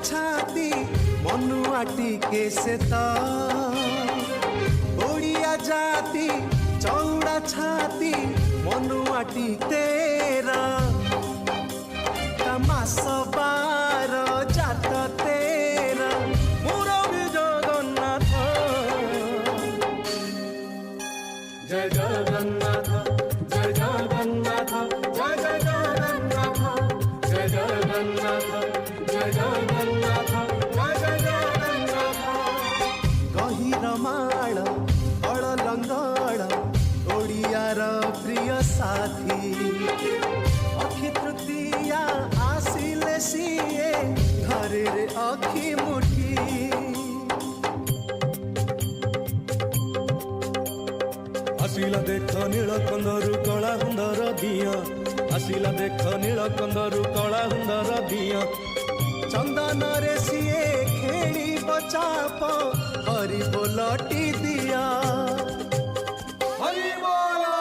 छाती मनुआ टिके से तो ओडिया जाति चौड़ा छाती मनुआ तेरा तमास बार जात तेरा मुरबी जगन्नाथ जय जगन्नाथ जय जगन्नाथ जय जगन्नाथ जय जगन्नाथ जय जगन्नाथ जय जगन्नाथ गहिर माळ बड़ लंगड़ ओडियार प्रिय साथी अखि तृतीया आसिले सीए घरे रे अखि मुठी आसिला देख नील कंदरु कला हुंदर दिया आसिला देख नील कंदरु कला हुंदर दिया चंदन रे सीए खेली बचाप हरि बोलटी दिया हरि बोला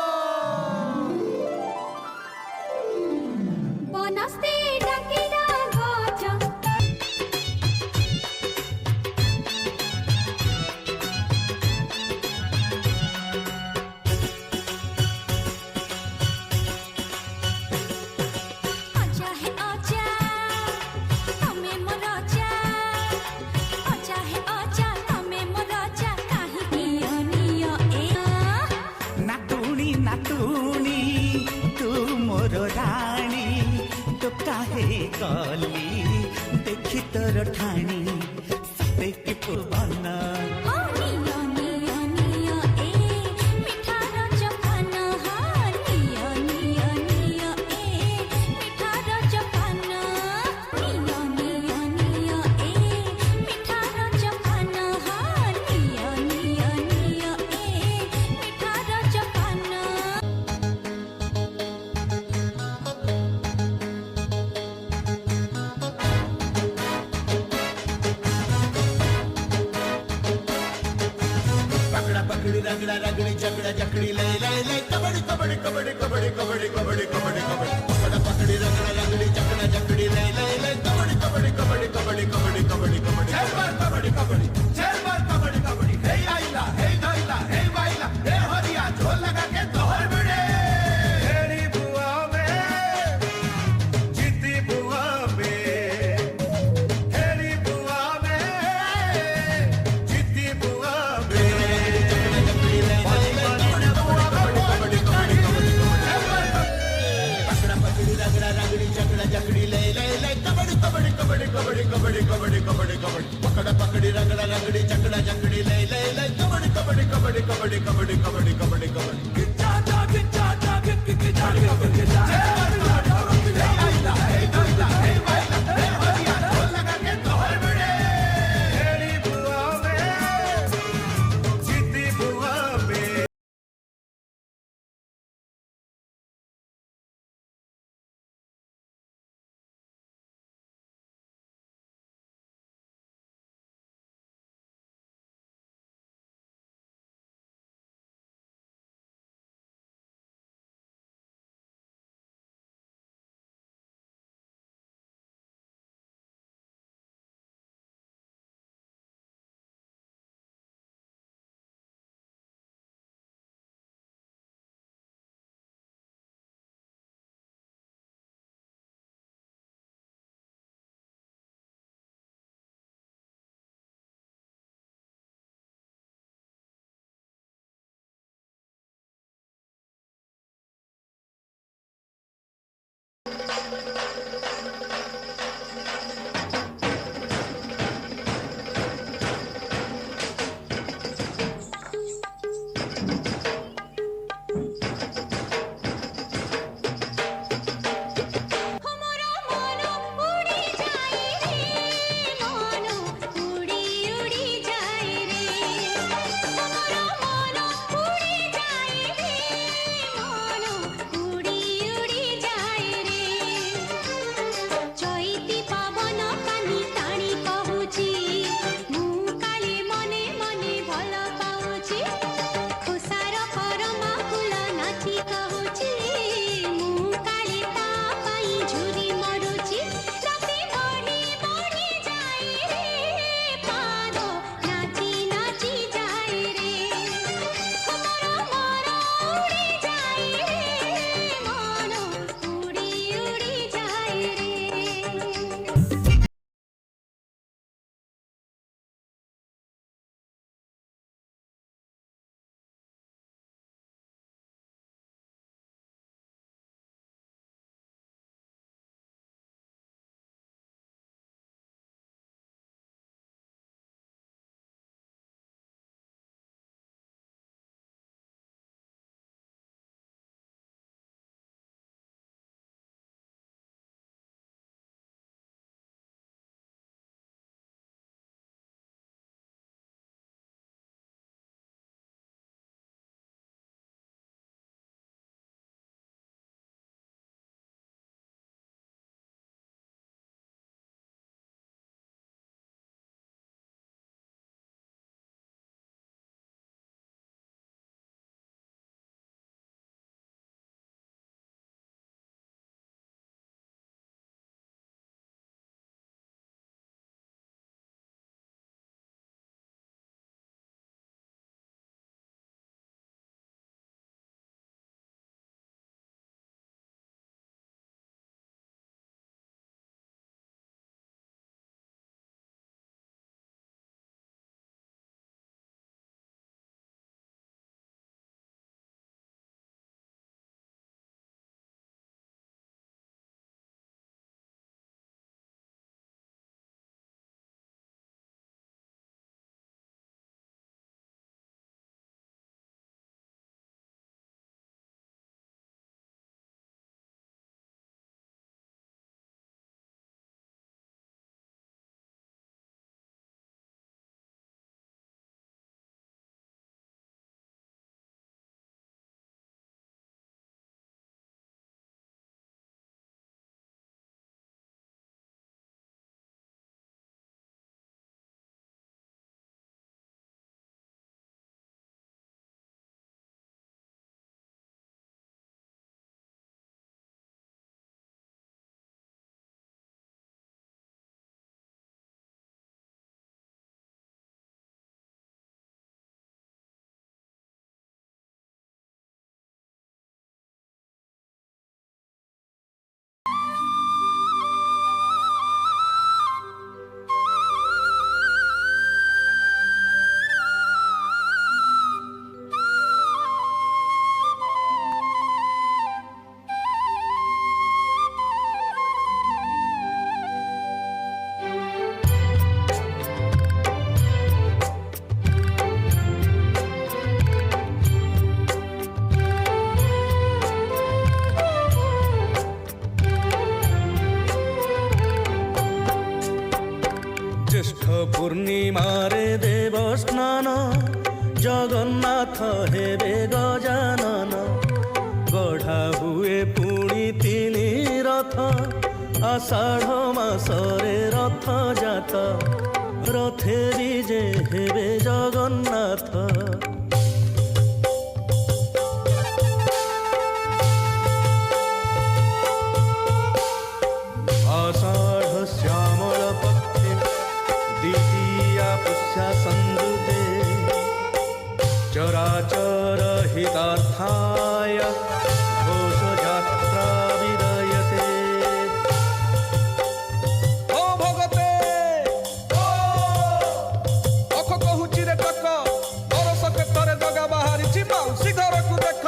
बनस्ते डकिला गज आजा है आजा तमे मोर आजा आजा है आजा तमे मोर आजा काहे किया निया ए नातुणी नातुणी तू मोर राणी तो काहे गली देखी तोर ठाणी सते की पुवन ओ निया निया निया ए मिठा रजपान हा निया निया निया ए मिठा रजपान निया निया निया ए मिठा रजपान हा निया निया निया ए मिठा रजपान पकड़ा पकड़ी रगड़ा रगड़ी झगड़ा झकड़ी ले ले ले कबड्डी कबड्डी कबड्डी कबड्डी कबड्डी कबड्डी कबड्डी कबड्डी पकड़ा पकड़ी रगड़ा रगड़ी झगड़ा झकड़ी ले ले ले कबड्डी कबड्डी कबड्डी कबड्डी कबड्डी कबड्डी कबड्डी चार बार कबड्डी कबड्डी चार बार कबड्डी कबड्डी हे आइला हे धइला हे बाइला हे हरिया झोल लगा के दोहर बिड़े हेड़ी बुआ में जीती बुआ में हेड़ी बुआ में जीती बुआ में झगड़ी ले ले ले कबड्डी कबड्डी कबड्डी कबड्डी कबड्डी कबड्डी कबड्डी कबड्डी पकड़ा पकड़ी रगड़ा जगन्नाथ हेबे गजानन गढ़ा हुए पुणी तिनि रथ आषाढ़ मासरे रथ जात रथे विजे हेबे जगन्नाथ आषाढ़ श्यामल पक्षे द्वितीया पुष्या संयुते चराचर हितार्थाय घोष यात्रा विदयते ओ भगते ओ अख कहूची रे टक बरस केतरे जगा बाहरिछि माउसी घर को देख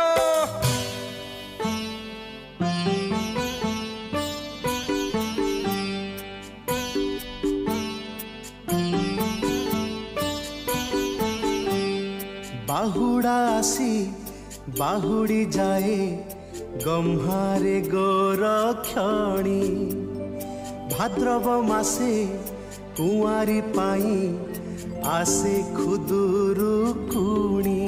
बाहुड़ा आसी बाहुड़ी जाए गम्हारे गोरक्षणी भाद्रव मासे कुंवारी पाई आसे खुदुरु कुणी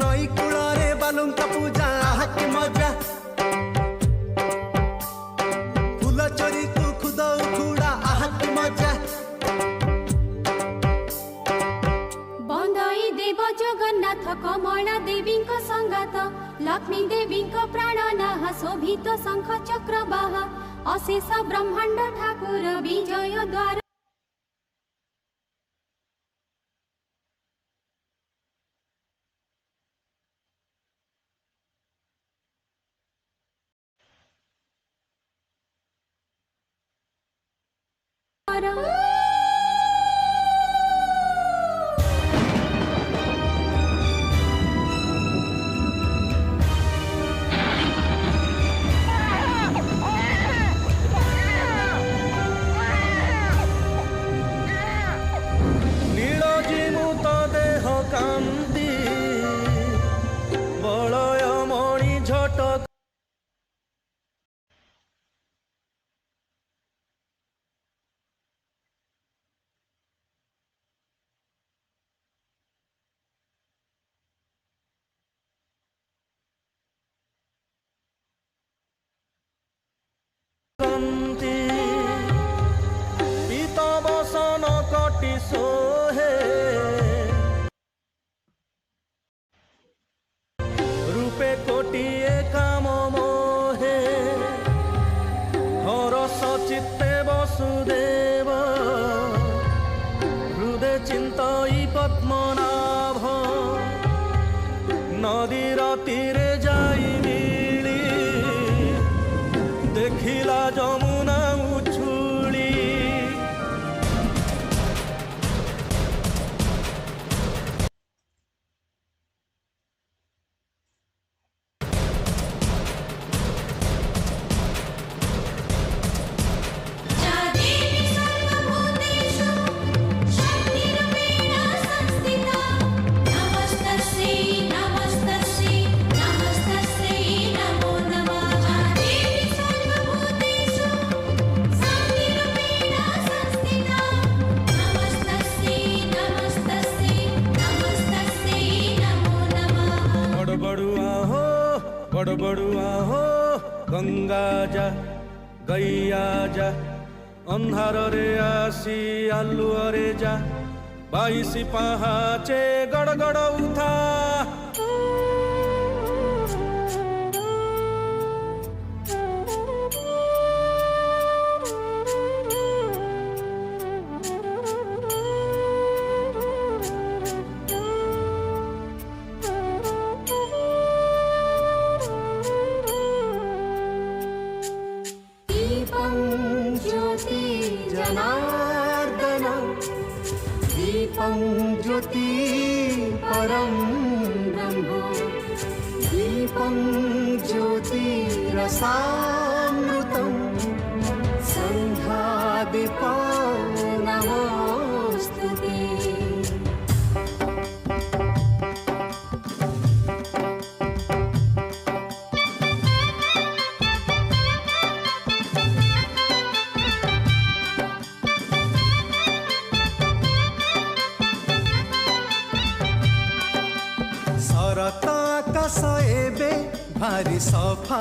नई कूଳରେ बालुंका पूजा हाकी मजा चोरी तू खुद खुड़ा आहत मजा बंदई देव जगन्नाथ कमला देवी संगात लक्ष्मी देवी प्राणनाह शोभित शंख चक्र बाह अशेष ब्रह्मांड ठाकुर विजय द्वार पीत बसन कटि सोहे रूपे कोटिए काम मोहे हरस चित्ते वसुदेव हृदय चिंतई पद्मनाभ नदीर तीरे जाई मिली देखिला जमुना उछुली बड़बड़ुआ हो गंगा जा गैया जा अंधार रे आसी आलुअरे जा 22 पहाचे गड़गड़ उठा ज्योति परम ब्रह्म दीपं ज्योति रसामृतं संध्या दीपो नमोस्तुते। भारी सफा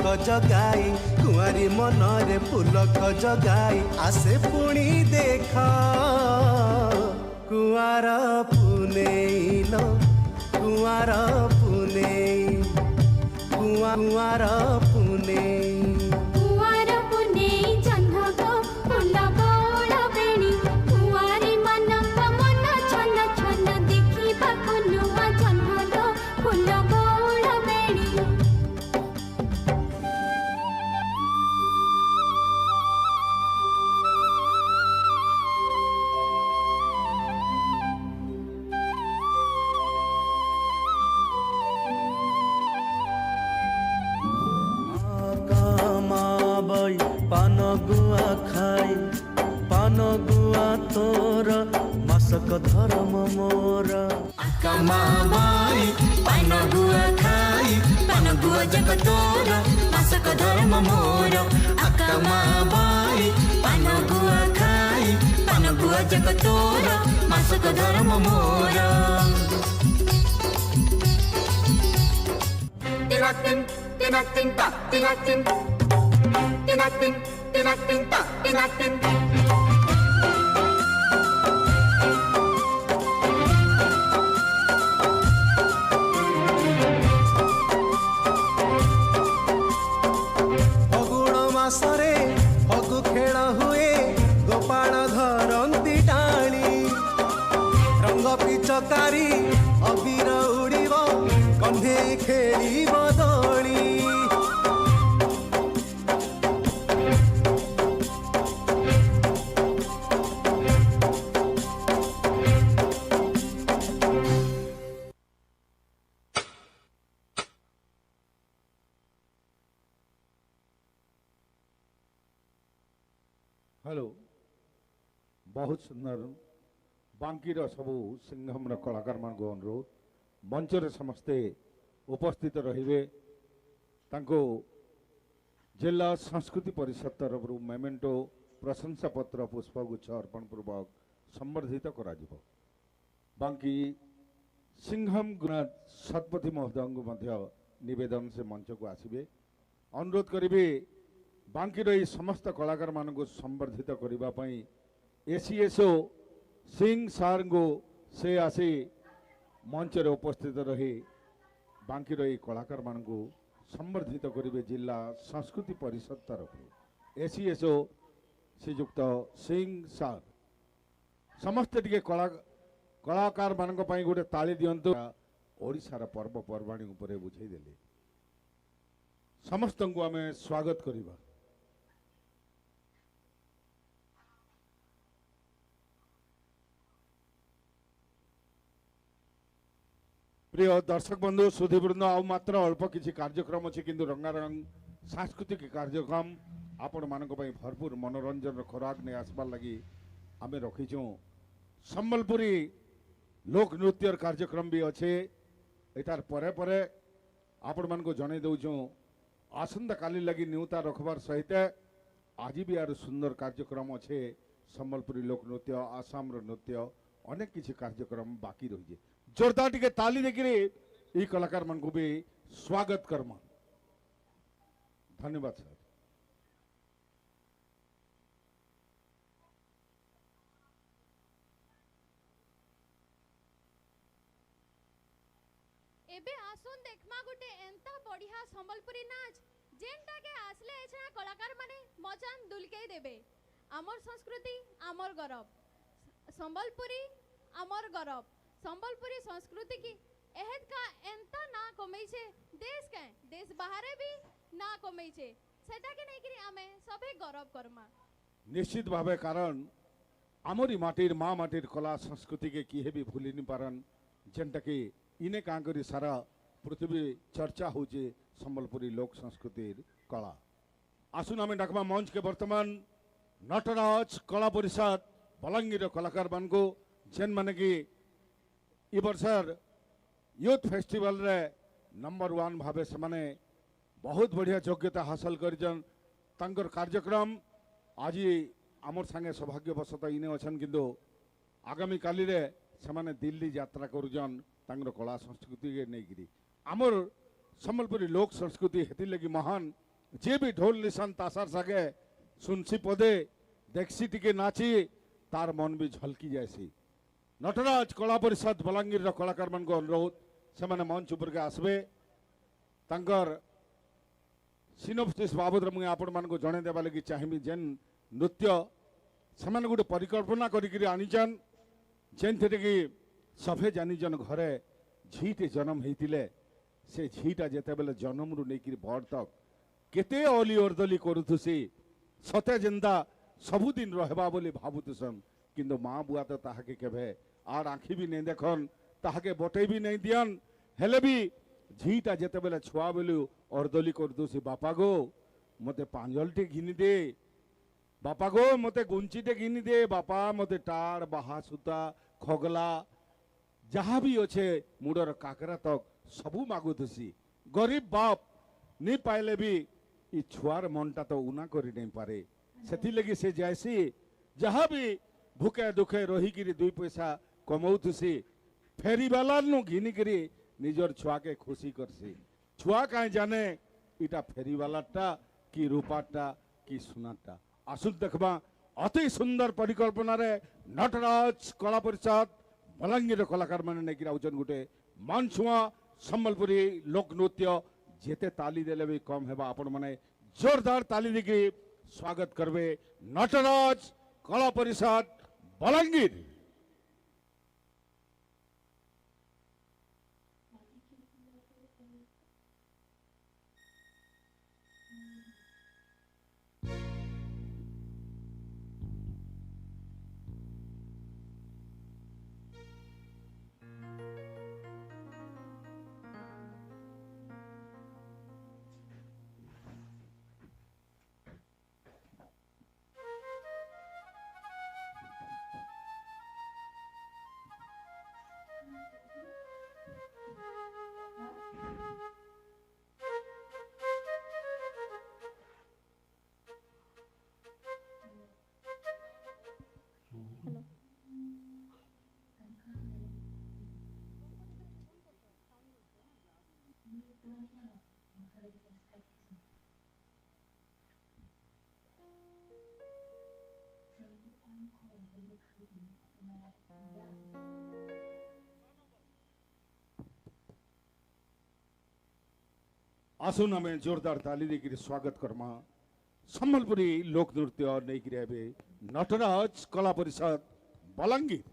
गज गाई कुआरी मनरे फूल गज गाई आसे पुणी देख कुआर पुनेलो कुआर पुनेई कुआर पुनेई कुआर पुनेई जह्नक फूल बौल बेणी कुआरी मनक मन छन छन देखिबाकु नुआ जह्नक फूल बौल बेणी कामाबाई पान गुआ खाई पान गुआ तोर मासक धर्म मोर कमाबाई पान गुआ खाई पान गुआ जग तोर मासक धर्म मोर अकमाबाई पान गुआ खाई पान गुआ जग तोर मासक धर्म मोर तिनातिन तिनातिन ता तिनातिन तिनातिन तिनातिन ता तिनातिन फगुण मासरे फगु खेल हुए गोपाल धरती टाणी रंग पिचकारी अबीर उड़ीब कंधे खेलीब दोली हेलो बहुत सुंदर बांकीर सबू सिंघम कलाकार मान अनुरोध मंचरे समस्ते उपस्थित रहिबे तांको जिला संस्कृति परिषद तरफ मेमेंटो प्रशंसा पत्र पुष्पगुच्छ अर्पण पूर्वक संबर्धित करा जिवो बांकी सिंघम गुरुनाथ शतपथी महोदय निवेदन से मंच को आसिबे अनुरोध करिबे बांकीर ये समस्त कलाकार मान को संबर्धित करने एसीएसओ सिंह सार को से आसी मंच रे उपस्थित रही बांकीर ये कलाकार मान को संबर्धित करेंगे जिला संस्कृति परिषद तरफ एसीएसओ श्रीजुक्त सिंह सार समस्ते टिके कलाकार मान गोटे ताली दिंतु ओडिशार पर्वपर्वाणी उपरे बुझेदेले समस्त को आम स्वागत करिबा प्रिय दर्शक बंधु सुधीवृंद आ मात्र अल्प किसी कार्यक्रम अच्छे किंतु रंगारंग सांस्कृतिक कार्यक्रम आपण मानक पई भरपूर मनोरंजन खोराक नहीं आसबार लगी आम रखीचु संबलपुरी लोक नृत्य कार्यक्रम भी अच्छे एटार परे परे आपण मान को जन दौचु आसंता काली लगी न्यूता रखबार सहित आज भी यार सुंदर कार्यक्रम अच्छे संबलपुरी लोक नृत्य आसाम नृत्य अनेक किसी कार्यक्रम बाकी रही है जोरदार टिके ताली देखिए कलाकार मान को भी स्वागत करमा धन्यवाद सर एबे आसुन देखमा गुटे एंता बढ़िया संबलपुरी नाच जेनटा के आसले एछा कलाकार माने मजान दुलके देबे आमर संस्कृति आमर गौरव संबलपुरी आमर गौरव संबलपुरी संस्कृति की एहद का एंता ना कमई छे देश बाहरे भी ना कमई छे सेटा के नहीं करी आमे सभे गौरव करमा निश्चित भावे कारण आमरी माटीर माँ माटीर कला संस्कृति के किए भी भूली नहीं पारन जेनटा कि इने काँ करी सारा पृथ्वी चर्चा होचे संबलपुरी लोक संस्कृति कला आसुन आम डाकमा मंच के वर्तमान नटराज कला परिषद बलांगीर कलाकार मान को जेन माने कि इ वर्षर यूथ फेस्टिवल रे नंबर 1 भावे से माने बहुत बढ़िया योग्यता हासिल करजन तांकर कार्यक्रम आज आमर संगे सौभाग्यवशत इने अछन किंतु आगामी काली रे से माने दिल्ली यात्रा करुजन तांकर कला संस्कृति के नहीं गिरी आमर सम्बलपुरी लोक संस्कृति हेती लगी महान जे भी ढोल निशान तासार सागे सुनसी पदे देखसी टिके नाची तार मन भी झलकी जाएसी। नटराज कला परिषद बलांगीर कलाकार मान को अनुरोध से माने मंच ऊपर के आसबे तांकर सिनोप्सिस बाबद मुझे आपण मान को जणे देबा लगी चाहिबी जेन नृत्य से माने गुटे परिकल्पना करिकरी आनिचन जेन थे कि सभे जानिजन घरे झीटे जन्म हेतिले से झीटा जेते बेले जन्म रु नेकिरी बड़ तक केते अली अर्दली करूथुसी सते जिंदा सबुदिन रहबा बोली भाबुतुसन किंतु माँ बुआ तो ताहाके केभे आर आँखी भी नहीं देखन ताहाके बटे भी नहीं दियन हेले भी झीटा जेते बेले छुआ बेलु अर्दली करूथुसी बापा गो मते पांजलटे घिनी दे बापा गो मते गुंचीटे घिनी दे बापा मते टाड़ बाहा सुता खगला जहाँ भी अच्छे मुडर काकरा तक सबू मागुथुसी गरीब बाप नहीं पाइले भी ई छुआर मनटा तो उना करी नहीं पारे सेथि लगी से जैसी जहाँ भी भूखे दुखे रही गिरी दुई पैसा कमौथुसी फेरी वाला नु घिनी गिरी निजर छुआ के खुशी करसी छुआ काहे जाने इटा फेरी वालाटा कि रूपाटा कि सुनाटा आसुन देखबा अति सुंदर परिकल्पना रे नटराज कला परिषद बलांगीर कलाकार माने नेकी राउचन गुटे मान छुआ सम्बलपुरी लोक नृत्य जेते ताली देले भी कम हेबा आपण माने जोरदार ताली देके स्वागत करबे नटराज कला परिषद बलांगीर। आसुन हमें जोरदार ताली देकर स्वागत करमा सम्बलपुरी लोक नृत्य नहीं नटराज कला परिषद बलांगीर।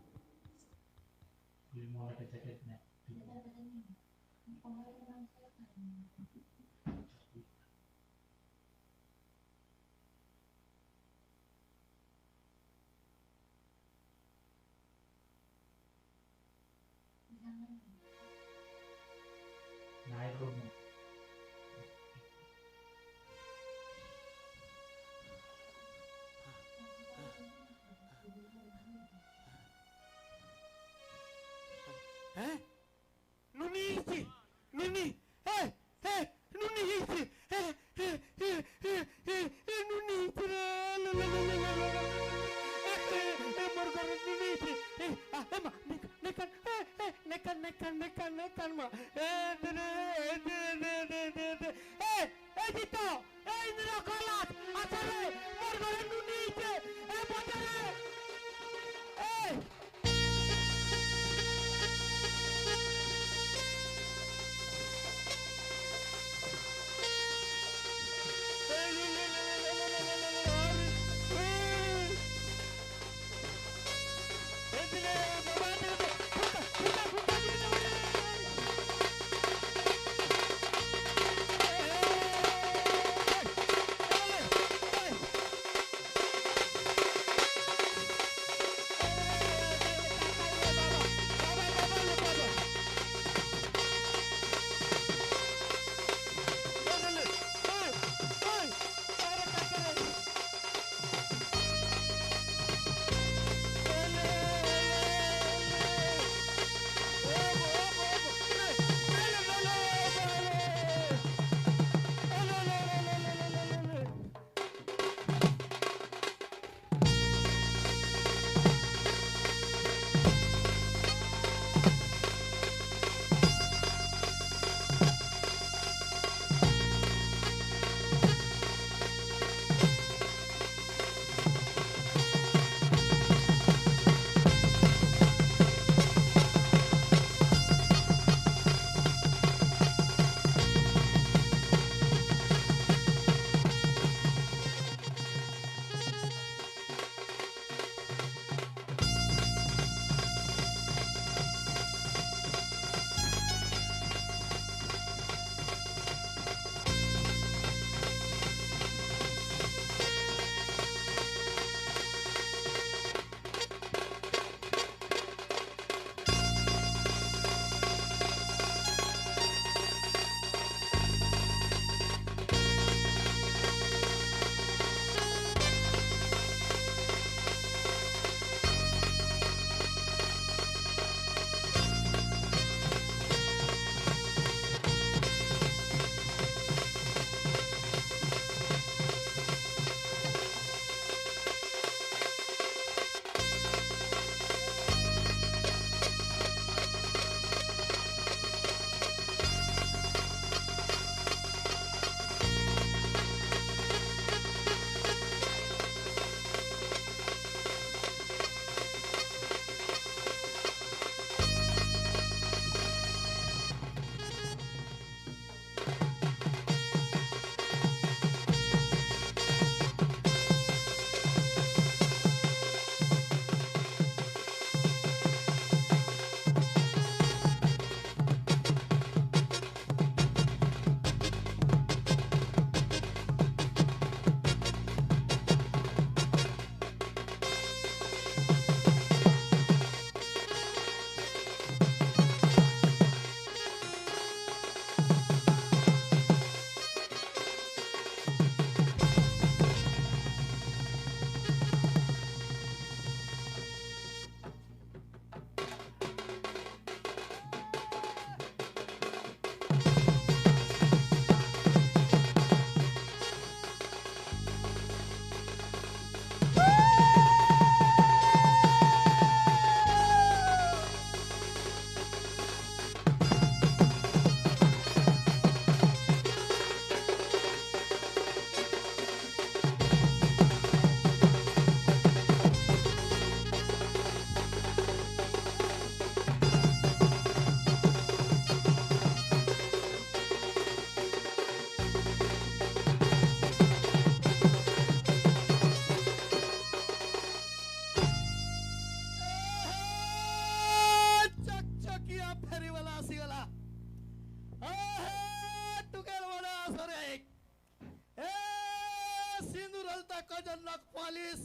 पॉलिश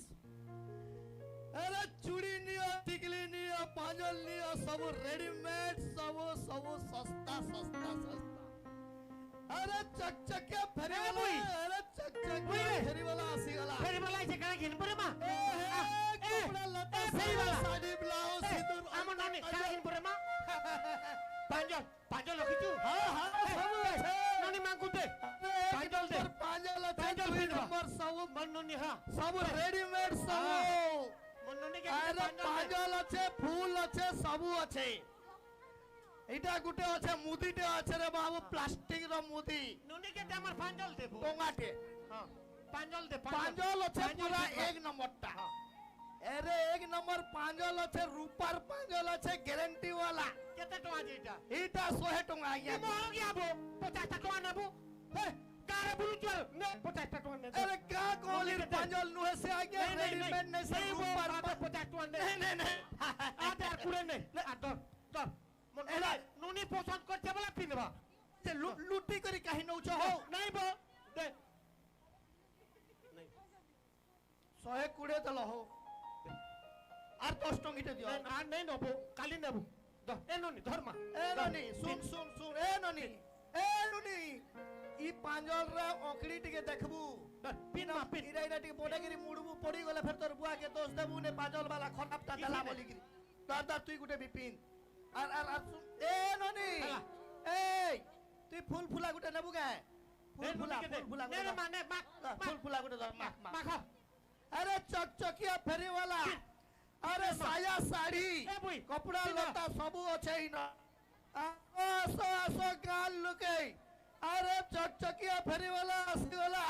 अरे चूड़ी नियो टिकली नियो पांजल नियो सब रेडीमेड सब सब सस्ता सस्ता सस्ता अरे चकचके फेरी वाला अरे चकचके फेरी वाला आसी गला फेरी वाला से करा घेन परे मा कपड़ा लता फेरी वाला साड़ी ब्लाउज सिंदूर आमो नानी करा घेन परे मा पांजल पांजल लखिचु हां हां सब আছে नानी मांगु दे पांजल दे पांजल আছে पांजल দুই পিনবা নম্বর সব মন্ননি হ্যাঁ सब रेडीमेड सब মন্ননি কে আরে পাঁজল আছে ফুল আছে সবু আছে এটা গুটে আছে মুদিতে আছে রে বাবু প্লাস্টিক র মুদি নুনি কে আমার পাंजल দেবো টঙ্গাটে হ্যাঁ পাंजल দে পাঁজল আছে পুরা এক নম্বরটা আরে এক নম্বর পাঁজল আছে রূপার পাঁজল আছে গ্যারান্টি वाला কেতে টাকা যেটা এটা 100 টাকা আইয়া মো গিয়াবো 50 টাকা নেবো হে কারে বুলু চল নে 50 টাকা নে अरे क्या कोली पांजल नुहे से आ गया रेडीमेड नहीं से ऊपर 50 টাকা নে नहीं नहीं আতে আর কুড়ে নে আদর চল এরা নুনি পছন্দ করছে বলে পিনবা से लुटी करी काहे नउछ हो নাই বো দে 120 दल हो আর 10 টঙ্গিতে দিও আর নেই নেবো কালি নেবো এ নুনি ধর্মা এ ননি শুন শুন শুন এ ননি ই পাঁজল রে অকড়ি টিকে দেখবু পিনমা পিন ইরা ইরা টিকে বড়াগিরি মুড়বু পড়ি গলে ফের তোর বুয়া কে দোষ দেবু নে পাঁজল वाला খটাপটা দেলা বলি গিরি দাদা তুই গুটে বিপিন আর শুন এ ননি এই তুই ফুল ফুলা গুটে নেবু গায় ফুল ফুলা নে রে মানে মা ফুল ফুলা গুটে ধর মা মাখা अरे चकचकिया फेरी वाला अरे साया साड़ी ए बुई कपड़ा लता सबू अच्छे ही ना आसो आसो गाल लुके अरे चकचकिया फेरी वाला आसी वाला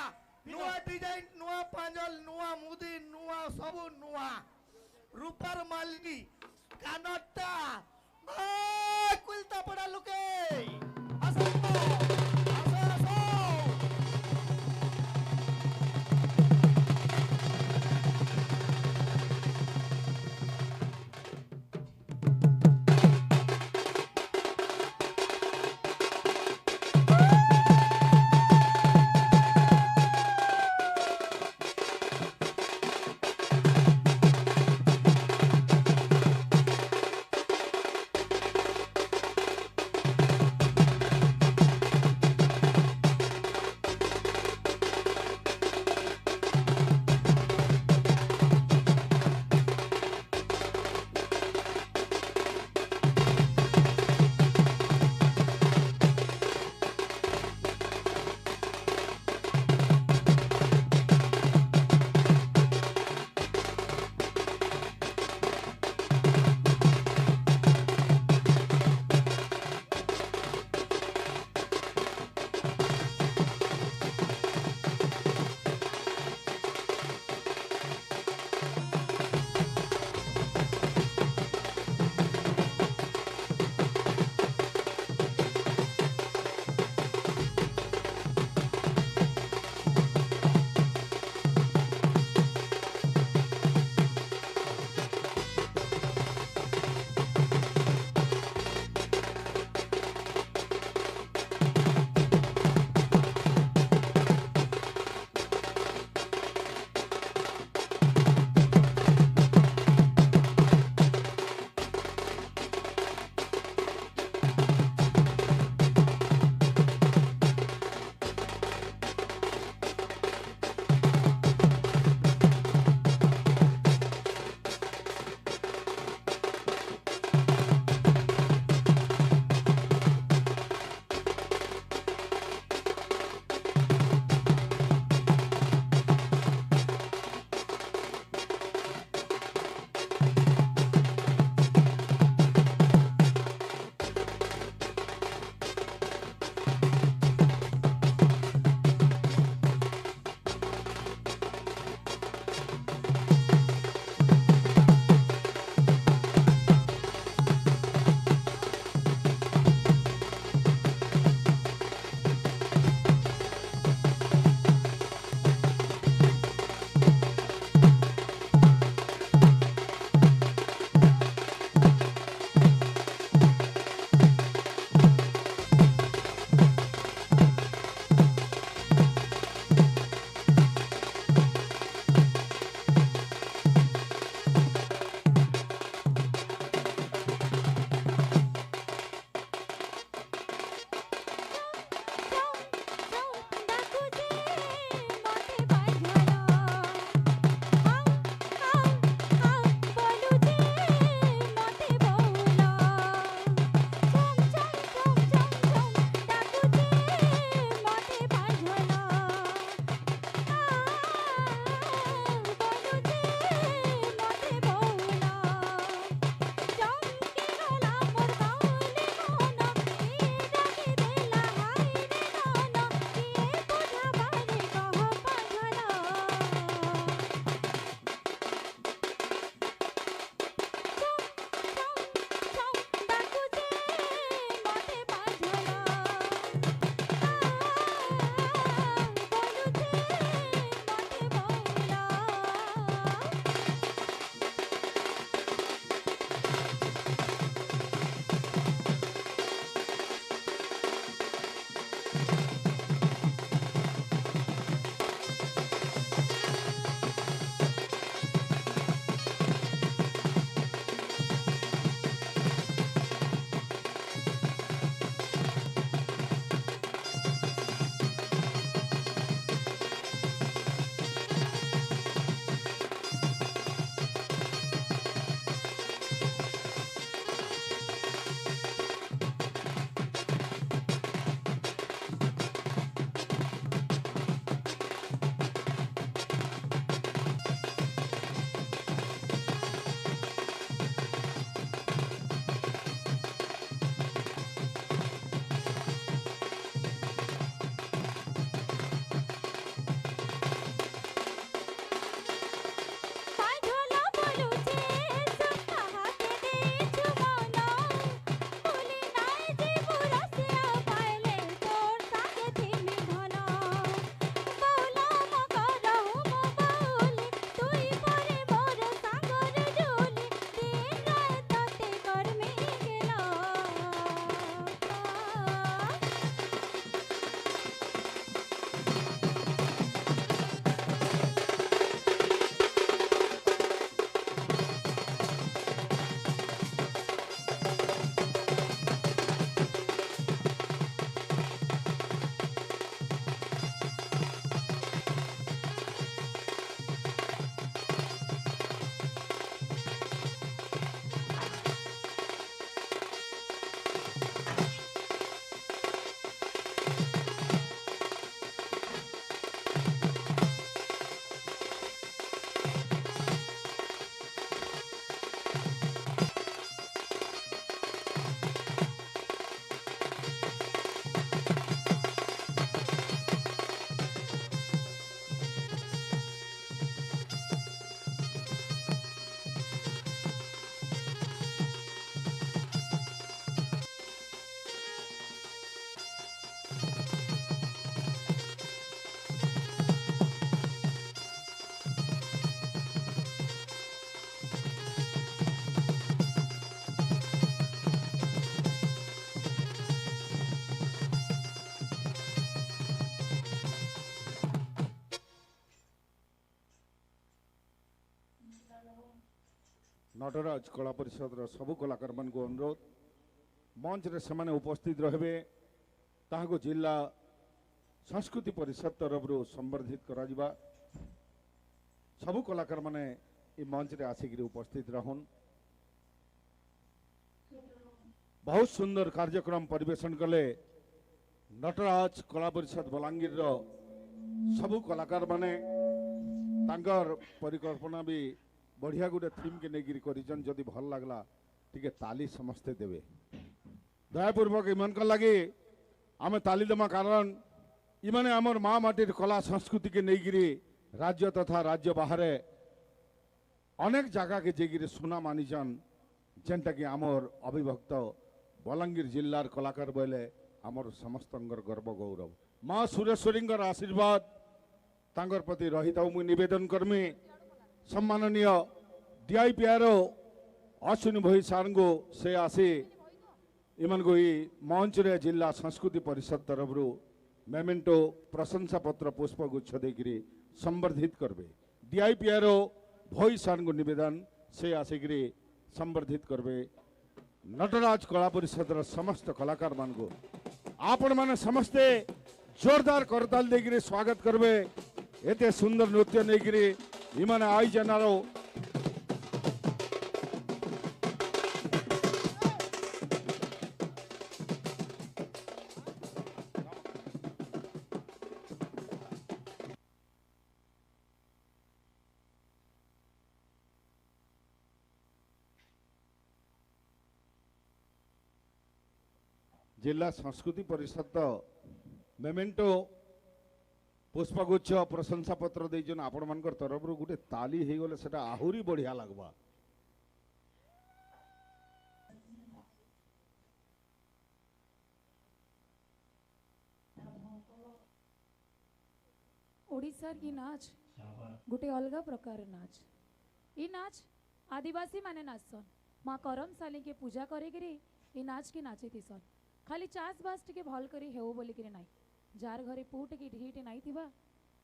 नुआ डिजाइन नुआ पांजल नुआ मुदी नुआ सबू नुआ रूपार मालिनी कानटा कुलता पड़ा लुके आसो आसो आसो नटराज कला परिषद सबु कलाकार मान को अनुरोध मंच रे से उपस्थित रहे ताको जिला संस्कृति परिषद तरफ संवर्धित करा सबु कलाकार माने इ मंच रे आसिक उपस्थित रहन बहुत सुंदर कार्यक्रम परिवेशन कले नटराज कला परिषद बलांगीर सबु कलाकार माने तांकर परिकल्पना भी बढ़िया गोटे थीम के नेगिरी करिजन जदि भल लागला टिके ताली समस्ते देवे दयापूर्वक इमान लगे आमे ताली देमा कारण इमाने आमर माँ माटिर कला संस्कृति के नेगिरी राज्य तथा राज्य बाहर अनेक जगह के जेगिरी सुना मानिजन जेनटा कि आमर अविभक्त बलांगीर जिल्लार कलाकार बोले आमर समस्तंगर गर्व गौरव माँ सुरेश्वरी आशीर्वाद तांगर प्रति रहिता मुई निवेदन कर्मी सम्माननीय डीआईपीआर अश्विनी भई सार को से आसी इमान को मंच रे जिला संस्कृति परिषद तरफ मेमेंटो प्रशंसा पत्र पुष्पगुच्छ देकरी संवर्धित करबे डीआईपीआर भई सार को निवेदन से आसिक संवर्धित करबे नटराज कला परिषद समस्त कलाकार मान को आपण माने समस्ते जोरदार करताल देकरी स्वागत करबे एते सुंदर नृत्य नेकरी इमाने आई जनारो जिला संस्कृति परिषद मेमेंटो पुष्पगुच्छ प्रशंसा पत्र देजन आपण मानकर तरफ गोटे ताली हे गले सेटा आहुरी बढ़िया लगबा ओडिशार की नाच गोटे अलग प्रकार नाच ई नाच आदिवासी माने नाचसन माँ करम साली के पूजा करेगिरी ई नाच के नाचे थीसन खाली चाष बास टिके भल करी हेउ बोली करी नाई जार घरे पुट की ढीट नाई थिबा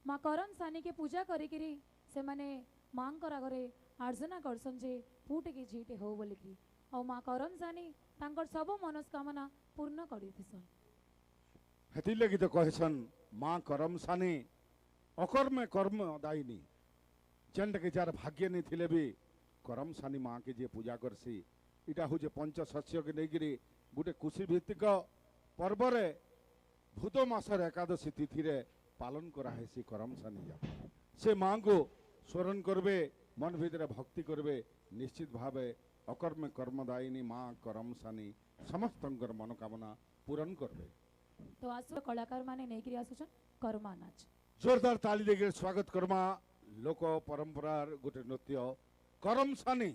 माँ करम सानी के पूजा करिकिरी से माने मांकर आगरे आर्जना करसन जे पुट की झीट हो बोली की और माँ करम सानी तांकर सब मनस्कामना पूर्ण करी थिसन हेति लगी तो कहसन माँ करम सानी अकर्म कर्म दायिनी जेंट के जार भाग्य नहीं थिले भी करम सानी माँ के जे पूजा करसी इटा हो जे पंच शस्य के नेगिरी गोटे कुशी भित्तिक पर्व रे भूत मासर एकादशी तिथि रे पालन करा हेसी करम सानी जाप से माँ को स्मरण करबे मन भीतर भक्ति करबे निश्चित भावे अकर्म कर्मदायिनी माँ करम सानी समस्तंकर मनोकामना पूरण करबे तो आसु कलाकार माने नेगिरी आसुछन कर्मा नाच जोरदार ताली देके स्वागत करमा लोक परंपरार गोटे नृत्य करम सानी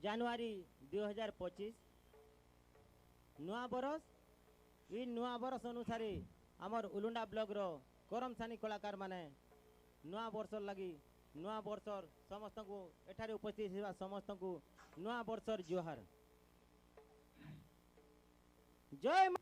जनवरी 2025 नुआ बरस इ नुआ बरस अनुसार आमर उलुंडा ब्लॉक रो करम सानी कलाकार माने नुआ वर्ष लगी नुआ वर्षर समस्त को एठारे उपस्थित होगा समस्त को नुआ वर्षर जोहार जय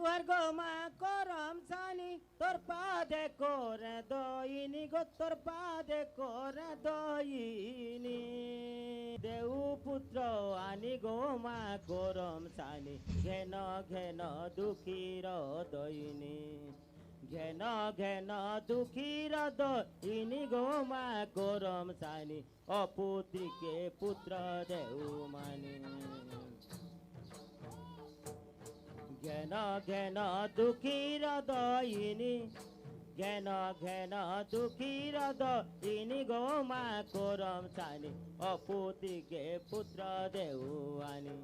जुआर गो माँ करम सानी तोर पादे कोरे दोइनी गो तोर पादे कोरे दोइनी देऊ पुत्र आनी गो माँ करम सानी घेन घेन दुखीर दोइनी घेन घेन दुखीर दोइनी गो माँ करम सानी अपुत्री के पुत्र देऊ मानी घेन घेन दुखीर दोइनी घेन घेन दुखीर दोइनी गो माँ करम सानी अपुत्री के पुत्र देउआनी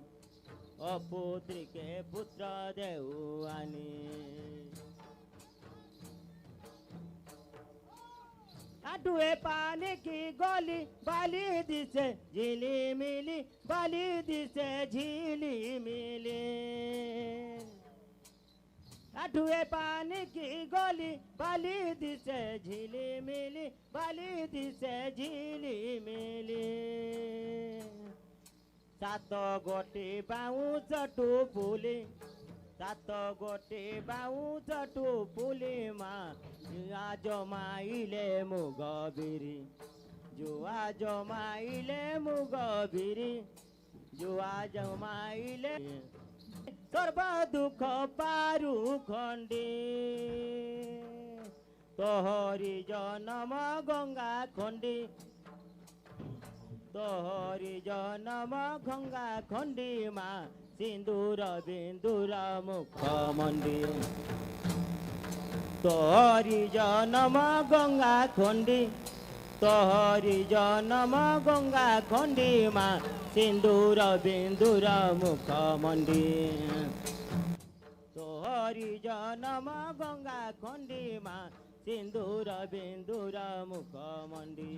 अपुत्री के पुत्र देउआनी आटुए पानी की गोली बाली दिसे झिली मिली बाली दिसे झिली मिली आटुए पानी की गोली बाली दिसे झिली मिली बाली दिसे झिली मिली सात गोटी बाउंच टुपुली सात गोटी बाउंच टुपुली माँ जुआ जमाइले मुग बिरी जुआ जमाइले मुग बिरी जुआ जमाइले सर्व दुख पारु खंडी तोहरी जन्म गंगा खंडी तोहरी जन्म गंगा खंडी माँ सिंदूर बिंदुर मुख मंडी तोहरी जन्म गंगा खंडी तोहरी जन्म गंगा खंडी माँ सिंदूर बिंदुर मुख मंडी तोहरी जन्म गंगा खंडी माँ सिंदूर बिंदुर मुख मंडी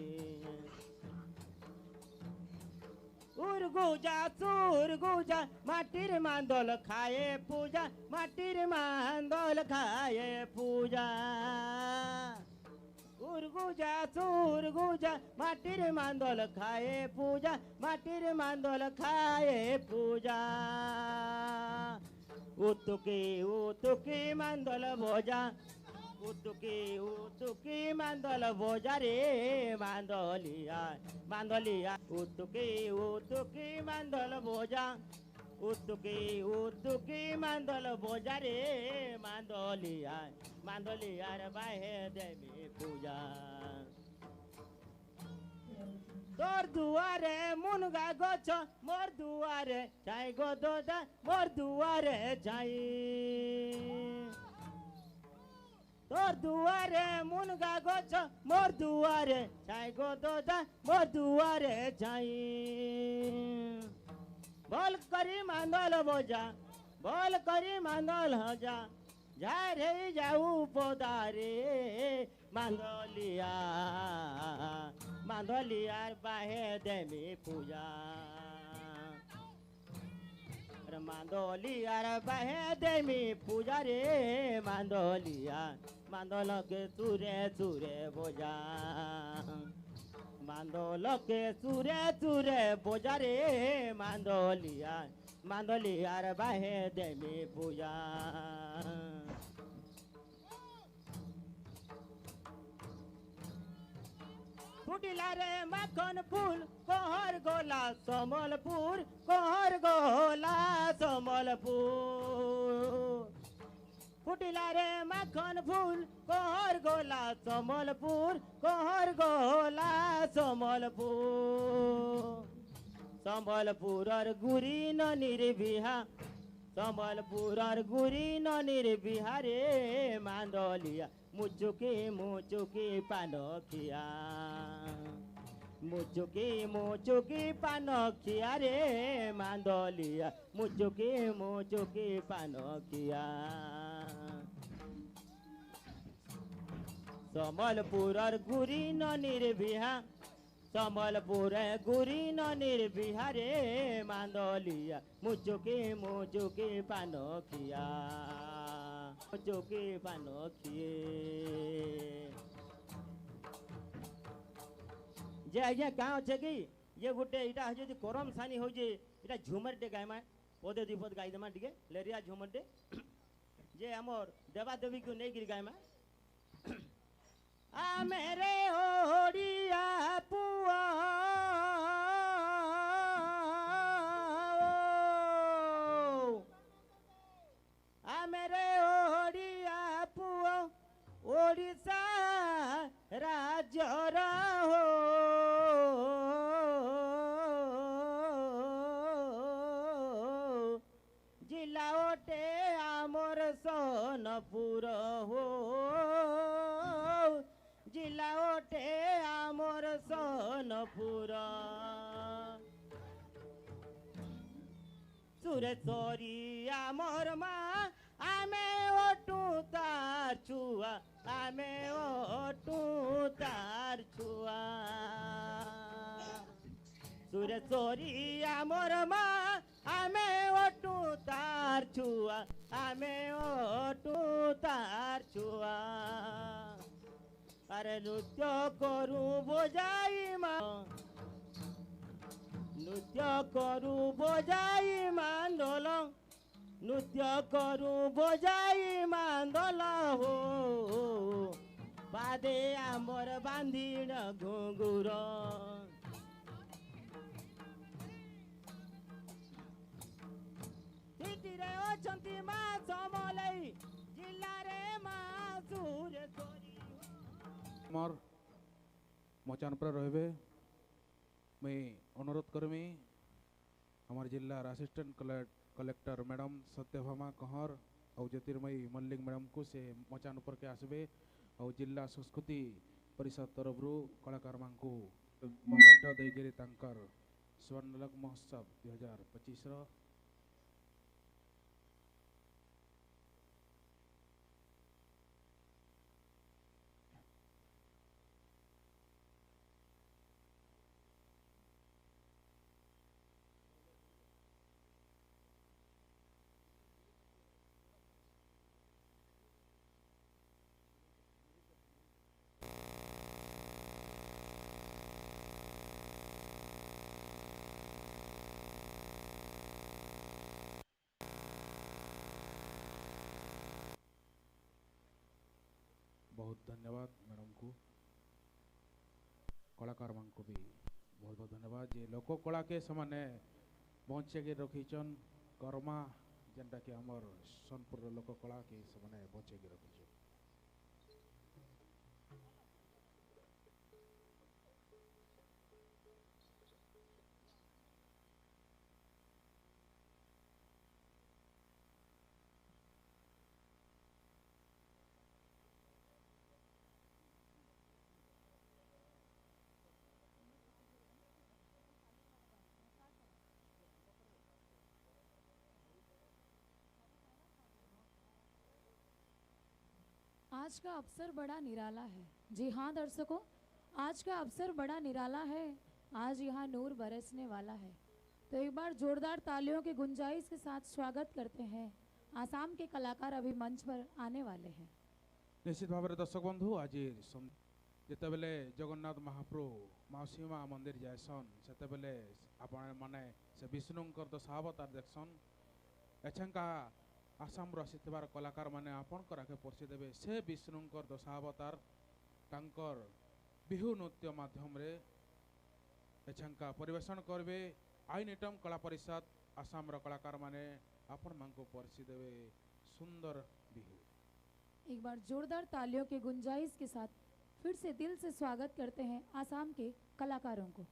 उर्गुजा सुरगुजा माटिर मांदोल खाए पूजा माटिर मांदोल खाए पूजा उर्गुजा सुरगुजा माटिर मांदोल खाए पूजा माटिर मांदोल खाए पूजा उतुकी उतुकी मांदोल भोजा उतुकी उतुकी मांदोल भोजा रे मांदोलिया मांदोलिया उतुकी उतुकी मांदोल भोजा उतुकी उतुकी मांदोल भोजा रे मांदोलिया मांदोलिया रे बाहे देवी पूजा तोर दुआरे मुनगा गछ मोर दुआरे चाय गो दोदा मोर दुआरे चाय तोर दुआरे मुनगा गछ मोर दुआरे चाय गो दोदा मोर दुआरे चाय बोल करी मांदल बोजा बोल करी मांदल हजा जा रे जाऊ पोदारे मांदलिया मांदलिया बाहे देमी पूजा मांदोलिया बाहे देमी पूजा रे मांदोलिया मांदोल के सुरे सुरे बोजा मांदोल के सुरे सुरे बोजा रे मांदोलिया मांदोलिया बाहे देमी पूजा फुटिला रे माखन फूल कोहर गोला समलपुर कोहर गोला समलपुर फुटिला रे माखन फूल कोहर गोला समलपुर कोहर गोला समलपुर संबलपुरर गुरी न निर्बिहा संबलपुरर गुरी न निर्बिहा रे मांदलिया मुचुकी पानखिया मुचुकी पानखिया रे मांदलिया मुचुकी पानखिया संबलपुरर गुरी न निर्बिहा संबलपुर गुरी न निर्बिहा रे मांदलिया मुचुकी पानखिया मुचुकी पानखिए जे आज्ञा गाँव अच्छे कि ये गोटे इटा हो करम सानी हो झुमर टे गायमा पदे दुई पद गाई देमा टिके लेरिया झुमर टे जे हमर देवा देवी को नहीं गिर गए में आ मेरे ओडिया पुआ आ मेरे ओडिया पुआ ओडिशा राज्यर हो जिला ओटे आमर सोनपुर हो जिला ओटे आमर सोनपुर सुरेश्वरी आमर माँ आमे ओटू तार छुआ आमे ओटू तार छुआ सुरेश्वरी आमर माँ आमे ओटू तार छुआ आमे ओटू तार छुआ अरे नृत्य करू बोजाई माँ नृत्य करू बोजाई मांदोल नृत्य करू बोजाई मांदोल हो बादे आमर बांधीन घुंगुर तिटिरे अछंती मा समलई जिल्ला रे मा सुरेश्वरी मोर मचान पर रहबे मैं अनुरोध करमी हमार जिल्लार असिस्टेंट कलेक्टर मैडम सत्यभामा कहर और ज्योतिर्मयी मल्लिक मैडम को से मचान ऊपर के आसबे और जिला संस्कृति परिषद तरफ कलाकार मान को मोमेंट देकर तांकर स्वर्ण लोक महोत्सव 2025 बहुत धन्यवाद मैडम को कलाकार मान को भी बहुत बहुत धन्यवाद जे लोक कला के समाने बचे के रखीचन कर्मा जेनटा कि हमर सोनपुर लोक कला के समाने बचे के रखीचन आज का अवसर बड़ा निराला है। जी हाँ दर्शकों, आज का अवसर बड़ा निराला है। आज यहाँ नूर बरसने वाला है, तो एक बार जोरदार तालियों की गुंजाइश के साथ स्वागत करते हैं। आसाम के कलाकार अभी मंच पर आने वाले हैं। निश्चित भाव दर्शक बंधु आज जिते बेले जगन्नाथ महाप्रभु मौसी माँ मंदिर जायसन से बेले आपण माने से विष्णुंकर दशावतार देखसन एछंका आसाम आसीथिबार कलाकार माने आपणकर आगे परिचय देवे से विष्णुंकर दशावतार तांकर बिहु नृत्य माध्यम रे एछंका परिवेशन करबे आईनिटम कला परिषद आसाम कलाकार माने आपण मांको परिचय देवे सुंदर बिहु। एक बार जोरदार तालियों की गुंजाइश के साथ फिर से दिल से स्वागत करते हैं आसाम के कलाकारों को।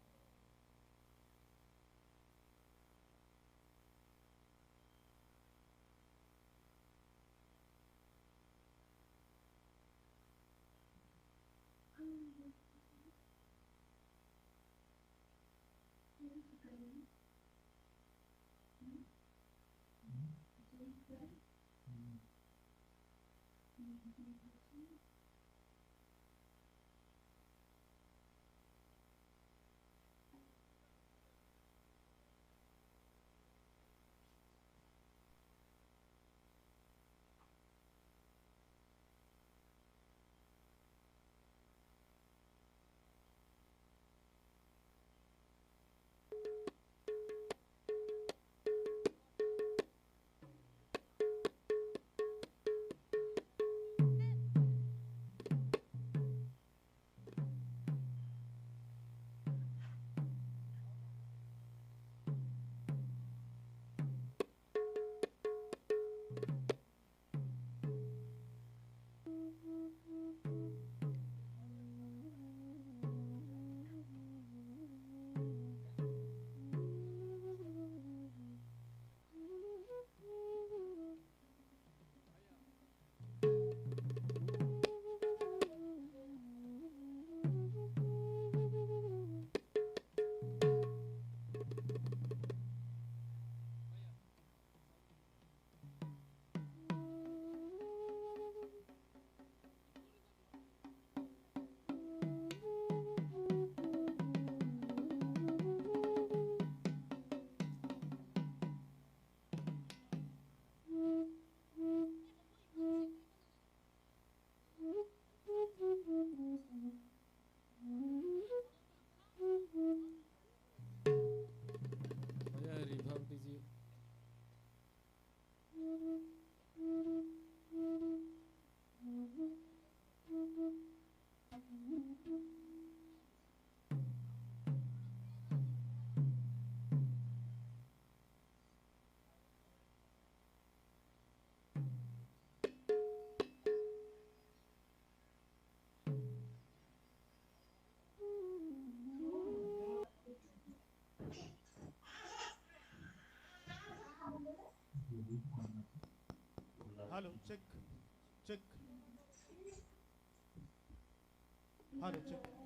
Hello check check hello check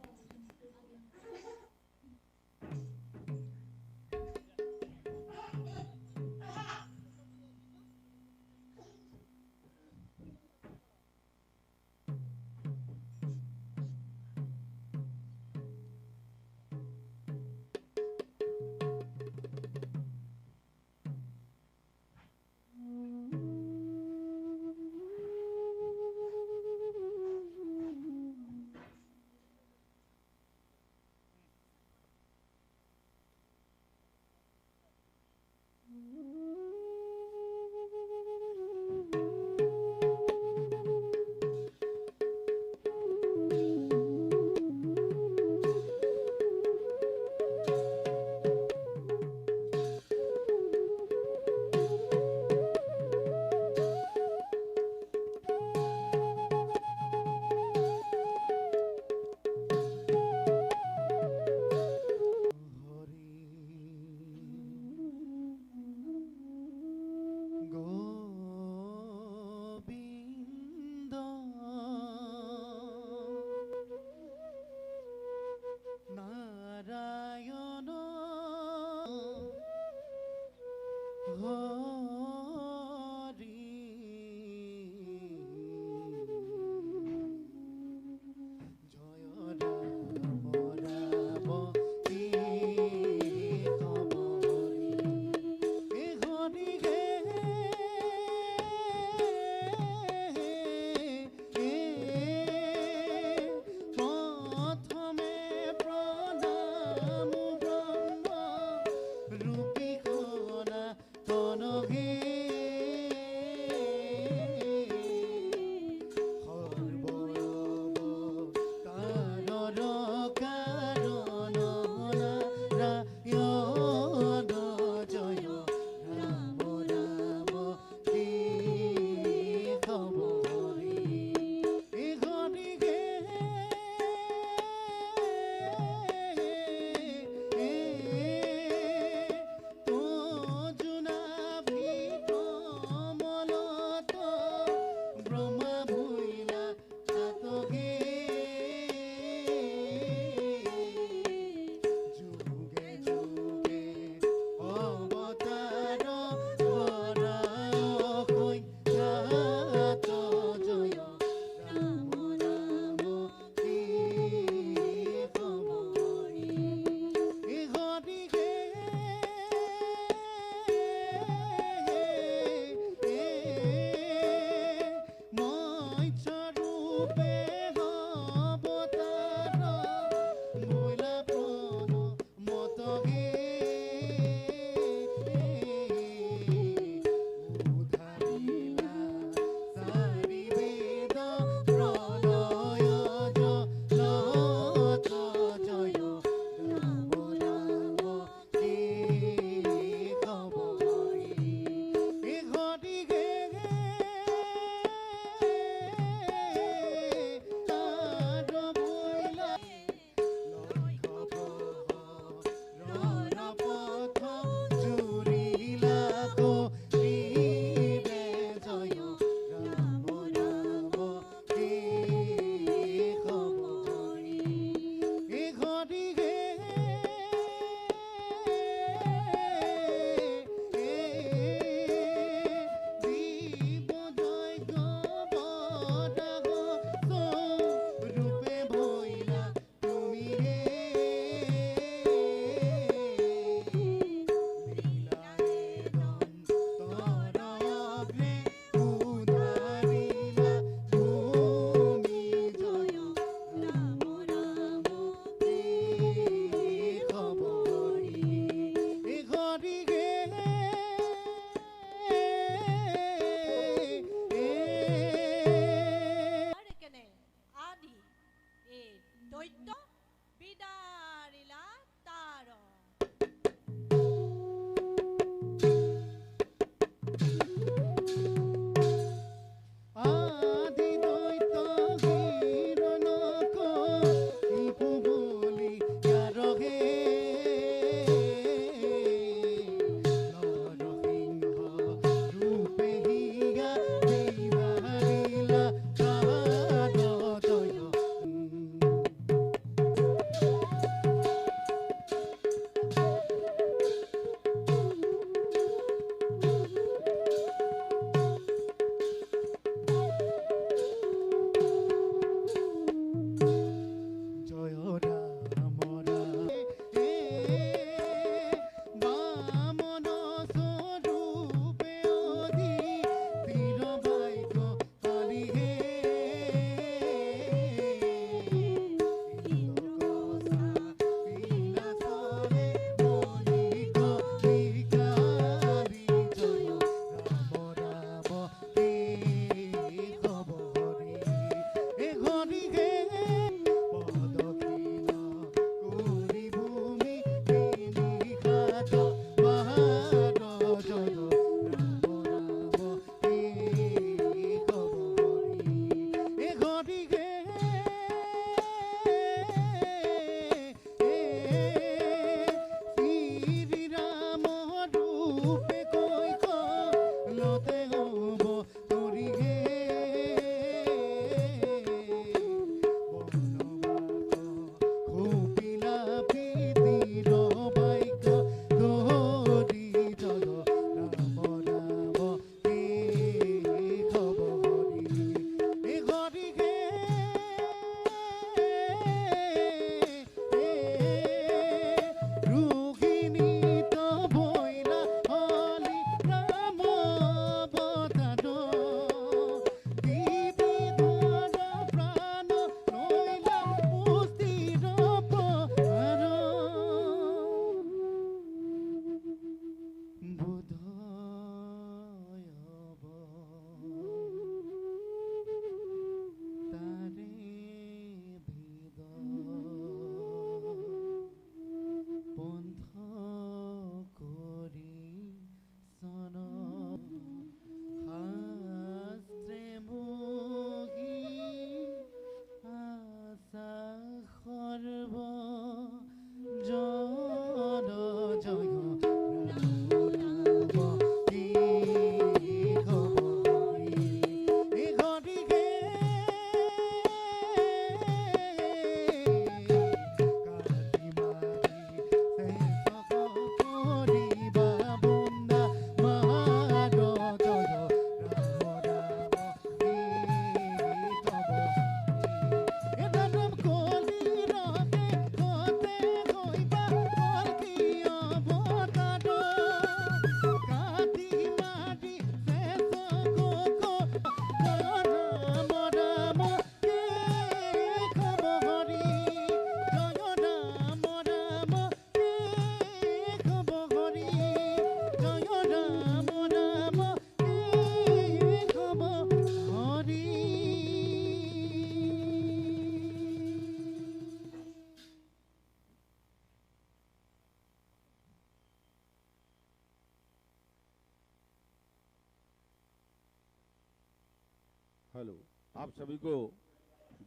hello, आप सभी को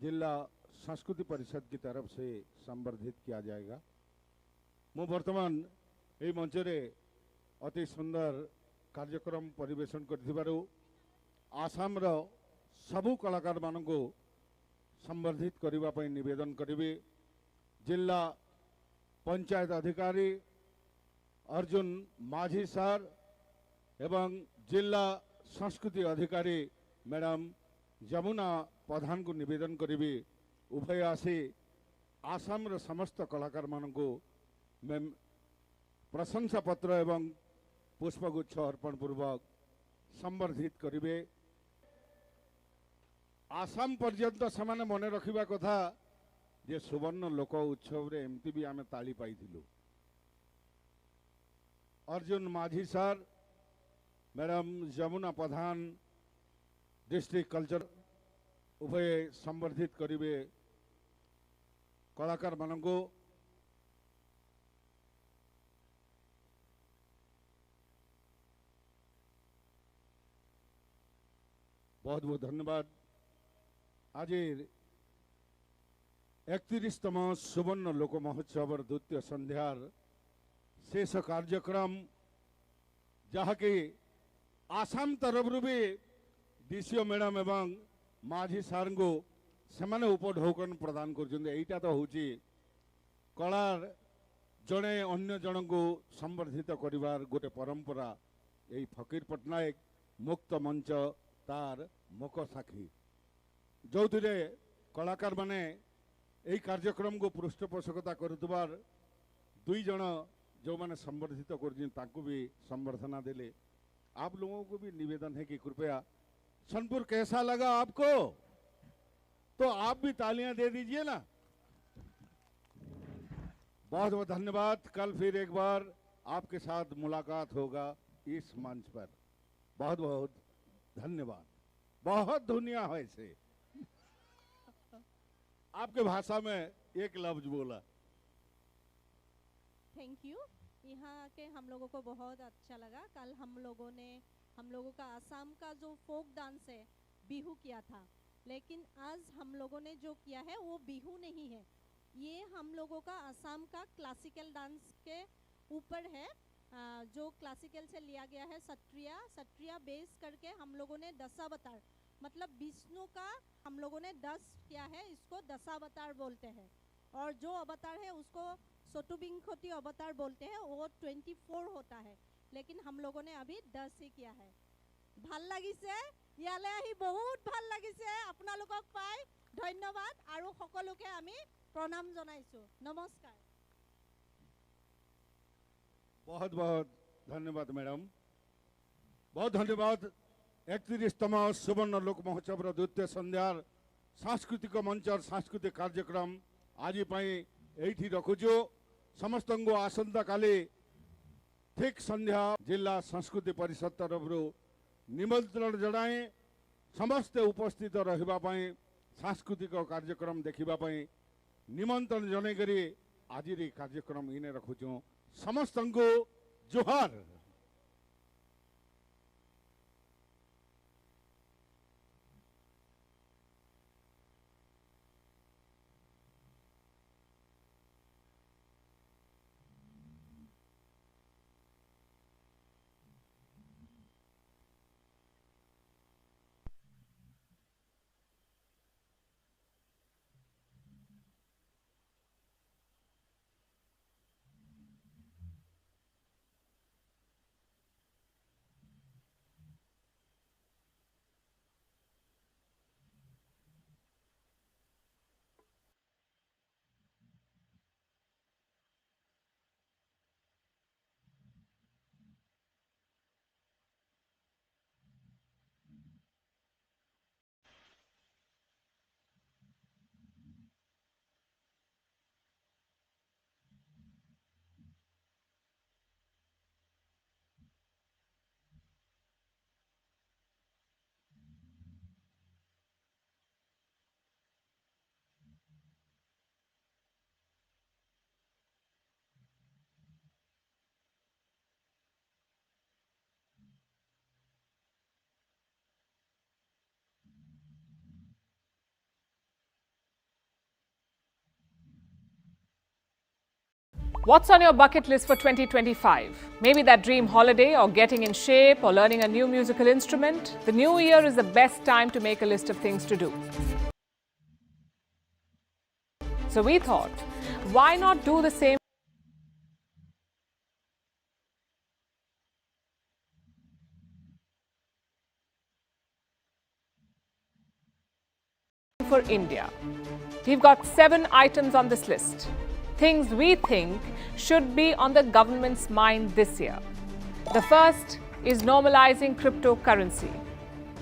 जिला संस्कृति परिषद की तरफ से संवर्धित किया जाएगा। मु वर्तमान ये मंच रे अति सुंदर कार्यक्रम परिवेशन करथिबारु आसाम रो सबु कलाकार मानको संवर्धित करबा पई निवेदन करिवे। जिला पंचायत अधिकारी अर्जुन माझी सर एवं जिला संस्कृति अधिकारी मैडम जमुना प्रधान को निवेदन करी उभय आसी आसाम रो समस्त कलाकार मानको प्रशंसा पत्र एवं पुष्पगुच्छ अर्पण पूर्वक संवर्धित करिवे। आसाम पर्यंत समान मन रखिबा कथा जे सुवर्ण लोक उत्सव रे एमती भी आमे ताली पाइथिलु। अर्जुन माझी सर मैडम जमुना प्रधान डिस्ट्रिक्ट कल्चर उभय संवर्धित करिवे कलाकार मानको। बहुत बहुत धन्यवाद। आज 31तम सुवर्ण लोक महोत्सव द्वितीय संध्यार शेष कार्यक्रम जहाँकि आसाम तरफ भी डीसीओ मैडम एवं माझी सार को सेमाने उपढौकन प्रदान कर तो हूँ कलार जड़े अन्य जन को संवर्धित करिवार गोटे परंपरा। यही फकीर पट्टनायक मुक्त मंच तार मुख साखी जो कलाकार माने यही कार्यक्रम को पृष्ठपोषकता करुवार दुई जन जो माने संवर्धित कर भी संवर्धना देले। आप लोगों को भी निवेदन है कि कृपया सोनपुर कैसा लगा आपको, तो आप भी तालियां दे दीजिए ना। बहुत बहुत धन्यवाद। कल फिर एक बार आपके साथ मुलाकात होगा इस मंच पर। बहुत बहुत धन्यवाद। बहुत दुनिया है से आपके भाषा में एक लफ्ज बोला। Thank you. यहाँ के हम लोगों को बहुत अच्छा लगा। कल हम लोगों का आसाम का जो फोक डांस है बिहू किया था, लेकिन आज हम लोगों ने जो किया है वो बिहू नहीं है, ये हम लोगों का आसाम का क्लासिकल डांस के ऊपर है, जो क्लासिकल से लिया गया है। सत्रिया बेस करके हम लोगों ने दशावतार मतलब विष्णु का हम लोगों ने 10 किया है, इसको दशावतार बोलते हैं। और जो अवतार है उसको चतुर्विंशति अवतार बोलते हैं, वो 24 होता है, लेकिन हम लोगों ने अभी 10 ही किया है। ভাল লাগিছে, ইয়ালে আহি বহুত ভাল লাগিছে। আপোনালোকক পাই ধন্যবাদ আৰু সকলোকে আমি প্ৰণাম জনাইছো। নমস্কাৰ। बहुत बहुत धन्यवाद मैडम, बहुत धन्यवाद। 31तम सुवर्ण लोक महोत्सव द्वितीय संध्यार सांस्कृतिक मंच और सांस्कृतिक कार्यक्रम आज ये रखुचु। समस्त को आसंता काली ठीक संध्या जिला संस्कृति परिषद तरफ निमंत्रण जनाए समस्ते उपस्थित रही सांस्कृतिक कार्यक्रम देखा निमंत्रण जनईकरी आज कार्यक्रम इने रखुचु। समस्त को जोहार। What's on your bucket list for 2025? Maybe that dream holiday or getting in shape or learning a new musical instrument. The new year is the best time to make a list of things to do. So we thought, why not do the same for India? We've got 7 items on this list. Things we think should be on the government's mind this year. The first is normalizing cryptocurrency.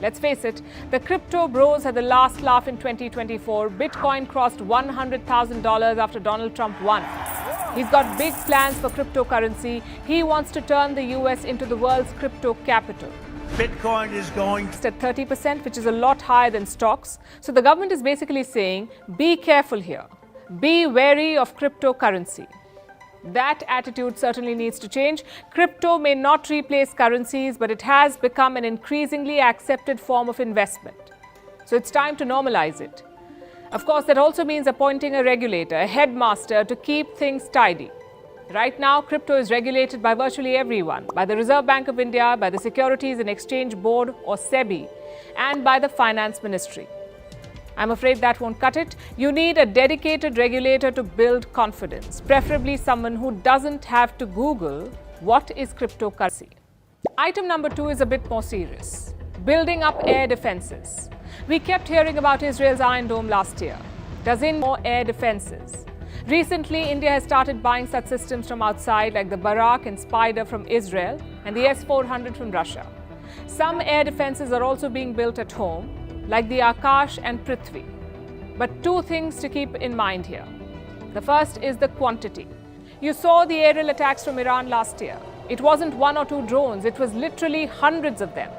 Let's face it, the crypto bros had the last laugh in 2024. Bitcoin crossed $100,000 after Donald Trump won. He's got big plans for cryptocurrency. He wants to turn the US into the world's crypto capital. Bitcoin is going at 30%, which is a lot higher than stocks. So the government is basically saying, be careful here. Be wary of cryptocurrency. That attitude certainly needs to change. Crypto may not replace currencies, but it has become an increasingly accepted form of investment. So it's time to normalize it. Of course, that also means appointing a regulator, a headmaster to keep things tidy. Right now, crypto is regulated by virtually everyone, by the Reserve Bank of India, by the Securities and Exchange Board or SEBI, and by the Finance Ministry. I'm afraid that won't cut it. You need a dedicated regulator to build confidence, preferably someone who doesn't have to Google what is cryptocurrency. Item number 2 is a bit more serious. Building up air defenses. We kept hearing about Israel's Iron Dome last year. Does it more air defenses? Recently, India has started buying such systems from outside like the Barak and Spider from Israel and the S-400 from Russia. Some air defenses are also being built at home, like the Akash and Prithvi. But 2 things to keep in mind here. The first is the quantity. You saw the aerial attacks from Iran last year. It wasn't 1 or 2 drones, it was literally hundreds of them.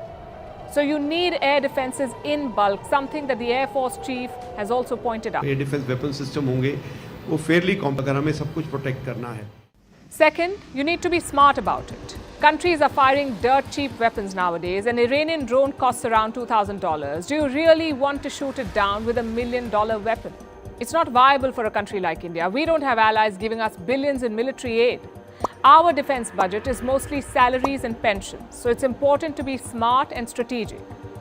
So you need air defenses in bulk, something that the Air Force Chief has also pointed out. Air defense weapon system होंगे, वो fairly अगर हमें सब कुछ protect करना है. Second, you need to be smart about it. Countries are firing dirt cheap weapons nowadays. An Iranian drone costs around $2,000. Do you really want to shoot it down with $1 million weapon? It's not viable for a country like India. We don't have allies giving us billions in military aid. Our defense budget is mostly salaries and pensions. So it's important to be smart and strategic.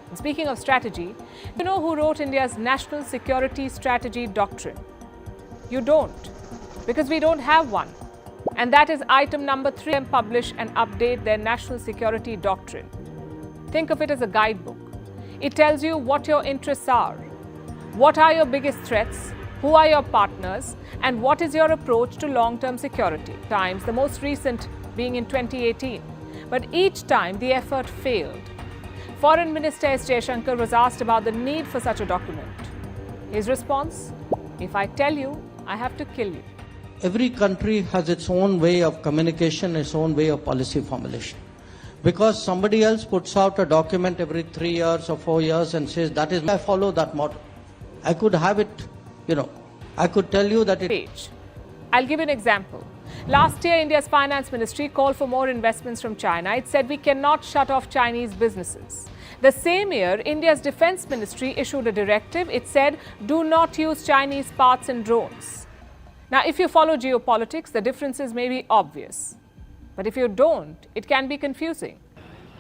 And speaking of strategy, you know who wrote India's National Security Strategy Doctrine? You don't, because we don't have one. And that is item number 3, and publish and update their national security doctrine. Think of it as a guidebook. It tells you what your interests are, what are your biggest threats, who are your partners, and what is your approach to long-term security. Times, the most recent being in 2018. But each time the effort failed. Foreign Minister S. Jaishankar was asked about the need for such a document. His response, if I tell you, I have to kill you. Every country has its own way of communication, its own way of policy formulation. Because somebody else puts out a document every 3 years or 4 years and says, that is, I follow that model. I could have it, I could tell you that it... I'll give an example. Last year, India's Finance Ministry called for more investments from China. It said we cannot shut off Chinese businesses. The same year, India's Defense Ministry issued a directive. It said, do not use Chinese parts in drones. Now, if you follow geopolitics, the differences may be obvious. But if you don't, it can be confusing.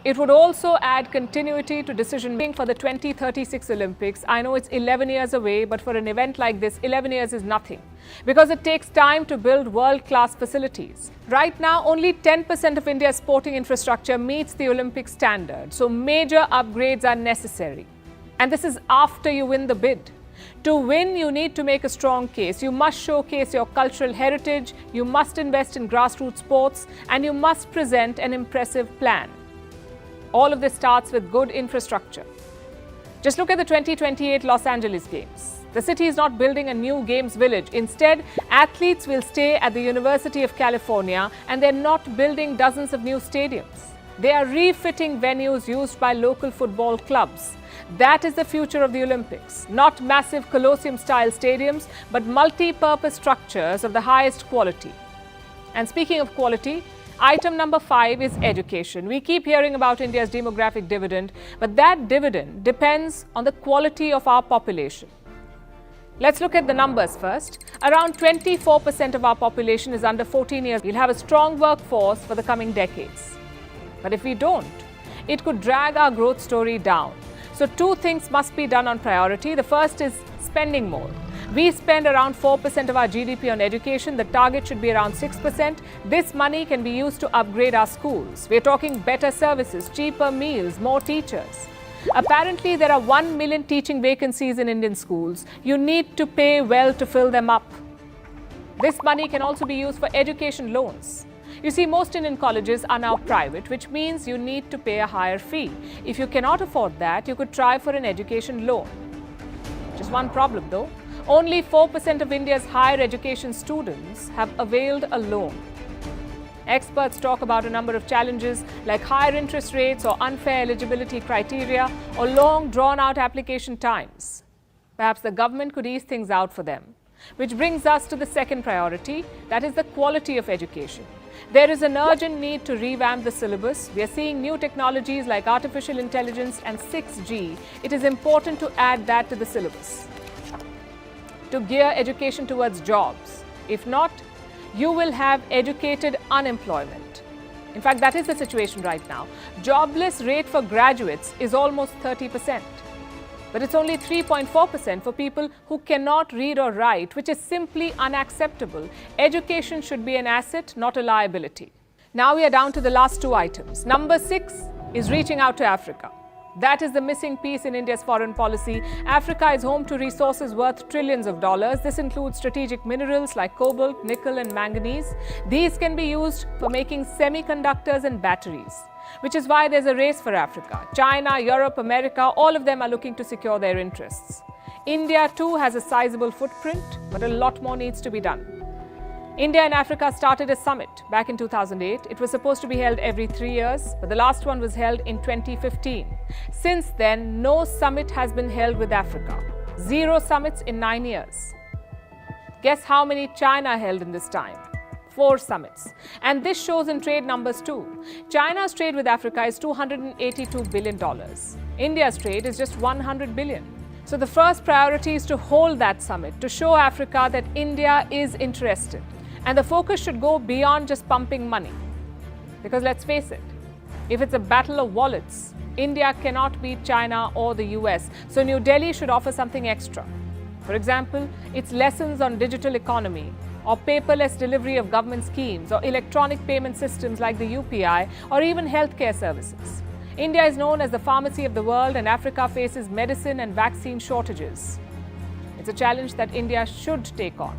It would also add continuity to decision-making for the 2036 Olympics. I know it's 11 years away, but for an event like this, 11 years is nothing. Because it takes time to build world-class facilities. Right now, only 10% of India's sporting infrastructure meets the Olympic standard. So major upgrades are necessary. And this is after you win the bid. To win, you need to make a strong case. You must showcase your cultural heritage, you must invest in grassroots sports, and you must present an impressive plan. All of this starts with good infrastructure. Just look at the 2028 Los Angeles Games. The city is not building a new games village. Instead, athletes will stay at the University of California, and they're not building dozens of new stadiums. They are refitting venues used by local football clubs. That is the future of the Olympics. Not massive Colosseum-style stadiums, but multi-purpose structures of the highest quality. And speaking of quality, item number 5 is education. We keep hearing about India's demographic dividend, but that dividend depends on the quality of our population. Let's look at the numbers first. Around 24% of our population is under 14 years. We'll have a strong workforce for the coming decades. But if we don't, it could drag our growth story down. So two things must be done on priority. The first is spending more. We spend around 4% of our GDP on education. The target should be around 6%. This money can be used to upgrade our schools. We're talking better services, cheaper meals, more teachers. Apparently, there are 1 million teaching vacancies in Indian schools. You need to pay well to fill them up. This money can also be used for education loans. You see, most Indian colleges are now private, which means you need to pay a higher fee. If you cannot afford that, you could try for an education loan. Just one problem though. Only 4% of India's higher education students have availed a loan. Experts talk about a number of challenges like higher interest rates or unfair eligibility criteria or long drawn-out application times. Perhaps the government could ease things out for them. Which brings us to the second priority, that is the quality of education. There is an urgent need to revamp the syllabus. We are seeing new technologies like artificial intelligence and 6G. It is important to add that to the syllabus, to gear education towards jobs. If not, you will have educated unemployment. In fact, that is the situation right now. Jobless rate for graduates is almost 30%. But it's only 3.4% for people who cannot read or write, which is simply unacceptable. Education should be an asset, not a liability. Now we are down to the last two items. Number 6 is reaching out to Africa. That is the missing piece in India's foreign policy. Africa is home to resources worth trillions of dollars. This includes strategic minerals like cobalt, nickel and manganese. These can be used for making semiconductors and batteries, which is why there's a race for Africa. China, Europe, America, all of them are looking to secure their interests. India too has a sizable footprint, but a lot more needs to be done. India and Africa started a summit back in 2008. It was supposed to be held every 3 years, but the last one was held in 2015. Since then, no summit has been held with Africa. 0 summits in 9 years. Guess how many China held in this time? 4 summits. And this shows in trade numbers too. China's trade with Africa is $282 billion. India's trade is just $100 billion. So the first priority is to hold that summit, to show Africa that India is interested. And the focus should go beyond just pumping money. Because let's face it, if it's a battle of wallets, India cannot beat China or the US. So New Delhi should offer something extra. For example, its lessons on digital economy, or paperless delivery of government schemes, or electronic payment systems like the UPI, or even healthcare services. India is known as the pharmacy of the world, and Africa faces medicine and vaccine shortages. It's a challenge that India should take on.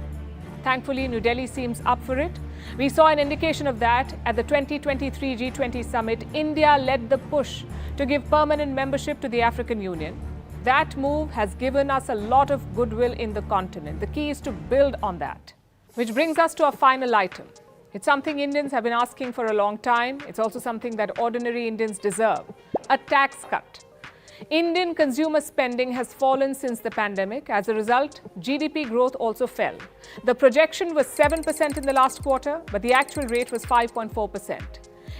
Thankfully, New Delhi seems up for it. We saw an indication of that at the 2023 G20 summit. India led the push to give permanent membership to the African Union. That move has given us a lot of goodwill in the continent. The key is to build on that. Which brings us to our final item. It's something Indians have been asking for a long time. It's also something that ordinary Indians deserve: a tax cut. Indian consumer spending has fallen since the pandemic. As a result, GDP growth also fell. The projection was 7% in the last quarter, but the actual rate was 5.4%.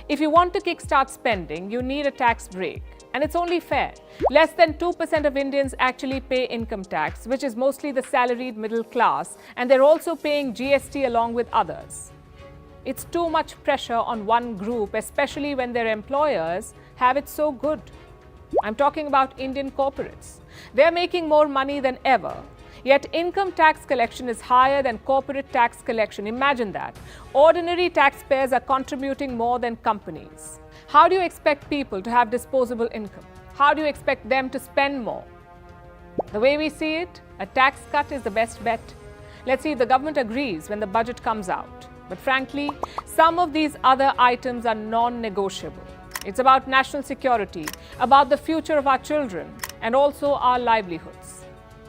If you want to kickstart spending, you need a tax break. And it's only fair. Less than 2% of Indians actually pay income tax, which is mostly the salaried middle class, and they're also paying GST along with others. It's too much pressure on one group, especially when their employers have it so good. I'm talking about Indian corporates. They're making more money than ever, yet income tax collection is higher than corporate tax collection. Imagine that. Ordinary taxpayers are contributing more than companies. How do you expect people to have disposable income? How do you expect them to spend more? The way we see it, a tax cut is the best bet. Let's see if the government agrees when the budget comes out. But frankly, some of these other items are non-negotiable. It's about national security, about the future of our children, and also our livelihoods.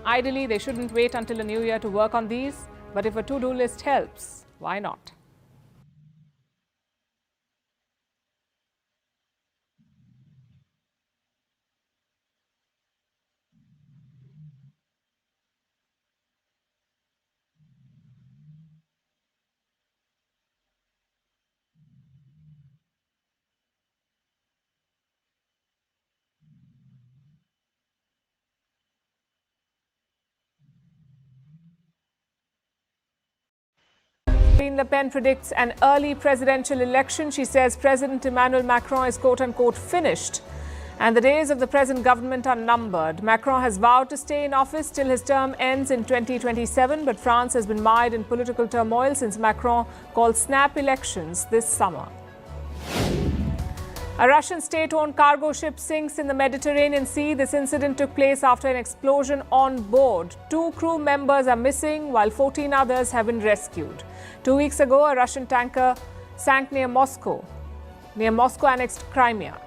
Ideally, they shouldn't wait until a new year to work on these, but if a to-do list helps, why not? Marine Le Pen predicts an early presidential election. She says President Emmanuel Macron is quote-unquote finished and the days of the present government are numbered. Macron has vowed to stay in office till his term ends in 2027, but France has been mired in political turmoil since Macron called snap elections this summer. A Russian state-owned cargo ship sinks in the Mediterranean Sea. This incident took place after an explosion on board. 2 crew members are missing, while 14 others have been rescued. 2 weeks ago, a Russian tanker sank near Moscow annexed Crimea.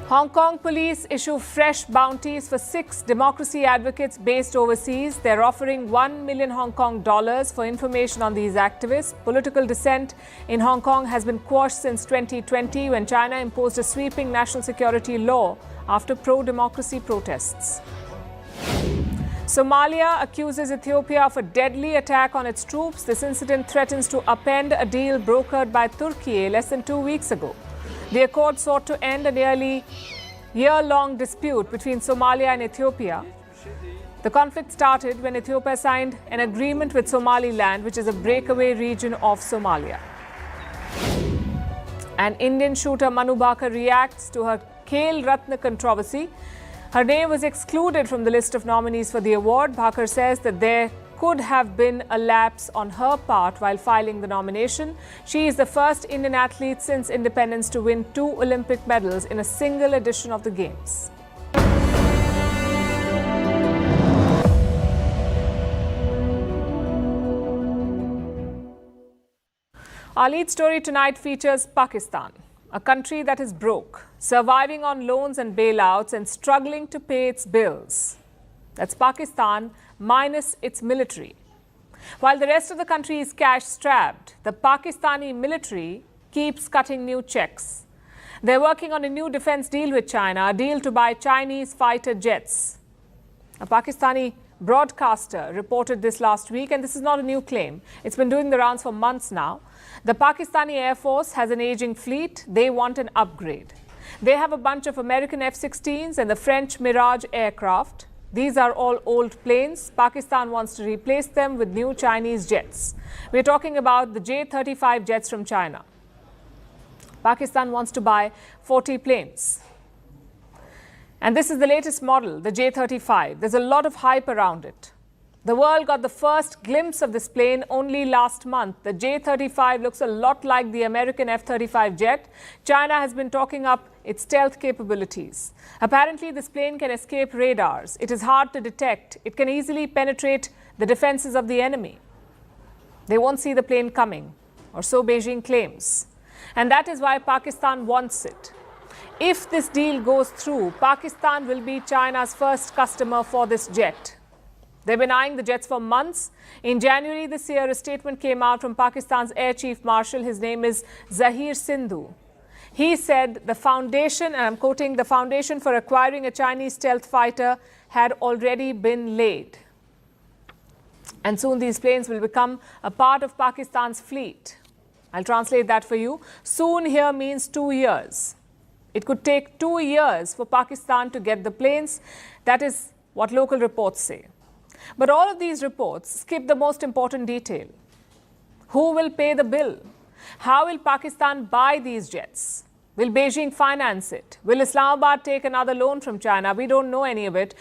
Hong Kong police issue fresh bounties for 6 democracy advocates based overseas. They're offering $1 million Hong Kong dollars for information on these activists. Political dissent in Hong Kong has been quashed since 2020 when China imposed a sweeping national security law after pro-democracy protests. Somalia accuses Ethiopia of a deadly attack on its troops. This incident threatens to upend a deal brokered by Turkey less than 2 weeks ago. The accord sought to end a nearly year-long dispute between Somalia and Ethiopia. The conflict started when Ethiopia signed an agreement with Somaliland, which is a breakaway region of Somalia. An Indian shooter, Manu Bhaker, reacts to her Khel Ratna controversy. Her name was excluded from the list of nominees for the award. Bhaker says that there could have been a lapse on her part while filing the nomination. She is the first Indian athlete since independence to win 2 Olympic medals in a single edition of the Games. Our lead story tonight features Pakistan, a country that is broke, surviving on loans and bailouts and struggling to pay its bills. That's Pakistan minus its military. While the rest of the country is cash-strapped, the Pakistani military keeps cutting new checks. They're working on a new defense deal with China, a deal to buy Chinese fighter jets. A Pakistani broadcaster reported this last week, and this is not a new claim. It's been doing the rounds for months now. The Pakistani Air Force has an aging fleet. They want an upgrade. They have a bunch of American F-16s and the French Mirage aircraft. These are all old planes. Pakistan wants to replace them with new Chinese jets. We're talking about the J-35 jets from China. Pakistan wants to buy 40 planes. And this is the latest model, the J-35. There's a lot of hype around it. The world got the first glimpse of this plane only last month. The J-35 looks a lot like the American F-35 jet. China has been talking up its stealth capabilities. Apparently, this plane can escape radars. It is hard to detect. It can easily penetrate the defenses of the enemy. They won't see the plane coming, or so Beijing claims. And that is why Pakistan wants it. If this deal goes through, Pakistan will be China's first customer for this jet. They've been eyeing the jets for months. In January this year, a statement came out from Pakistan's Air Chief Marshal. His name is Zahir Sindhu. He said the foundation, and I'm quoting, the foundation for acquiring a Chinese stealth fighter had already been laid. And soon these planes will become a part of Pakistan's fleet. I'll translate that for you. Soon here means 2 years. It could take 2 years for Pakistan to get the planes. That is what local reports say. But all of these reports skip the most important detail. Who will pay the bill? How will Pakistan buy these jets? Will Beijing finance it? Will Islamabad take another loan from China? We don't know any of it.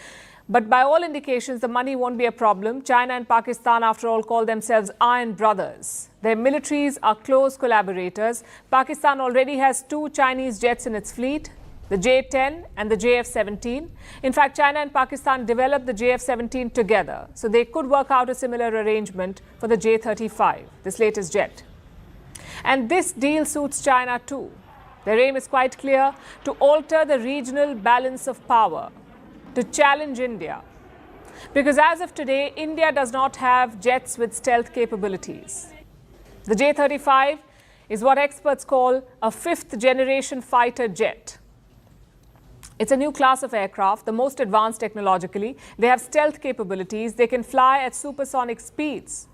But by all indications, the money won't be a problem. China and Pakistan, after all, call themselves iron brothers. Their militaries are close collaborators. Pakistan already has 2 Chinese jets in its fleet, the J-10 and the JF-17. In fact, China and Pakistan developed the JF-17 together, so they could work out a similar arrangement for the J-35, this latest jet. And this deal suits China too. Their aim is quite clear: to alter the regional balance of power, to challenge India. Because as of today, India does not have jets with stealth capabilities. The J-35 is what experts call a 5th-generation fighter jet. It's a new class of aircraft, the most advanced technologically. They have stealth capabilities. They can fly at supersonic speeds.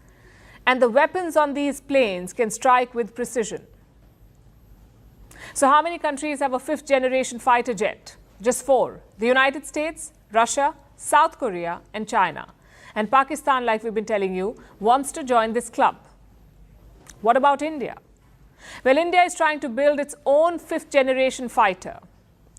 And the weapons on these planes can strike with precision. So how many countries have a 5th-generation fighter jet? Just 4. The United States, Russia, South Korea, and China. And Pakistan, like we've been telling you, wants to join this club. What about India? Well, India is trying to build its own fifth-generation fighter.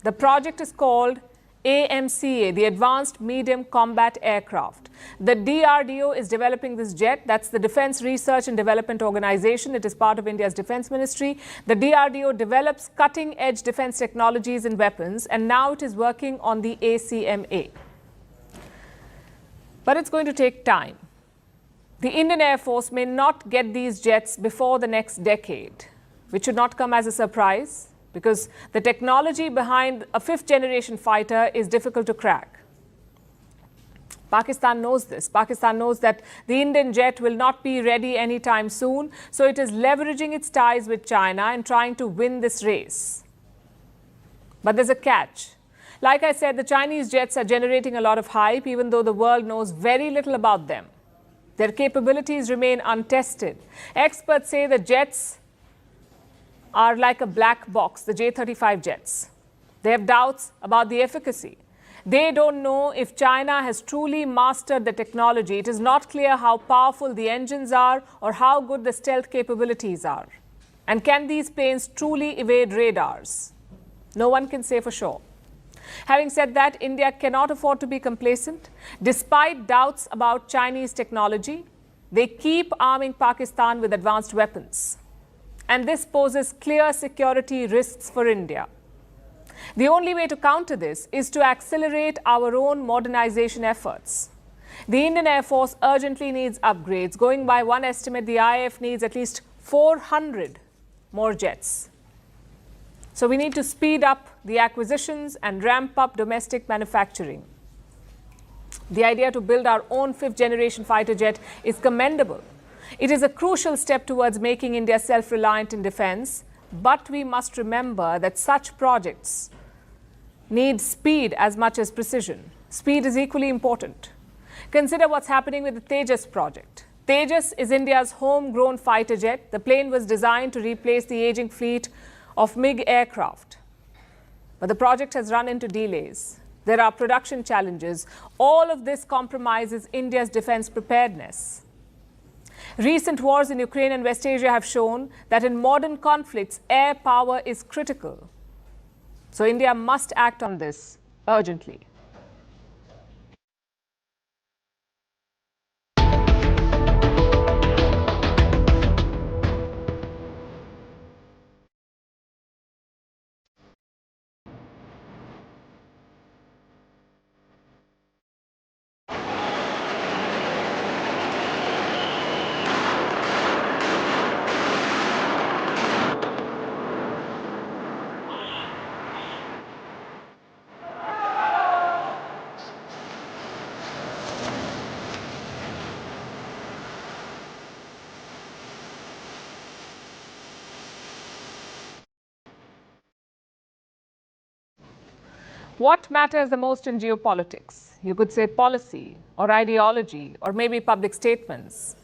The project is called AMCA, the Advanced Medium Combat Aircraft. The DRDO is developing this jet. That's the Defense Research and Development Organization. It is part of India's Defense Ministry. The DRDO develops cutting-edge defense technologies and weapons, and now it is working on the ACMA. But it's going to take time. The Indian Air Force may not get these jets before the next decade, which should not come as a surprise, because the technology behind a fifth-generation fighter is difficult to crack. Pakistan knows this. Pakistan knows that the Indian jet will not be ready anytime soon, so it is leveraging its ties with China and trying to win this race. But there's a catch. Like I said, the Chinese jets are generating a lot of hype, even though the world knows very little about them. Their capabilities remain untested. Experts say the jets are like a black box, the J-35 jets. They have doubts about the efficacy. They don't know if China has truly mastered the technology. It is not clear how powerful the engines are or how good the stealth capabilities are. And can these planes truly evade radars? No one can say for sure. Having said that, India cannot afford to be complacent. Despite doubts about Chinese technology, they keep arming Pakistan with advanced weapons. And this poses clear security risks for India. The only way to counter this is to accelerate our own modernization efforts. The Indian Air Force urgently needs upgrades. Going by one estimate, the IAF needs at least 400 more jets. So we need to speed up the acquisitions and ramp up domestic manufacturing. The idea to build our own fifth-generation fighter jet is commendable. It is a crucial step towards making India self-reliant in defense, but we must remember that such projects need speed as much as precision. Speed is equally important. Consider what's happening with the Tejas project. Tejas is India's homegrown fighter jet. The plane was designed to replace the aging fleet of MiG aircraft. But the project has run into delays. There are production challenges. All of this compromises India's defense preparedness. Recent wars in Ukraine and West Asia have shown that in modern conflicts, air power is critical. So India must act on this urgently. What matters the most in geopolitics? You could say policy or ideology or maybe public statements.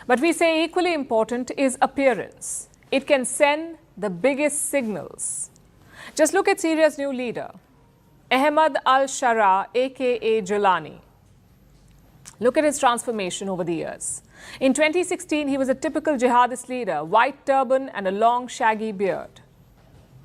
But we say equally important is appearance. It can send the biggest signals. Just look at Syria's new leader, Ahmad al-Shara, aka Jolani. Look at his transformation over the years. In 2016, he was a typical jihadist leader, white turban and a long shaggy beard.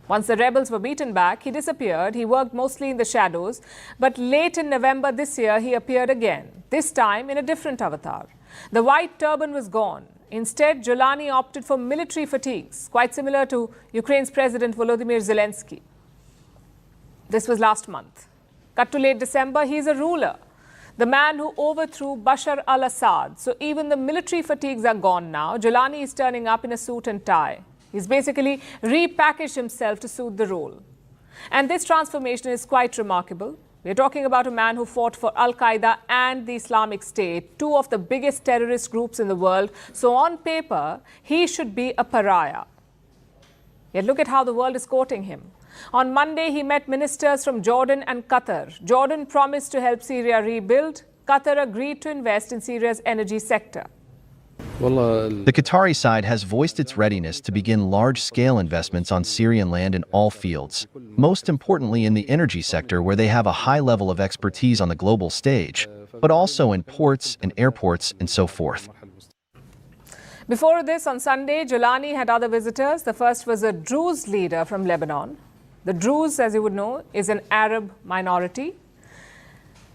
Once the rebels were beaten back, he disappeared. He worked mostly in the shadows. But late in November this year, he appeared again, this time in a different avatar. The white turban was gone. Instead, Jolani opted for military fatigues, quite similar to Ukraine's President Volodymyr Zelensky. This was last month. Cut to late December, he is a ruler, the man who overthrew Bashar al-Assad. So even the military fatigues are gone now. Jolani is turning up in a suit and tie. He's basically repackaged himself to suit the role. And this transformation is quite remarkable. We're talking about a man who fought for Al-Qaeda and the Islamic State, two of the biggest terrorist groups in the world. So on paper, he should be a pariah. Yet look at how the world is courting him. On Monday, he met ministers from Jordan and Qatar. Jordan promised to help Syria rebuild. Qatar agreed to invest in Syria's energy sector. The Qatari side has voiced its readiness to begin large-scale investments on Syrian land in all fields, most importantly in the energy sector where they have a high level of expertise on the global stage. but also in ports and airports and so forth. Before this, on Sunday, Jilani had other visitors. The first was a Druze leader from Lebanon. The Druze, as you would know, is an Arab minority.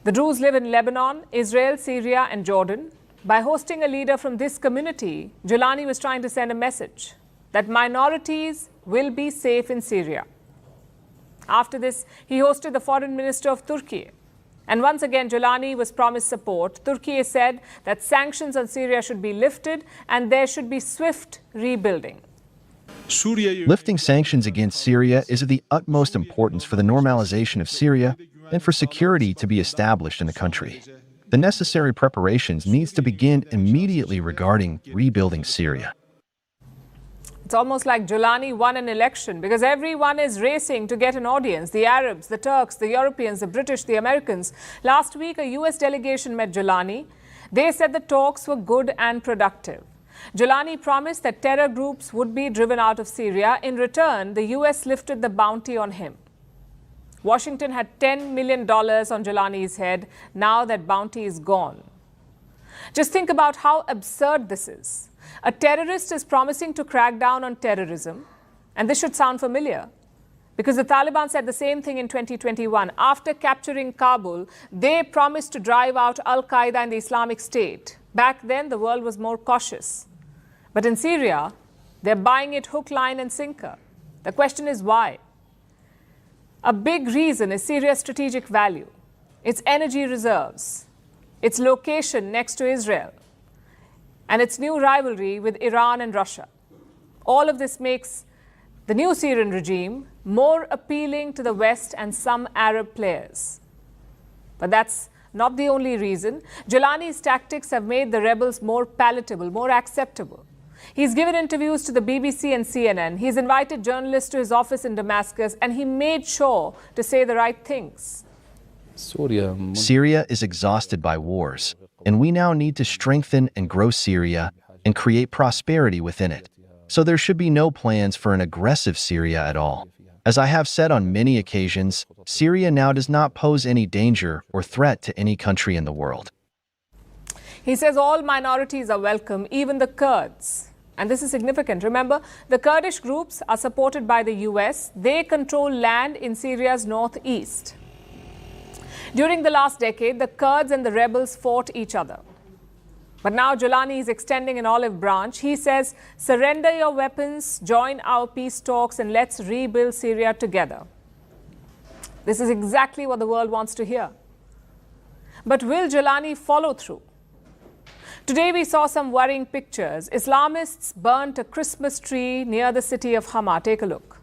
The Druze live in Lebanon, Israel, Syria and Jordan. By hosting a leader from this community, Jilani was trying to send a message that minorities will be safe in Syria. After this, he hosted the foreign minister of Turkey. And once again, Jilani was promised support. Turkey said that sanctions on Syria should be lifted and there should be swift rebuilding. Lifting sanctions against Syria is of the utmost importance for the normalization of Syria and for security to be established in the country. The necessary preparations needs to begin immediately regarding rebuilding Syria. It's almost like Jilani won an election because everyone is racing to get an audience. The Arabs, the Turks, the Europeans, the British, the Americans. Last week, a US delegation met Jilani. They said the talks were good and productive. Jilani promised that terror groups would be driven out of Syria. In return, the US lifted the bounty on him. Washington had $10 million on Jilani's head. Now that bounty is gone. Just think about how absurd this is. A terrorist is promising to crack down on terrorism, and this should sound familiar because the Taliban said the same thing in 2021. After capturing Kabul, they promised to drive out Al-Qaeda and the Islamic State. Back then, the world was more cautious. But in Syria, they're buying it hook, line and sinker. The question is why? A big reason is Syria's strategic value, its energy reserves, its location next to Israel, and its new rivalry with Iran and Russia. All of this makes the new Syrian regime more appealing to the West and some Arab players. But that's not the only reason. Jilani's tactics have made the rebels more palatable, more acceptable. He's given interviews to the BBC and CNN. He's invited journalists to his office in Damascus, and he made sure to say the right things. Syria is exhausted by wars, and we now need to strengthen and grow Syria and create prosperity within it. So there should be no plans for an aggressive Syria at all. As I have said on many occasions, Syria now does not pose any danger or threat to any country in the world. He says all minorities are welcome, even the Kurds. And this is significant. Remember, the Kurdish groups are supported by the US. They control land in Syria's northeast. During the last decade, the Kurds and the rebels fought each other. But now Jilani is extending an olive branch. He says, surrender your weapons, join our peace talks, and let's rebuild Syria together. This is exactly what the world wants to hear. But will Jilani follow through? Today we saw some worrying pictures. Islamists burnt a Christmas tree near the city of Hama. Take a look.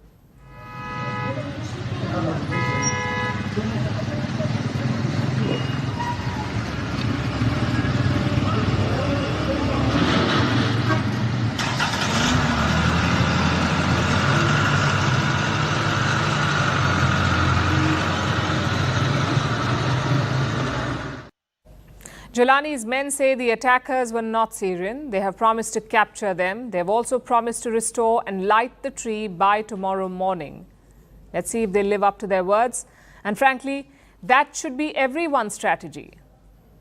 Jilani's men say the attackers were not Syrian. They have promised to capture them. They have also promised to restore and light the tree by tomorrow morning. Let's see if they live up to their words. And frankly, that should be everyone's strategy.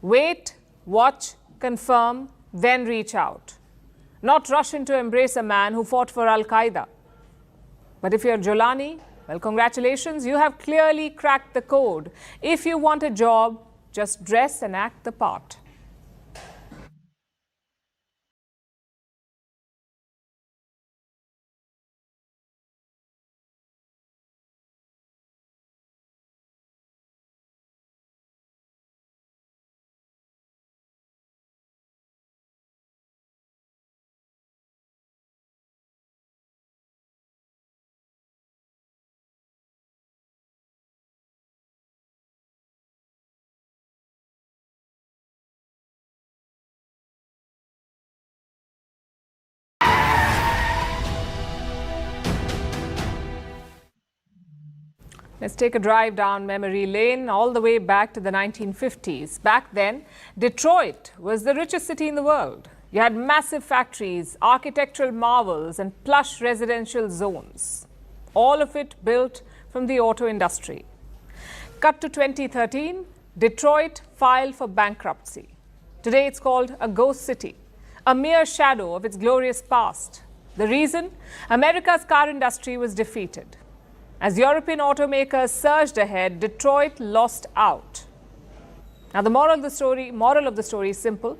Wait, watch, confirm, then reach out. Not rush in to embrace a man who fought for Al-Qaeda. But if you're Jilani, well, congratulations, you have clearly cracked the code. If you want a job, just dress and act the part. Let's take a drive down memory lane all the way back to the 1950s. Back then, Detroit was the richest city in the world. You had massive factories, architectural marvels, and plush residential zones. All of it built from the auto industry. Cut to 2013, Detroit filed for bankruptcy. Today it's called a ghost city, a mere shadow of its glorious past. The reason? America's car industry was defeated. As European automakers surged ahead, Detroit lost out. Now, the moral of the story is simple.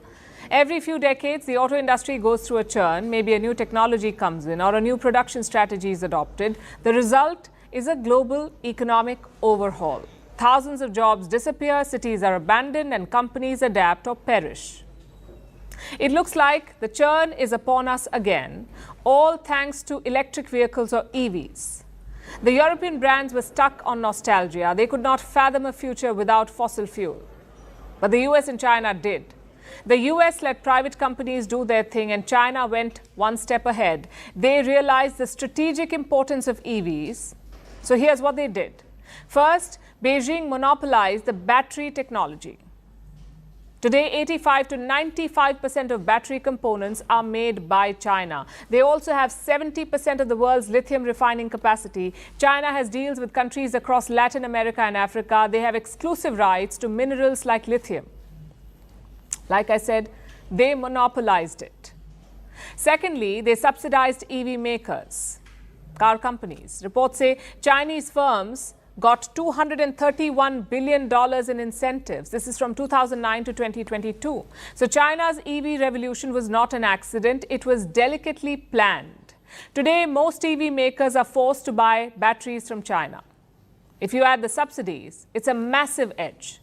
Every few decades, the auto industry goes through a churn. Maybe a new technology comes in or a new production strategy is adopted. The result is a global economic overhaul. Thousands of jobs disappear, cities are abandoned, and companies adapt or perish. It looks like the churn is upon us again, all thanks to electric vehicles or EVs. The European brands were stuck on nostalgia. They could not fathom a future without fossil fuel. But the US and China did. The US let private companies do their thing, and China went one step ahead. They realized the strategic importance of EVs. So here's what they did. First, Beijing monopolized the battery technology. Today, 85 to 95% of battery components are made by China. They also have 70% of the world's lithium refining capacity. China has deals with countries across Latin America and Africa. They have exclusive rights to minerals like lithium. Like I said, they monopolized it. Secondly, they subsidized EV makers, car companies. Reports say Chinese firms got $231 billion in incentives. This is from 2009 to 2022. So China's EV revolution was not an accident. It was delicately planned. Today, most EV makers are forced to buy batteries from China. If you add the subsidies, it's a massive edge.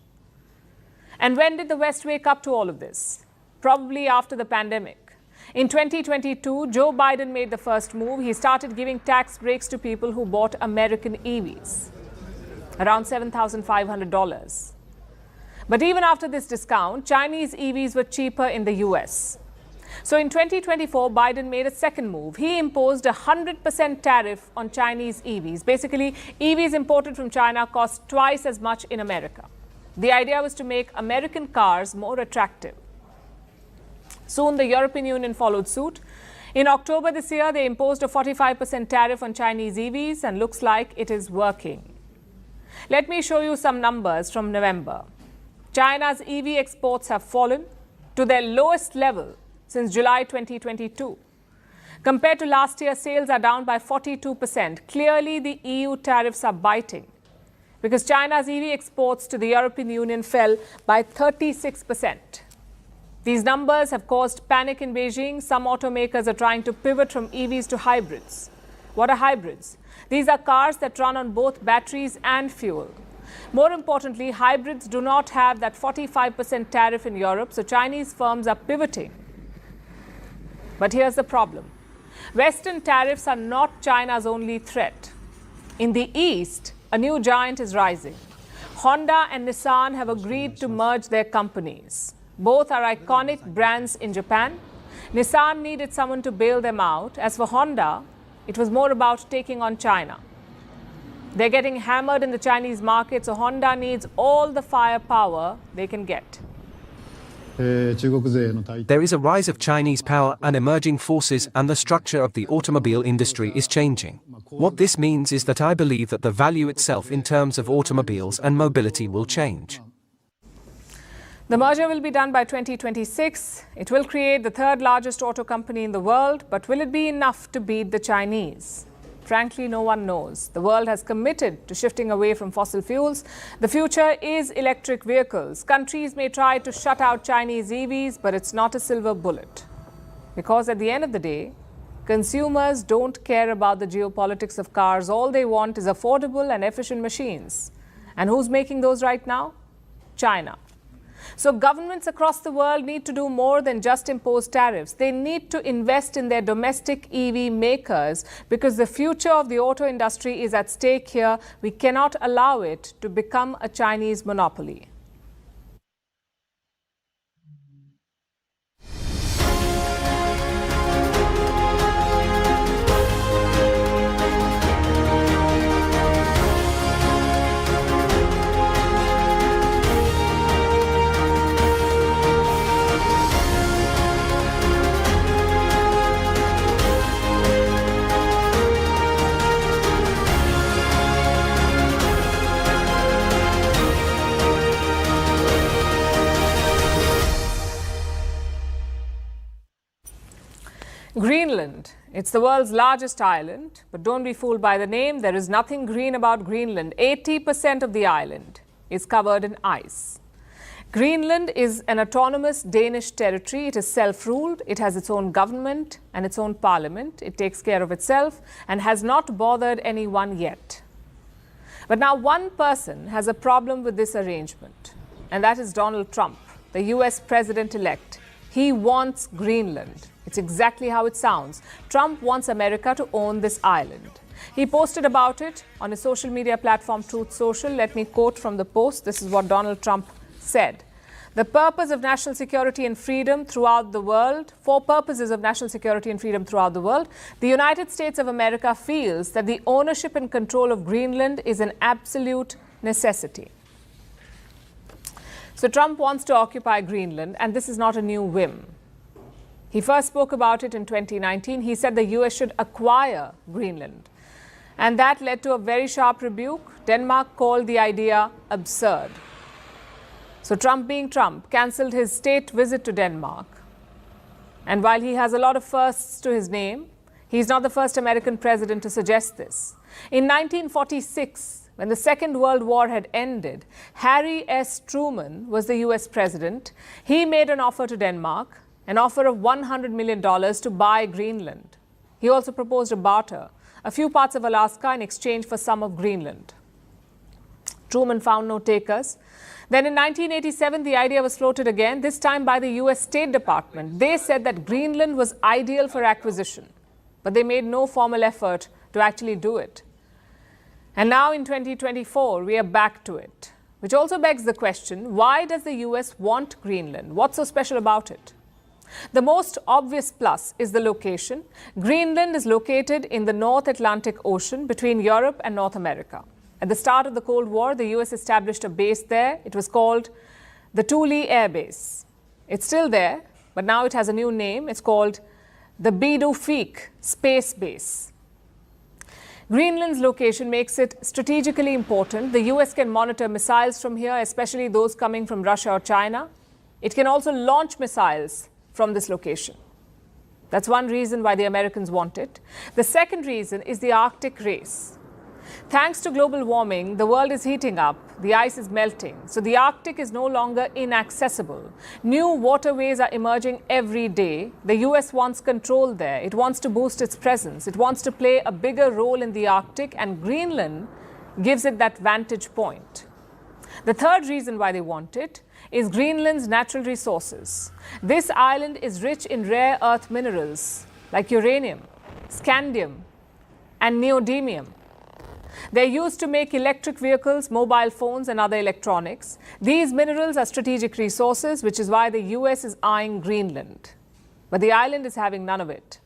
And when did the West wake up to all of this? Probably after the pandemic. In 2022, Joe Biden made the first move. He started giving tax breaks to people who bought American EVs. Around $7,500. But even after this discount, Chinese EVs were cheaper in the US. So in 2024, Biden made a second move. He imposed a 100% tariff on Chinese EVs. Basically, EVs imported from China cost twice as much in America. The idea was to make American cars more attractive. Soon, the European Union followed suit. In October this year, they imposed a 45% tariff on Chinese EVs, and looks like it is working. Let me show you some numbers from November. China's EV exports have fallen to their lowest level since July 2022. Compared to last year, sales are down by 42%. Clearly, the EU tariffs are biting because China's EV exports to the European Union fell by 36%. These numbers have caused panic in Beijing. Some automakers are trying to pivot from EVs to hybrids. What are hybrids? These are cars that run on both batteries and fuel. More importantly, hybrids do not have that 45% tariff in Europe, so Chinese firms are pivoting. But here's the problem. Western tariffs are not China's only threat. In the East, a new giant is rising. Honda and Nissan have agreed to merge their companies. Both are iconic brands in Japan. Nissan needed someone to bail them out. As for Honda, it was more about taking on China. They're getting hammered in the Chinese market, so Honda needs all the firepower they can get. There is a rise of Chinese power and emerging forces, and the structure of the automobile industry is changing. What this means is that I believe that the value itself in terms of automobiles and mobility will change. The merger will be done by 2026. It will create the third largest auto company in the world, but will it be enough to beat the Chinese? Frankly, no one knows. The world has committed to shifting away from fossil fuels. The future is electric vehicles. Countries may try to shut out Chinese EVs, but it's not a silver bullet. Because at the end of the day, consumers don't care about the geopolitics of cars. All they want is affordable and efficient machines. And who's making those right now? China. So governments across the world need to do more than just impose tariffs. They need to invest in their domestic EV makers because the future of the auto industry is at stake here. We cannot allow it to become a Chinese monopoly. It's the world's largest island, but don't be fooled by the name. There is nothing green about Greenland. 80% of the island is covered in ice. Greenland is an autonomous Danish territory. It is self-ruled. It has its own government and its own parliament. It takes care of itself and has not bothered anyone yet. But now one person has a problem with this arrangement, and that is Donald Trump, the US president-elect. He wants Greenland. It's exactly how it sounds. Trump wants America to own this island. He posted about it on his social media platform Truth Social. Let me quote from the post. This is what Donald Trump said. The purpose of national security and freedom throughout the world, for purposes of national security and freedom throughout the world, the United States of America feels that the ownership and control of Greenland is an absolute necessity. So Trump wants to occupy Greenland, and this is not a new whim. He first spoke about it in 2019. He said the US should acquire Greenland. And that led to a very sharp rebuke. Denmark called the idea absurd. So Trump, being Trump, cancelled his state visit to Denmark. And while he has a lot of firsts to his name, he's not the first American president to suggest this. In 1946, when the Second World War had ended, Harry S. Truman was the US president. He made an offer to Denmark, an offer of $100 million to buy Greenland. He also proposed a barter, a few parts of Alaska in exchange for some of Greenland. Truman found no takers. Then in 1987, the idea was floated again, this time by the US State Department. They said that Greenland was ideal for acquisition, but they made no formal effort to actually do it. And now in 2024, we are back to it, which also begs the question, why does the US want Greenland? What's so special about it? The most obvious plus is the location. Greenland is located in the North Atlantic Ocean between Europe and North America. At the start of the Cold War, the US established a base there. It was called the Thule Air Base. It's still there, but now it has a new name. It's called the Bidufik Space Base. Greenland's location makes it strategically important. The US can monitor missiles from here, especially those coming from Russia or China. It can also launch missiles from this location. That's one reason why the Americans want it. The second reason is the Arctic race. Thanks to global warming, the world is heating up, the ice is melting, so the Arctic is no longer inaccessible. New waterways are emerging every day. The US wants control there. It wants to boost its presence. It wants to play a bigger role in the Arctic, and Greenland gives it that vantage point. The third reason why they want it is Greenland's natural resources. This island is rich in rare earth minerals like uranium, scandium, and neodymium. They're used to make electric vehicles, mobile phones, and other electronics. These minerals are strategic resources, which is why the US is eyeing Greenland. But the island is having none of it.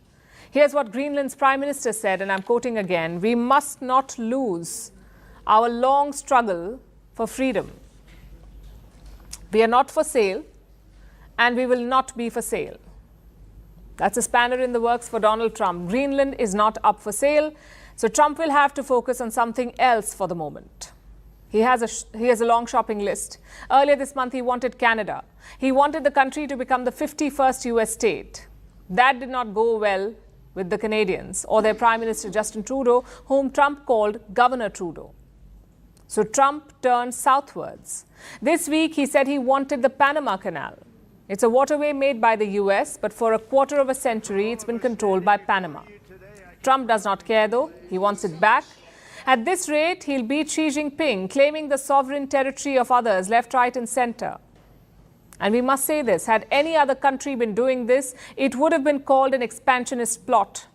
Here's what Greenland's Prime Minister said, and I'm quoting again, "We must not lose our long struggle for freedom. We are not for sale, and we will not be for sale." That's a spanner in the works for Donald Trump. Greenland is not up for sale. So Trump will have to focus on something else for the moment. He has a long shopping list. Earlier this month, he wanted Canada. He wanted the country to become the 51st US state. That did not go well with the Canadians or their Prime Minister Justin Trudeau, whom Trump called Governor Trudeau. So Trump turned southwards. This week, he said he wanted the Panama Canal. It's a waterway made by the US, but for a quarter of a century, it's been controlled by Panama. Trump does not care, though. He wants it back. At this rate, he'll beat Xi Jinping, claiming the sovereign territory of others, left, right, and center. And we must say this, had any other country been doing this, it would have been called an expansionist plot.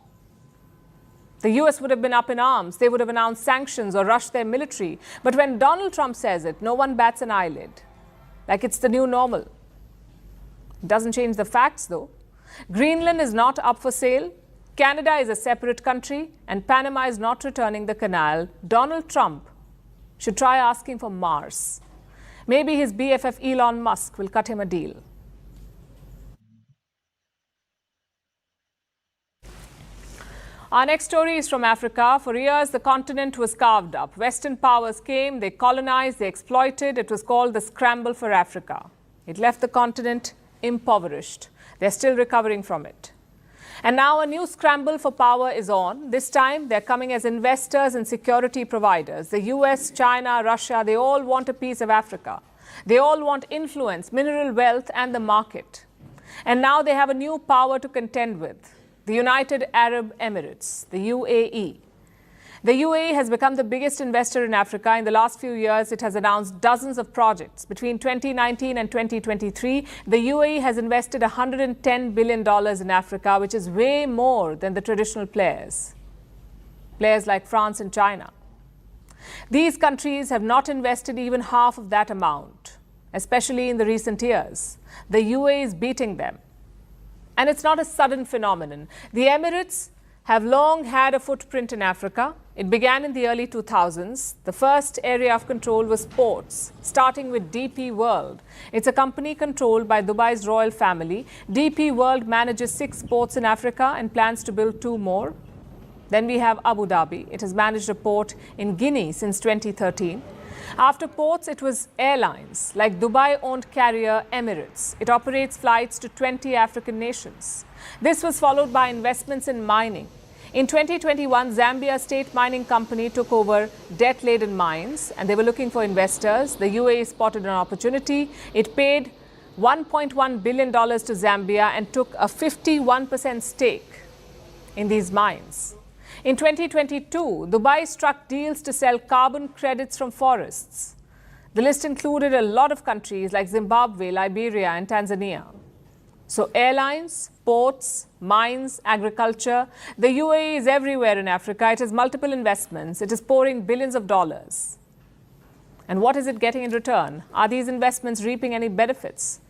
The US would have been up in arms. They would have announced sanctions or rushed their military. But when Donald Trump says it, no one bats an eyelid. Like it's the new normal. It doesn't change the facts, though. Greenland is not up for sale. Canada is a separate country, and Panama is not returning the canal. Donald Trump should try asking for Mars. Maybe his BFF Elon Musk will cut him a deal. Our next story is from Africa. For years, the continent was carved up. Western powers came, they colonized, they exploited. It was called the Scramble for Africa. It left the continent impoverished. They're still recovering from it. And now a new scramble for power is on. This time, they're coming as investors and security providers. The US, China, Russia, they all want a piece of Africa. They all want influence, mineral wealth, and the market. And now they have a new power to contend with, the United Arab Emirates, the UAE. The UAE has become the biggest investor in Africa. In the last few years, it has announced dozens of projects. Between 2019 and 2023, the UAE has invested $110 billion in Africa, which is way more than the traditional players like France and China. These countries have not invested even half of that amount, especially in the recent years. The UAE is beating them. And it's not a sudden phenomenon. The Emirates have long had a footprint in Africa. It began in the early 2000s. The first area of control was ports, starting with DP World. It's a company controlled by Dubai's royal family. DP World manages 6 ports in Africa and plans to build 2 more. Then we have Abu Dhabi. It has managed a port in Guinea since 2013. After ports, it was airlines, like Dubai-owned carrier Emirates. It operates flights to 20 African nations. This was followed by investments in mining. In 2021, Zambia's state mining company took over debt-laden mines, and they were looking for investors. The UAE spotted an opportunity. It paid $1.1 billion to Zambia and took a 51% stake in these mines. In 2022, Dubai struck deals to sell carbon credits from forests. The list included a lot of countries like Zimbabwe, Liberia, and Tanzania. So airlines, ports, mines, agriculture, the UAE is everywhere in Africa. It has multiple investments. It is pouring billions of dollars. And what is it getting in return? Are these investments reaping any benefits?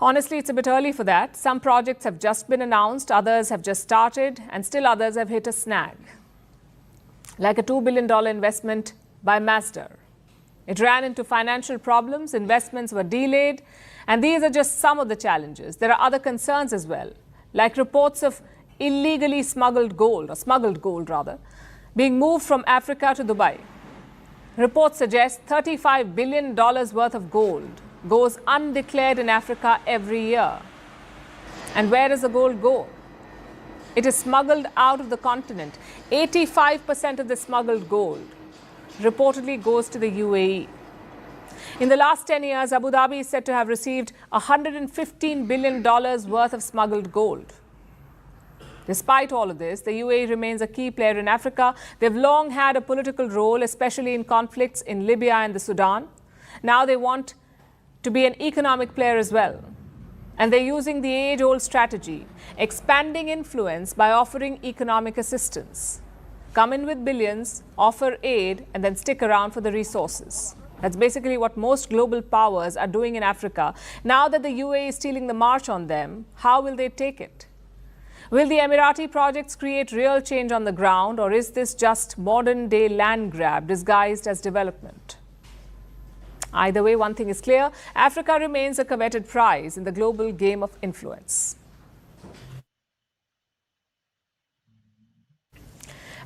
Honestly, it's a bit early for that. Some projects have just been announced, others have just started, and still others have hit a snag. Like a $2 billion investment by Masdar. It ran into financial problems, investments were delayed, and these are just some of the challenges. There are other concerns as well, like reports of illegally smuggled gold being moved from Africa to Dubai. Reports suggest $35 billion worth of gold goes undeclared in Africa every year. And where does the gold go? It is smuggled out of the continent. 85% of the smuggled gold reportedly goes to the UAE. In the last 10 years, Abu Dhabi is said to have received $115 billion worth of smuggled gold. Despite all of this, the UAE remains a key player in Africa. They've long had a political role, especially in conflicts in Libya and the Sudan. Now they want to be an economic player as well. And they're using the age-old strategy, expanding influence by offering economic assistance. Come in with billions, offer aid, and then stick around for the resources. That's basically what most global powers are doing in Africa. Now that the UAE is stealing the march on them, how will they take it? Will the Emirati projects create real change on the ground, or is this just modern-day land grab disguised as development? Either way, one thing is clear, Africa remains a coveted prize in the global game of influence.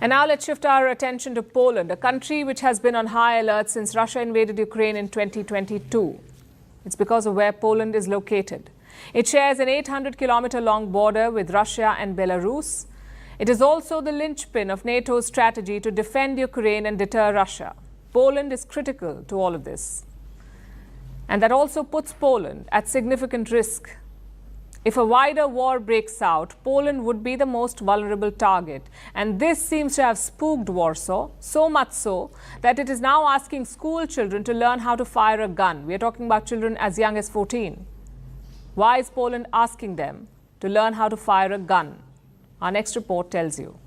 And now let's shift our attention to Poland, a country which has been on high alert since Russia invaded Ukraine in 2022. It's because of where Poland is located. It shares an 800-kilometer-long border with Russia and Belarus. It is also the linchpin of NATO's strategy to defend Ukraine and deter Russia. Poland is critical to all of this. And that also puts Poland at significant risk. If a wider war breaks out, Poland would be the most vulnerable target. And this seems to have spooked Warsaw, so much so that it is now asking school children to learn how to fire a gun. We are talking about children as young as 14. Why is Poland asking them to learn how to fire a gun? Our next report tells you.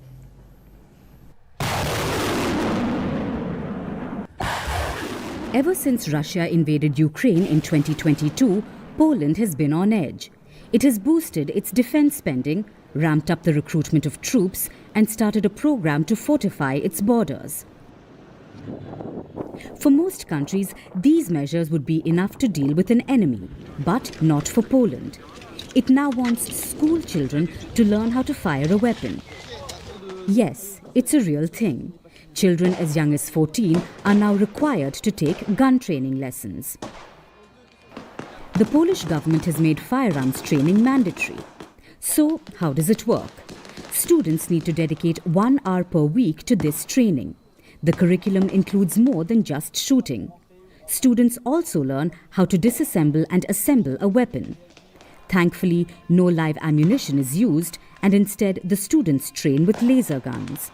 Ever since Russia invaded Ukraine in 2022, Poland has been on edge. It has boosted its defense spending, ramped up the recruitment of troops, and started a program to fortify its borders. For most countries, these measures would be enough to deal with an enemy, but not for Poland. It now wants school children to learn how to fire a weapon. Yes, it's a real thing. Children as young as 14 are now required to take gun training lessons. The Polish government has made firearms training mandatory. So, how does it work? Students need to dedicate 1 hour per week to this training. The curriculum includes more than just shooting. Students also learn how to disassemble and assemble a weapon. Thankfully, no live ammunition is used, and instead the students train with laser guns.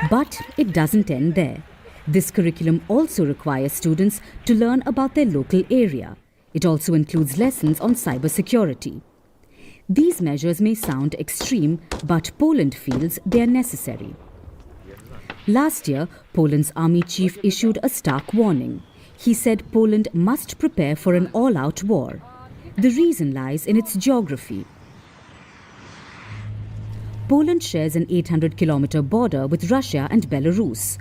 But it doesn't end there. This curriculum also requires students to learn about their local area. It also includes lessons on cybersecurity. These measures may sound extreme, but Poland feels they are necessary. Last year, Poland's army chief issued a stark warning. He said Poland must prepare for an all-out war. The reason lies in its geography. Poland shares an 800-kilometer border with Russia and Belarus.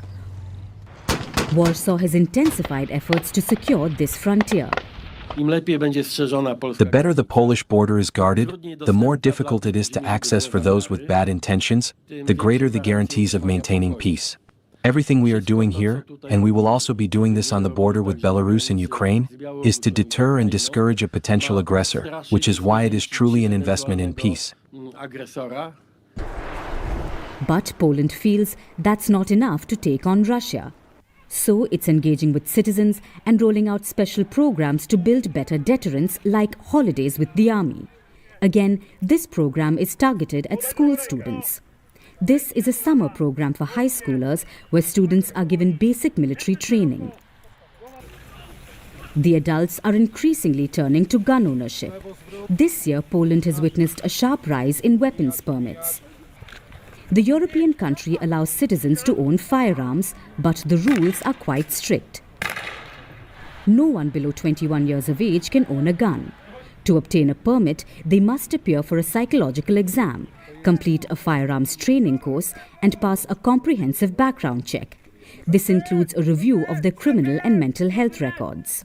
Warsaw has intensified efforts to secure this frontier. The better the Polish border is guarded, the more difficult it is to access for those with bad intentions, the greater the guarantees of maintaining peace. Everything we are doing here, and we will also be doing this on the border with Belarus and Ukraine, is to deter and discourage a potential aggressor, which is why it is truly an investment in peace. But Poland feels that's not enough to take on Russia. So it's engaging with citizens and rolling out special programs to build better deterrence like holidays with the army. Again, this program is targeted at school students. This is a summer program for high schoolers where students are given basic military training. The adults are increasingly turning to gun ownership. This year, Poland has witnessed a sharp rise in weapons permits. The European country allows citizens to own firearms, but the rules are quite strict. No one below 21 years of age can own a gun. To obtain a permit, they must appear for a psychological exam, complete a firearms training course, and pass a comprehensive background check. This includes a review of their criminal and mental health records.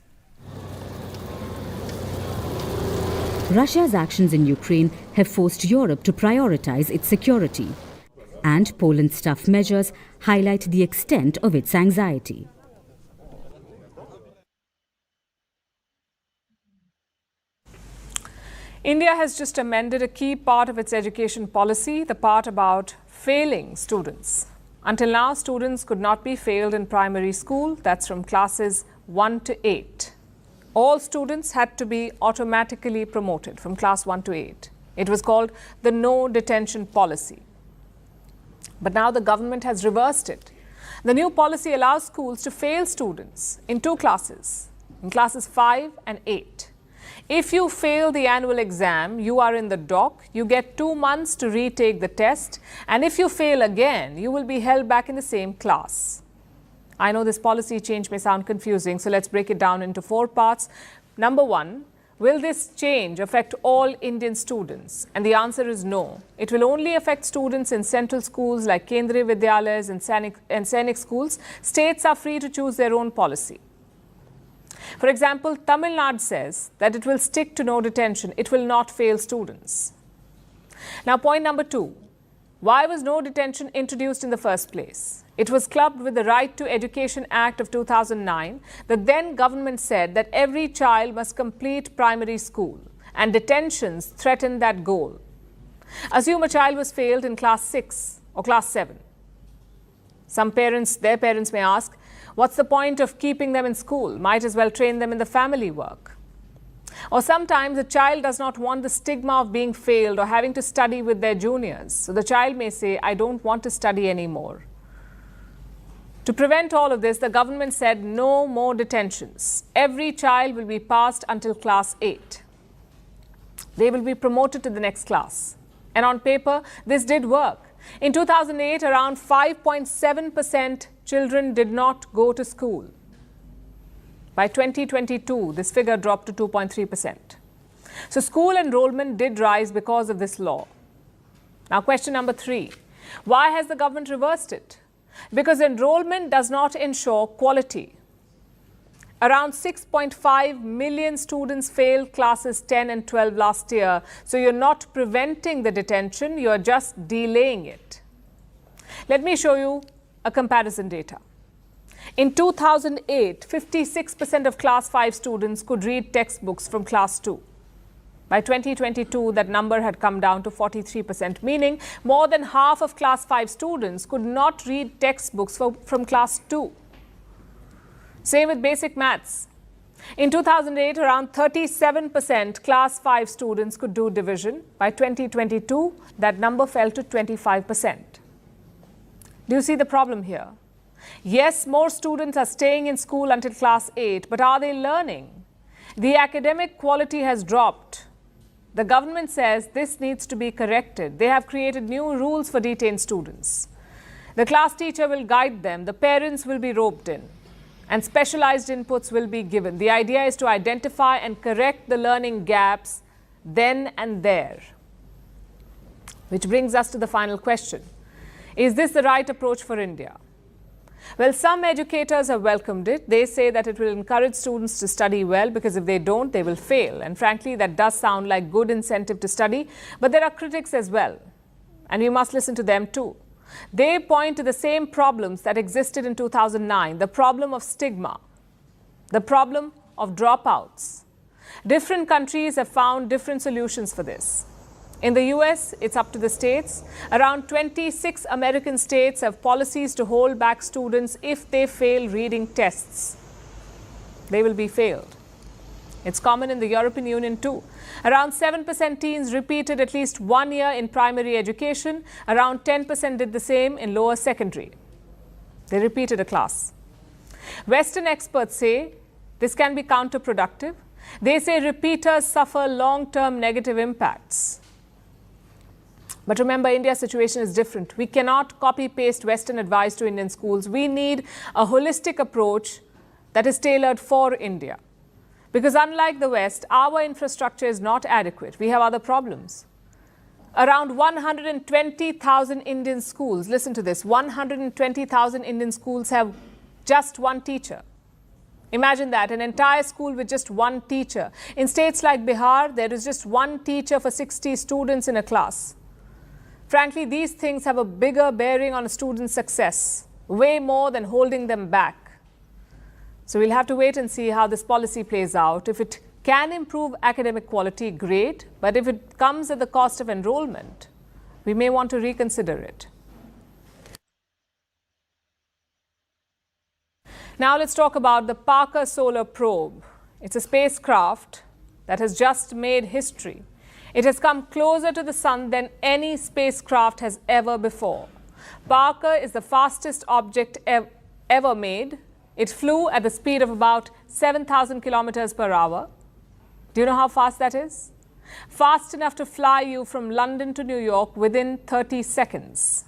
Russia's actions in Ukraine have forced Europe to prioritize its security. And Poland's tough measures highlight the extent of its anxiety. India has just amended a key part of its education policy, the part about failing students. Until now, students could not be failed in primary school, that's from classes 1 to 8. All students had to be automatically promoted from class 1 to 8. It was called the no detention policy. But now the government has reversed it. The new policy allows schools to fail students in 2 classes, in classes 5 and 8. If you fail the annual exam, you are in the dock, you get 2 months to retake the test, and if you fail again, you will be held back in the same class. I know this policy change may sound confusing, so let's break it down into 4 parts. Number 1, will this change affect all Indian students? And the answer is no. It will only affect students in central schools like Kendriya Vidyalayas and Sainik schools. States are free to choose their own policy. For example, Tamil Nadu says that it will stick to no detention. It will not fail students. Now, point number 2. Why was no detention introduced in the first place? It was clubbed with the Right to Education Act of 2009. The then government said that every child must complete primary school, and detentions threatened that goal. Assume a child was failed in class 6 or class 7. Their parents may ask, what's the point of keeping them in school? Might as well train them in the family work. Or sometimes a child does not want the stigma of being failed or having to study with their juniors. So the child may say, I don't want to study anymore. To prevent all of this, the government said no more detentions. Every child will be passed until class 8. They will be promoted to the next class. And on paper, this did work. In 2008, around 5.7% children did not go to school. By 2022, this figure dropped to 2.3%. So school enrollment did rise because of this law. Now, question number 3. Why has the government reversed it? Because enrollment does not ensure quality. Around 6.5 million students failed classes 10 and 12 last year. So you're not preventing the detention, you're just delaying it. Let me show you a comparison data. In 2008, 56% of class 5 students could read textbooks from class 2. By 2022, that number had come down to 43%, meaning more than half of class 5 students could not read textbooks from class 2. Same with basic maths. In 2008, around 37% class 5 students could do division. By 2022, that number fell to 25%. Do you see the problem here? Yes, more students are staying in school until class 8, but are they learning? The academic quality has dropped. The government says this needs to be corrected. They have created new rules for detained students. The class teacher will guide them, the parents will be roped in, and specialized inputs will be given. The idea is to identify and correct the learning gaps then and there. Which brings us to the final question. Is this the right approach for India? Well, some educators have welcomed it. They say that it will encourage students to study well because if they don't, they will fail. And frankly, that does sound like good incentive to study. But there are critics as well. And you must listen to them too. They point to the same problems that existed in 2009. The problem of stigma. The problem of dropouts. Different countries have found different solutions for this. In the US, it's up to the states. Around 26 American states have policies to hold back students if they fail reading tests. They will be failed. It's common in the European Union too. Around 7% teens repeated at least 1 year in primary education. Around 10% did the same in lower secondary. They repeated a class. Western experts say this can be counterproductive. They say repeaters suffer long-term negative impacts. But remember, India's situation is different. We cannot copy-paste Western advice to Indian schools. We need a holistic approach that is tailored for India. Because unlike the West, our infrastructure is not adequate. We have other problems. Around 120,000 Indian schools, listen to this, 120,000 Indian schools have just one teacher. Imagine that, an entire school with just one teacher. In states like Bihar, there is just one teacher for 60 students in a class. Frankly, these things have a bigger bearing on a student's success, way more than holding them back. So we'll have to wait and see how this policy plays out. If it can improve academic quality, great. But if it comes at the cost of enrollment, we may want to reconsider it. Now let's talk about the Parker Solar Probe. It's a spacecraft that has just made history. It has come closer to the sun than any spacecraft has ever before. Parker is the fastest object ever made. It flew at the speed of about 7,000 kilometers per hour. Do you know how fast that is? Fast enough to fly you from London to New York within 30 seconds.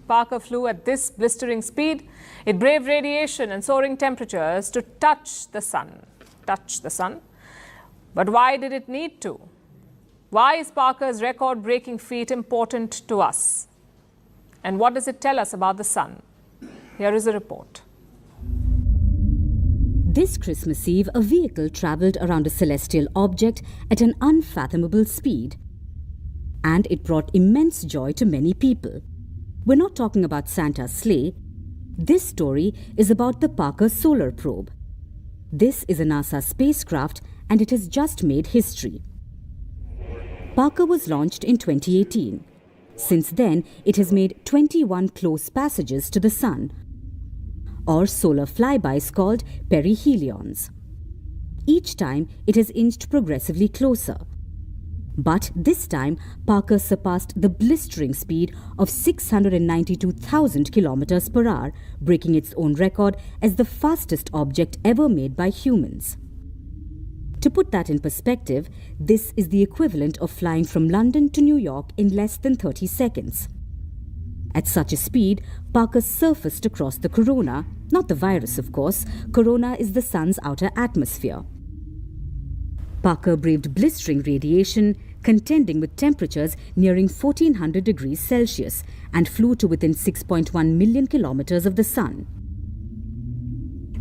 Parker flew at this blistering speed. It braved radiation and soaring temperatures to touch the sun. But why did it need to? Why is Parker's record-breaking feat important to us? And what does it tell us about the sun? Here is a report. This Christmas Eve, a vehicle travelled around a celestial object at an unfathomable speed. And it brought immense joy to many people. We're not talking about Santa's sleigh. This story is about the Parker Solar Probe. This is a NASA spacecraft and it has just made history. Parker was launched in 2018. Since then, it has made 21 close passages to the Sun, or solar flybys called perihelions. Each time, it has inched progressively closer. But this time, Parker surpassed the blistering speed of 692,000 kilometers per hour, breaking its own record as the fastest object ever made by humans. To put that in perspective, this is the equivalent of flying from London to New York in less than 30 seconds. At such a speed, Parker surfaced across the corona, not the virus of course. Corona is the sun's outer atmosphere. Parker braved blistering radiation, contending with temperatures nearing 1400 degrees Celsius, and flew to within 6.1 million kilometers of the sun.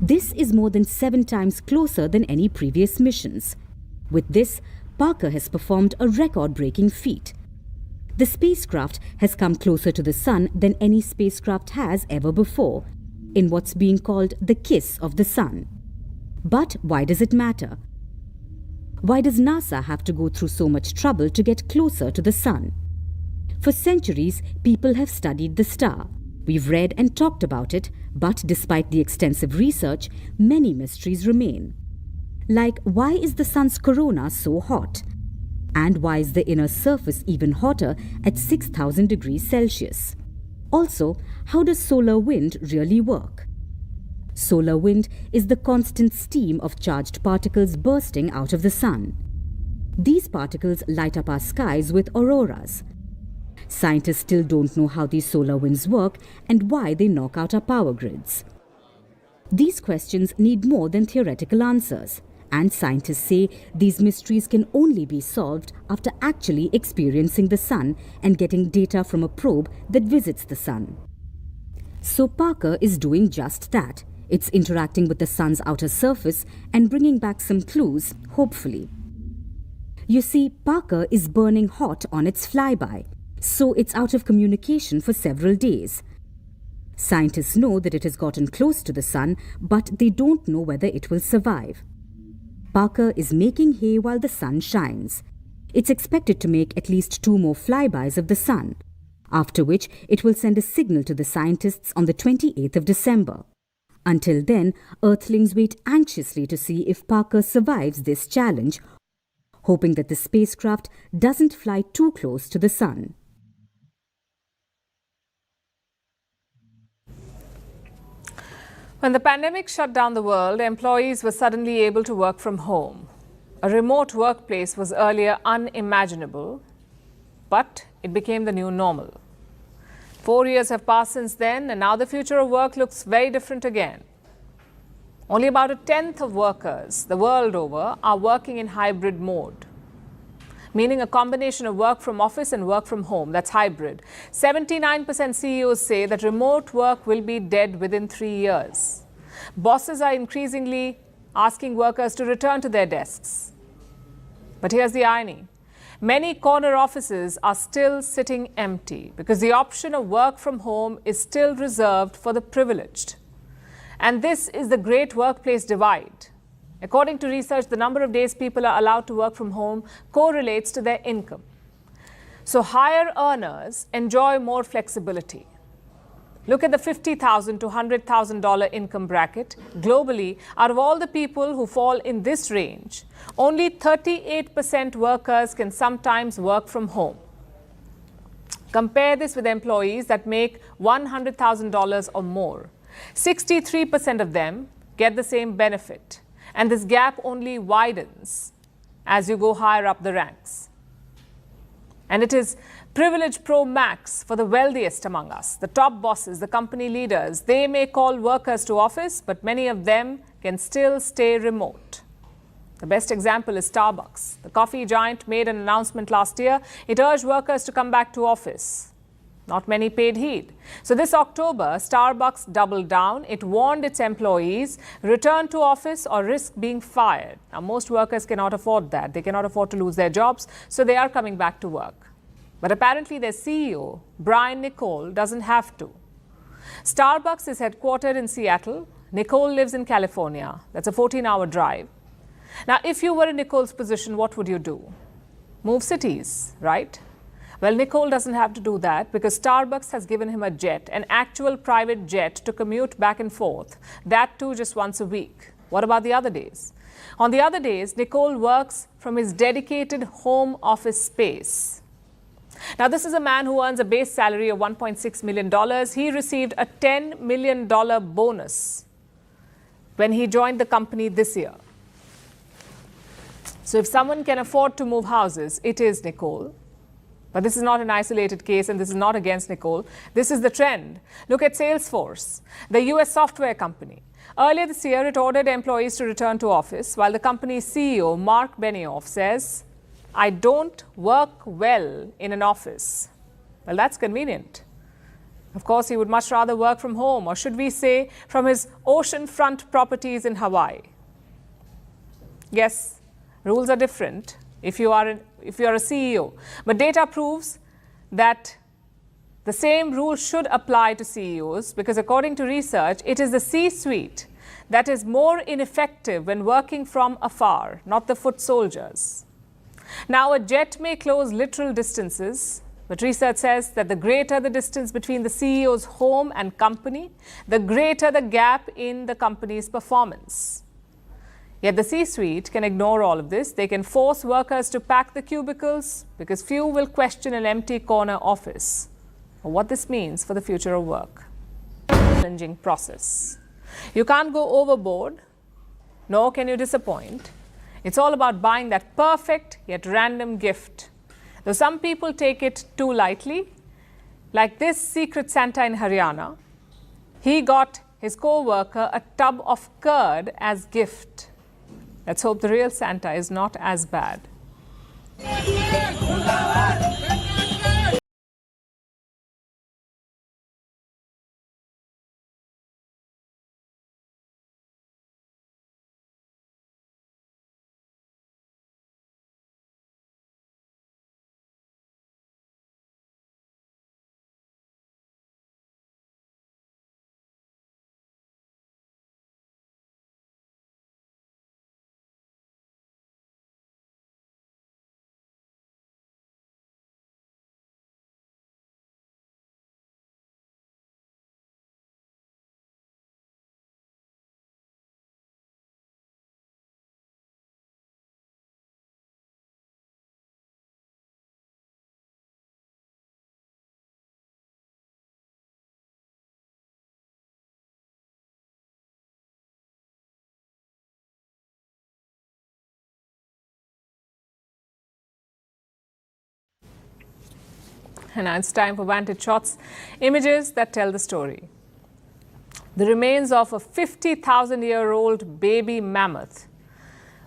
This is more than 7 times closer than any previous missions. With this, Parker has performed a record-breaking feat. The spacecraft has come closer to the sun than any spacecraft has ever before, in what's being called the kiss of the sun. But why does it matter? Why does NASA have to go through so much trouble to get closer to the sun? For centuries, people have studied the star. We've read and talked about it, but despite the extensive research, many mysteries remain. Like, why is the sun's corona so hot? And why is the inner surface even hotter at 6,000 degrees Celsius? Also, how does solar wind really work? Solar wind is the constant steam of charged particles bursting out of the sun. These particles light up our skies with auroras. Scientists still don't know how these solar winds work and why they knock out our power grids. These questions need more than theoretical answers, and scientists say these mysteries can only be solved after actually experiencing the sun and getting data from a probe that visits the sun. So Parker is doing just that. It's interacting with the sun's outer surface and bringing back some clues, hopefully. You see, Parker is burning hot on its flyby, so it's out of communication for several days. Scientists know that it has gotten close to the sun, but they don't know whether it will survive. Parker is making hay while the sun shines. It's expected to make at least 2 more flybys of the sun, after which it will send a signal to the scientists on the 28th of December. Until then, Earthlings wait anxiously to see if Parker survives this challenge, hoping that the spacecraft doesn't fly too close to the sun. When the pandemic shut down the world, employees were suddenly able to work from home. A remote workplace was earlier unimaginable, but it became the new normal. 4 years have passed since then, and now the future of work looks very different again. Only about 1/10 of workers the world over are working in hybrid mode, meaning a combination of work from office and work from home. That's hybrid. 79% CEOs say that remote work will be dead within 3 years. Bosses are increasingly asking workers to return to their desks. But here's the irony. Many corner offices are still sitting empty because the option of work from home is still reserved for the privileged. And this is the great workplace divide. According to research, the number of days people are allowed to work from home correlates to their income. So higher earners enjoy more flexibility. Look at the $50,000 to $100,000 income bracket. Globally, out of all the people who fall in this range, only 38% workers can sometimes work from home. Compare this with employees that make $100,000 or more. 63% of them get the same benefit. And this gap only widens as you go higher up the ranks. And it is privilege pro max for the wealthiest among us. The top bosses, the company leaders, they may call workers to office, but many of them can still stay remote. The best example is Starbucks. The coffee giant made an announcement last year. It urged workers to come back to office. Not many paid heed. So this October, Starbucks doubled down. It warned its employees, return to office or risk being fired. Now, most workers cannot afford that. They cannot afford to lose their jobs, so they are coming back to work. But apparently their CEO, Brian Niccol, doesn't have to. Starbucks is headquartered in Seattle. Niccol lives in California. That's a 14-hour drive. Now, if you were in Niccol's position, what would you do? Move cities, right? Well, Niccol doesn't have to do that because Starbucks has given him a jet, an actual private jet to commute back and forth. That too just once a week. What about the other days? On the other days, Niccol works from his dedicated home office space. Now, this is a man who earns a base salary of $1.6 million. He received a $10 million bonus when he joined the company this year. So if someone can afford to move houses, it is Niccol. But this is not an isolated case, and this is not against Niccol. This is the trend. Look at Salesforce, the US software company. Earlier this year, it ordered employees to return to office, while the company's CEO, Mark Benioff, says, I don't work well in an office. Well, that's convenient. Of course, he would much rather work from home, or should we say, from his oceanfront properties in Hawaii. Yes, rules are different if you are a CEO. But data proves that the same rule should apply to CEOs because according to research, it is the C-suite that is more ineffective when working from afar, not the foot soldiers. Now, a jet may close literal distances, but research says that the greater the distance between the CEO's home and company, the greater the gap in the company's performance. Yet the C-suite can ignore all of this. They can force workers to pack the cubicles because few will question an empty corner office or what this means for the future of work. Challenging process. You can't go overboard, nor can you disappoint. It's all about buying that perfect yet random gift. Though some people take it too lightly, like this secret Santa in Haryana, he got his co-worker a tub of curd as gift. Let's hope the real Santa is not as bad. And now it's time for Vantage Shots, images that tell the story. The remains of a 50,000-year-old baby mammoth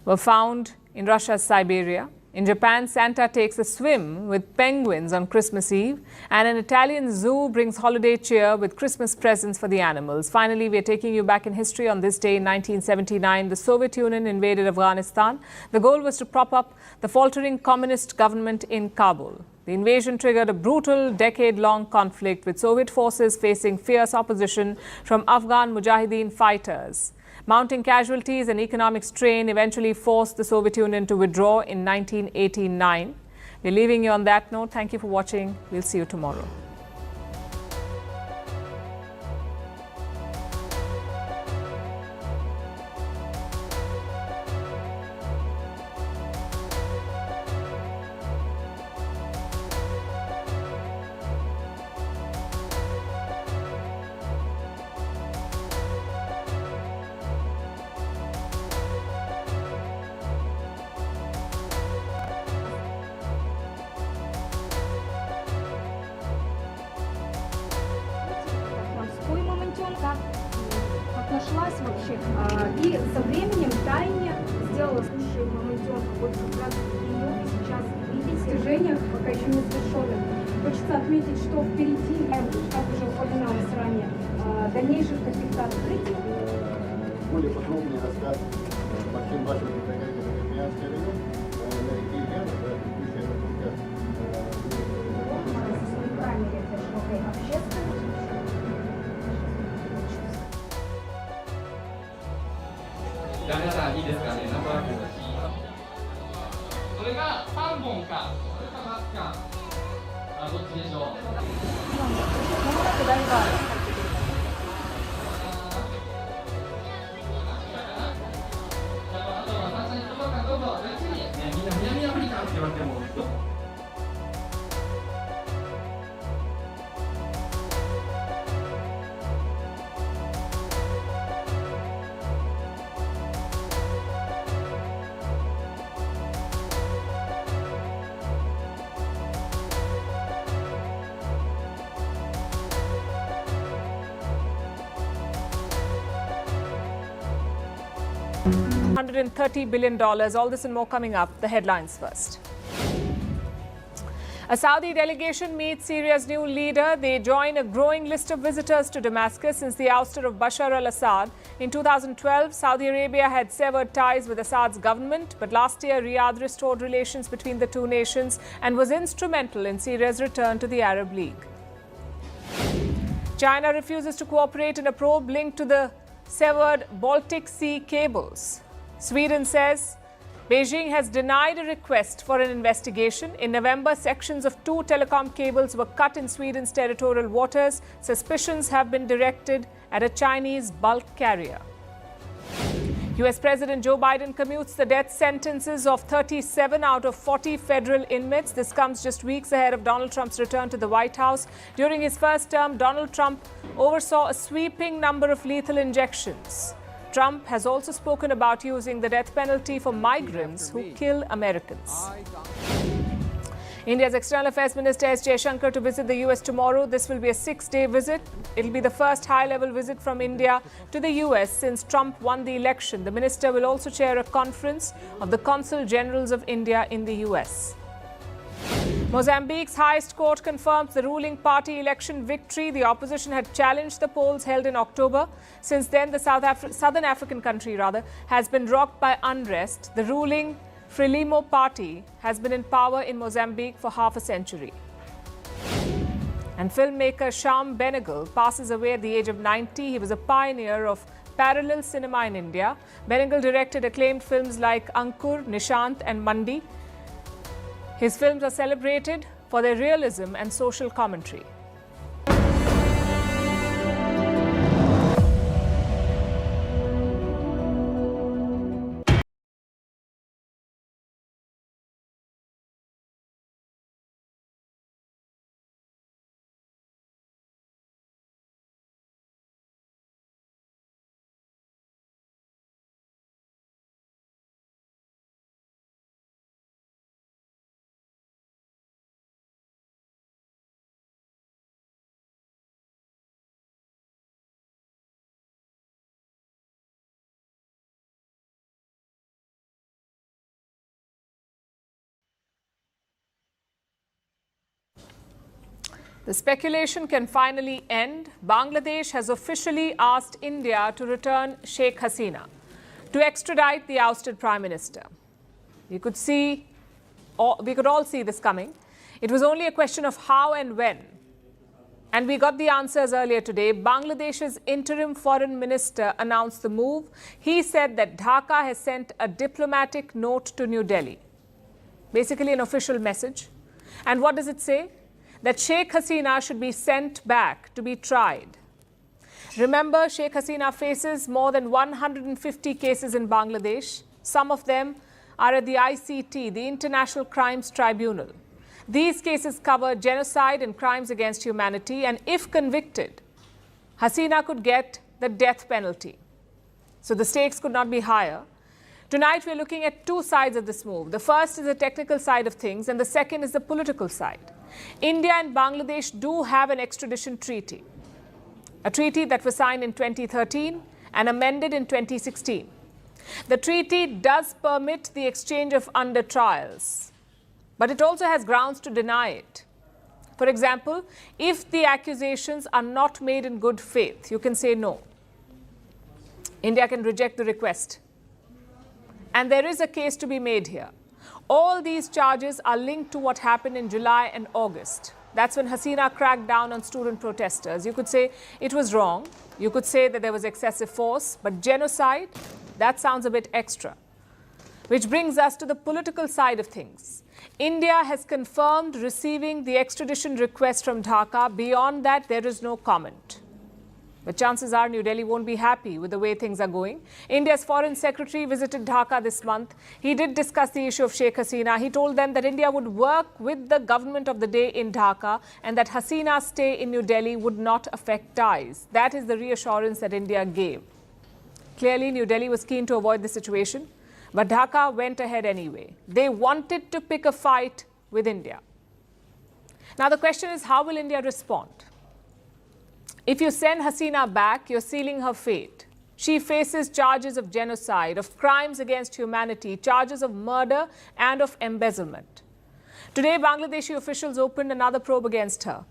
were found in Russia's Siberia. In Japan, Santa takes a swim with penguins on Christmas Eve, and an Italian zoo brings holiday cheer with Christmas presents for the animals. Finally, we are taking you back in history. On this day in 1979, the Soviet Union invaded Afghanistan. The goal was to prop up the faltering communist government in Kabul. The invasion triggered a brutal decade-long conflict with Soviet forces facing fierce opposition from Afghan Mujahideen fighters. Mounting casualties and economic strain eventually forced the Soviet Union to withdraw in 1989. We're leaving you on that note. Thank you for watching. We'll see you tomorrow. Нашлась вообще, и со временем тайне сделала лучший мамонтенка. Вот как раз ее сейчас видеть в достижениях, пока еще не завершенных. Хочется отметить, что впереди, как уже упоминалось ранее, дальнейших каких-то открытий. Более подробный рассказ Максим вашего предприятия на Копиянский район, на реке Ильяна, включая только камере, это широкой общественности. $130 billion. All this and more coming up. The headlines first. A Saudi delegation meets Syria's new leader. They join a growing list of visitors to Damascus since the ouster of Bashar al-Assad. In 2012, Saudi Arabia had severed ties with Assad's government, but last year Riyadh restored relations between the two nations and was instrumental in Syria's return to the Arab League. China refuses to cooperate in a probe linked to the severed Baltic Sea cables. Sweden says Beijing has denied a request for an investigation. In November, sections of 2 telecom cables were cut in Sweden's territorial waters. Suspicions have been directed at a Chinese bulk carrier. US President Joe Biden commutes the death sentences of 37 out of 40 federal inmates. This comes just weeks ahead of Donald Trump's return to the White House. During his first term, Donald Trump oversaw a sweeping number of lethal injections. Trump has also spoken about using the death penalty for migrants who kill Americans. India's External Affairs Minister S. Jaishankar to visit the US tomorrow. This will be a 6-day visit. It'll be the first high-level visit from India to the US since Trump won the election. The minister will also chair a conference of the Consul Generals of India in the US. Mozambique's highest court confirms the ruling party election victory. The opposition had challenged the polls held in October. Since then, the Southern African country has been rocked by unrest. The ruling Frelimo party has been in power in Mozambique for half a century. And filmmaker Shyam Benegal passes away at the age of 90. He was a pioneer of parallel cinema in India. Benegal directed acclaimed films like Ankur, Nishant and Mandi. His films are celebrated for their realism and social commentary. The speculation can finally end. Bangladesh has officially asked India to return Sheikh Hasina to extradite the ousted Prime Minister. We could all see this coming. It was only a question of how and when. And we got the answers earlier today. Bangladesh's interim foreign minister announced the move. He said that Dhaka has sent a diplomatic note to New Delhi. Basically an official message. And what does it say? That Sheikh Hasina should be sent back to be tried. Remember, Sheikh Hasina faces more than 150 cases in Bangladesh. Some of them are at the ICT, the International Crimes Tribunal. These cases cover genocide and crimes against humanity, and if convicted, Hasina could get the death penalty. So the stakes could not be higher. Tonight, we're looking at two sides of this move. The first is the technical side of things, and the second is the political side. India and Bangladesh do have an extradition treaty, a treaty that was signed in 2013 and amended in 2016. The treaty does permit the exchange of under trials, but it also has grounds to deny it. For example, if the accusations are not made in good faith, you can say no. India can reject the request. And there is a case to be made here. All these charges are linked to what happened in July and August. That's when Hasina cracked down on student protesters. You could say it was wrong. You could say that there was excessive force. But genocide, that sounds a bit extra. Which brings us to the political side of things. India has confirmed receiving the extradition request from Dhaka. Beyond that, there is no comment. But chances are New Delhi won't be happy with the way things are going. India's Foreign Secretary visited Dhaka this month. He did discuss the issue of Sheikh Hasina. He told them that India would work with the government of the day in Dhaka and that Hasina's stay in New Delhi would not affect ties. That is the reassurance that India gave. Clearly, New Delhi was keen to avoid the situation, but Dhaka went ahead anyway. They wanted to pick a fight with India. Now, the question is, how will India respond? If you send Hasina back, you're sealing her fate. She faces charges of genocide, of crimes against humanity, charges of murder and of embezzlement. Today, Bangladeshi officials opened another probe against her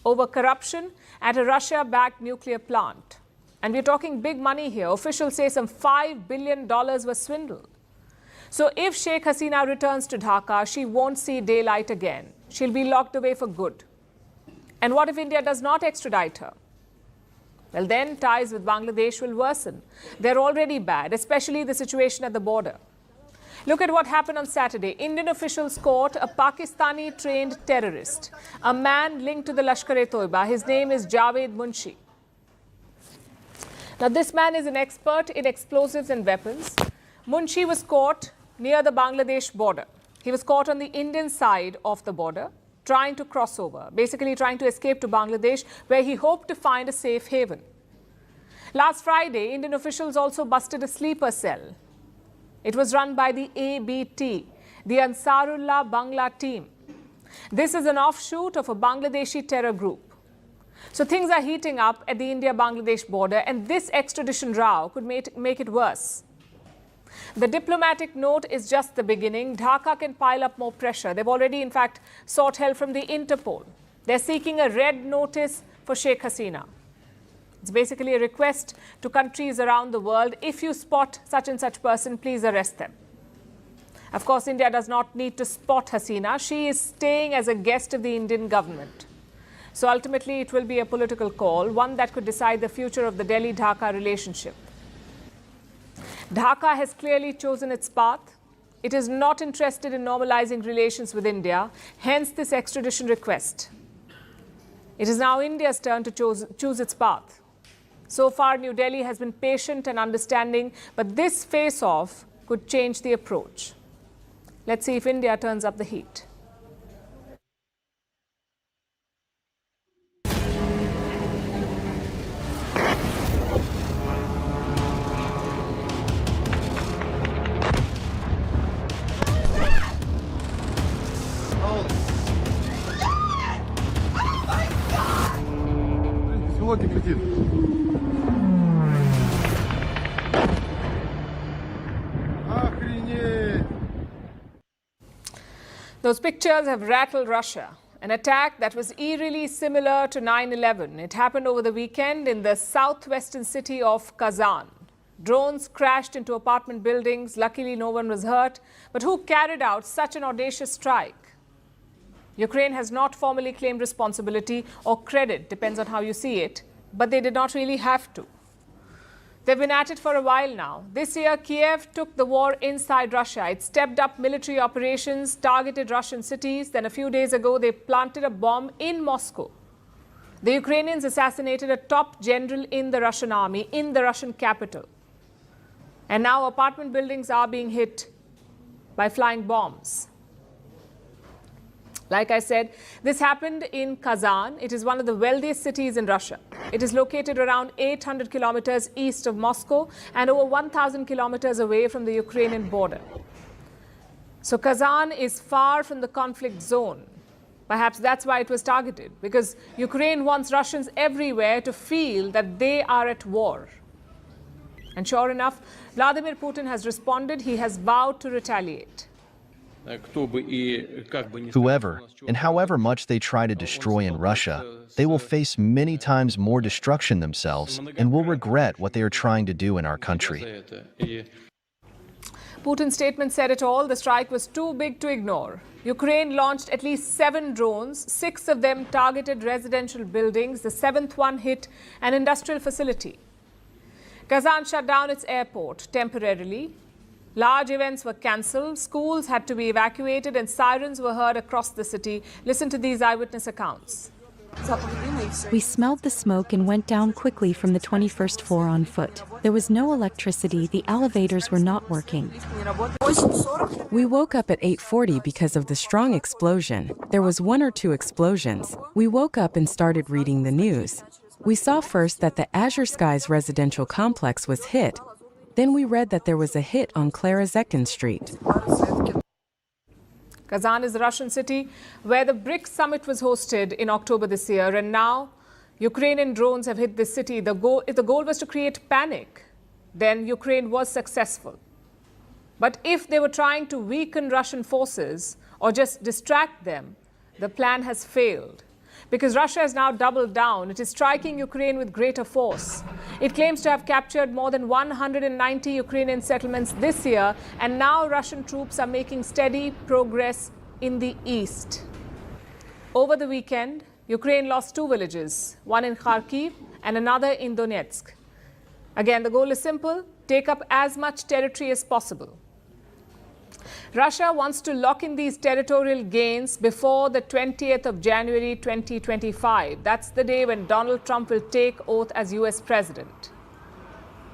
over corruption at a Russia-backed nuclear plant. And we're talking big money here. Officials say some $5 billion was swindled. So if Sheikh Hasina returns to Dhaka, she won't see daylight again. She'll be locked away for good. And what if India does not extradite her? well, then ties with Bangladesh will worsen. They're already bad, especially the situation at the border. Look at what happened on Saturday. Indian officials caught a Pakistani-trained terrorist, a man linked to the Lashkar-e-Toiba. His name is Javed Munshi. Now, this man is an expert in explosives and weapons. Munshi was caught near the Bangladesh border. He was caught on the Indian side of the border, trying to cross over, basically trying to escape to Bangladesh, where he hoped to find a safe haven. Last Friday, Indian officials also busted a sleeper cell. It was run by the ABT, the Ansarullah Bangla team. This is an offshoot of a Bangladeshi terror group. So things are heating up at the India-Bangladesh border, and this extradition row could make it worse. The diplomatic note is just the beginning. Dhaka can pile up more pressure. They've already, in fact, sought help from the Interpol. They're seeking a red notice for Sheikh Hasina. It's basically a request to countries around the world, if you spot such and such person, please arrest them. Of course, India does not need to spot Hasina. She is staying as a guest of the Indian government. So ultimately, it will be a political call, one that could decide the future of the Delhi-Dhaka relationship. Dhaka has clearly chosen its path. It is not interested in normalizing relations with India, hence this extradition request. It is now India's turn to choose its path. So far, New Delhi has been patient and understanding, but this face-off could change the approach. Let's see if India turns up the heat. Those pictures have rattled Russia. An attack that was eerily similar to 9/11. It happened over the weekend in the southwestern city of Kazan. Drones crashed into apartment buildings. Luckily, no one was hurt. But who carried out such an audacious strike? Ukraine has not formally claimed responsibility or credit, depends on how you see it, but they did not really have to. They've been at it for a while now. This year, Kiev took the war inside Russia. It stepped up military operations, targeted Russian cities. Then a few days ago, they planted a bomb in Moscow. The Ukrainians assassinated a top general in the Russian army, in the Russian capital. And now apartment buildings are being hit by flying bombs. Like I said, this happened in Kazan. It is one of the wealthiest cities in Russia. It is located around 800 kilometers east of Moscow and over 1,000 kilometers away from the Ukrainian border. So Kazan is far from the conflict zone. Perhaps that's why it was targeted, because Ukraine wants Russians everywhere to feel that they are at war. And sure enough, Vladimir Putin has responded. He has vowed to retaliate. Whoever and however much they try to destroy in Russia, they will face many times more destruction themselves and will regret what they are trying to do in our country. Putin's statement said it all. The strike was too big to ignore. Ukraine launched at least 7 drones. 6 of them targeted residential buildings. The 7th one hit an industrial facility. Kazan shut down its airport temporarily. Large events were cancelled, schools had to be evacuated, and sirens were heard across the city. Listen to these eyewitness accounts. We smelled the smoke and went down quickly from the 21st floor on foot. There was no electricity, the elevators were not working. We woke up at 8:40 because of the strong explosion. There was 1 or 2 explosions. We woke up and started reading the news. We saw first that the Azure Skies residential complex was hit. Then we read that there was a hit on Clara Zetkin Street. Kazan is the Russian city where the BRICS summit was hosted in October this year, and now Ukrainian drones have hit this city. If the goal was to create panic, then Ukraine was successful. But if they were trying to weaken Russian forces or just distract them, the plan has failed. Because Russia has now doubled down. It is striking Ukraine with greater force. It claims to have captured more than 190 Ukrainian settlements this year, and now Russian troops are making steady progress in the east. Over the weekend, Ukraine lost 2 villages, one in Kharkiv and another in Donetsk. Again, the goal is simple: take up as much territory as possible. Russia wants to lock in these territorial gains before the 20th of January 2025. That's the day when Donald Trump will take oath as US president.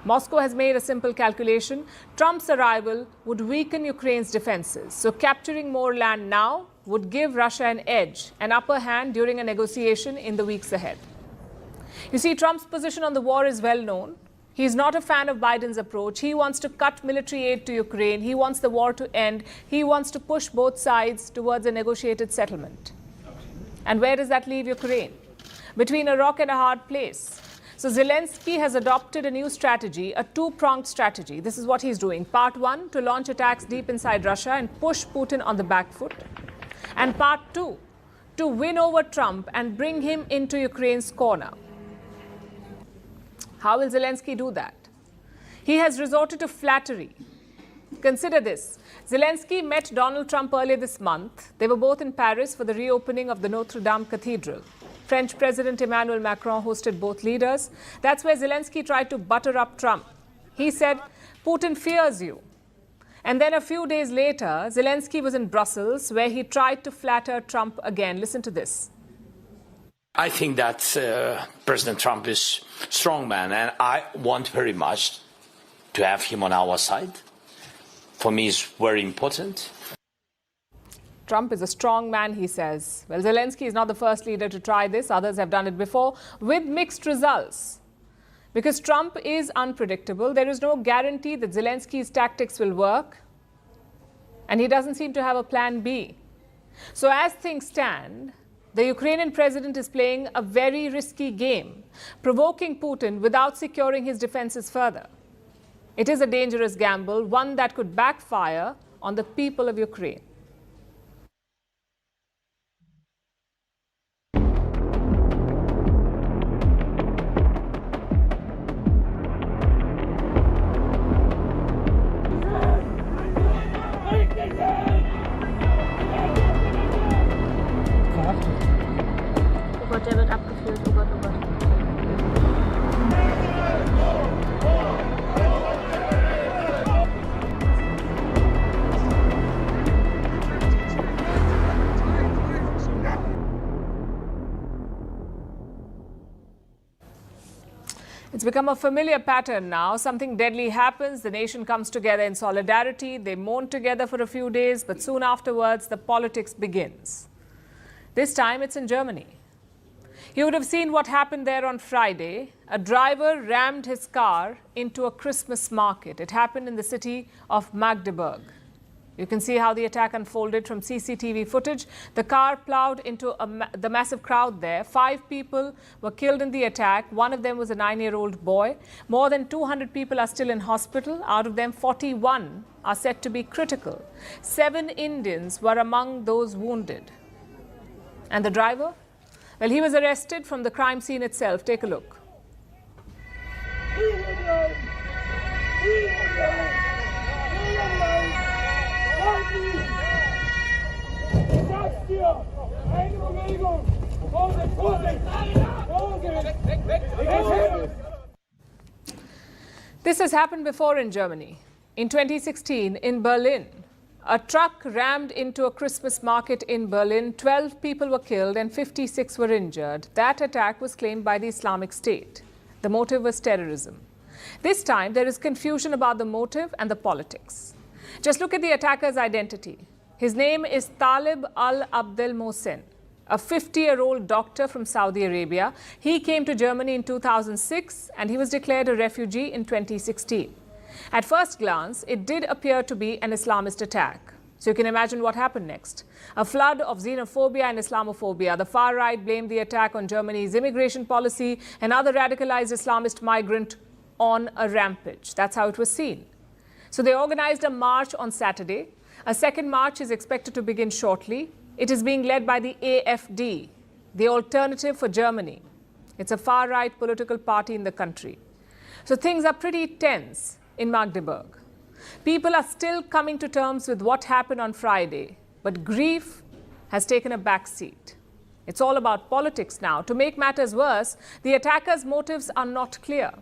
Moscow has made a simple calculation. Trump's arrival would weaken Ukraine's defenses. So capturing more land now would give Russia an edge, an upper hand during a negotiation in the weeks ahead. You see, Trump's position on the war is well known. He's not a fan of Biden's approach. He wants to cut military aid to Ukraine. He wants the war to end. He wants to push both sides towards a negotiated settlement. And where does that leave Ukraine? Between a rock and a hard place. So Zelensky has adopted a new strategy, a two-pronged strategy. This is what he's doing. Part 1, to launch attacks deep inside Russia and push Putin on the back foot. And part 2, to win over Trump and bring him into Ukraine's corner. How will Zelensky do that? He has resorted to flattery. Consider this. Zelensky met Donald Trump earlier this month. They were both in Paris for the reopening of the Notre Dame Cathedral. French President Emmanuel Macron hosted both leaders. That's where Zelensky tried to butter up Trump. He said, Putin fears you. And then a few days later, Zelensky was in Brussels, where he tried to flatter Trump again. Listen to this. I think that President Trump is a strong man, and I want very much to have him on our side. For me, it's very important. Trump is a strong man, he says. Well, Zelensky is not the first leader to try this. Others have done it before with mixed results. Because Trump is unpredictable, there is no guarantee that Zelensky's tactics will work. And he doesn't seem to have a plan B. So as things stand, the Ukrainian president is playing a very risky game, provoking Putin without securing his defenses further. It is a dangerous gamble, one that could backfire on the people of Ukraine. Oh Gott, der wird abgeführt. Oh Gott, oh Gott. It's become a familiar pattern now. Something deadly happens, the nation comes together in solidarity, they mourn together for a few days, but soon afterwards, the politics begins. This time, it's in Germany. You would have seen what happened there on Friday. A driver rammed his car into a Christmas market. It happened in the city of Magdeburg. You can see how the attack unfolded from CCTV footage. The car plowed into the massive crowd there. 5 people were killed in the attack. One of them was a 9-year-old boy. More than 200 people are still in hospital. Out of them, 41 are said to be critical. 7 Indians were among those wounded. And the driver? Well, he was arrested from the crime scene itself. Take a look. This has happened before in Germany. In 2016, in Berlin, a truck rammed into a Christmas market in Berlin. 12 people were killed and 56 were injured. That attack was claimed by the Islamic State. The motive was terrorism. This time, there is confusion about the motive and the politics. Just look at the attacker's identity. His name is Talib al-Abdel Mohsen, a 50-year-old doctor from Saudi Arabia. He came to Germany in 2006 and he was declared a refugee in 2016. At first glance, it did appear to be an Islamist attack. So you can imagine what happened next. A flood of xenophobia and Islamophobia. The far right blamed the attack on Germany's immigration policy and other radicalized Islamist migrant on a rampage. That's how it was seen. So they organized a march on Saturday. A second march is expected to begin shortly. It is being led by the AfD, the Alternative for Germany. It's a far-right political party in the country. So things are pretty tense in Magdeburg. People are still coming to terms with what happened on Friday, but grief has taken a back seat. It's all about politics now. To make matters worse, the attacker's motives are not clear.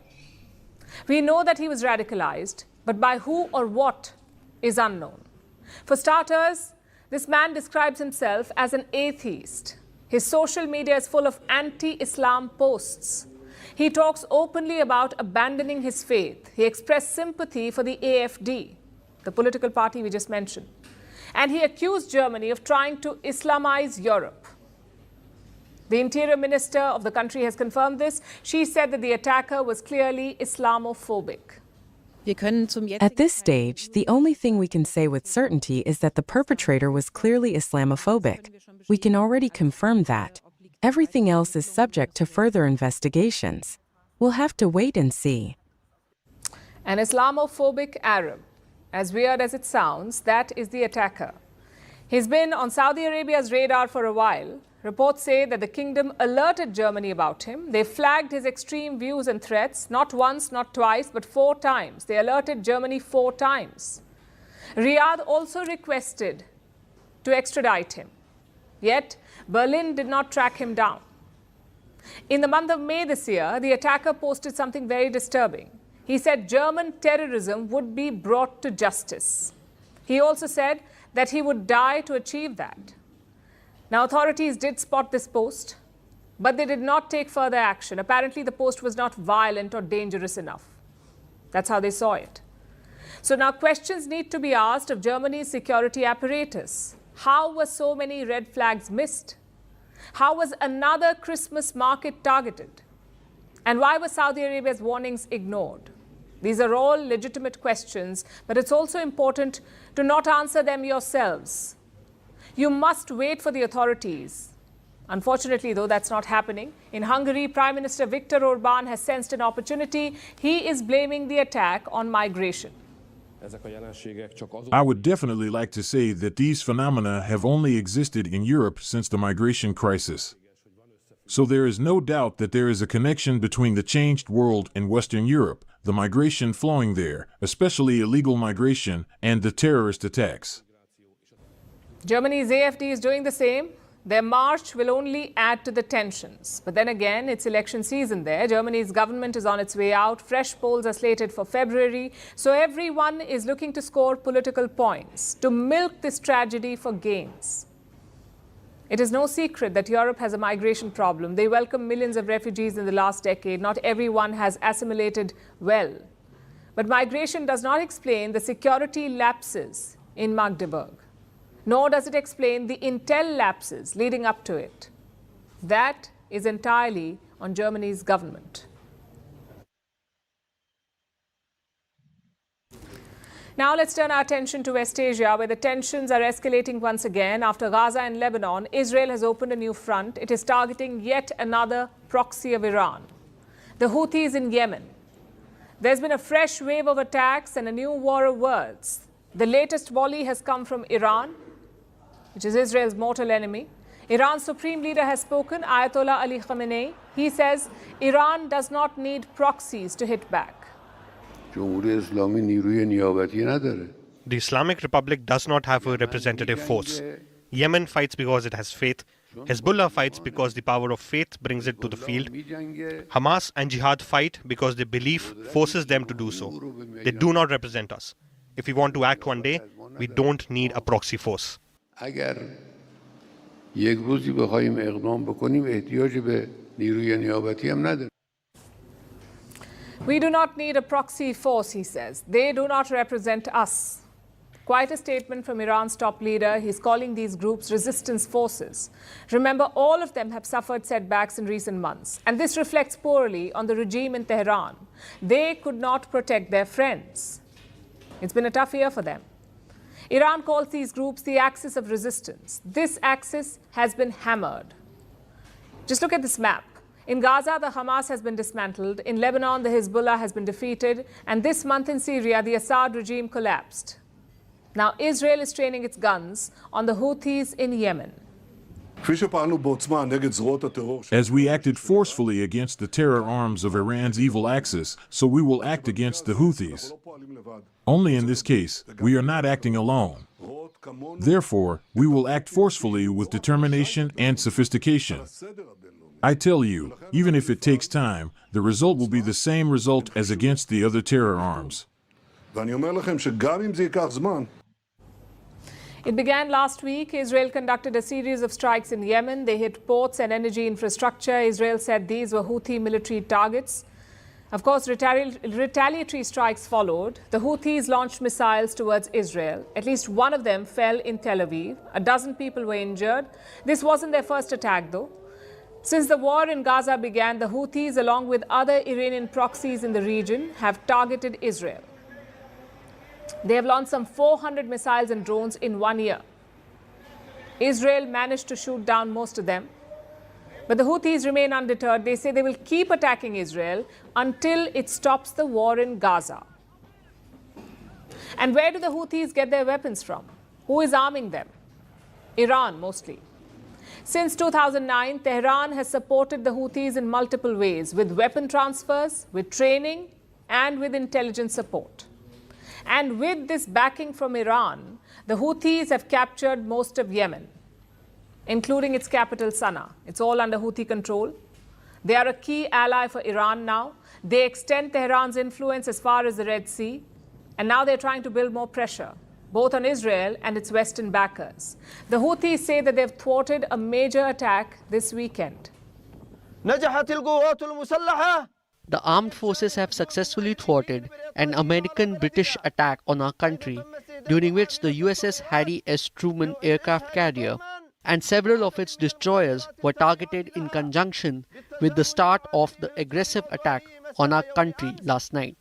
We know that he was radicalized, but by who or what is unknown. For starters, this man describes himself as an atheist. His social media is full of anti-Islam posts. He talks openly about abandoning his faith. He expressed sympathy for the AfD, the political party we just mentioned. And he accused Germany of trying to Islamize Europe. The interior minister of the country has confirmed this. She said that the attacker was clearly Islamophobic. At this stage, the only thing we can say with certainty is that the perpetrator was clearly Islamophobic. We can already confirm that. Everything else is subject to further investigations. We'll have to wait and see. An Islamophobic Arab, as weird as it sounds, that is the attacker. He's been on Saudi Arabia's radar for a while. Reports say that the kingdom alerted Germany about him. They flagged his extreme views and threats, not once, not twice, but 4 times. They alerted Germany 4 times. Riyadh also requested to extradite him. Yet, Berlin did not track him down. In the month of May this year, the attacker posted something very disturbing. He said German terrorism would be brought to justice. He also said that he would die to achieve that. Now, authorities did spot this post, but they did not take further action. Apparently, the post was not violent or dangerous enough. That's how they saw it. So now questions need to be asked of Germany's security apparatus. How were so many red flags missed? How was another Christmas market targeted? And why were Saudi Arabia's warnings ignored? These are all legitimate questions, but it's also important to not answer them yourselves. You must wait for the authorities. Unfortunately, though, that's not happening. In Hungary, Prime Minister Viktor Orban has sensed an opportunity. He is blaming the attack on migration. I would definitely like to say that these phenomena have only existed in Europe since the migration crisis. So there is no doubt that there is a connection between the changed world and Western Europe, the migration flowing there, especially illegal migration, and the terrorist attacks. Germany's AfD is doing the same. Their march will only add to the tensions. But then again, it's election season there. Germany's government is on its way out. Fresh polls are slated for February. So everyone is looking to score political points, to milk this tragedy for gains. It is no secret that Europe has a migration problem. They welcomed millions of refugees in the last decade. Not everyone has assimilated well. But migration does not explain the security lapses in Magdeburg. Nor does it explain the intel lapses leading up to it. That is entirely on Germany's government. Now let's turn our attention to West Asia, where the tensions are escalating once again. After Gaza and Lebanon, Israel has opened a new front. It is targeting yet another proxy of Iran, the Houthis in Yemen. There's been a fresh wave of attacks and a new war of words. The latest volley has come from Iran, which is Israel's mortal enemy. Iran's supreme leader has spoken, Ayatollah Ali Khamenei. He says Iran does not need proxies to hit back. The Islamic Republic does not have a representative force. Yemen fights because it has faith. Hezbollah fights because the power of faith brings it to the field. Hamas and Jihad fight because their belief forces them to do so. They do not represent us. If we want to act one day, we don't need a proxy force. اگر یک روزی بخوایم اقدام بکنیم احتیاج به نیروی نیابتی هم نداره. We do not need a proxy force, he says. They do not represent us. Quite a statement from Iran's top leader. He's calling these groups resistance forces. Remember, all of them have suffered setbacks in recent months, and this reflects poorly on the regime in Tehran. They could not protect their friends. It's been a tough year for them. Iran calls these groups the axis of resistance. This axis has been hammered. Just look at this map. In Gaza, the Hamas has been dismantled. In Lebanon, the Hezbollah has been defeated. And this month in Syria, the Assad regime collapsed. Now, Israel is training its guns on the Houthis in Yemen. As we acted forcefully against the terror arms of Iran's evil axis, so we will act against the Houthis. Only in this case, we are not acting alone. Therefore, we will act forcefully with determination and sophistication. I tell you, even if it takes time, the result will be the same result as against the other terror arms. It began last week. Israel conducted a series of strikes in Yemen. They hit ports and energy infrastructure. Israel said these were Houthi military targets. Of course, retaliatory strikes followed. The Houthis launched missiles towards Israel. At least one of them fell in Tel Aviv. A dozen people were injured. This wasn't their first attack, though. Since the war in Gaza began, the Houthis, along with other Iranian proxies in the region, have targeted Israel. They have launched some 400 missiles and drones in 1 year. Israel managed to shoot down most of them. But the Houthis remain undeterred. They say they will keep attacking Israel until it stops the war in Gaza. And where do the Houthis get their weapons from? Who is arming them? Iran, mostly. Since 2009, Tehran has supported the Houthis in multiple ways, with weapon transfers, with training, and with intelligence support. And with this backing from Iran, the Houthis have captured most of Yemen, including its capital, Sana'a. It's all under Houthi control. They are a key ally for Iran now. They extend Tehran's influence as far as the Red Sea. And now they're trying to build more pressure, both on Israel and its Western backers. The Houthis say that they've thwarted a major attack this weekend. The armed forces have successfully thwarted an American-British attack on our country, during which the USS Harry S. Truman aircraft carrier and several of its destroyers were targeted in conjunction with the start of the aggressive attack on our country last night.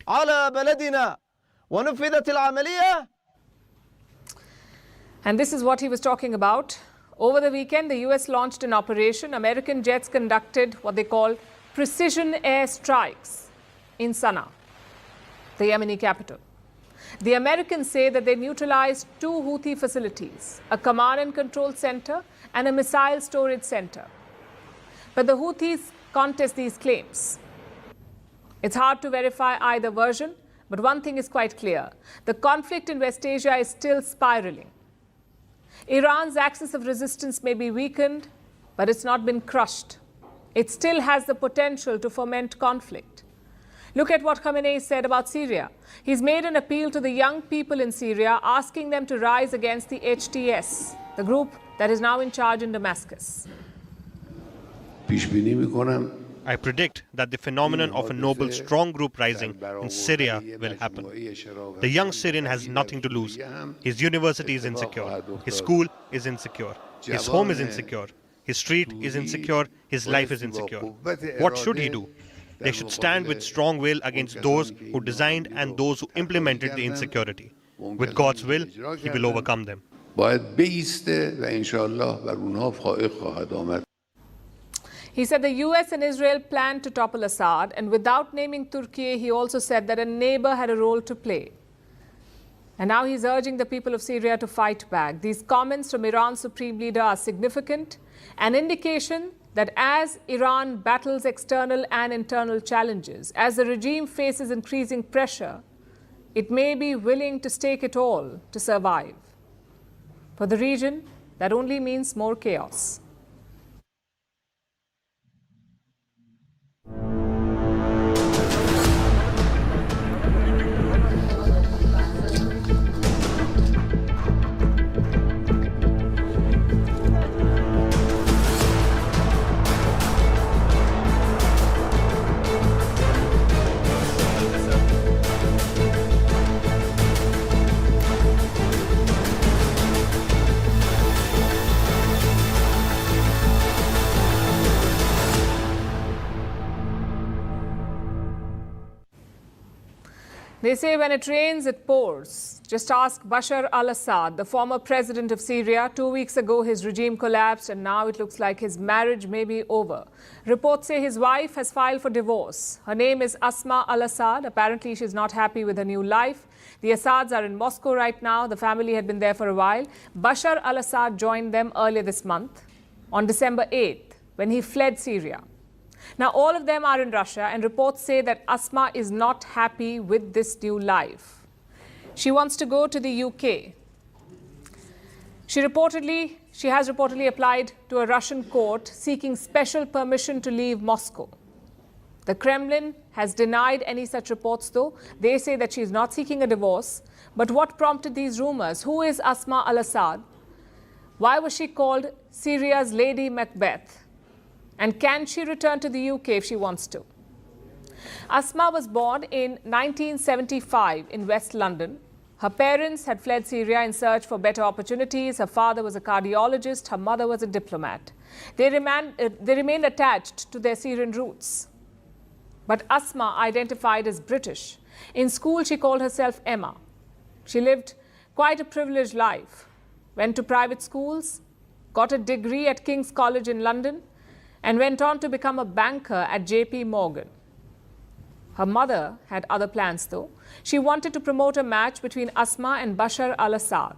And this is what he was talking about. Over the weekend, the US launched an operation. American jets conducted what they call precision air strikes in Sana'a, the Yemeni capital. The Americans say that they neutralized 2 Houthi facilities, a command and control center and a missile storage center. But the Houthis contest these claims. It's hard to verify either version, but one thing is quite clear. The conflict in West Asia is still spiraling. Iran's axis of resistance may be weakened, but it's not been crushed. It still has the potential to foment conflict. Look at what Khamenei said about Syria. He's made an appeal to the young people in Syria, asking them to rise against the HTS, the group that is now in charge in Damascus. I predict that the phenomenon of a noble, strong group rising in Syria will happen. The young Syrian has nothing to lose. His university is insecure. His school is insecure. His home is insecure. His street is insecure. His life is insecure. What should he do? They should stand with strong will against those who designed and those who implemented the insecurity. With God's will, he will overcome them. He said the US and Israel planned to topple Assad, and without naming Turkey, he also said that a neighbor had a role to play. And now he's urging the people of Syria to fight back. These comments from Iran's supreme leader are significant, an indication that as Iran battles external and internal challenges, as the regime faces increasing pressure, it may be willing to stake it all to survive. For the region, that only means more chaos. They say when it rains, it pours. Just ask Bashar al-Assad, the former president of Syria. 2 weeks ago, his regime collapsed, and now it looks like his marriage may be over. Reports say his wife has filed for divorce. Her name is Asma al-Assad. Apparently, she's not happy with her new life. The Assads are in Moscow right now. The family had been there for a while. Bashar al-Assad joined them earlier this month, on December 8th, when he fled Syria. Now, all of them are in Russia, and reports say that Asma is not happy with this new life. She wants to go to the UK. She has reportedly applied to a Russian court seeking special permission to leave Moscow. The Kremlin has denied any such reports, though. They say that she is not seeking a divorce. But what prompted these rumors? Who is Asma al-Assad? Why was she called Syria's Lady Macbeth? And can she return to the UK if she wants to? Asma was born in 1975 in West London. Her parents had fled Syria in search for better opportunities. Her father was a cardiologist. Her mother was a diplomat. They remained attached to their Syrian roots. But Asma identified as British. In school, she called herself Emma. She lived quite a privileged life, went to private schools, got a degree at King's College in London, and went on to become a banker at JP Morgan. Her mother had other plans, though. She wanted to promote a match between Asma and Bashar al-Assad.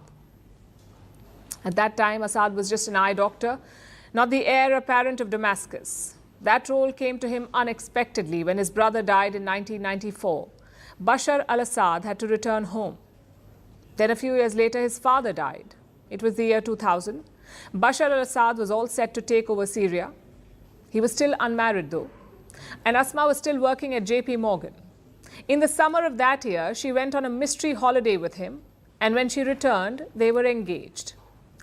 At that time, Assad was just an eye doctor, not the heir apparent of Damascus. That role came to him unexpectedly when his brother died in 1994. Bashar al-Assad had to return home. Then a few years later, his father died. It was the year 2000. Bashar al-Assad was all set to take over Syria. He was still unmarried, though. And Asma was still working at JP Morgan. In the summer of that year, she went on a mystery holiday with him, and when she returned, they were engaged.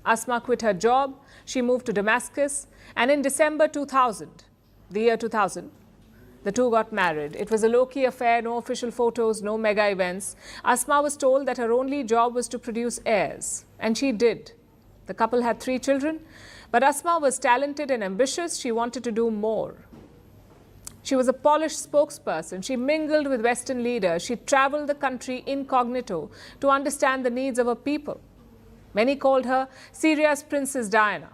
Asma quit her job, she moved to Damascus, and in December 2000, the year 2000, the two got married. It was a low-key affair, no official photos, no mega events. Asma was told that her only job was to produce heirs, and she did. The couple had 3 children, but Asma was talented and ambitious. She wanted to do more. She was a polished spokesperson. She mingled with Western leaders. She traveled the country incognito to understand the needs of her people. Many called her Syria's Princess Diana.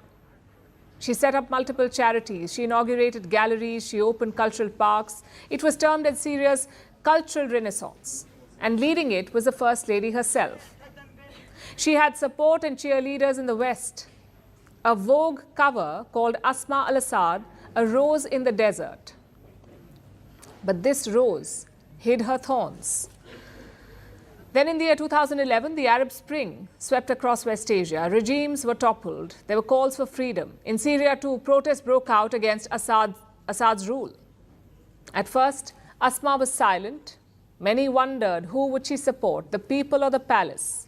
She set up multiple charities. She inaugurated galleries. She opened cultural parks. It was termed as Syria's cultural renaissance. And leading it was the First Lady herself. She had support and cheerleaders in the West. A Vogue cover called Asma al-Assad, a rose in the desert. But this rose hid her thorns. Then in the year 2011, the Arab Spring swept across West Asia. Regimes were toppled. There were calls for freedom. In Syria, too, protests broke out against Assad's rule. At first, Asma was silent. Many wondered who would she support, the people or the palace.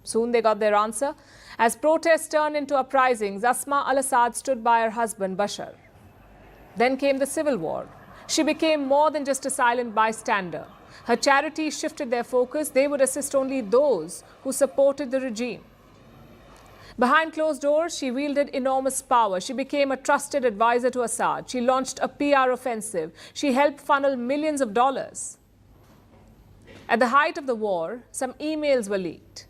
Soon they got their answer. As protests turned into uprisings, Asma al-Assad stood by her husband, Bashar. Then came the civil war. She became more than just a silent bystander. Her charities shifted their focus. They would assist only those who supported the regime. Behind closed doors, she wielded enormous power. She became a trusted advisor to Assad. She launched a PR offensive. She helped funnel millions of dollars. At the height of the war, some emails were leaked.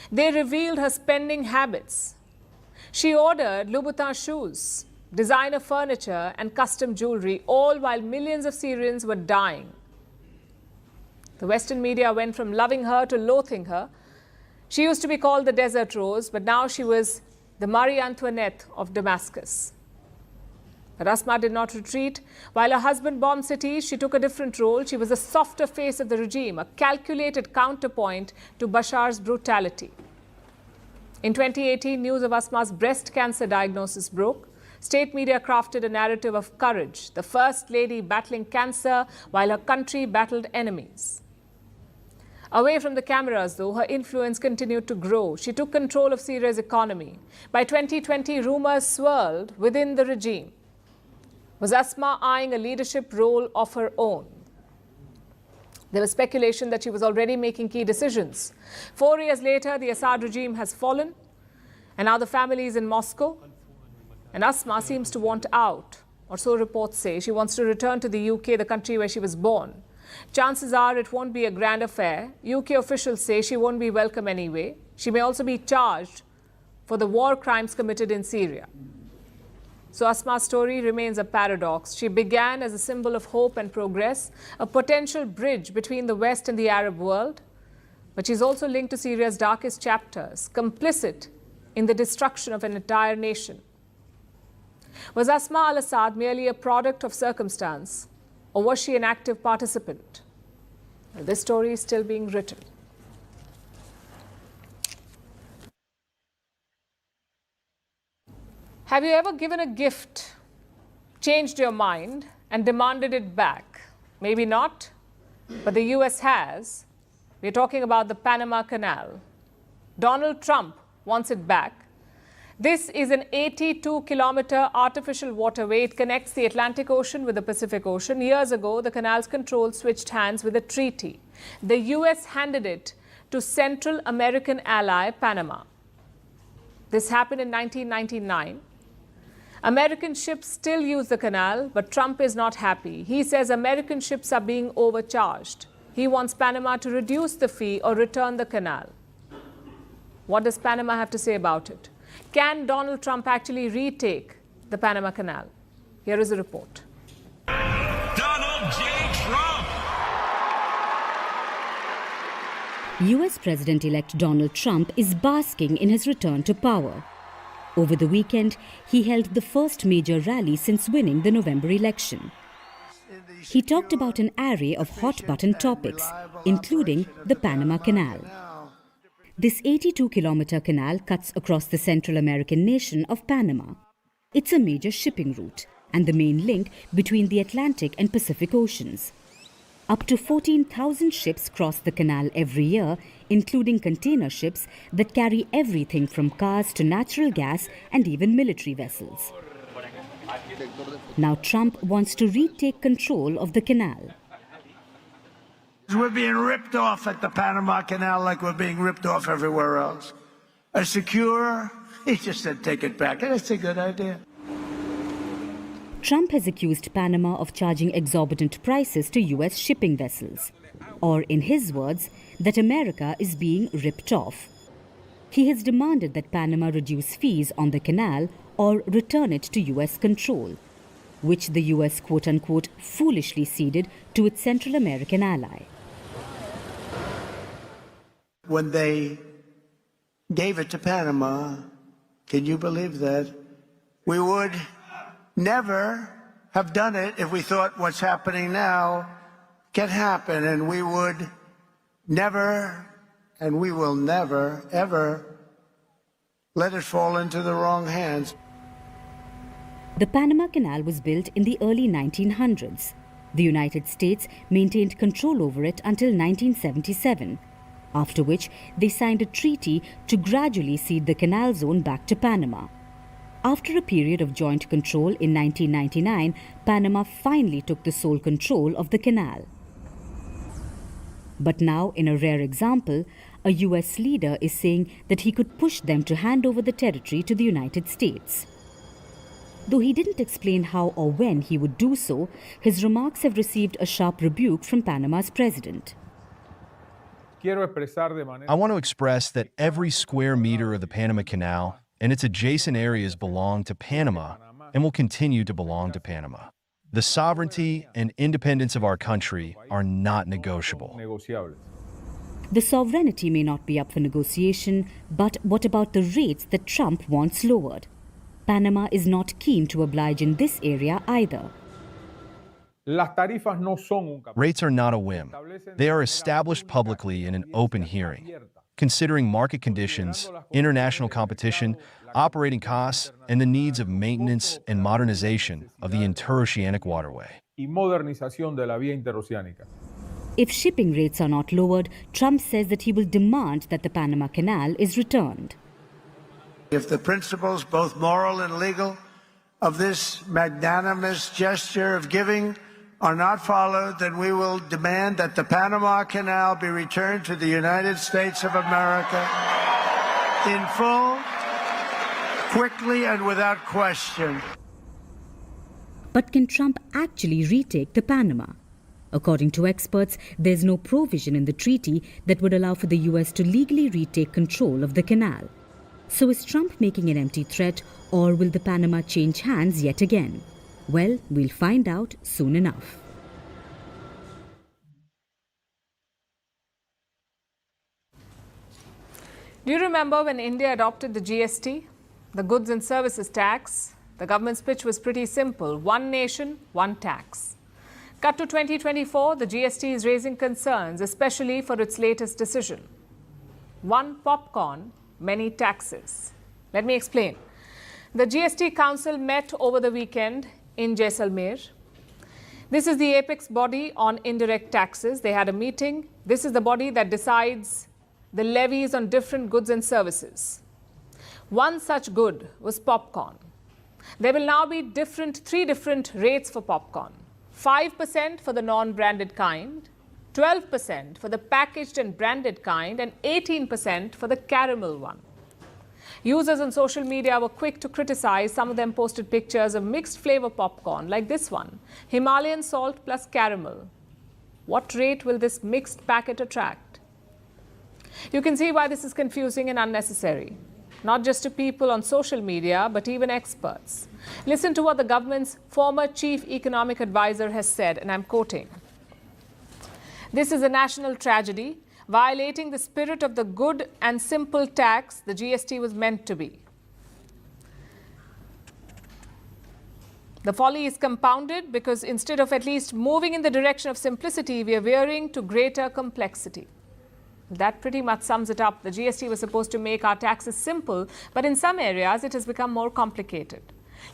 They revealed her spending habits. She ordered Louboutin shoes, designer furniture and custom jewelry, all while millions of Syrians were dying. The Western media went from loving her to loathing her. She used to be called the Desert Rose, but now she was the Marie Antoinette of Damascus. But Asma did not retreat. While her husband bombed cities, she took a different role. She was the softer face of the regime, a calculated counterpoint to Bashar's brutality. In 2018, news of Asma's breast cancer diagnosis broke. State media crafted a narrative of courage, the First Lady battling cancer while her country battled enemies. Away from the cameras, though, her influence continued to grow. She took control of Syria's economy. By 2020, rumors swirled within the regime. Was Asma eyeing a leadership role of her own? There was speculation that she was already making key decisions. 4 years later, the Assad regime has fallen, and now the family is in Moscow. And Asma seems to want out, or so reports say. She wants to return to the UK, the country where she was born. Chances are it won't be a grand affair. UK officials say she won't be welcome anyway. She may also be charged for the war crimes committed in Syria. So Asma's story remains a paradox. She began as a symbol of hope and progress, a potential bridge between the West and the Arab world. But she's also linked to Syria's darkest chapters, complicit in the destruction of an entire nation. Was Asma al-Assad merely a product of circumstance, or was she an active participant? Well, this story is still being written. Have you ever given a gift, changed your mind, and demanded it back? Maybe not, but the US has. We're talking about the Panama Canal. Donald Trump wants it back. This is an 82-kilometer artificial waterway. It connects the Atlantic Ocean with the Pacific Ocean. Years ago, the canal's control switched hands with a treaty. The US handed it to Central American ally Panama. This happened in 1999. American ships still use the canal, but Trump is not happy. He says American ships are being overcharged. He wants Panama to reduce the fee or return the canal. What does Panama have to say about it? Can Donald Trump actually retake the Panama Canal? Here is a report. Donald J. Trump! US President-elect Donald Trump is basking in his return to power. Over the weekend, he held the first major rally since winning the November election. He talked about an array of hot-button topics, including the Panama Canal. This 82-kilometer canal cuts across the Central American nation of Panama. It's a major shipping route and the main link between the Atlantic and Pacific Oceans. Up to 14,000 ships cross the canal every year, including container ships that carry everything from cars to natural gas and even military vessels. Now Trump wants to retake control of the canal. We're being ripped off at the Panama Canal like we're being ripped off everywhere else. He just said take it back, and it's a good idea. Trump has accused Panama of charging exorbitant prices to US shipping vessels, or in his words, that America is being ripped off. He has demanded that Panama reduce fees on the canal or return it to US control, which the US quote-unquote foolishly ceded to its Central American ally. When they gave it to Panama, can you believe that? We would never have done it if we thought what's happening now can happen, and we would never, and we will never, ever let it fall into the wrong hands. The Panama Canal was built in the early 1900s. The United States maintained control over it until 1977, after which they signed a treaty to gradually cede the canal zone back to Panama. After a period of joint control in 1999, Panama finally took the sole control of the canal. But now, in a rare example, a US leader is saying that he could push them to hand over the territory to the United States. Though he didn't explain how or when he would do so, his remarks have received a sharp rebuke from Panama's president. I want to express that every square meter of the Panama Canal and its adjacent areas belong to Panama and will continue to belong to Panama. The sovereignty and independence of our country are not negotiable. The sovereignty may not be up for negotiation, but what about the rates that Trump wants lowered? Panama is not keen to oblige in this area either. Rates are not a whim. They are established publicly in an open hearing, considering market conditions, international competition, operating costs, and the needs of maintenance and modernization of the interoceanic waterway. If shipping rates are not lowered, Trump says that he will demand that the Panama Canal is returned. If the principles, both moral and legal, of this magnanimous gesture of giving are not followed, then we will demand that the Panama Canal be returned to the United States of America in full, quickly, and without question. But can Trump actually retake the Panama? According to experts, there's no provision in the treaty that would allow for the US to legally retake control of the canal. So is Trump making an empty threat, or will the Panama change hands yet again? Well, we'll find out soon enough. Do you remember when India adopted the GST, the goods and services tax? The government's pitch was pretty simple: one nation, one tax. Cut to 2024, the GST is raising concerns, especially for its latest decision. One popcorn, many taxes. Let me explain. The GST Council met over the weekend in Jaisalmer. This is the apex body on indirect taxes. They had a meeting. This is the body that decides the levies on different goods and services. One such good was popcorn. There will now be three different rates for popcorn. 5% for the non-branded kind, 12% for the packaged and branded kind, and 18% for the caramel one. Users on social media were quick to criticize. Some of them posted pictures of mixed flavor popcorn like this one, Himalayan salt plus caramel. What rate will this mixed packet attract? You can see why this is confusing and unnecessary. Not just to people on social media, but even experts. Listen to what the government's former chief economic advisor has said, and I'm quoting. This is a national tragedy, violating the spirit of the good and simple tax the GST was meant to be. The folly is compounded because instead of at least moving in the direction of simplicity, we are veering to greater complexity. That pretty much sums it up. The GST was supposed to make our taxes simple, but in some areas it has become more complicated.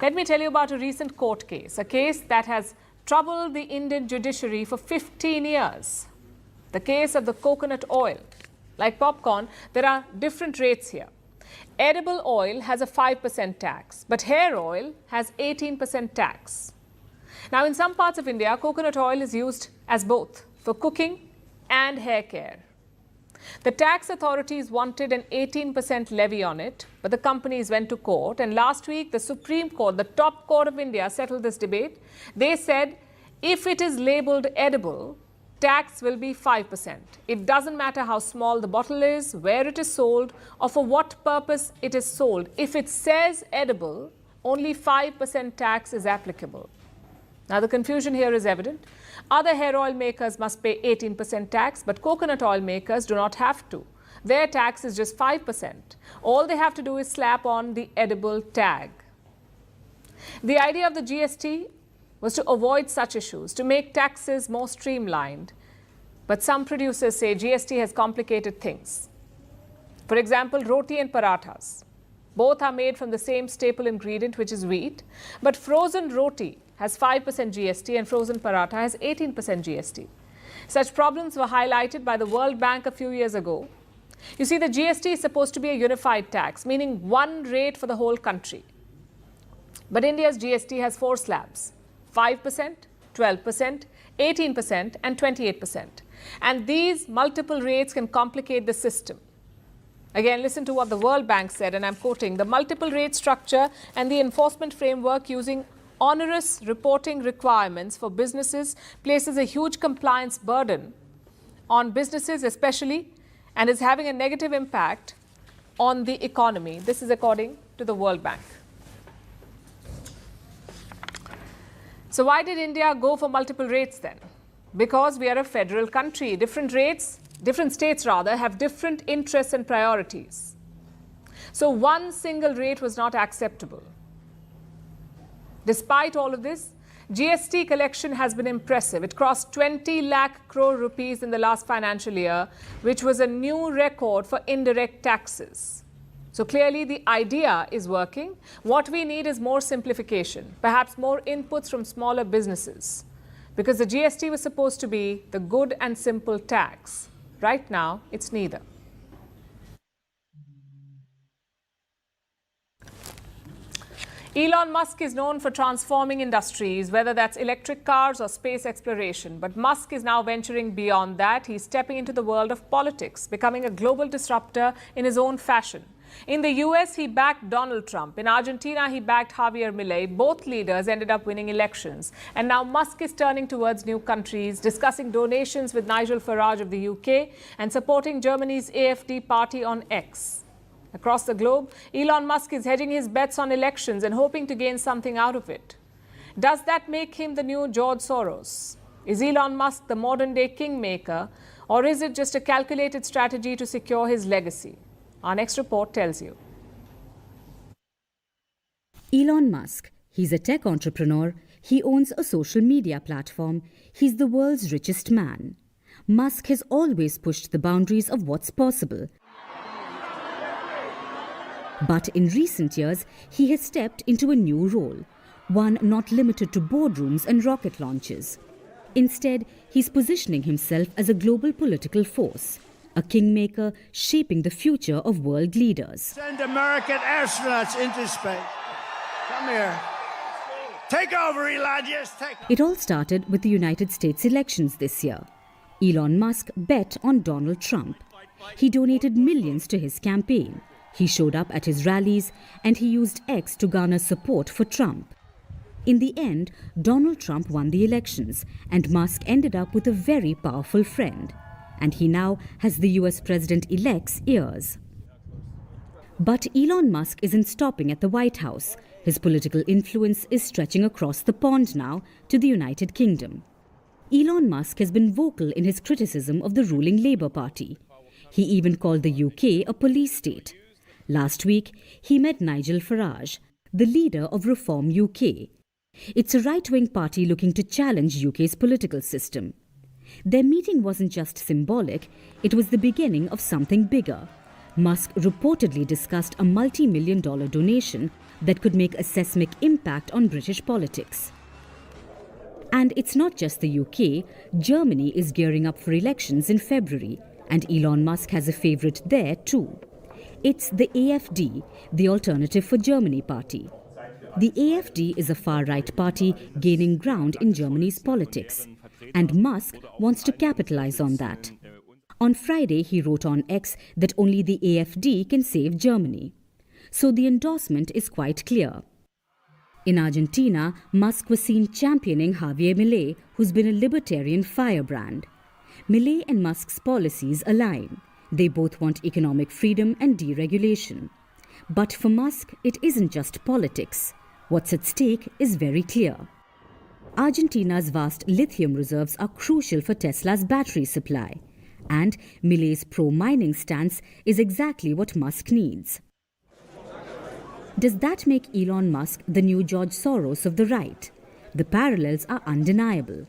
Let me tell you about a recent court case, a case that has troubled the Indian judiciary for 15 years. The case of the coconut oil. Like popcorn, there are different rates here. Edible oil has a 5% tax, but hair oil has 18% tax. Now, in some parts of India, coconut oil is used as both for cooking and hair care. The tax authorities wanted an 18% levy on it, but the companies went to court. And last week, the Supreme Court, the top court of India, settled this debate. They said if it is labelled edible, tax will be 5%. It doesn't matter how small the bottle is, where it is sold, or for what purpose it is sold. If it says edible, only 5% tax is applicable. Now, the confusion here is evident. Other hair oil makers must pay 18% tax, but coconut oil makers do not have to. Their tax is just 5%. All they have to do is slap on the edible tag. The idea of the GST was to avoid such issues, to make taxes more streamlined. But some producers say GST has complicated things. For example, roti and parathas. Both are made from the same staple ingredient, which is wheat, but frozen roti has 5% GST and frozen paratha has 18% GST. Such problems were highlighted by the World Bank a few years ago. You see, the GST is supposed to be a unified tax, meaning one rate for the whole country. But India's GST has 4 slabs: 5%, 12%, 18% and 28%. And these multiple rates can complicate the system. Again, listen to what the World Bank said, and I'm quoting, "The multiple rate structure and the enforcement framework using onerous reporting requirements for businesses places a huge compliance burden on businesses especially, and is having a negative impact on the economy." This is according to the World Bank. So why did India go for multiple rates then? Because we are a federal country. Different states have different interests and priorities. So one single rate was not acceptable. Despite all of this, GST collection has been impressive. It crossed 20 lakh crore rupees in the last financial year, which was a new record for indirect taxes. So clearly the idea is working. What we need is more simplification, perhaps more inputs from smaller businesses, because the GST was supposed to be the good and simple tax. Right now, it's neither. Elon Musk is known for transforming industries, whether that's electric cars or space exploration. But Musk is now venturing beyond that. He's stepping into the world of politics, becoming a global disruptor in his own fashion. In the US, he backed Donald Trump. In Argentina, he backed Javier Milei. Both leaders ended up winning elections. And now Musk is turning towards new countries, discussing donations with Nigel Farage of the UK and supporting Germany's AfD party on X. Across the globe, Elon Musk is hedging his bets on elections and hoping to gain something out of it. Does that make him the new George Soros? Is Elon Musk the modern-day kingmaker, or is it just a calculated strategy to secure his legacy? Our next report tells you. Elon Musk, he's a tech entrepreneur. He owns a social media platform. He's the world's richest man. Musk has always pushed the boundaries of what's possible. But in recent years, he has stepped into a new role, one not limited to boardrooms and rocket launches. Instead, he's positioning himself as a global political force, a kingmaker shaping the future of world leaders. Send American astronauts into space. Come here. Take over, Elon. Just take over. It all started with the United States elections this year. Elon Musk bet on Donald Trump. He donated millions to his campaign. He showed up at his rallies and he used X to garner support for Trump. In the end, Donald Trump won the elections and Musk ended up with a very powerful friend. And he now has the US President-elect's ears. But Elon Musk isn't stopping at the White House. His political influence is stretching across the pond now to the United Kingdom. Elon Musk has been vocal in his criticism of the ruling Labour Party. He even called the UK a police state. Last week, he met Nigel Farage, the leader of Reform UK. It's a right-wing party looking to challenge UK's political system. Their meeting wasn't just symbolic, it was the beginning of something bigger. Musk reportedly discussed a multi-million-dollar donation that could make a seismic impact on British politics. And it's not just the UK, Germany is gearing up for elections in February, and Elon Musk has a favourite there too. It's the AfD, the Alternative for Germany party. The AfD is a far-right party gaining ground in Germany's politics, and Musk wants to capitalise on that. On Friday, he wrote on X that only the AfD can save Germany. So the endorsement is quite clear. In Argentina, Musk was seen championing Javier Milei, who's been a libertarian firebrand. Milei and Musk's policies align. They both want economic freedom and deregulation. But for Musk, it isn't just politics. What's at stake is very clear. Argentina's vast lithium reserves are crucial for Tesla's battery supply. And Milei's pro-mining stance is exactly what Musk needs. Does that make Elon Musk the new George Soros of the right? The parallels are undeniable.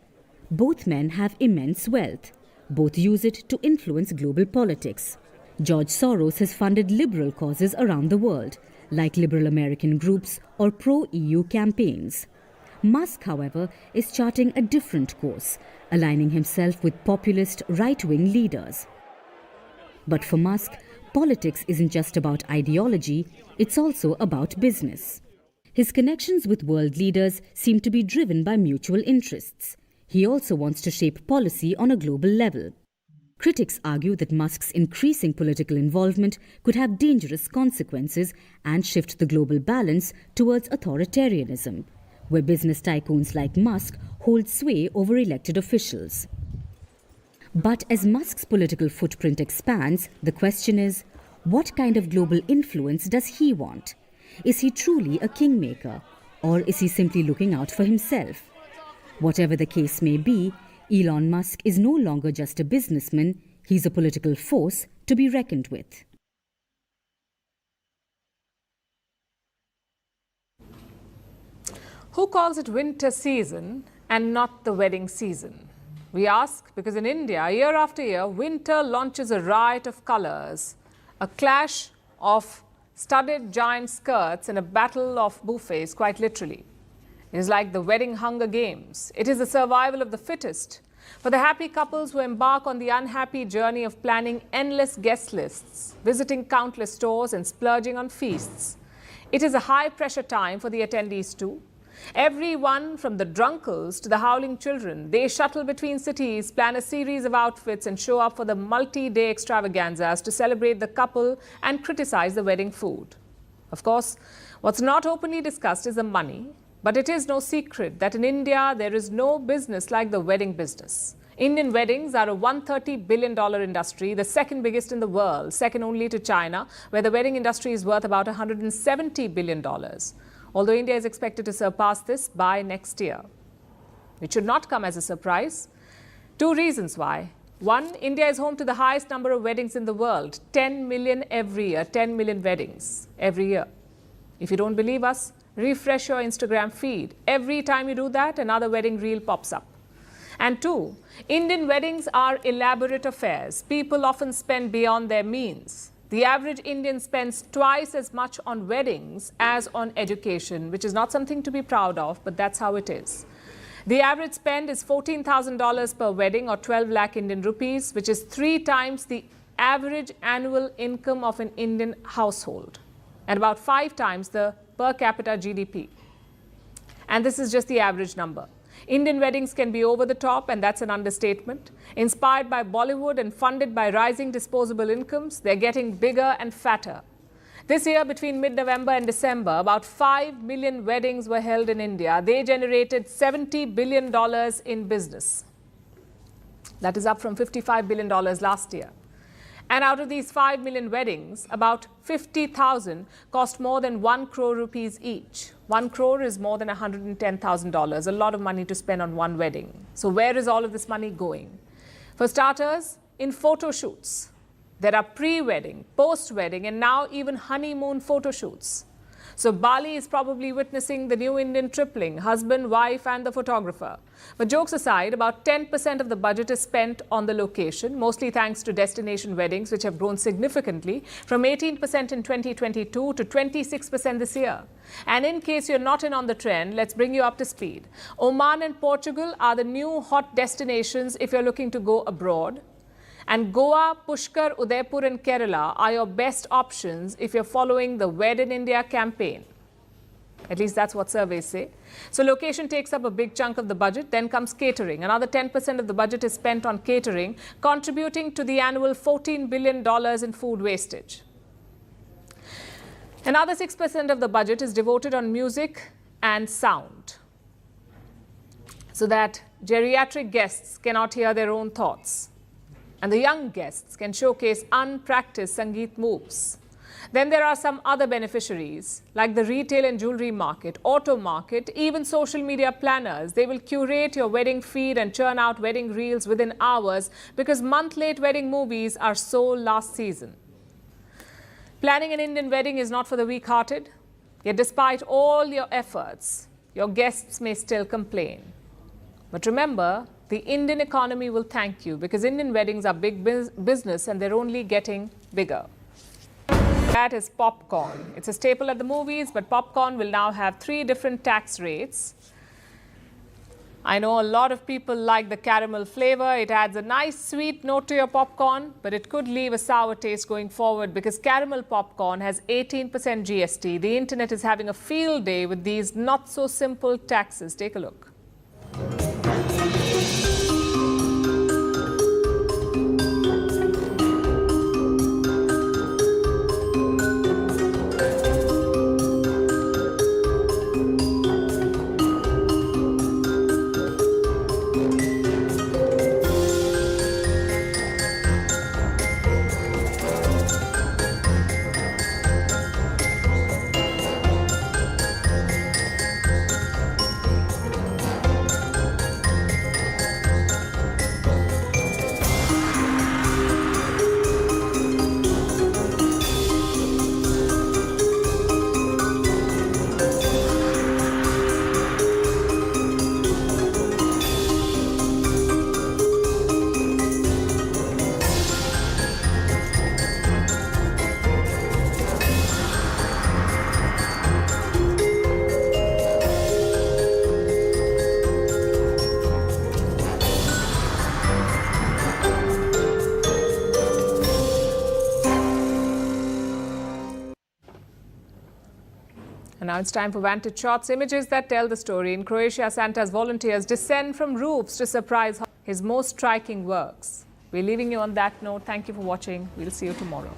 Both men have immense wealth. Both use it to influence global politics. George Soros has funded liberal causes around the world, like liberal American groups or pro-EU campaigns. Musk, however, is charting a different course, aligning himself with populist right-wing leaders. But for Musk, politics isn't just about ideology, it's also about business. His connections with world leaders seem to be driven by mutual interests. He also wants to shape policy on a global level. Critics argue that Musk's increasing political involvement could have dangerous consequences and shift the global balance towards authoritarianism, where business tycoons like Musk hold sway over elected officials. But as Musk's political footprint expands, the question is, what kind of global influence does he want? Is he truly a kingmaker, or is he simply looking out for himself? Whatever the case may be, Elon Musk is no longer just a businessman, he's a political force to be reckoned with. Who calls it winter season and not the wedding season? We ask because in India, year after year, winter launches a riot of colours, a clash of studded giant skirts and a battle of buffets, quite literally. It is like the wedding Hunger Games. It is the survival of the fittest. For the happy couples who embark on the unhappy journey of planning endless guest lists, visiting countless stores and splurging on feasts, it is a high-pressure time for the attendees too. Everyone from the drunkles to the howling children, they shuttle between cities, plan a series of outfits and show up for the multi-day extravaganzas to celebrate the couple and criticize the wedding food. Of course, what's not openly discussed is the money. But it is no secret that in India, there is no business like the wedding business. Indian weddings are a $130 billion industry, the second biggest in the world, second only to China, where the wedding industry is worth about $170 billion. Although India is expected to surpass this by next year. It should not come as a surprise. Two reasons why. One, India is home to the highest number of weddings in the world, 10 million every year, 10 million weddings every year. If you don't believe us, refresh your Instagram feed. Every time you do that, another wedding reel pops up. And two, Indian weddings are elaborate affairs. People often spend beyond their means. The average Indian spends twice as much on weddings as on education, which is not something to be proud of, but that's how it is. The average spend is $14,000 per wedding, or 12 lakh Indian rupees, which is 3 times the average annual income of an Indian household, and about 5 times the per capita GDP. And this is just the average number. Indian weddings can be over the top, and that's an understatement. Inspired by Bollywood and funded by rising disposable incomes, they're getting bigger and fatter. This year, between mid-November and December, about 5 million weddings were held in India. They generated $70 billion in business. That is up from $55 billion last year. And out of these 5 million weddings, about 50,000 cost more than 1 crore rupees each. 1 crore is more than $110,000, a lot of money to spend on one wedding. So where is all of this money going? For starters, in photo shoots. There are pre-wedding, post-wedding, and now even honeymoon photo shoots. So Bali is probably witnessing the new Indian tripling, husband, wife, and the photographer. But jokes aside, about 10% of the budget is spent on the location, mostly thanks to destination weddings, which have grown significantly from 18% in 2022 to 26% this year. And in case you're not in on the trend, let's bring you up to speed. Oman and Portugal are the new hot destinations if you're looking to go abroad. And Goa, Pushkar, Udaipur and Kerala are your best options if you're following the Wed in India campaign. At least that's what surveys say. So location takes up a big chunk of the budget. Then comes catering. Another 10% of the budget is spent on catering, contributing to the annual $14 billion in food wastage. Another 6% of the budget is devoted on music and sound, so that geriatric guests cannot hear their own thoughts, and the young guests can showcase unpracticed Sangeet moves. Then there are some other beneficiaries, like the retail and jewelry market, auto market, even social media planners. They will curate your wedding feed and churn out wedding reels within hours, because month-late wedding movies are sold last season. Planning an Indian wedding is not for the weak-hearted. Yet despite all your efforts, your guests may still complain. But remember, the Indian economy will thank you, because Indian weddings are big business and they're only getting bigger. That is popcorn. It's a staple at the movies, but popcorn will now have 3 different tax rates. I know a lot of people like the caramel flavor. It adds a nice sweet note to your popcorn, but it could leave a sour taste going forward, because caramel popcorn has 18% GST. The internet is having a field day with these not so simple taxes. Take a look. Now it's time for Vantage Shots, images that tell the story. In Croatia, Santa's volunteers descend from roofs to surprise his most striking works. We're leaving you on that note. Thank you for watching. We'll see you tomorrow.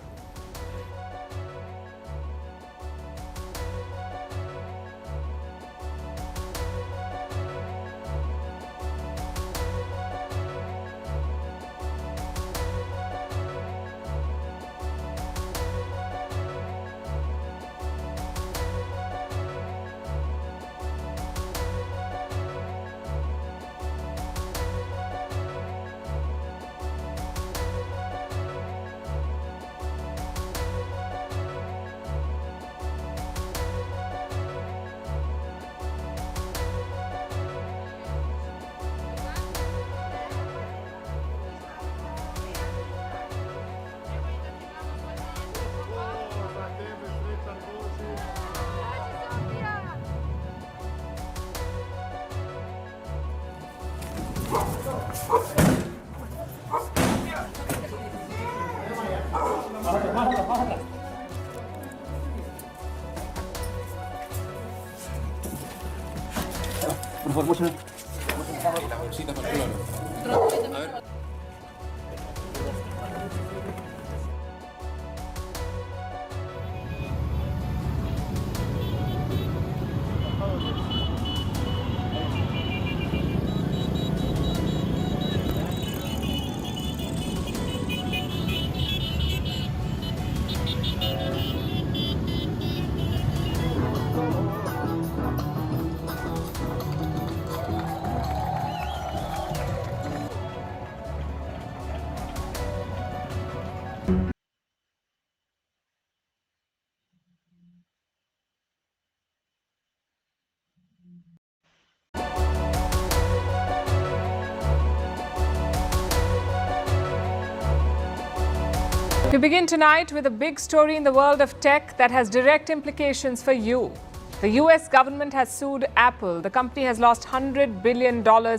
We begin tonight with a big story in the world of tech that has direct implications for you. The US government has sued Apple. The company has lost $100 billion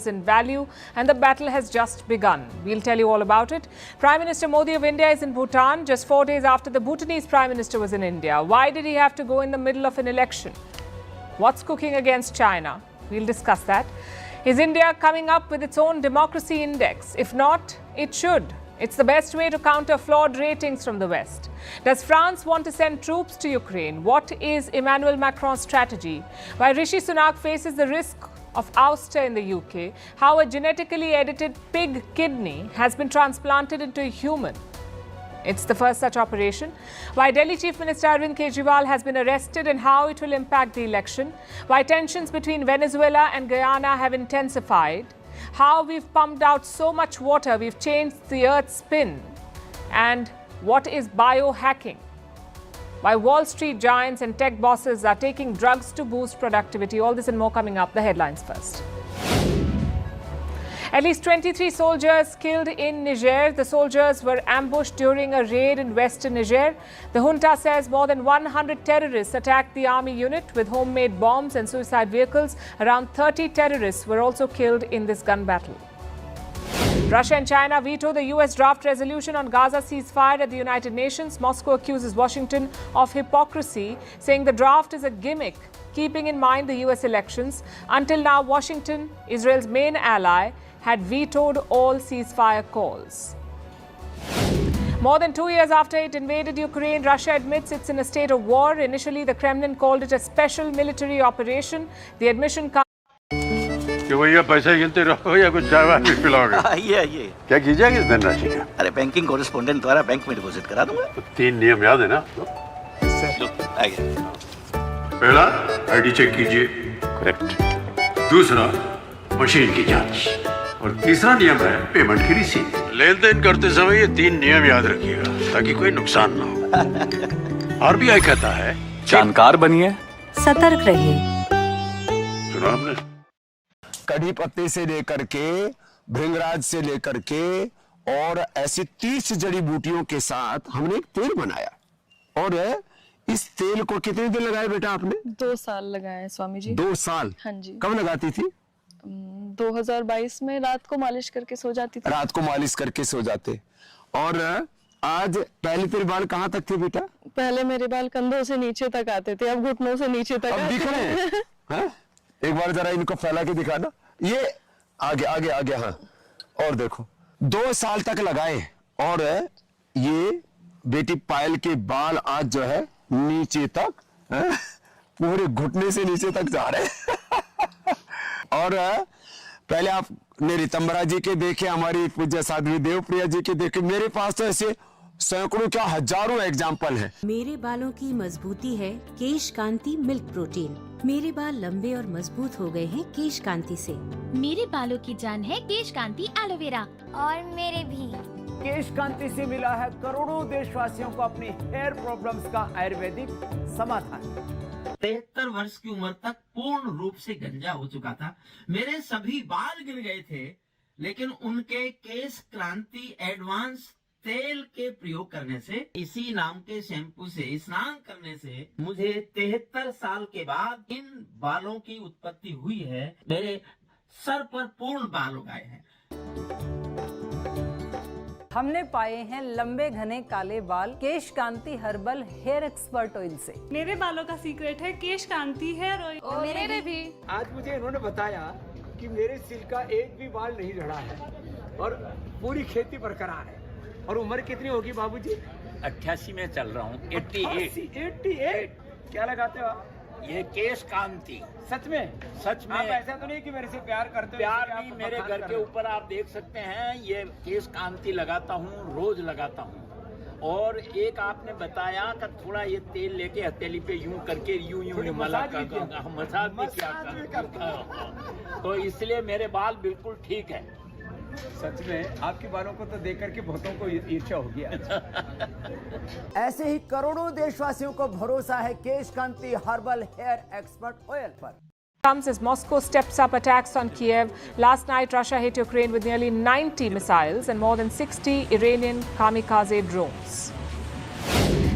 in value and the battle has just begun. We'll tell you all about it. Prime Minister Modi of India is in Bhutan just 4 days after the Bhutanese Prime Minister was in India. Why did he have to go in the middle of an election? What's cooking against China? We'll discuss that. Is India coming up with its own democracy index? If not, it should. It's the best way to counter flawed ratings from the West. Does France want to send troops to Ukraine? What is Emmanuel Macron's strategy? Why Rishi Sunak faces the risk of ouster in the UK? How a genetically edited pig kidney has been transplanted into a human. It's the first such operation. Why Delhi Chief Minister Arvind Kejriwal has been arrested and how it will impact the election. Why tensions between Venezuela and Guyana have intensified. How we've pumped out so much water, we've changed the Earth's spin. And what is biohacking? Why Wall Street giants and tech bosses are taking drugs to boost productivity. All this and more coming up. The headlines first. At least 23 soldiers killed in Niger. The soldiers were ambushed during a raid in western Niger. The junta says more than 100 terrorists attacked the army unit with homemade bombs and suicide vehicles. Around 30 terrorists were also killed in this gun battle. Russia and China veto the US draft resolution on Gaza ceasefire at the United Nations. Moscow accuses Washington of hypocrisy, saying the draft is a gimmick, keeping in mind the US elections. Until now, Washington, Israel's main ally, had vetoed all ceasefire calls. More than 2 years after it invaded Ukraine, Russia admits it's in a state of war. Initially, the Kremlin called it a special military operation. The admission comes. भैया पैसा गिनते रहो या कुछ चाय वाय पिलाओगे? आइए क्या कीजिएगा इस धनराशि का? अरे बैंकिंग कॉरेस्पोंडेंट द्वारा बैंक में डिपॉजिट करा दूंगा। तो 3 नियम याद है ना? आइए। पहला आईडी चेक कीजिए, करेक्ट। दूसरा मशीन की जांच और तीसरा नियम है पेमेंट की रिसीट। लेन देन करते समय ये 3 नियम याद रखिएगा ताकि कोई नुकसान ना हो। आरबीआई कहता है जानकार बनिए, सतर्क रहिए। सुना आपने? कड़ी पत्ते से लेकर के भृंगराज से लेकर के और ऐसी 30 जड़ी बूटियों के साथ हमने एक तेल बनाया। और इस तेल को कितने दिन लगाए बेटा आपने? 2 साल लगाए स्वामी जी। 2 साल? हाँ जी। कब लगाती थी? 2022 में रात को मालिश करके सो जाती थी। रात को मालिश करके सो जाते। और आज पहले तेरे बाल कहाँ तक थे बेटा? पहले मेरे बाल कंधों से नीचे तक आते थे, अब घुटनों से नीचे तक अब दिख रहे हैं? एक बार जरा इनको फैला के दिखाना। ये आगे आगे आगे, हाँ। और देखो 2 साल तक लगाए और ये बेटी पायल के बाल आज जो है नीचे तक, पूरे घुटने से नीचे तक जा रहे हैं। और पहले आपने रितंबरा जी के देखे, हमारी पूज्य साध्वी देवप्रिया जी के देखे, मेरे पास तो ऐसे सैकड़ों क्या हजारों एग्जाम्पल हैं। मेरे बालों की मजबूती है केश कांति मिल्क प्रोटीन। मेरे बाल लंबे और मजबूत हो गए हैं केश कांति से। मेरे बालों की जान है केश कांति एलोवेरा। और मेरे भी। केश कांति से मिला है करोड़ों देशवासियों को अपनी हेयर प्रॉब्लम्स का आयुर्वेदिक समाधान। 73 वर्ष की उम्र तक पूर्ण रूप से गंजा हो चुका था। मेरे सभी बाल गिर गए थे, लेकिन उनके केश क्रांति एडवांस तेल के प्रयोग करने से, इसी नाम के शैम्पू से स्नान करने से मुझे 73 साल के बाद इन बालों की उत्पत्ति हुई है। मेरे सर पर पूर्ण बाल उगाए हैं। हमने पाए हैं लंबे घने काले बाल केश कांति हर्बल हेयर एक्सपर्ट ऑयल से। मेरे बालों का सीक्रेट है केश कांति हेयर ऑयल। और मेरे भी। आज मुझे इन्होंने बताया कि मेरे सिर का एक भी बाल नहीं झड़ा है और पूरी खेती बरकरार है। और उम्र कितनी होगी बाबूजी? 88 में चल रहा हूँ। 88। क्या लगाते हो आप? ये केश कांति। सच में? सच में। आप ऐसा तो नहीं कि मेरे से प्यार करते हो? प्यार नहीं, मेरे घर के ऊपर आप देख सकते हैं ये केश कांति लगाता हूँ, रोज लगाता हूँ। और एक आपने बताया कि थोड़ा ये तेल लेके हथेली पे यूं करके यूं मसाज भी किया, तो इसलिए मेरे बाल बिल्कुल ठीक है। सच में आपके बालों को तो देख करके बहुतों को ईर्ष्या होगी। ऐसे ही करोड़ों देशवासियों को भरोसा है केश कांति हर्बल हेयर एक्सपर्ट ऑयल पर। Comes as Moscow steps up attacks on Kiev. Last night, Russia hit Ukraine with nearly 90 missiles and more than 60 Iranian kamikaze drones.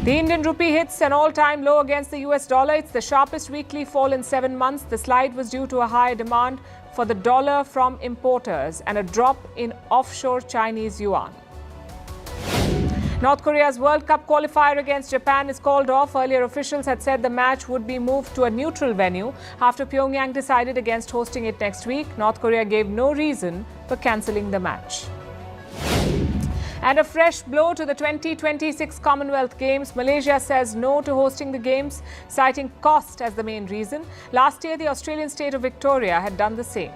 The Indian rupee hits an all-time low against the US dollar. It's the sharpest weekly fall in 7 months. The slide was due to a high demand for the dollar from importers and a drop in offshore Chinese yuan. North Korea's World Cup qualifier against Japan is called off. Earlier officials had said the match would be moved to a neutral venue after Pyongyang decided against hosting it next week. North Korea gave no reason for cancelling the match. And a fresh blow to the 2026 Commonwealth Games. Malaysia says no to hosting the Games, citing cost as the main reason. Last year, the Australian state of Victoria had done the same.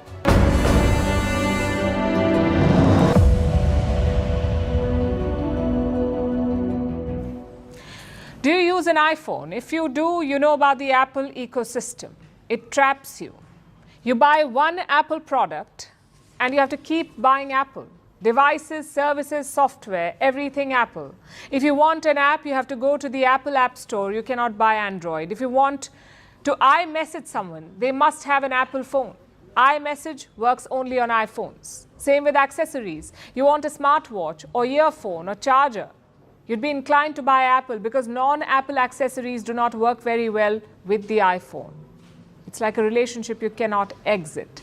Do you use an iPhone? If you do, you know about the Apple ecosystem. It traps you. You buy one Apple product and you have to keep buying Apple. Devices, services, software, everything Apple. If you want an app, you have to go to the Apple App Store. You cannot buy Android. If you want to iMessage someone, they must have an Apple phone. iMessage works only on iPhones. Same with accessories. You want a smartwatch or earphone or charger, you'd be inclined to buy Apple because non-Apple accessories do not work very well with the iPhone. It's like a relationship you cannot exit.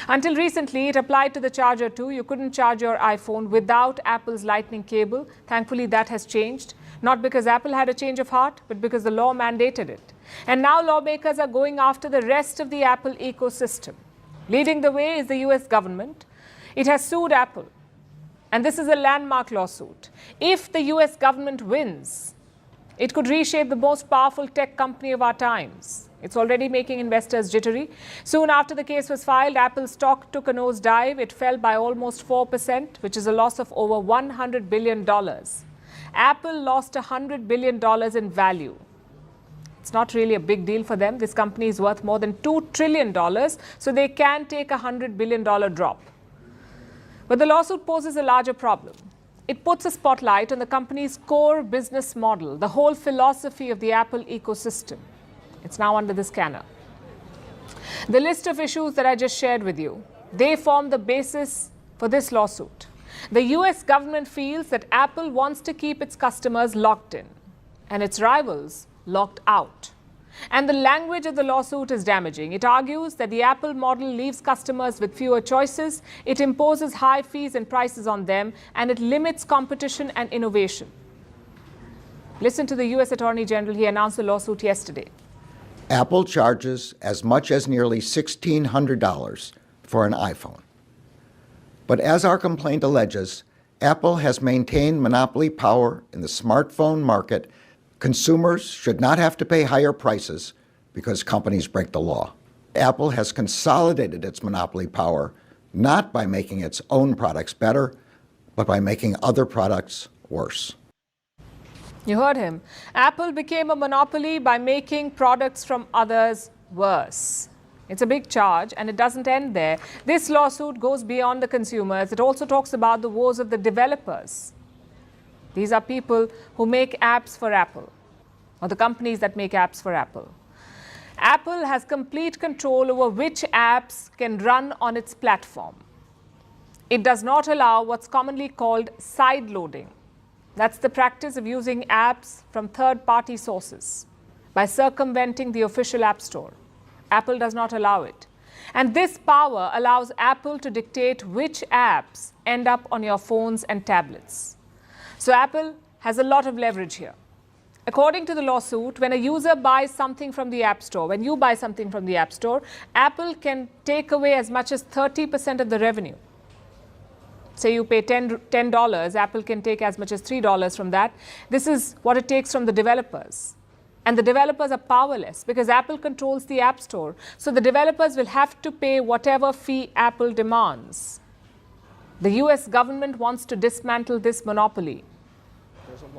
Until recently, it applied to the charger too. You couldn't charge your iPhone without Apple's lightning cable. Thankfully, that has changed. Not because Apple had a change of heart, but because the law mandated it. And now lawmakers are going after the rest of the Apple ecosystem. Leading the way is the US government. It has sued Apple. And this is a landmark lawsuit. If the US government wins, it could reshape the most powerful tech company of our times. It's already making investors jittery. Soon after the case was filed, Apple's stock took a nosedive. It fell by almost 4%, which is a loss of over $100 billion. Apple lost $100 billion in value. It's not really a big deal for them. This company is worth more than $2 trillion, so they can take a $100 billion drop. But the lawsuit poses a larger problem. It puts a spotlight on the company's core business model, the whole philosophy of the Apple ecosystem. It's now under the scanner. The list of issues that I just shared with you, they form the basis for this lawsuit. The US government feels that Apple wants to keep its customers locked in and its rivals locked out. And the language of the lawsuit is damaging. It argues that the Apple model leaves customers with fewer choices, it imposes high fees and prices on them, and it limits competition and innovation. Listen to the US Attorney General. He announced the lawsuit yesterday. Apple charges as much as nearly $1,600 for an iPhone. But as our complaint alleges, Apple has maintained monopoly power in the smartphone market. Consumers should not have to pay higher prices because companies break the law. Apple has consolidated its monopoly power not by making its own products better, but by making other products worse. You heard him. Apple became a monopoly by making products from others worse. It's a big charge, and it doesn't end there. This lawsuit goes beyond the consumers. It also talks about the woes of the developers. These are people who make apps for Apple, or the companies that make apps for Apple. Apple has complete control over which apps can run on its platform. It does not allow what's commonly called side loading. That's the practice of using apps from third-party sources by circumventing the official App Store. Apple does not allow it. And this power allows Apple to dictate which apps end up on your phones and tablets. So Apple has a lot of leverage here. According to the lawsuit, when a user buys something from the App Store, when you buy something from the App Store, Apple can take away as much as 30% of the revenue. Say you pay $10, Apple can take as much as $3 from that. This is what it takes from the developers. And the developers are powerless because Apple controls the App Store. So the developers will have to pay whatever fee Apple demands. The US government wants to dismantle this monopoly.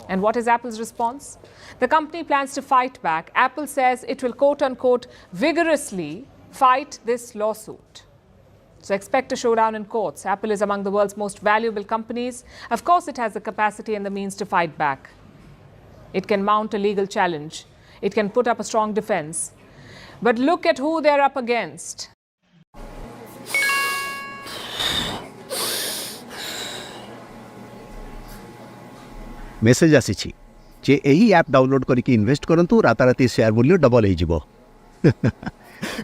And what is Apple's response? The company plans to fight back. Apple says it will, quote unquote, vigorously fight this lawsuit. So expect a showdown in courts. Apple is among the world's most valuable companies. Of course, it has the capacity and the means to fight back. It can mount a legal challenge. It can put up a strong defense. But look at who they're up against. Message आसी जे यही app download करके invest करंतु राताराती share मूल्य double हो जिवो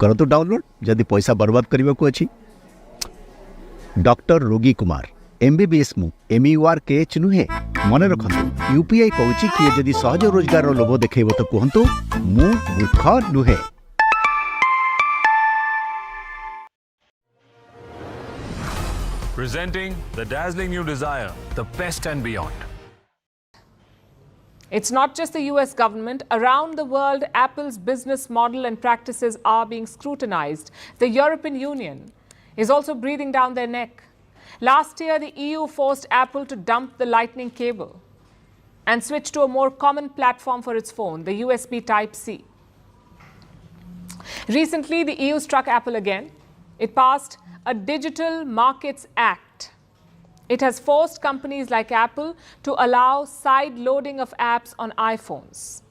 करंतु download जदि पैसा बर्बाद करबा को अछि डॉक्टर रोगी कुमार एमबीबीएस मु MEURKH नुहे मन रखंतु यूपीआई कहूची कि जदि सहज रोजगार रो लोभ देखैबो तो कहंतु मु मूर्ख नुहे Presenting the dazzling new Desire, the best and beyond. It's not just the US government. Around the world, Apple's business model and practices are being scrutinized. The European Union is also breathing down their neck. Last year, the EU forced Apple to dump the Lightning cable and switch to a more common platform for its phone, the USB Type-C. Recently, the EU struck Apple again. It passed a Digital Markets Act. It has forced companies like Apple to allow side loading of apps on iPhones.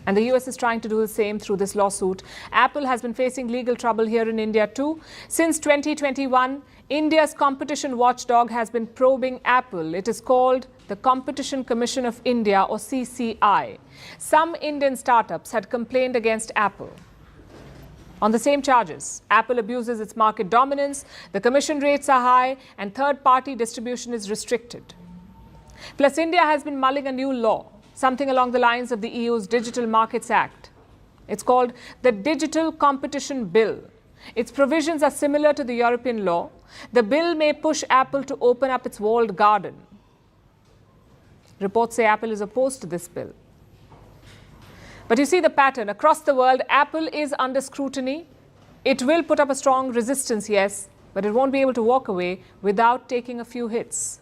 And the US is trying to do the same through this lawsuit. Apple has been facing legal trouble here in India too. Since 2021, India's competition watchdog has been probing Apple. It is called the Competition Commission of India, or CCI. Some Indian startups had complained against Apple on the same charges. Apple abuses its market dominance, the commission rates are high, and third-party distribution is restricted. Plus, India has been mulling a new law, something along the lines of the EU's Digital Markets Act. It's called the Digital Competition Bill. Its provisions are similar to the European law. The bill may push Apple to open up its walled garden. Reports say Apple is opposed to this bill. But you see the pattern. Across the world, Apple is under scrutiny. It will put up a strong resistance, yes, but it won't be able to walk away without taking a few hits.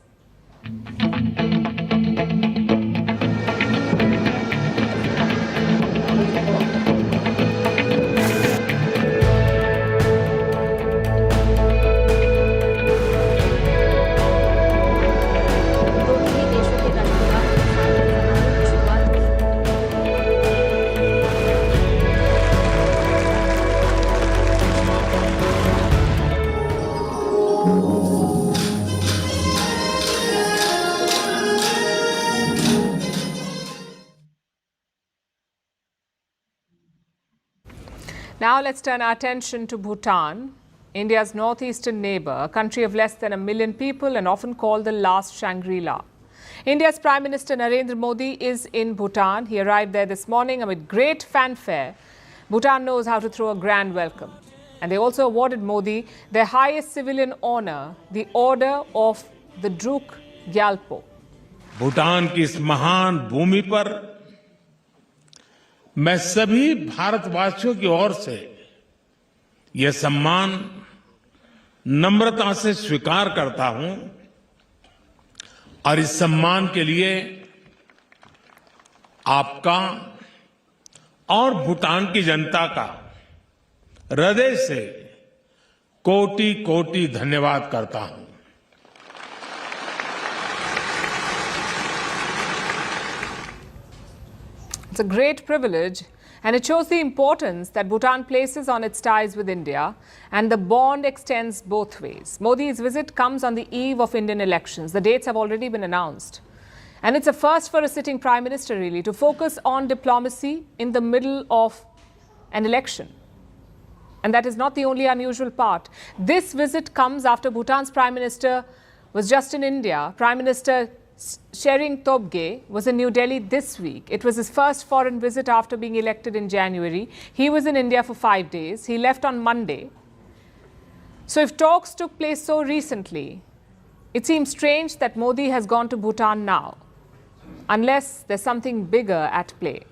Now let's turn our attention to Bhutan, India's northeastern neighbor, a country of less than 1 million people and often called the last Shangri-La. India's Prime Minister Narendra Modi is in Bhutan. He arrived there this morning amid great fanfare. Bhutan knows how to throw a grand welcome. And they also awarded Modi their highest civilian honor, the Order of the Druk Gyalpo. Bhutan की इस महान भूमि पर मैं सभी भारतवासियों की ओर से यह सम्मान नम्रता से स्वीकार करता हूं और इस सम्मान के लिए आपका और भूटान की जनता का हृदय से कोटि-कोटि धन्यवाद करता हूं। It's a great privilege, and it shows the importance that Bhutan places on its ties with India, and the bond extends both ways. Modi's visit comes on the eve of Indian elections. The dates have already been announced. And it's a first for a sitting Prime Minister, really, to focus on diplomacy in the middle of an election. And that is not the only unusual part. This visit comes after Bhutan's Prime Minister was just in India. Prime Minister Tshering Tobgay was in New Delhi this week. It was his first foreign visit after being elected in January. He was in India for 5 days. He left on Monday. So if talks took place so recently, it seems strange that Modi has gone to Bhutan now, unless there's something bigger at play.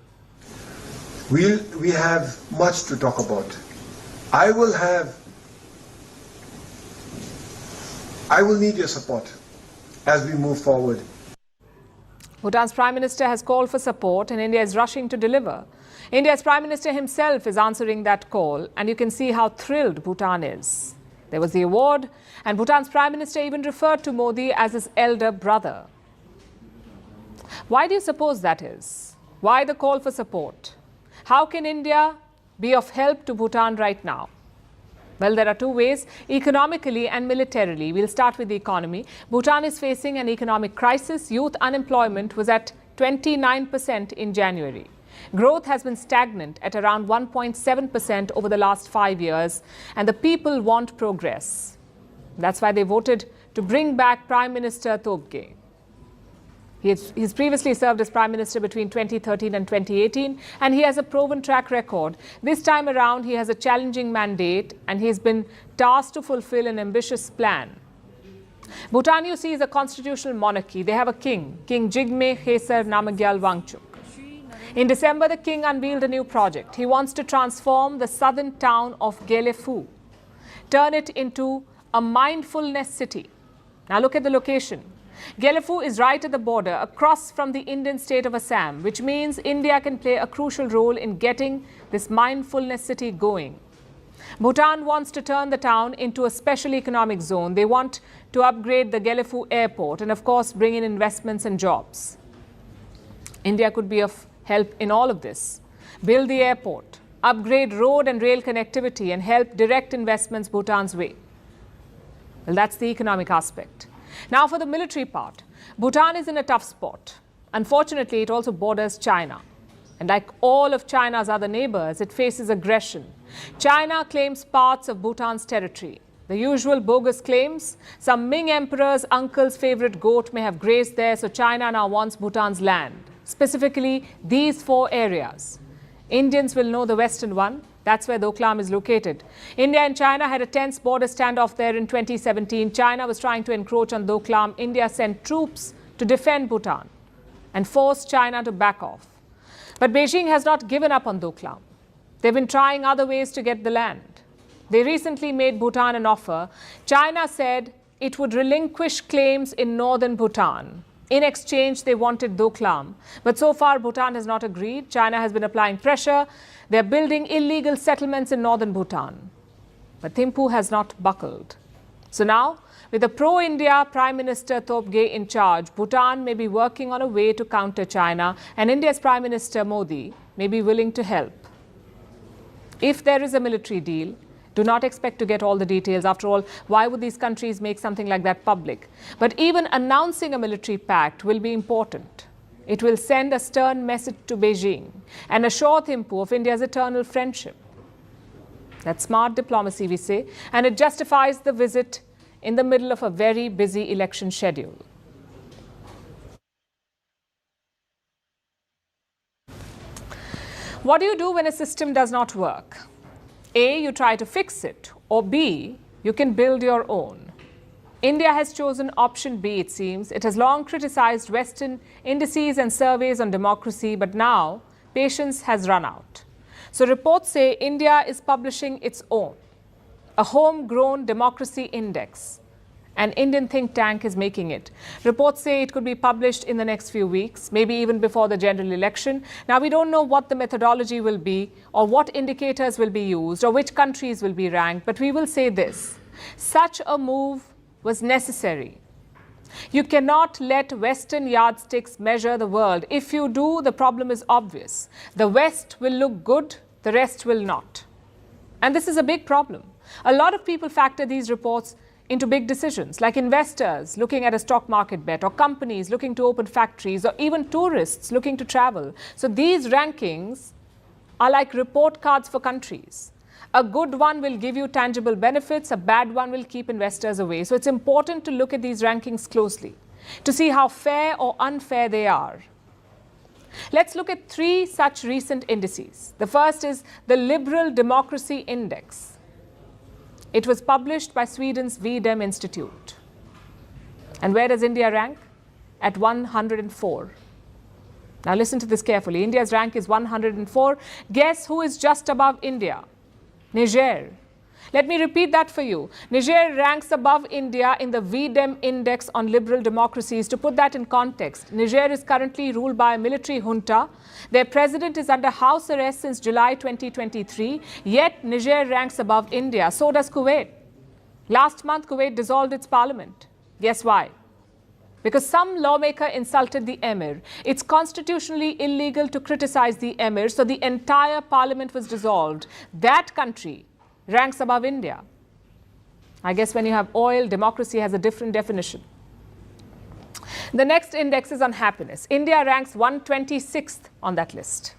We have much to talk about. I will need your support as we move forward. Bhutan's Prime Minister has called for support and India is rushing to deliver. India's Prime Minister himself is answering that call, and you can see how thrilled Bhutan is. There was the award, and Bhutan's Prime Minister even referred to Modi as his elder brother. Why do you suppose that is? Why the call for support? How can India be of help to Bhutan right now? Well, there are two ways, economically and militarily. We'll start with the economy. Bhutan is facing an economic crisis. Youth unemployment was at 29% in January. Growth has been stagnant at around 1.7% over the last 5 years, and the people want progress. That's why they voted to bring back Prime Minister Tobgay. He's previously served as Prime Minister between 2013 and 2018, and he has a proven track record. This time around, he has a challenging mandate, and he's been tasked to fulfill an ambitious plan. Bhutan, you see, is a constitutional monarchy. They have a king, King Jigme Khesar Namagyal Wangchuk. In December, the king unveiled a new project. He wants to transform the southern town of Gelefu, turn it into a mindfulness city. Now look at the location. Gelefu is right at the border, across from the Indian state of Assam, which means India can play a crucial role in getting this mindfulness city going. Bhutan wants to turn the town into a special economic zone. They want to upgrade the Gelefu airport and, of course, bring in investments and jobs. India could be of help in all of this. Build the airport, upgrade road and rail connectivity, and help direct investments Bhutan's way. Well, that's the economic aspect. Now for the military part. Bhutan is in a tough spot. Unfortunately, it also borders China. And like all of China's other neighbors, it faces aggression. China claims parts of Bhutan's territory. The usual bogus claims, some Ming emperor's uncle's favorite goat may have grazed there, so China now wants Bhutan's land. Specifically, these 4 areas. Indians will know the western one. That's where Doklam is located. India and China had a tense border standoff there in 2017. China was trying to encroach on Doklam. India sent troops to defend Bhutan and forced China to back off. But Beijing has not given up on Doklam. They've been trying other ways to get the land. They recently made Bhutan an offer. China said it would relinquish claims in northern Bhutan. In exchange, they wanted Doklam. But so far, Bhutan has not agreed. China has been applying pressure. They're building illegal settlements in northern Bhutan. But Thimphu has not buckled. So now, with the pro-India Prime Minister Tobgay in charge, Bhutan may be working on a way to counter China, and India's Prime Minister Modi may be willing to help. If there is a military deal, do not expect to get all the details. After all, why would these countries make something like that public? But even announcing a military pact will be important. It will send a stern message to Beijing and assure Thimphu of India's eternal friendship. That's smart diplomacy, we say, and it justifies the visit in the middle of a very busy election schedule. What do you do when a system does not work? A, you try to fix it, or B, you can build your own. India has chosen option B, it seems. It has long criticized Western indices and surveys on democracy, but now patience has run out. So reports say India is publishing its own, a homegrown democracy index. An Indian think tank is making it. Reports say it could be published in the next few weeks, maybe even before the general election. Now, we don't know what the methodology will be, or what indicators will be used, or which countries will be ranked, but we will say this. Such a move was necessary. You cannot let Western yardsticks measure the world. If you do, the problem is obvious. The West will look good, the rest will not. And this is a big problem. A lot of people factor these reports into big decisions, like investors looking at a stock market bet, or companies looking to open factories, or even tourists looking to travel. So these rankings are like report cards for countries. A good one will give you tangible benefits, a bad one will keep investors away. So it's important to look at these rankings closely to see how fair or unfair they are. Let's look at 3 such recent indices. The first is the Liberal Democracy Index. It was published by Sweden's VDEM Institute. And where does India rank? At 104. Now listen to this carefully. India's rank is 104. Guess who is just above India? Niger. Let me repeat that for you. Niger ranks above India in the VDEM Index on liberal democracies. To put that in context, Niger is currently ruled by a military junta. Their president is under house arrest since July 2023. Yet Niger ranks above India. So does Kuwait. Last month, Kuwait dissolved its parliament. Guess why? Because some lawmaker insulted the emir. It's constitutionally illegal to criticize the emir, so the entire parliament was dissolved. That country ranks above India. I guess when you have oil, democracy has a different definition. The next index is on happiness. India ranks 126th on that list.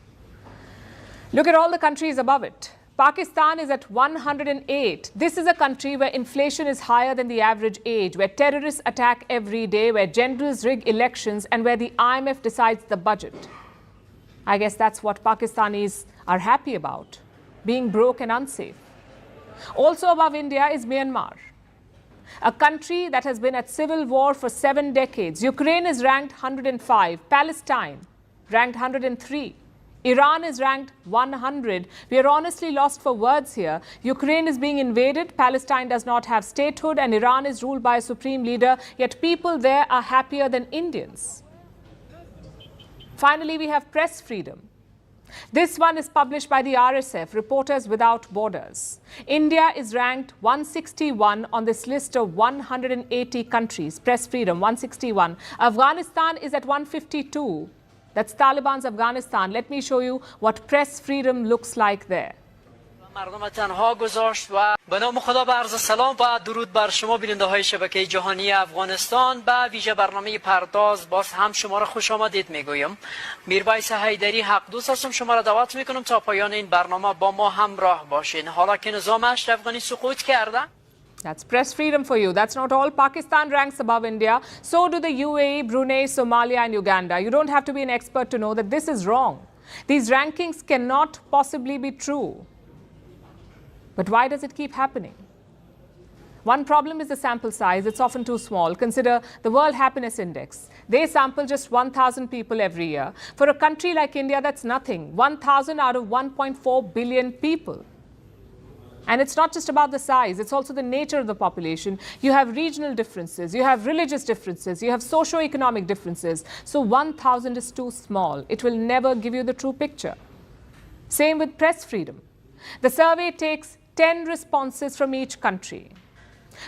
Look at all the countries above it. Pakistan is at 108. This is a country where inflation is higher than the average age, where terrorists attack every day, where generals rig elections, and where the IMF decides the budget. I guess that's what Pakistanis are happy about, being broke and unsafe. Also above India is Myanmar, a country that has been at civil war for 7 decades. Ukraine is ranked 105. Palestine ranked 103. Iran is ranked 100. We are honestly lost for words here. Ukraine is being invaded, Palestine does not have statehood, and Iran is ruled by a supreme leader, yet people there are happier than Indians. Finally, we have press freedom. This one is published by the RSF, Reporters Without Borders. India is ranked 161 on this list of 180 countries. Press freedom, 161. Afghanistan is at 152. That's Taliban's Afghanistan. Let me show you what press freedom looks like there. مردم تنها گذاشت و به نام خدا با عرض سلام و درود بر شما بیننده های شبکه جهانی افغانستان به ویژه برنامه پرداز باز هم شما را خوش آمدید میگویم. میربایس حیدری حق دوست هستم شما را دعوت میکنم تا پایان این برنامه با ما همراه باشین. حالا که نظام اشرف غنی سقوط کرده. That's press freedom for you. That's not all. Pakistan ranks above India. So do the UAE, Brunei, Somalia and Uganda. You don't have to be an expert to know that this is wrong. These rankings cannot possibly be true. But why does it keep happening? One problem is the sample size. It's often too small. Consider the World Happiness Index. They sample just 1,000 people every year. For a country like India, that's nothing. 1,000 out of 1.4 billion people. And it's not just about the size, it's also the nature of the population. You have regional differences, you have religious differences, you have socio-economic differences. So 1,000 is too small. It will never give you the true picture. Same with press freedom. The survey takes 10 responses from each country.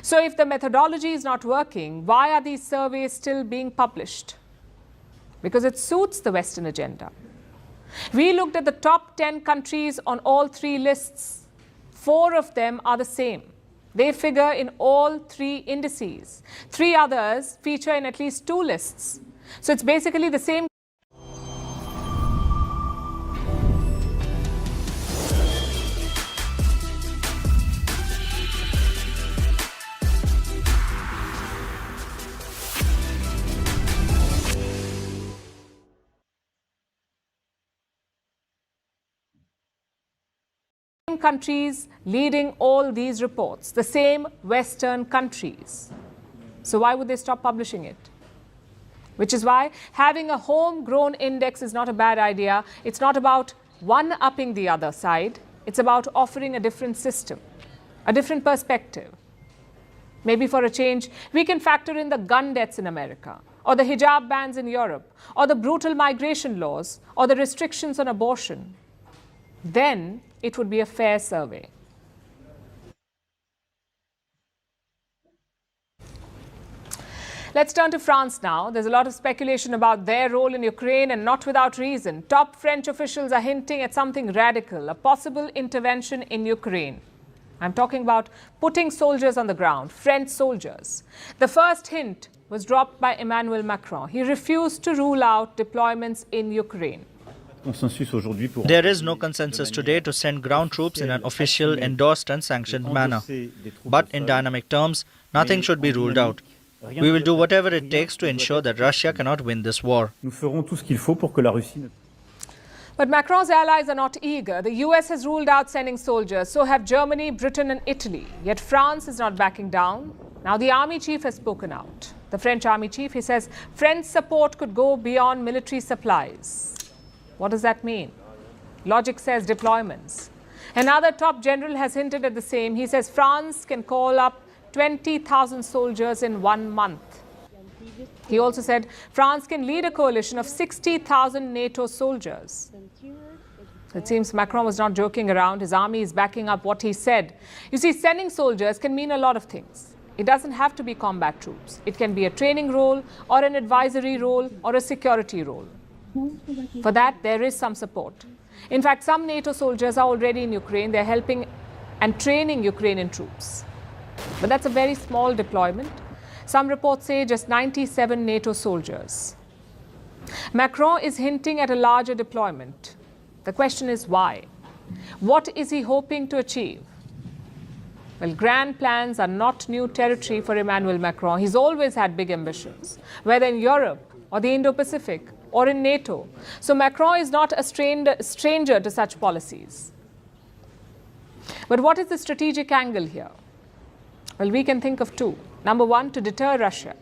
So if the methodology is not working, why are these surveys still being published? Because it suits the Western agenda. We looked at the top 10 countries on all 3 lists. 4 of them are the same. They figure in all 3 indices. 3 others feature in at least 2 lists. So it's basically the same. Countries leading all these reports, the same Western countries. So why would they stop publishing it? Which is why having a homegrown index is not a bad idea. It's not about one-upping the other side. It's about offering a different system, a different perspective. Maybe for a change, we can factor in the gun deaths in America, or the hijab bans in Europe, or the brutal migration laws, or the restrictions on abortion. Then it would be a fair survey. Let's turn to France now. There's a lot of speculation about their role in Ukraine, and not without reason. Top French officials are hinting at something radical, a possible intervention in Ukraine. I'm talking about putting soldiers on the ground, French soldiers. The first hint was dropped by Emmanuel Macron. He refused to rule out deployments in Ukraine. There is no consensus today to send ground troops in an official, endorsed and sanctioned manner. But in dynamic terms, nothing should be ruled out. We will do whatever it takes to ensure that Russia cannot win this war. But Macron's allies are not eager. The US has ruled out sending soldiers, so have Germany, Britain and Italy. Yet France is not backing down. Now the army chief has spoken out. The French army chief, he says French support could go beyond military supplies. What does that mean? Logic says deployments. Another top general has hinted at the same. He says France can call up 20,000 soldiers in 1 month. He also said France can lead a coalition of 60,000 NATO soldiers. It seems Macron was not joking around. His army is backing up what he said. You see, sending soldiers can mean a lot of things. It doesn't have to be combat troops. It can be a training role or an advisory role or a security role. For that, there is some support. In fact, some NATO soldiers are already in Ukraine. They're helping and training Ukrainian troops. But that's a very small deployment. Some reports say just 97 NATO soldiers. Macron is hinting at a larger deployment. The question is why? What is he hoping to achieve? Well, grand plans are not new territory for Emmanuel Macron. He's always had big ambitions, whether in Europe or the Indo-Pacific or in NATO. So Macron is not a stranger to such policies. But what is the strategic angle here? Well, we can think of two. Number one, to deter Russia.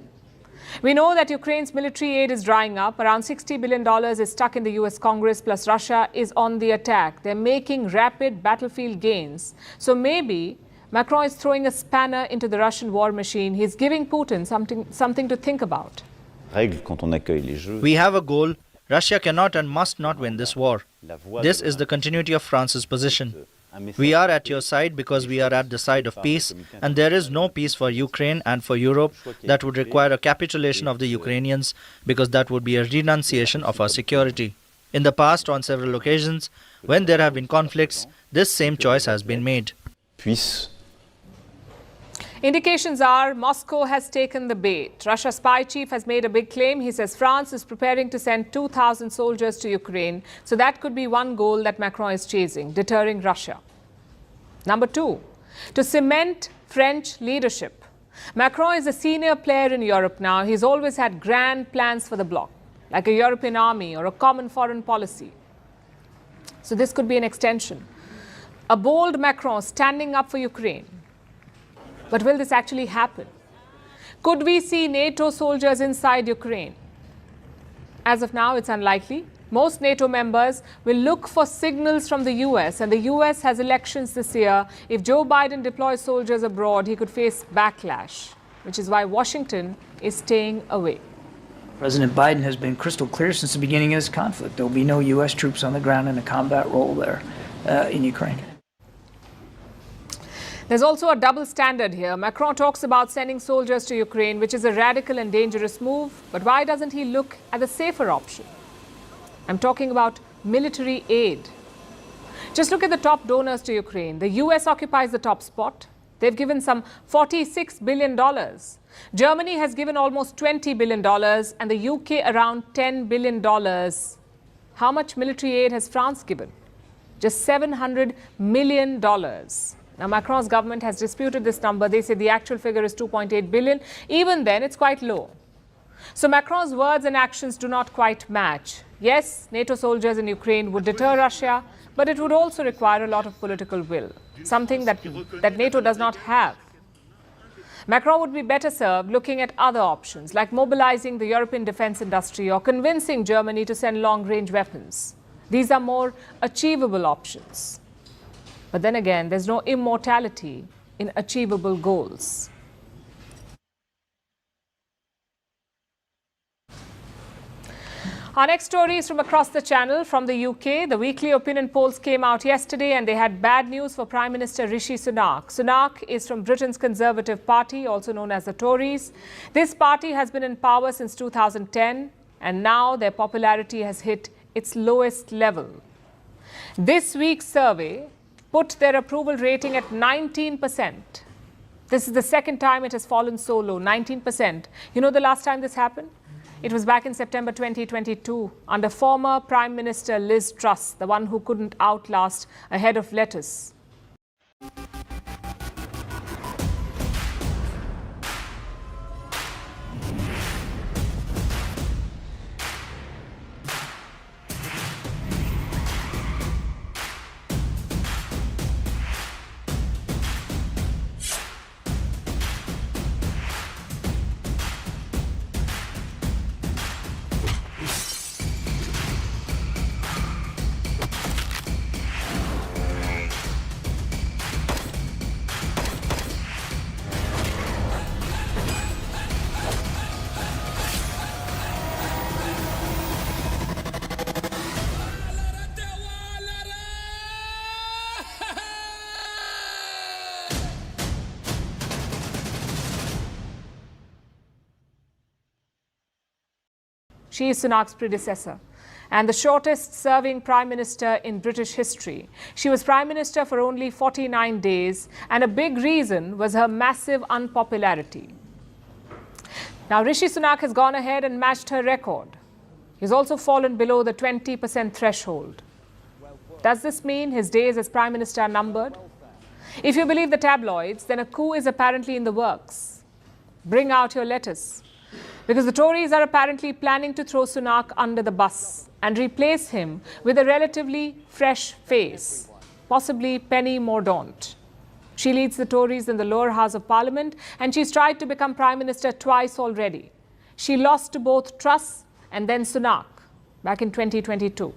We know that Ukraine's military aid is drying up. Around $60 billion is stuck in the US Congress, plus Russia is on the attack. They're making rapid battlefield gains. So maybe Macron is throwing a spanner into the Russian war machine. He's giving Putin something to think about. We have a goal. Russia cannot and must not win this war. This is the continuity of France's position. We are at your side because we are at the side of peace, and there is no peace for Ukraine and for Europe that would require a capitulation of the Ukrainians, because that would be a renunciation of our security. In the past, on several occasions, when there have been conflicts, this same choice has been made. Indications are Moscow has taken the bait. Russia's spy chief has made a big claim. He says France is preparing to send 2,000 soldiers to Ukraine. So that could be one goal that Macron is chasing, deterring Russia. Number two, to cement French leadership. Macron is a senior player in Europe now. He's always had grand plans for the bloc, like a European army or a common foreign policy. So this could be an extension. A bold Macron standing up for Ukraine. But will this actually happen? Could we see NATO soldiers inside Ukraine? As of now, it's unlikely. Most NATO members will look for signals from the US, and the US has elections this year. If Joe Biden deploys soldiers abroad, he could face backlash, which is why Washington is staying away. President Biden has been crystal clear since the beginning of this conflict. There will be no US troops on the ground in a combat role there in Ukraine. There's also a double standard here. Macron talks about sending soldiers to Ukraine, which is a radical and dangerous move. But why doesn't he look at the safer option? I'm talking about military aid. Just look at the top donors to Ukraine. The US occupies the top spot. They've given some $46 billion. Germany has given almost $20 billion and the UK around $10 billion. How much military aid has France given? Just $700 million. Now, Macron's government has disputed this number. They say the actual figure is 2.8 billion. Even then, it's quite low. So Macron's words and actions do not quite match. Yes, NATO soldiers in Ukraine would deter Russia, but it would also require a lot of political will, something that NATO does not have. Macron would be better served looking at other options, like mobilizing the European defense industry or convincing Germany to send long-range weapons. These are more achievable options. But then again, there's no immortality in achievable goals. Our next story is from across the channel, from the UK. The weekly opinion polls came out yesterday and they had bad news for Prime Minister Rishi Sunak. Sunak is from Britain's Conservative Party, also known as the Tories. This party has been in power since 2010 and now their popularity has hit its lowest level. This week's survey put their approval rating at 19%. This is the second time it has fallen so low, 19%. You know the last time this happened? It was back in September 2022 under former Prime Minister Liz Truss, the one who couldn't outlast a head of lettuce. She is Sunak's predecessor and the shortest serving Prime Minister in British history. She was Prime Minister for only 49 days, and a big reason was her massive unpopularity. Now, Rishi Sunak has gone ahead and matched her record. He's also fallen below the 20% threshold. Does this mean his days as Prime Minister are numbered? If you believe the tabloids, then a coup is apparently in the works. Bring out your lettuce. Because the Tories are apparently planning to throw Sunak under the bus and replace him with a relatively fresh face, possibly Penny Mordaunt. She leads the Tories in the lower house of Parliament, and she's tried to become Prime Minister twice already. She lost to both Truss and then Sunak back in 2022.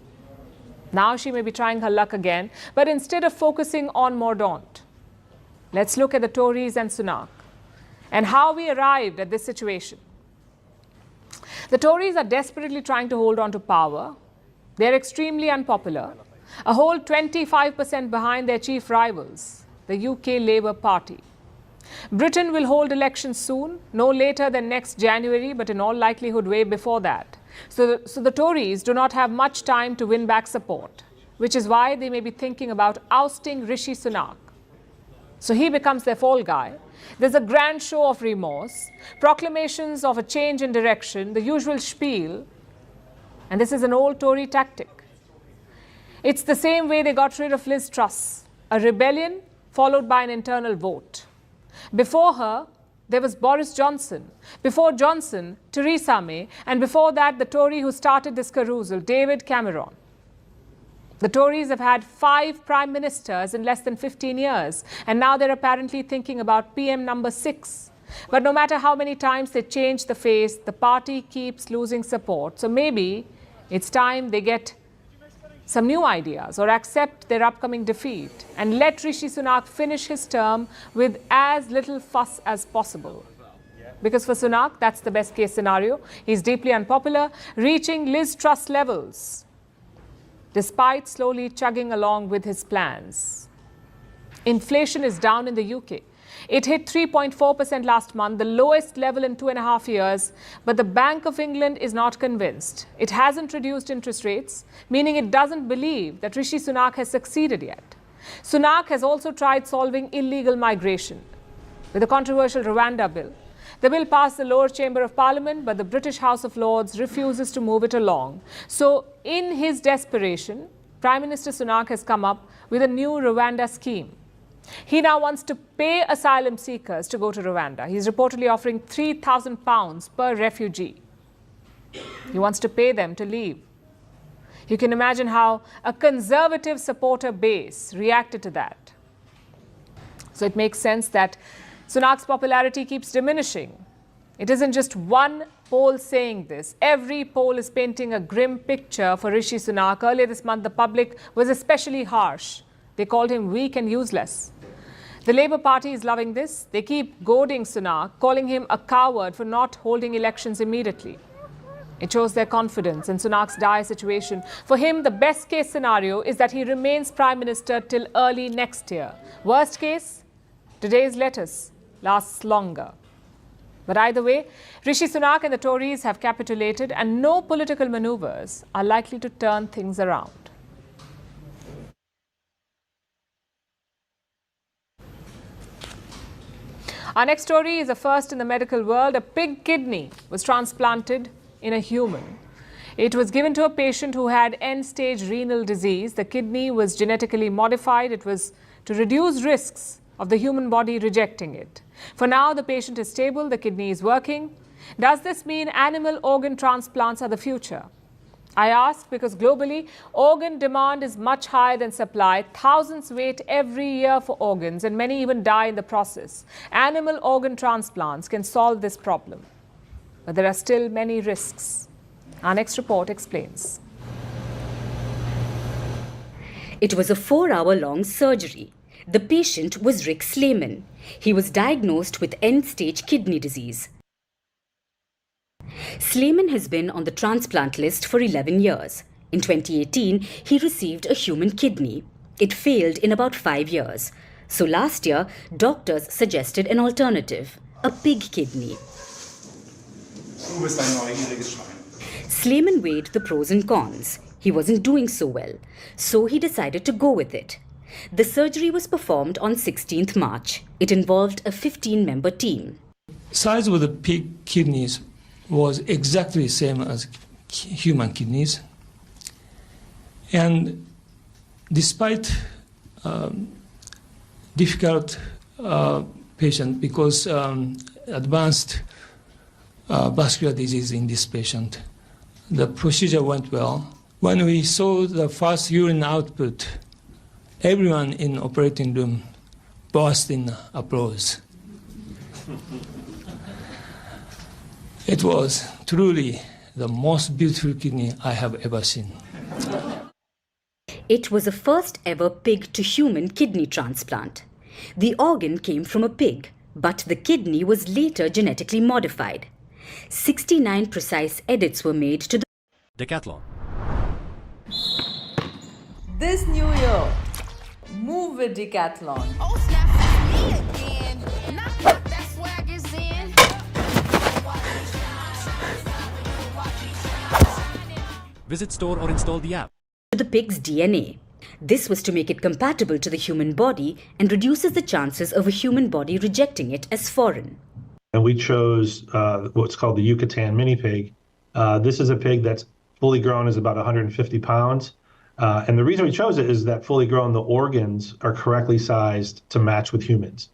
Now she may be trying her luck again, but instead of focusing on Mordaunt, let's look at the Tories and Sunak and how we arrived at this situation. The Tories are desperately trying to hold on to power. They're extremely unpopular, a whole 25% behind their chief rivals, the UK Labour Party. Britain will hold elections soon, no later than next January, but in all likelihood way before that. So the Tories do not have much time to win back support, which is why they may be thinking about ousting Rishi Sunak. So he becomes their fall guy. There's a grand show of remorse, proclamations of a change in direction, the usual spiel. And this is an old Tory tactic. It's the same way they got rid of Liz Truss, a rebellion followed by an internal vote. Before her, there was Boris Johnson. Before Johnson, Theresa May. And before that, the Tory who started this carousel, David Cameron. The Tories have had 5 prime ministers in less than 15 years, and now they're apparently thinking about PM number 6. But no matter how many times they change the face, the party keeps losing support. So maybe it's time they get some new ideas or accept their upcoming defeat and let Rishi Sunak finish his term with as little fuss as possible. Because for Sunak, that's the best case scenario. He's deeply unpopular, reaching Liz Truss levels, despite slowly chugging along with his plans. Inflation is down in the UK. It hit 3.4% last month, the lowest level in 2.5 years, but the Bank of England is not convinced. It hasn't reduced interest rates, meaning it doesn't believe that Rishi Sunak has succeeded yet. Sunak has also tried solving illegal migration with the controversial Rwanda bill. The bill passed the lower chamber of Parliament, but the British House of Lords refuses to move it along. So, in his desperation, Prime Minister Sunak has come up with a new Rwanda scheme. He now wants to pay asylum seekers to go to Rwanda. He's reportedly offering £3,000 per refugee. He wants to pay them to leave. You can imagine how a conservative supporter base reacted to that. So it makes sense that Sunak's popularity keeps diminishing. It isn't just one poll saying this. Every poll is painting a grim picture for Rishi Sunak. Earlier this month, the public was especially harsh. They called him weak and useless. The Labour Party is loving this. They keep goading Sunak, calling him a coward for not holding elections immediately. It shows their confidence in Sunak's dire situation. For him, the best case scenario is that he remains Prime Minister till early next year. Worst case, today's lettuce lasts longer. But either way, Rishi Sunak and the Tories have capitulated, and no political manoeuvres are likely to turn things around. Our next story is a first in the medical world. A pig kidney was transplanted in a human. It was given to a patient who had end-stage renal disease. The kidney was genetically modified. It was to reduce risks of the human body rejecting it. For now, the patient is stable, the kidney is working. Does this mean animal organ transplants are the future? I ask because globally, organ demand is much higher than supply. Thousands wait every year for organs and many even die in the process. Animal organ transplants can solve this problem, but there are still many risks. Our next report explains. It was a 4-hour-long surgery. The patient was Rick Slayman. He was diagnosed with end-stage kidney disease. Slayman has been on the transplant list for 11 years. In 2018, he received a human kidney. It failed in about 5 years. So last year, doctors suggested an alternative, a pig kidney. Slayman weighed the pros and cons. He wasn't doing so well, so he decided to go with it. The surgery was performed on 16th March. It involved a 15-member team. Size of the pig kidneys was exactly the same as human kidneys. And despite difficult patient because advanced vascular disease in this patient, the procedure went well. When we saw the first urine output, everyone in operating room burst in applause. It was truly the most beautiful kidney I have ever seen. It was a first ever pig to human kidney transplant. The organ came from a pig, but the kidney was later genetically modified. 69 precise edits were made to the Decathlon. This new year, move with Decathlon. Oh snap, it's me again. Knock, knock, that swag is in. Visit store or install the app. To the pig's DNA. This was to make it compatible to the human body and reduces the chances of a human body rejecting it as foreign. And we chose what's called the Yucatan mini pig. This is a pig that's fully grown, is about 150 pounds. And the reason we chose it is that fully grown, the organs are correctly sized to match with humans.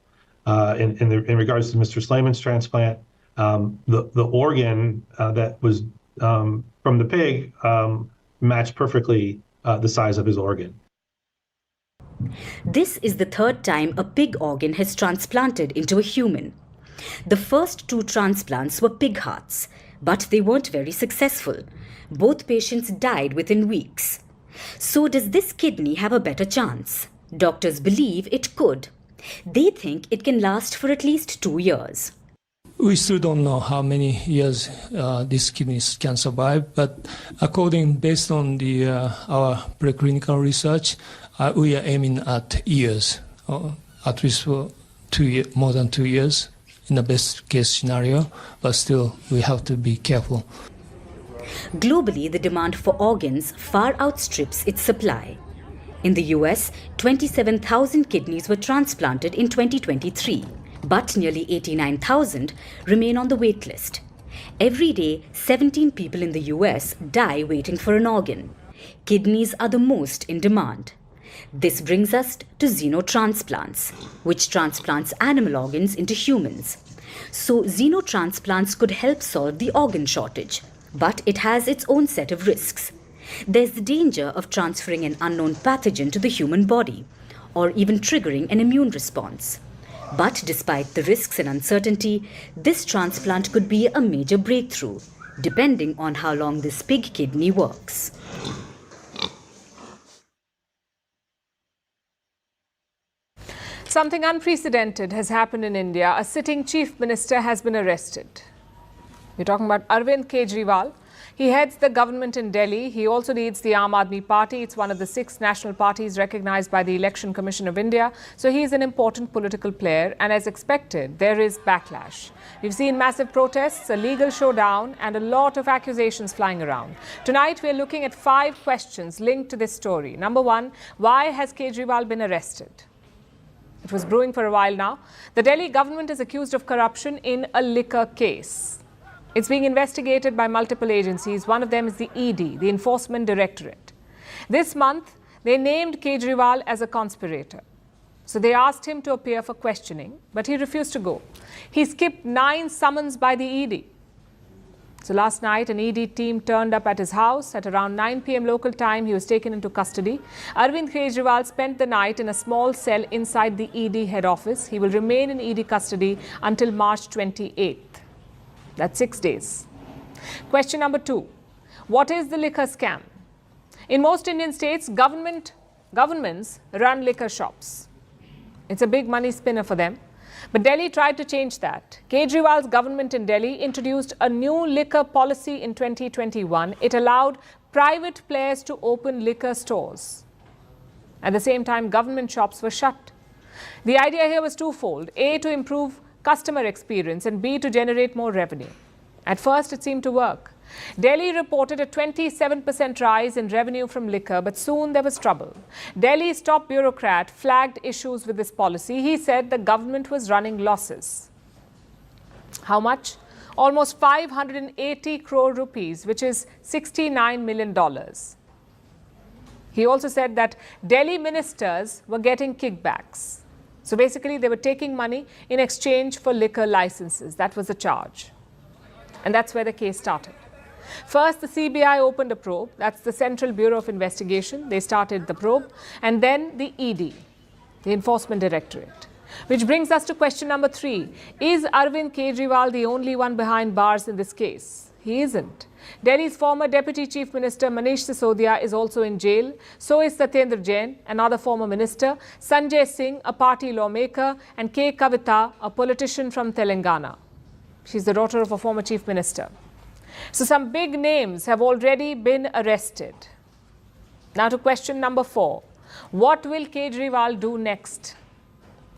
In regards to Mr. Slayman's transplant, the organ that was from the pig matched perfectly the size of his organ. This is the third time a pig organ has transplanted into a human. The first 2 transplants were pig hearts, but they weren't very successful. Both patients died within weeks. So does this kidney have a better chance? Doctors believe it could. They think it can last for at least 2 years. We still don't know how many years these kidneys can survive, but based on our preclinical research, we are aiming at years, at least for more than 2 years in the best case scenario, but still we have to be careful. Globally, the demand for organs far outstrips its supply. In the US, 27,000 kidneys were transplanted in 2023, but nearly 89,000 remain on the wait list. Every day, 17 people in the US die waiting for an organ. Kidneys are the most in demand. This brings us to xenotransplants, which transplants animal organs into humans. So xenotransplants could help solve the organ shortage, but it has its own set of risks. There's the danger of transferring an unknown pathogen to the human body, or even triggering an immune response. But despite the risks and uncertainty, this transplant could be a major breakthrough, depending on how long this pig kidney works. Something unprecedented has happened in India. A sitting chief minister has been arrested. We're talking about Arvind Kejriwal. He heads the government in Delhi. He also leads the Aam Aadmi Party. It's one of the 6 national parties recognized by the Election Commission of India. So he's an important political player. And as expected, there is backlash. We've seen massive protests, a legal showdown, and a lot of accusations flying around. Tonight, we're looking at 5 questions linked to this story. Number 1, why has Kejriwal been arrested? It was brewing for a while now. The Delhi government is accused of corruption in a liquor case. It's being investigated by multiple agencies. One of them is the ED, the Enforcement Directorate. This month, they named Kejriwal as a conspirator. So they asked him to appear for questioning, but he refused to go. He skipped 9 summons by the ED. So last night, an ED team turned up at his house. At around 9 p.m. local time, he was taken into custody. Arvind Kejriwal spent the night in a small cell inside the ED head office. He will remain in ED custody until March 28th. That's 6 days. Question number 2. What is the liquor scam? In most Indian states, governments run liquor shops. It's a big money spinner for them. But Delhi tried to change that. Kejriwal's government in Delhi introduced a new liquor policy in 2021. It allowed private players to open liquor stores. At the same time, government shops were shut. The idea here was twofold. A, to improve customer experience, and B, to generate more revenue. At first, it seemed to work. Delhi reported a 27% rise in revenue from liquor, but soon there was trouble. Delhi's top bureaucrat flagged issues with this policy. He said the government was running losses. How much? Almost 580 crore rupees, which is $69 million. He also said that Delhi ministers were getting kickbacks. So basically, they were taking money in exchange for liquor licenses. That was the charge. And that's where the case started. First, the CBI opened a probe. That's the Central Bureau of Investigation. They started the probe. And then the ED, the Enforcement Directorate. Which brings us to question number 3. Is Arvind Kejriwal the only one behind bars in this case? He isn't. Delhi's former Deputy Chief Minister Manish Sisodia is also in jail. So is Satyendra Jain, another former minister, Sanjay Singh, a party lawmaker, and K. Kavita, a politician from Telangana. She's the daughter of a former chief minister. So some big names have already been arrested. Now to question number 4. What will Kejriwal do next?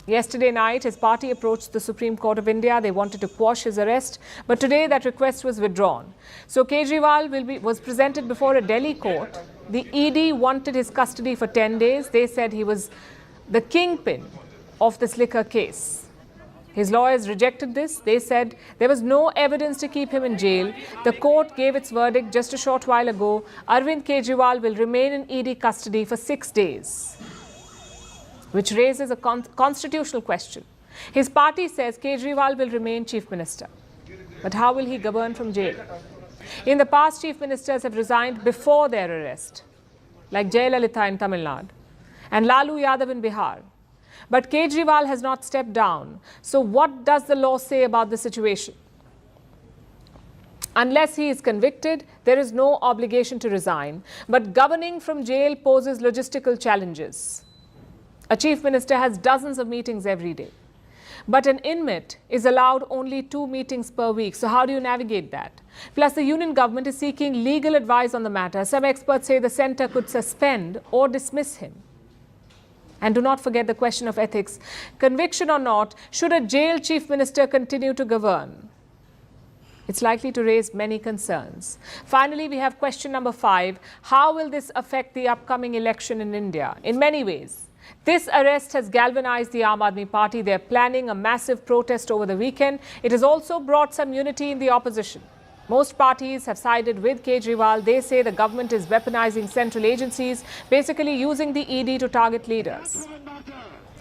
Yesterday night, his party approached the Supreme Court of India. They wanted to quash his arrest, but today that request was withdrawn. So Kejriwal was presented before a Delhi court. The ED wanted his custody for 10 days. They said he was the kingpin of this liquor case. His lawyers rejected this. They said there was no evidence to keep him in jail. The court gave its verdict just a short while ago. Arvind Kejriwal will remain in ED custody for 6 days, which raises a constitutional question. His party says Kejriwal will remain chief minister. But how will he govern from jail? In the past, chief ministers have resigned before their arrest, like Jayalalitha in Tamil Nadu and Lalu Yadav in Bihar. But Kejriwal has not stepped down. So what does the law say about the situation? Unless he is convicted, there is no obligation to resign. But governing from jail poses logistical challenges. A chief minister has dozens of meetings every day. But an inmate is allowed only 2 meetings per week. So how do you navigate that? Plus, the union government is seeking legal advice on the matter. Some experts say the centre could suspend or dismiss him. And do not forget the question of ethics. Conviction or not, should a jail chief minister continue to govern? It's likely to raise many concerns. Finally, we have question number 5. How will this affect the upcoming election in India? In many ways. This arrest has galvanized the Aam Aadmi Party. They're planning a massive protest over the weekend. It has also brought some unity in the opposition. Most parties have sided with Kejriwal. They say the government is weaponizing central agencies, basically using the ED to target leaders.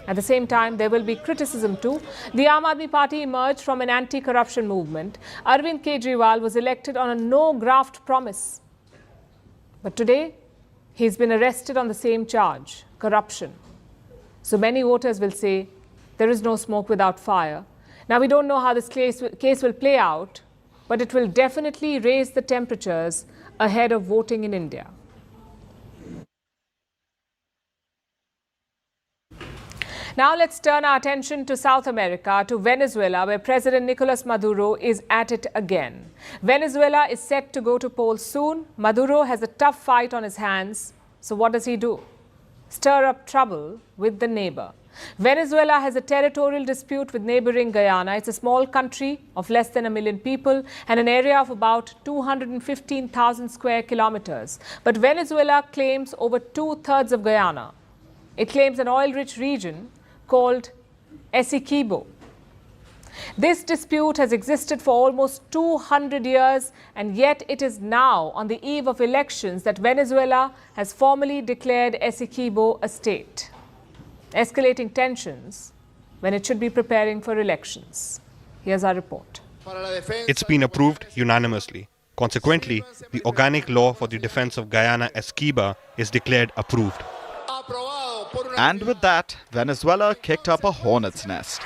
At the same time, there will be criticism too. The Aam Aadmi Party emerged from an anti-corruption movement. Arvind Kejriwal was elected on a no-graft promise. But today, he's been arrested on the same charge, corruption. So many voters will say, there is no smoke without fire. Now, we don't know how this case will play out, but it will definitely raise the temperatures ahead of voting in India. Now let's turn our attention to South America, to Venezuela, where President Nicolas Maduro is at it again. Venezuela is set to go to polls soon. Maduro has a tough fight on his hands. So what does he do? Stir up trouble with the neighbor. Venezuela has a territorial dispute with neighboring Guyana. It's a small country of less than 1 million people and an area of about 215,000 square kilometers. But Venezuela claims over 2/3 of Guyana. It claims an oil-rich region called Essequibo. This dispute has existed for almost 200 years, and yet it is now on the eve of elections that Venezuela has formally declared Essequibo a state, escalating tensions when it should be preparing for elections. Here's our report. It's been approved unanimously. Consequently, the organic law for the defense of Guyana Essequibo is declared approved. And with that, Venezuela kicked up a hornet's nest.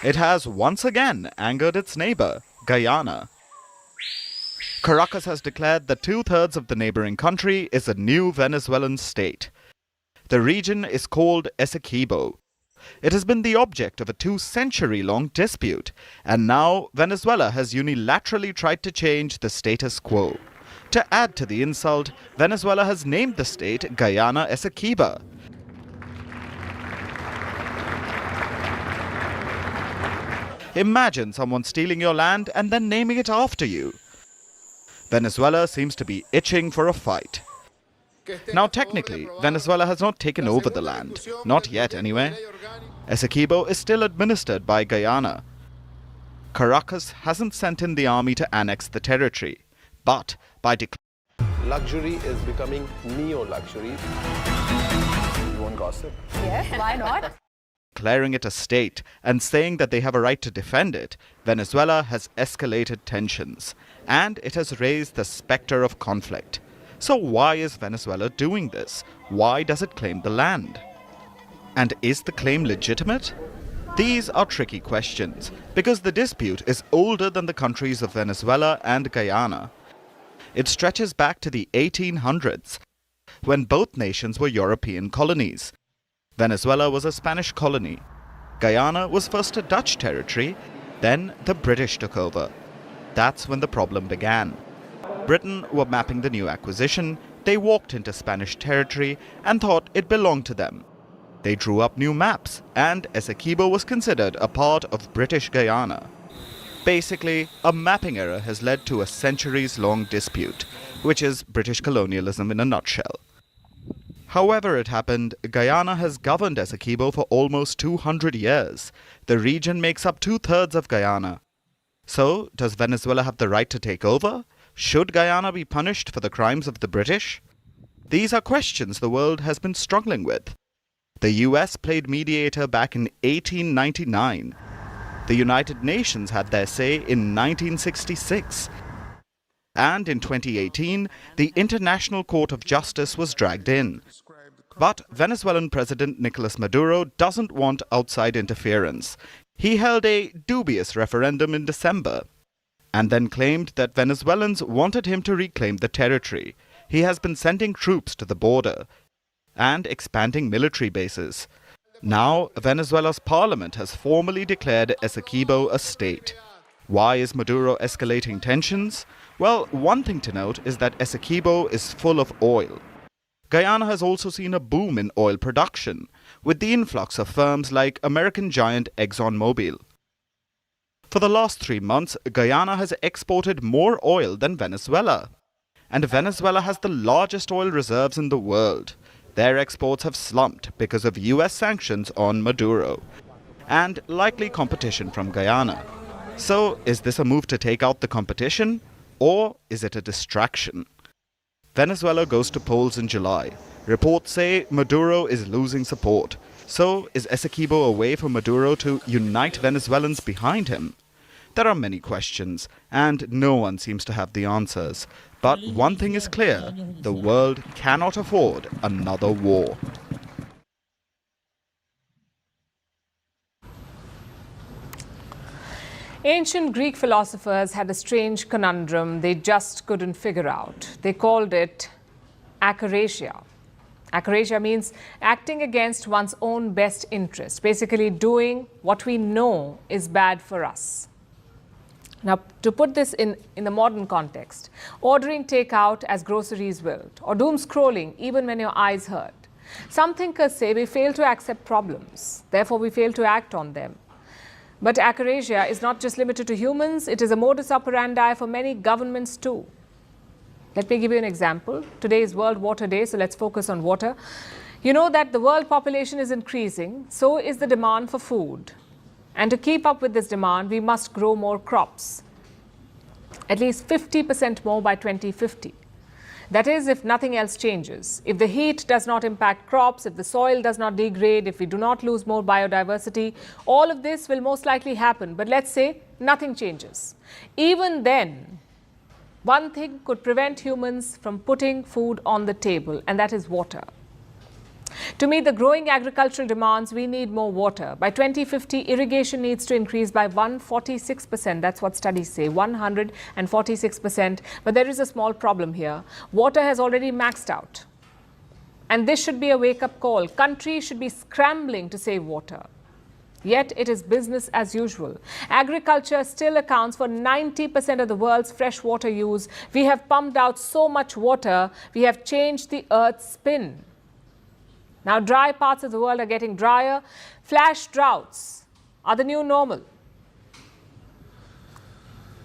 It has once again angered its neighbor, Guyana. Caracas has declared that 2/3 of the neighboring country is a new Venezuelan state. The region is called Essequibo. It has been the object of a 2-century-long dispute, and now Venezuela has unilaterally tried to change the status quo. To add to the insult, Venezuela has named the state Guyana Essequibo. Imagine someone stealing your land and then naming it after you. Venezuela seems to be itching for a fight. Now technically, Venezuela has not taken over the land. Not yet anyway. Essequibo is still administered by Guyana. Caracas hasn't sent in the army to annex the territory. But by luxury is becoming neo-luxury. You want gossip? Yes, why not? declaring it a state and saying that they have a right to defend it, Venezuela has escalated tensions, and it has raised the specter of conflict. So why is Venezuela doing this? Why does it claim the land? And is the claim legitimate? These are tricky questions, because the dispute is older than the countries of Venezuela and Guyana. It stretches back to the 1800s, when both nations were European colonies. Venezuela was a Spanish colony. Guyana was first a Dutch territory, then the British took over. That's when the problem began. Britain were mapping the new acquisition, they walked into Spanish territory and thought it belonged to them. They drew up new maps, and Essequibo was considered a part of British Guyana. Basically, a mapping error has led to a centuries-long dispute, which is British colonialism in a nutshell. However it happened, Guyana has governed Essequibo for almost 200 years. The region makes up 2/3 of Guyana. So, does Venezuela have the right to take over? Should Guyana be punished for the crimes of the British? These are questions the world has been struggling with. The US played mediator back in 1899. The United Nations had their say in 1966. And in 2018, the International Court of Justice was dragged in. But Venezuelan President Nicolas Maduro doesn't want outside interference. He held a dubious referendum in December, and then claimed that Venezuelans wanted him to reclaim the territory. He has been sending troops to the border and expanding military bases. Now, Venezuela's parliament has formally declared Essequibo a state. Why is Maduro escalating tensions? Well, one thing to note is that Essequibo is full of oil. Guyana has also seen a boom in oil production, with the influx of firms like American giant ExxonMobil. For the last 3 months, Guyana has exported more oil than Venezuela. And Venezuela has the largest oil reserves in the world. Their exports have slumped because of US sanctions on Maduro, and likely competition from Guyana. So, is this a move to take out the competition, or is it a distraction? Venezuela goes to polls in July. Reports say Maduro is losing support. So, is Essequibo a way for Maduro to unite Venezuelans behind him? There are many questions, and no one seems to have the answers. But one thing is clear, the world cannot afford another war. Ancient Greek philosophers had a strange conundrum they just couldn't figure out. They called it akarasia. Akarasia means acting against one's own best interest, basically doing what we know is bad for us. Now, to put this in the modern context, ordering takeout as groceries willed, or doom scrolling even when your eyes hurt. Some thinkers say we fail to accept problems, therefore we fail to act on them. But akarasia is not just limited to humans, it is a modus operandi for many governments too. Let me give you an example. Today is World Water Day, so let's focus on water. You know that the world population is increasing, so is the demand for food. And to keep up with this demand, we must grow more crops. At least 50% more by 2050. That is, if nothing else changes. If the heat does not impact crops, if the soil does not degrade, if we do not lose more biodiversity, all of this will most likely happen. But let's say nothing changes. Even then, one thing could prevent humans from putting food on the table, and that is water. To meet the growing agricultural demands, we need more water. By 2050, irrigation needs to increase by 146%. That's what studies say, 146%. But there is a small problem here. Water has already maxed out. And this should be a wake-up call. Countries should be scrambling to save water. Yet it is business as usual. Agriculture still accounts for 90% of the world's freshwater use. We have pumped out so much water, we have changed the Earth's spin. Now, dry parts of the world are getting drier. Flash droughts are the new normal.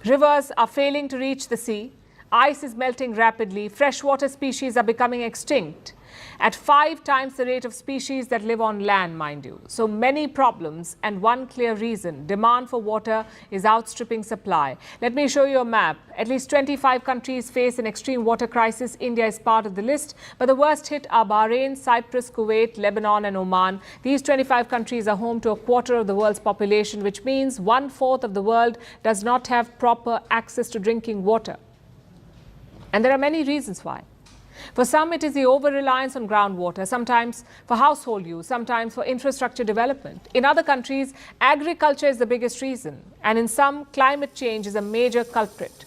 Rivers are failing to reach the sea. Ice is melting rapidly. Freshwater species are becoming extinct at 5 times the rate of species that live on land, mind you. So many problems, and one clear reason: demand for water is outstripping supply. Let me show you a map. At least 25 countries face an extreme water crisis. India is part of the list, but the worst hit are Bahrain, Cyprus, Kuwait, Lebanon and Oman. These 25 countries are home to a quarter of the world's population, which means 1/4 of the world does not have proper access to drinking water. And there are many reasons why. For some, it is the over-reliance on groundwater, sometimes for household use, sometimes for infrastructure development. In other countries, agriculture is the biggest reason, and in some, climate change is a major culprit.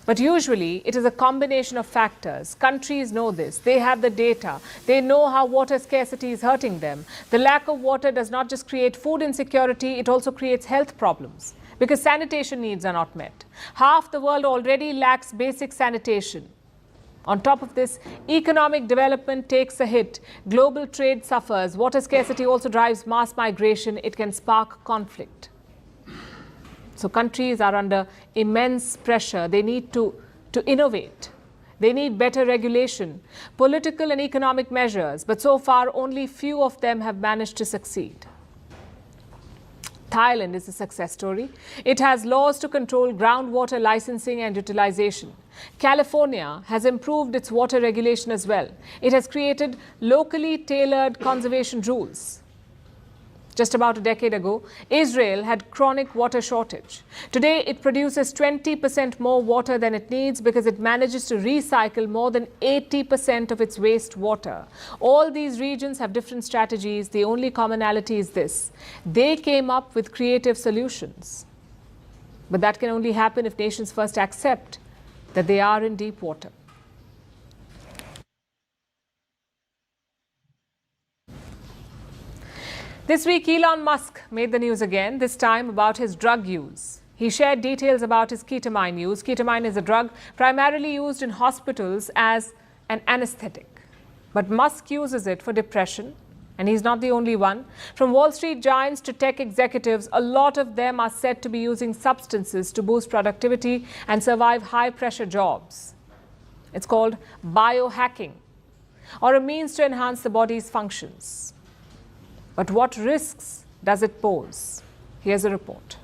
But usually, it is a combination of factors. Countries know this. They have the data. They know how water scarcity is hurting them. The lack of water does not just create food insecurity, it also creates health problems, because sanitation needs are not met. Half the world already lacks basic sanitation. On top of this, economic development takes a hit. Global trade suffers. Water scarcity also drives mass migration. It can spark conflict. So countries are under immense pressure. They need to innovate. They need better regulation, political and economic measures. But so far, only few of them have managed to succeed. Thailand is a success story. It has laws to control groundwater licensing and utilization. California has improved its water regulation as well. It has created locally tailored conservation rules. Just about a decade ago, Israel had chronic water shortage. Today, it produces 20% more water than it needs because it manages to recycle more than 80% of its wastewater. All these regions have different strategies. The only commonality is this: they came up with creative solutions. But that can only happen if nations first accept that they are in deep water. This week, Elon Musk made the news again, this time about his drug use. He shared details about his ketamine use. Ketamine is a drug primarily used in hospitals as an anesthetic. But Musk uses it for depression, and he's not the only one. From Wall Street giants to tech executives, a lot of them are said to be using substances to boost productivity and survive high-pressure jobs. It's called biohacking, or a means to enhance the body's functions. But what risks does it pose? Here's a report.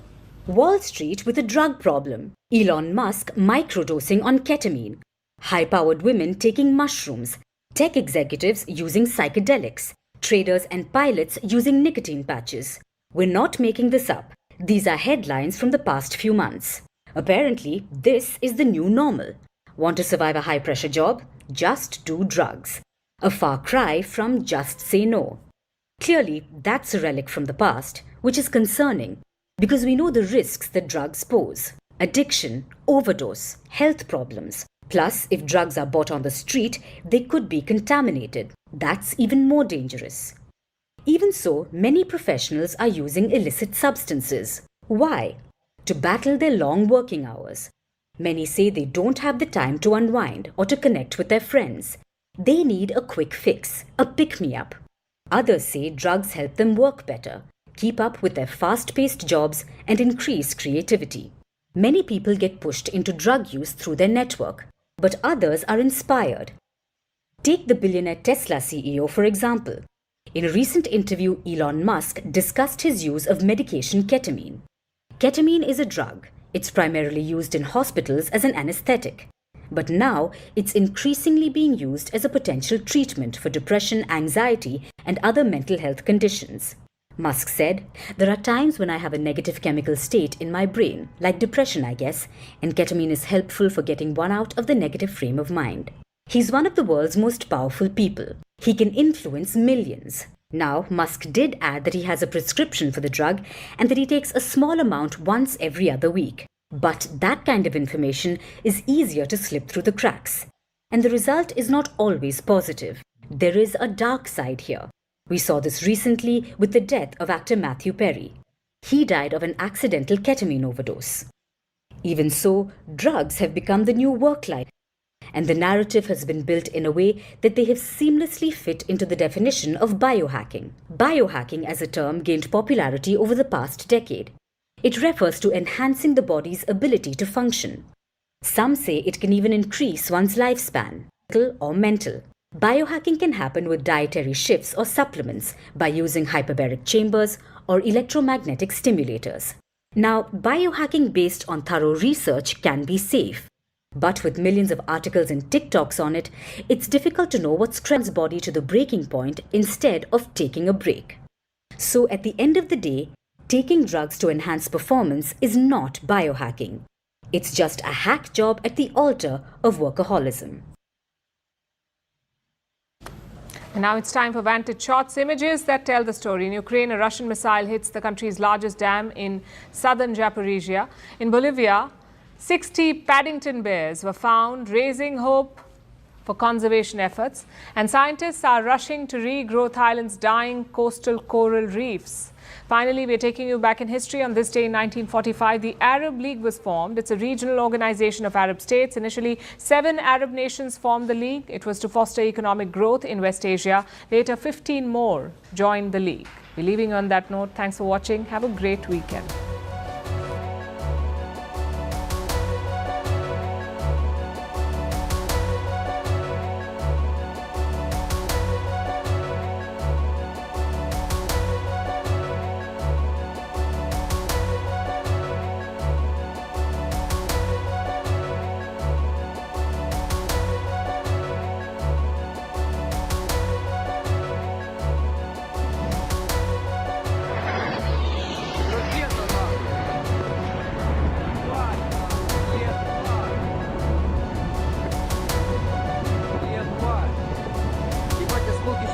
Wall Street with a drug problem. Elon Musk microdosing on ketamine. High-powered women taking mushrooms. Tech executives using psychedelics. Traders and pilots using nicotine patches. We're not making this up. These are headlines from the past few months. Apparently, this is the new normal. Want to survive a high-pressure job? Just do drugs. A far cry from just say no. Clearly, that's a relic from the past, which is concerning because we know the risks that drugs pose. Addiction, overdose, health problems. Plus, if drugs are bought on the street, they could be contaminated. That's even more dangerous. Even so, many professionals are using illicit substances. Why? To battle their long working hours. Many say they don't have the time to unwind or to connect with their friends. They need a quick fix, a pick-me-up. Others say drugs help them work better, keep up with their fast-paced jobs, and increase creativity. Many people get pushed into drug use through their network, but others are inspired. Take the billionaire Tesla CEO, for example. In a recent interview, Elon Musk discussed his use of medication ketamine. Ketamine is a drug. It's primarily used in hospitals as an anesthetic. But now, it's increasingly being used as a potential treatment for depression, anxiety, and other mental health conditions. Musk said, "There are times when I have a negative chemical state in my brain, like depression, I guess, and ketamine is helpful for getting one out of the negative frame of mind." He's one of the world's most powerful people. He can influence millions. Now, Musk did add that he has a prescription for the drug and that he takes a small amount once every other week. But that kind of information is easier to slip through the cracks. And the result is not always positive. There is a dark side here. We saw this recently with the death of actor Matthew Perry. He died of an accidental ketamine overdose. Even so, drugs have become the new work life. And the narrative has been built in a way that they have seamlessly fit into the definition of biohacking. Biohacking as a term gained popularity over the past decade. It refers to enhancing the body's ability to function. Some say it can even increase one's lifespan, physical or mental. Biohacking can happen with dietary shifts or supplements by using hyperbaric chambers or electromagnetic stimulators. Now, biohacking based on thorough research can be safe. But with millions of articles and TikToks on it, it's difficult to know what's one's body to the breaking point instead of taking a break. So at the end of the day, taking drugs to enhance performance is not biohacking. It's just a hack job at the altar of workaholism. And now it's time for Vantage Shots, images that tell the story. In Ukraine, a Russian missile hits the country's largest dam in southern Zaporizhia. In Bolivia, 60 Paddington bears were found, raising hope for conservation efforts. And scientists are rushing to regrow Thailand's dying coastal coral reefs. Finally, we're taking you back in history. On this day in 1945, the Arab League was formed. It's a regional organization of Arab states. Initially, 7 Arab nations formed the League. It was to foster economic growth in West Asia. Later, 15 more joined the League. We're leaving on that note. Thanks for watching. Have a great weekend.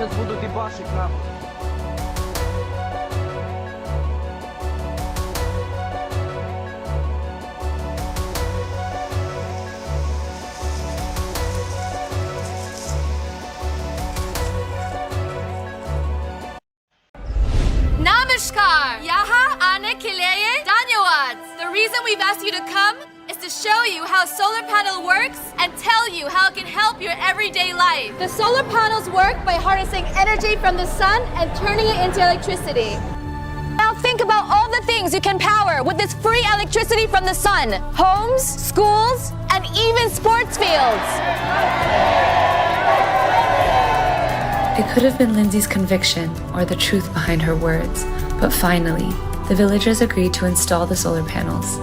Сейчас будут ебашить нахуй. Namaskar! Yaha aane ke liye dhanyawad. The reason we've asked you to come is to show you how solar panel works and tell you how it can help your everyday life. The solar panels work by harnessing energy from the sun and turning it into electricity. Now think about all the things you can power with this free electricity from the sun. Homes, schools, and even sports fields. It could have been Lindsay's conviction or the truth behind her words, but finally, the villagers agreed to install the solar panels.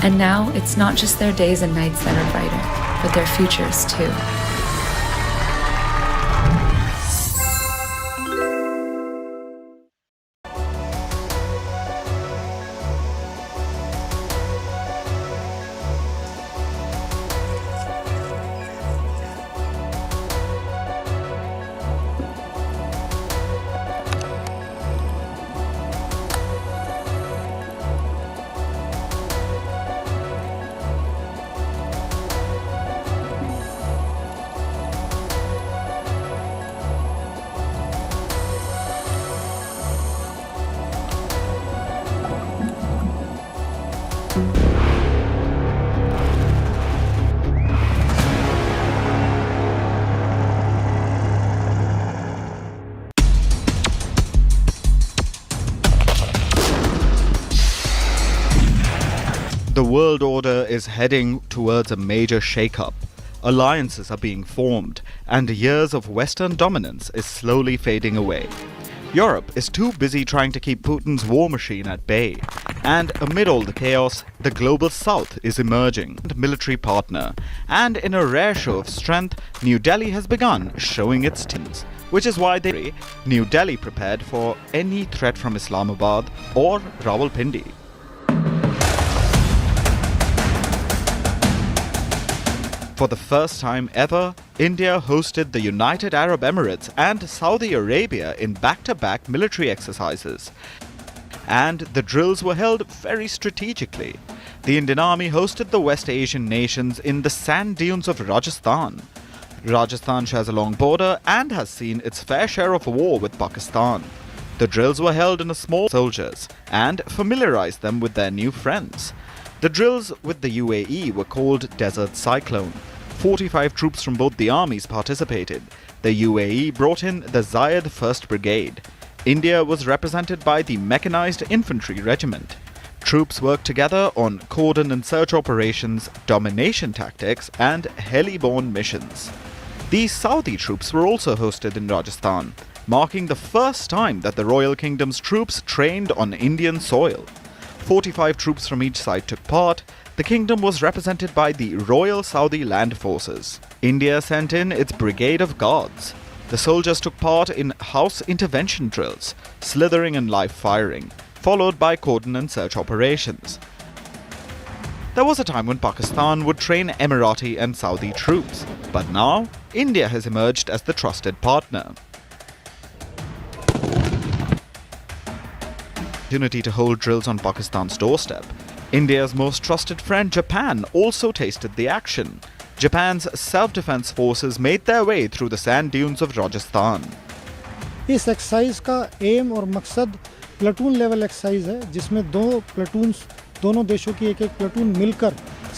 And now, it's not just their days and nights that are brighter, but their futures too. The world order is heading towards a major shakeup. alliances are being formed, and years of Western dominance is slowly fading away. Europe is too busy trying to keep Putin's war machine at bay, and amid all the chaos, the global south is emerging, a military partner, and in a rare show of strength, New Delhi has begun showing its teeth, which is why New Delhi prepared for any threat from Islamabad or Rawalpindi. For the first time ever, India hosted the United Arab Emirates and Saudi Arabia in back-to-back military exercises. And the drills were held very strategically. The Indian Army hosted the West Asian nations in the sand dunes of Rajasthan. Rajasthan shares a long border and has seen its fair share of war with Pakistan. The drills were held in a small soldiers and familiarized them with their new friends. The drills with the UAE were called Desert Cyclone. 45 troops from both the armies participated. The UAE brought in the Zayed 1st Brigade. India was represented by the Mechanized Infantry Regiment. Troops worked together on cordon and search operations, domination tactics, and heli-borne missions. These Saudi troops were also hosted in Rajasthan, marking the first time that the Royal Kingdom's troops trained on Indian soil. 45 troops from each side took part. The kingdom was represented by the Royal Saudi Land Forces. India sent in its Brigade of Guards. The soldiers took part in house intervention drills, slithering and live firing, followed by cordon and search operations. There was a time when Pakistan would train Emirati and Saudi troops, but now India has emerged as the trusted partner. Opportunity to hold drills on Pakistan's doorstep. India's most trusted friend Japan also tasted the action. Japan's self-defense forces made their way through the sand dunes of Rajasthan. इस exercise का M और मकसद platoon level exercise है जिसमें दोनों देशों की एक प्लाटून मिलकर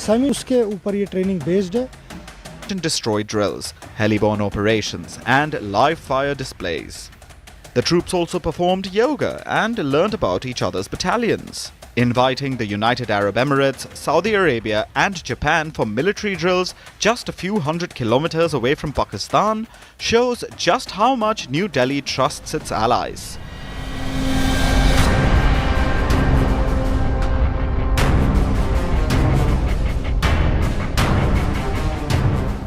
समी उसके ऊपर ये ट्रेनिंग बेस्ड है. Destroy drills, heli-borne operations and live fire displays. The troops also performed yoga and learned about each other's battalions. Inviting the United Arab Emirates, Saudi Arabia and Japan for military drills just a few hundred kilometers away from Pakistan shows just how much New Delhi trusts its allies.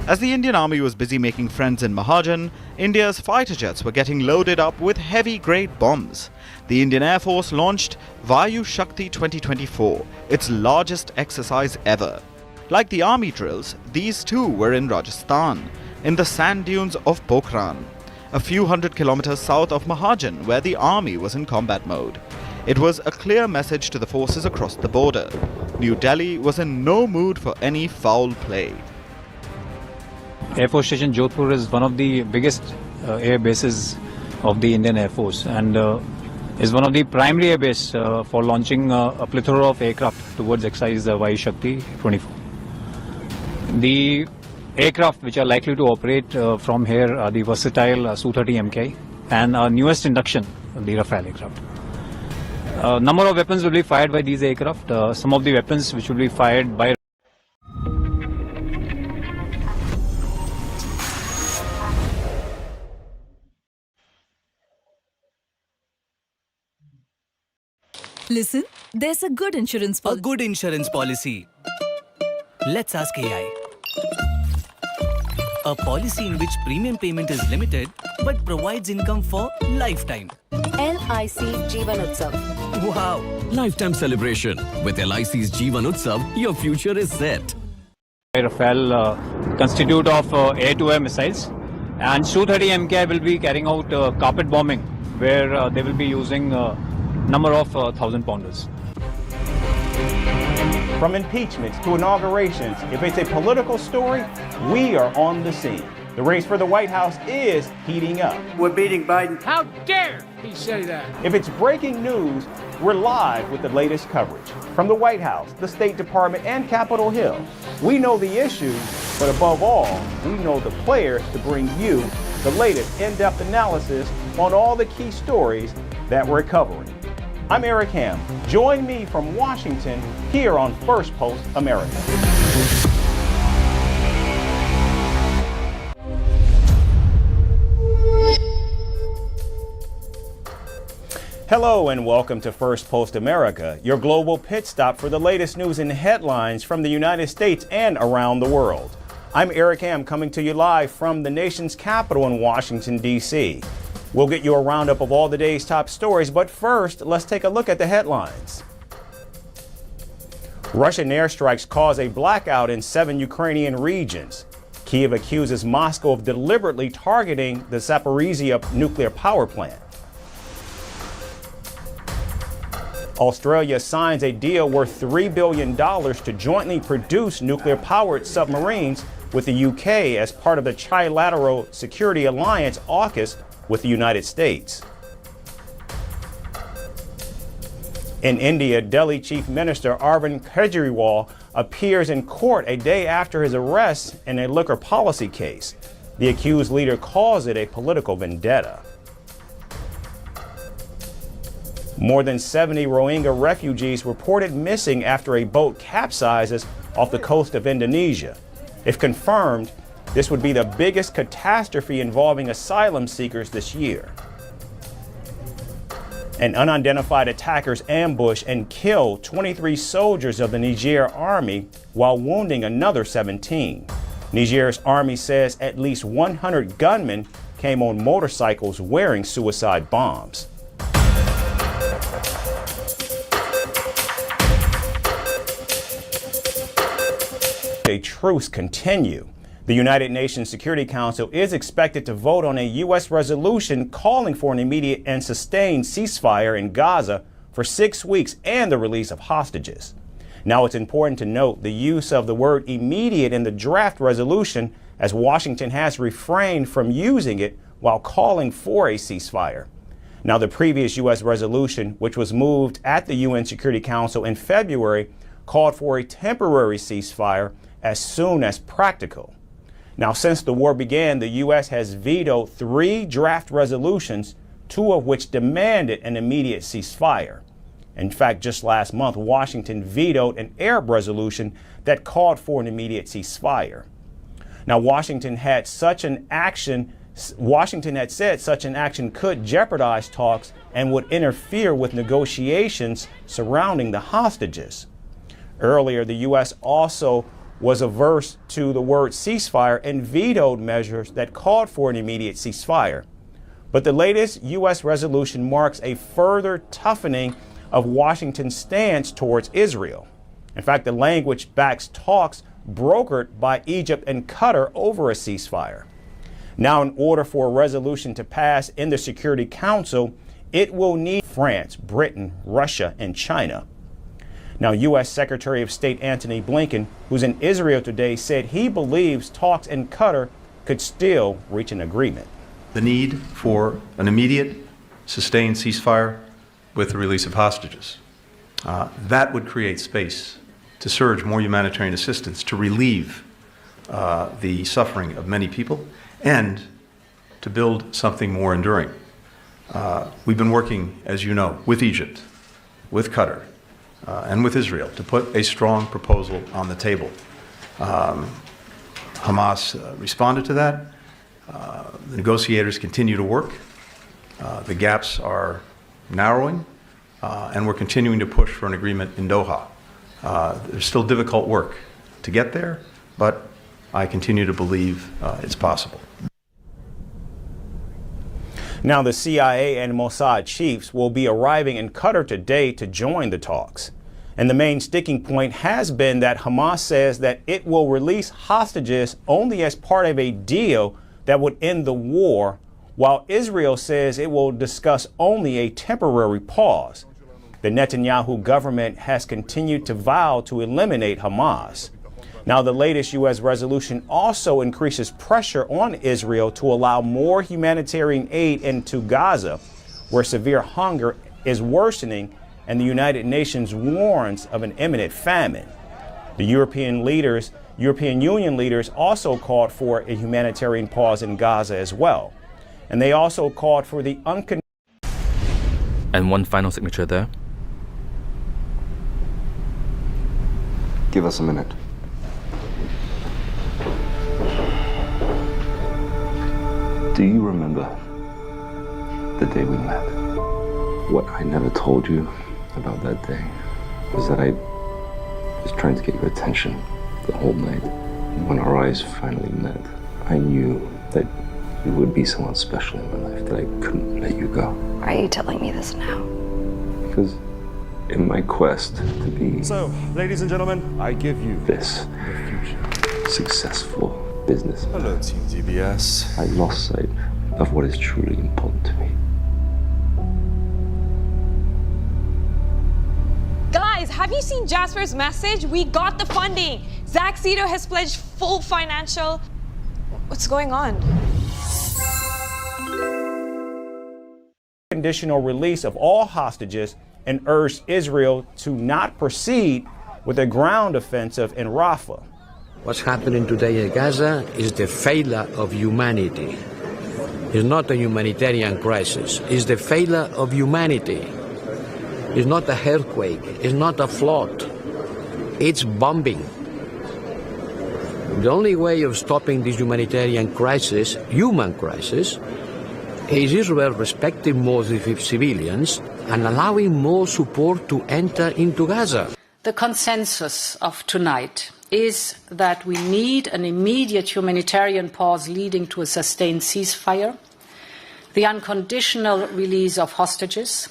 As the Indian Army was busy making friends in Mahajan, India's fighter jets were getting loaded up with heavy-grade bombs. The Indian Air Force launched Vayu Shakti 2024, its largest exercise ever. Like the army drills, these too were in Rajasthan, in the sand dunes of Pokhran, a few hundred kilometers south of Mahajan, where the army was in combat mode. It was a clear message to the forces across the border. New Delhi was in no mood for any foul play. Air Force Station Jodhpur is one of the biggest air bases of the Indian Air Force and is one of the primary air bases for launching a plethora of aircraft towards exercise Vayu Shakti 24. The aircraft which are likely to operate from here are the versatile Su-30 Mk and our newest induction, the Rafale aircraft. A number of weapons will be fired by these aircraft. Some of the weapons which will be fired by Listen, there's a good insurance policy. A good insurance policy. Let's ask AI. A policy in which premium payment is limited but provides income for lifetime. LIC Jeevan Utsav. Wow. Lifetime celebration. With LIC's Jeevan Utsav, your future is set. Rafale constitute of air-to-air missiles, and Su-30 Mk will be carrying out carpet bombing, where they will be using number of 1,000-pounders. From impeachments to inaugurations, if it's a political story, we are on the scene. The race for the White House is heating up. We're beating Biden. How dare he say that? If it's breaking news, we're live with the latest coverage. From the White House, the State Department, and Capitol Hill, we know the issues, but above all, we know the players to bring you the latest in-depth analysis on all the key stories that we're covering. I'm Eric Ham. Join me from Washington here on First Post America. Hello and welcome to First Post America, your global pit stop for the latest news and headlines from the United States and around the world. I'm Eric Ham coming to you live from the nation's capital in Washington, D.C. We'll get you a roundup of all the day's top stories, but first, let's take a look at the headlines. Russian airstrikes cause a blackout in 7 Ukrainian regions. Kyiv accuses Moscow of deliberately targeting the Zaporizhzhia nuclear power plant. Australia signs a deal worth $3 billion to jointly produce nuclear-powered submarines with the UK as part of the Trilateral Security Alliance AUKUS with the United States. In India, Delhi Chief Minister Arvind Kejriwal appears in court a day after his arrest in a liquor policy case. The accused leader calls it a political vendetta. More than 70 Rohingya refugees reported missing after a boat capsizes off the coast of Indonesia. If confirmed, this would be the biggest catastrophe involving asylum seekers this year. And unidentified attackers ambush and kill 23 soldiers of the Niger army while wounding another 17. Niger's army says at least 100 gunmen came on motorcycles wearing suicide bombs. A truce continue. The United Nations Security Council is expected to vote on a U.S. resolution calling for an immediate and sustained ceasefire in Gaza for 6 weeks and the release of hostages. Now, it's important to note the use of the word immediate in the draft resolution, as Washington has refrained from using it while calling for a ceasefire. Now, the previous U.S. resolution, which was moved at the UN Security Council in February, called for a temporary ceasefire as soon as practical. Now, since the war began, the U.S. has vetoed 3 draft resolutions, 2 of which demanded an immediate ceasefire. In fact, just last month, Washington vetoed an Arab resolution that called for an immediate ceasefire. Now, Washington had said such an action could jeopardize talks and would interfere with negotiations surrounding the hostages. Earlier, the U.S. also was averse to the word ceasefire and vetoed measures that called for an immediate ceasefire. But the latest U.S. resolution marks a further toughening of Washington's stance towards Israel. In fact, the language backs talks brokered by Egypt and Qatar over a ceasefire. Now, in order for a resolution to pass in the Security Council, it will need France, Britain, Russia, and China. Now, U.S. Secretary of State Antony Blinken, who's in Israel today, said he believes talks in Qatar could still reach an agreement. The need for an immediate, sustained ceasefire with the release of hostages. That would create space to surge more humanitarian assistance to relieve the suffering of many people and to build something more enduring. We've been working, as you know, with Egypt, with Qatar, and with Israel to put a strong proposal on the table. Hamas responded to that. The negotiators continue to work. The gaps are narrowing, and we're continuing to push for an agreement in Doha. There's still difficult work to get there, but I continue to believe it's possible. Now, the CIA and Mossad chiefs will be arriving in Qatar today to join the talks. And the main sticking point has been that Hamas says that it will release hostages only as part of a deal that would end the war, while Israel says it will discuss only a temporary pause. The Netanyahu government has continued to vow to eliminate Hamas. Now, the latest U.S. resolution also increases pressure on Israel to allow more humanitarian aid into Gaza, where severe hunger is worsening and the United Nations warns of an imminent famine. The European Union leaders also called for a humanitarian pause in Gaza as well. And they also called for the unconditional. And one final signature there. Give us a minute. Do you remember the day we met? What I never told you about that day was that I was trying to get your attention the whole night. When our eyes finally met, I knew that you would be someone special in my life, that I couldn't let you go. Why are you telling me this now? Because in my quest to be... So, ladies and gentlemen, I give you this successful business. Hello, Team DBS. I lost sight of what is truly important to me. Guys, have you seen Jasper's message? We got the funding. Zach Cito has pledged full financial... What's going on? Conditional release of all hostages and urged Israel to not proceed with a ground offensive in Rafah. What's happening today in Gaza is the failure of humanity. It's not a humanitarian crisis. It's the failure of humanity. It's not a earthquake. It's not a flood. It's bombing. The only way of stopping this humanitarian crisis, human crisis, is Israel respecting more civilians and allowing more support to enter into Gaza. The consensus of tonight is that we need an immediate humanitarian pause leading to a sustained ceasefire, the unconditional release of hostages,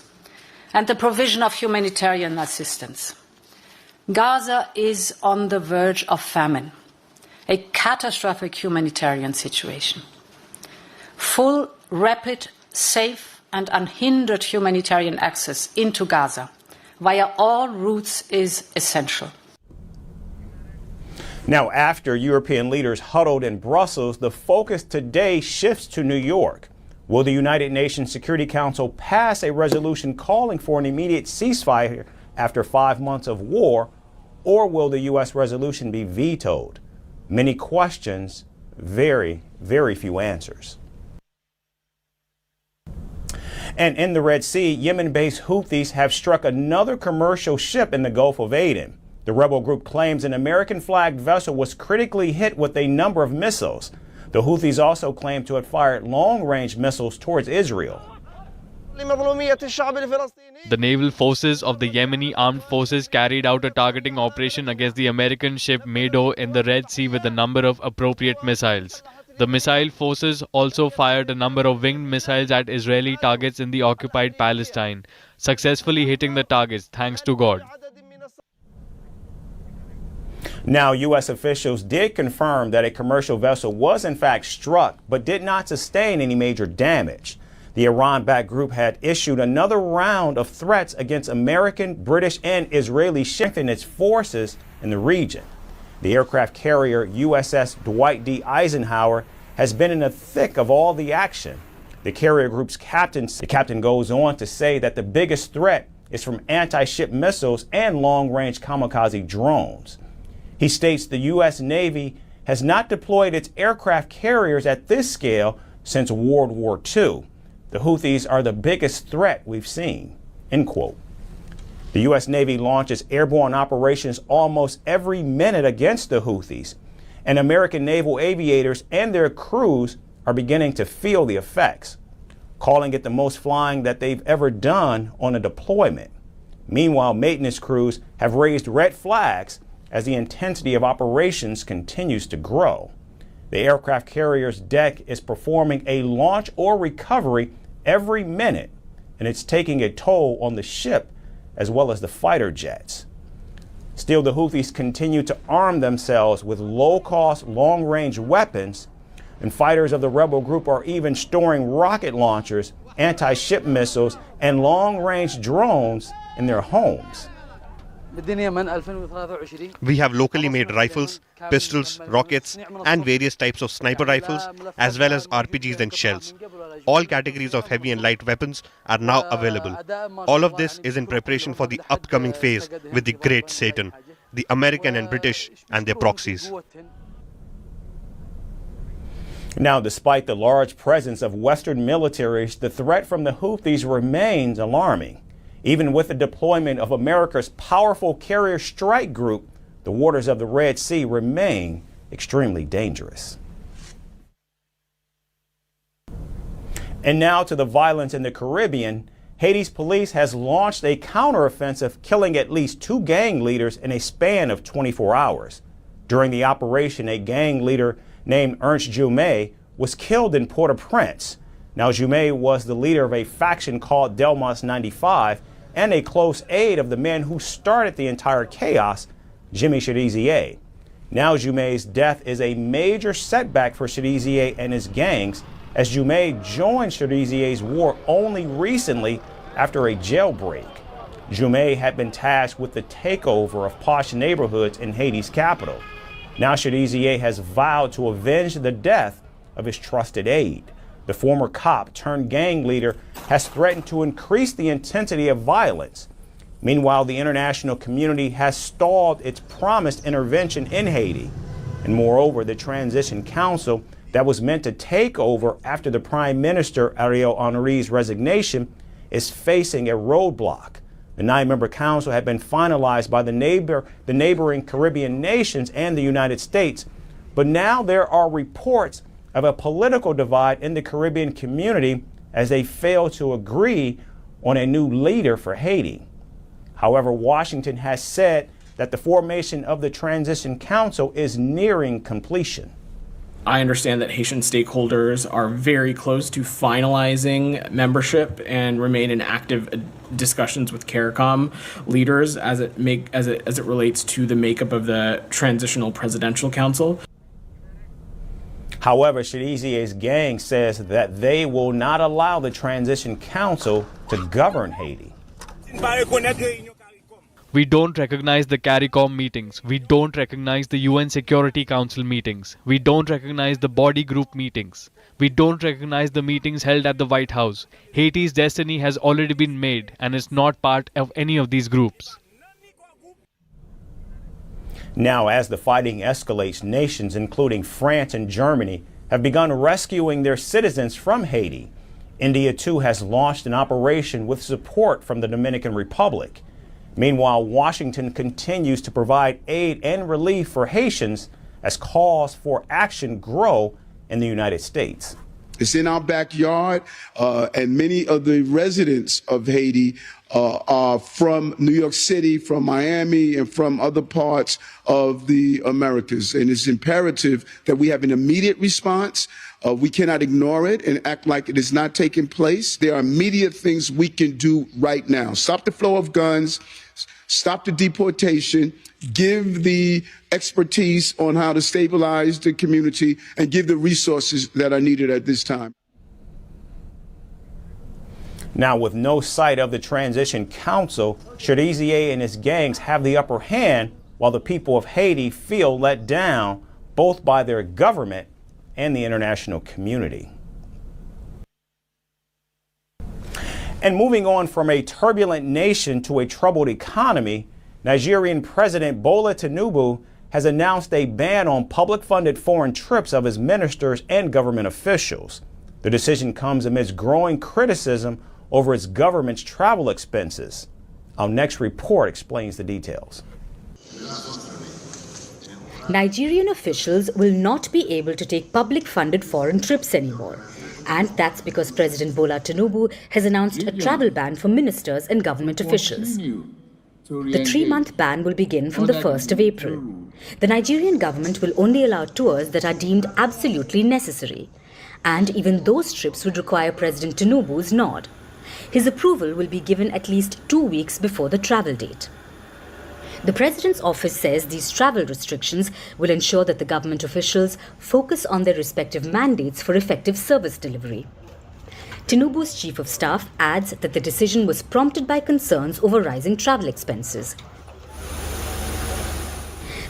and the provision of humanitarian assistance. Gaza is on the verge of famine, a catastrophic humanitarian situation. Full, rapid, safe, and unhindered humanitarian access into Gaza via all routes is essential. Now, after European leaders huddled in Brussels, the focus today shifts to New York. Will the United Nations Security Council pass a resolution calling for an immediate ceasefire after 5 months of war, or will the U.S. resolution be vetoed? Many questions, very, very few answers. And in the Red Sea, Yemen-based Houthis have struck another commercial ship in the Gulf of Aden. The rebel group claims an American-flagged vessel was critically hit with a number of missiles. The Houthis also claim to have fired long-range missiles towards Israel. The naval forces of the Yemeni armed forces carried out a targeting operation against the American ship Mado in the Red Sea with a number of appropriate missiles. The missile forces also fired a number of winged missiles at Israeli targets in the occupied Palestine, successfully hitting the targets, thanks to God. Now, U.S. officials did confirm that a commercial vessel was in fact struck, but did not sustain any major damage. The Iran-backed group had issued another round of threats against American, British, and Israeli ships and its forces in the region. The aircraft carrier USS Dwight D. Eisenhower has been in the thick of all the action. The carrier group's captain goes on to say that the biggest threat is from anti-ship missiles and long-range kamikaze drones. He states the U.S. Navy has not deployed its aircraft carriers at this scale since World War II. The Houthis are the biggest threat we've seen, end quote. The U.S. Navy launches airborne operations almost every minute against the Houthis, and American naval aviators and their crews are beginning to feel the effects, calling it the most flying that they've ever done on a deployment. Meanwhile, maintenance crews have raised red flags as the intensity of operations continues to grow. The aircraft carrier's deck is performing a launch or recovery every minute, and it's taking a toll on the ship as well as the fighter jets. Still, the Houthis continue to arm themselves with low-cost, long-range weapons, and fighters of the rebel group are even storing rocket launchers, anti-ship missiles, and long-range drones in their homes. We have locally made rifles, pistols, rockets, and various types of sniper rifles, as well as RPGs and shells. All categories of heavy and light weapons are now available. All of this is in preparation for the upcoming phase with the Great Satan, the American and British and their proxies. Now, despite the large presence of Western militaries, the threat from the Houthis remains alarming. Even with the deployment of America's powerful carrier strike group, the waters of the Red Sea remain extremely dangerous. And now to the violence in the Caribbean. Haiti's police has launched a counteroffensive, killing at least 2 gang leaders in a span of 24 hours. During the operation, a gang leader named Ernst Jume was killed in Port-au-Prince. Now, Jume was the leader of a faction called Delmas 95 and a close aide of the man who started the entire chaos, Jimmy Cherizier. Now, Jume's death is a major setback for Cherizier and his gangs, as Jume joined Cherizier's war only recently after a jailbreak. Jume had been tasked with the takeover of posh neighborhoods in Haiti's capital. Now Cherizier has vowed to avenge the death of his trusted aide. The former cop turned gang leader has threatened to increase the intensity of violence. Meanwhile, the international community has stalled its promised intervention in Haiti. And moreover, the Transition Council that was meant to take over after the Prime Minister Ariel Henry's resignation is facing a roadblock. The 9-member council had been finalized by the neighboring Caribbean nations and the United States, but now there are reports of a political divide in the Caribbean community as they fail to agree on a new leader for Haiti. However, Washington has said that the formation of the Transition Council is nearing completion. I understand that Haitian stakeholders are very close to finalizing membership and remain in active discussions with CARICOM leaders as it relates to the makeup of the Transitional Presidential Council. However, Cherizier's gang says that they will not allow the Transition Council to govern Haiti. We don't recognize the CARICOM meetings. We don't recognize the UN Security Council meetings. We don't recognize the body group meetings. We don't recognize the meetings held at the White House. Haiti's destiny has already been made and is not part of any of these groups. Now, as the fighting escalates, nations including France and Germany have begun rescuing their citizens from Haiti. India, too, has launched an operation with support from the Dominican Republic. Meanwhile, Washington continues to provide aid and relief for Haitians as calls for action grow in the United States. It's in our backyard, and many of the residents of Haiti are from New York City, from Miami, and from other parts of the Americas. And it's imperative that we have an immediate response. We cannot ignore it and act like it is not taking place. There are immediate things we can do right now. Stop the flow of guns, stop the deportation, give the expertise on how to stabilize the community, and give the resources that are needed at this time. Now, with no sight of the Transition Council, Cherizier and his gangs have the upper hand, while the people of Haiti feel let down both by their government and the international community. And moving on from a turbulent nation to a troubled economy, Nigerian President Bola Tinubu has announced a ban on public-funded foreign trips of his ministers and government officials. The decision comes amidst growing criticism over its government's travel expenses. Our next report explains the details. Nigerian officials will not be able to take public-funded foreign trips anymore. And that's because President Bola Tinubu has announced a travel ban for ministers and government officials. The 3-month ban will begin from the 1st of April. The Nigerian government will only allow tours that are deemed absolutely necessary. And even those trips would require President Tinubu's nod. His approval will be given at least 2 weeks before the travel date. The President's office says these travel restrictions will ensure that the government officials focus on their respective mandates for effective service delivery. Tinubu's chief of staff adds that the decision was prompted by concerns over rising travel expenses.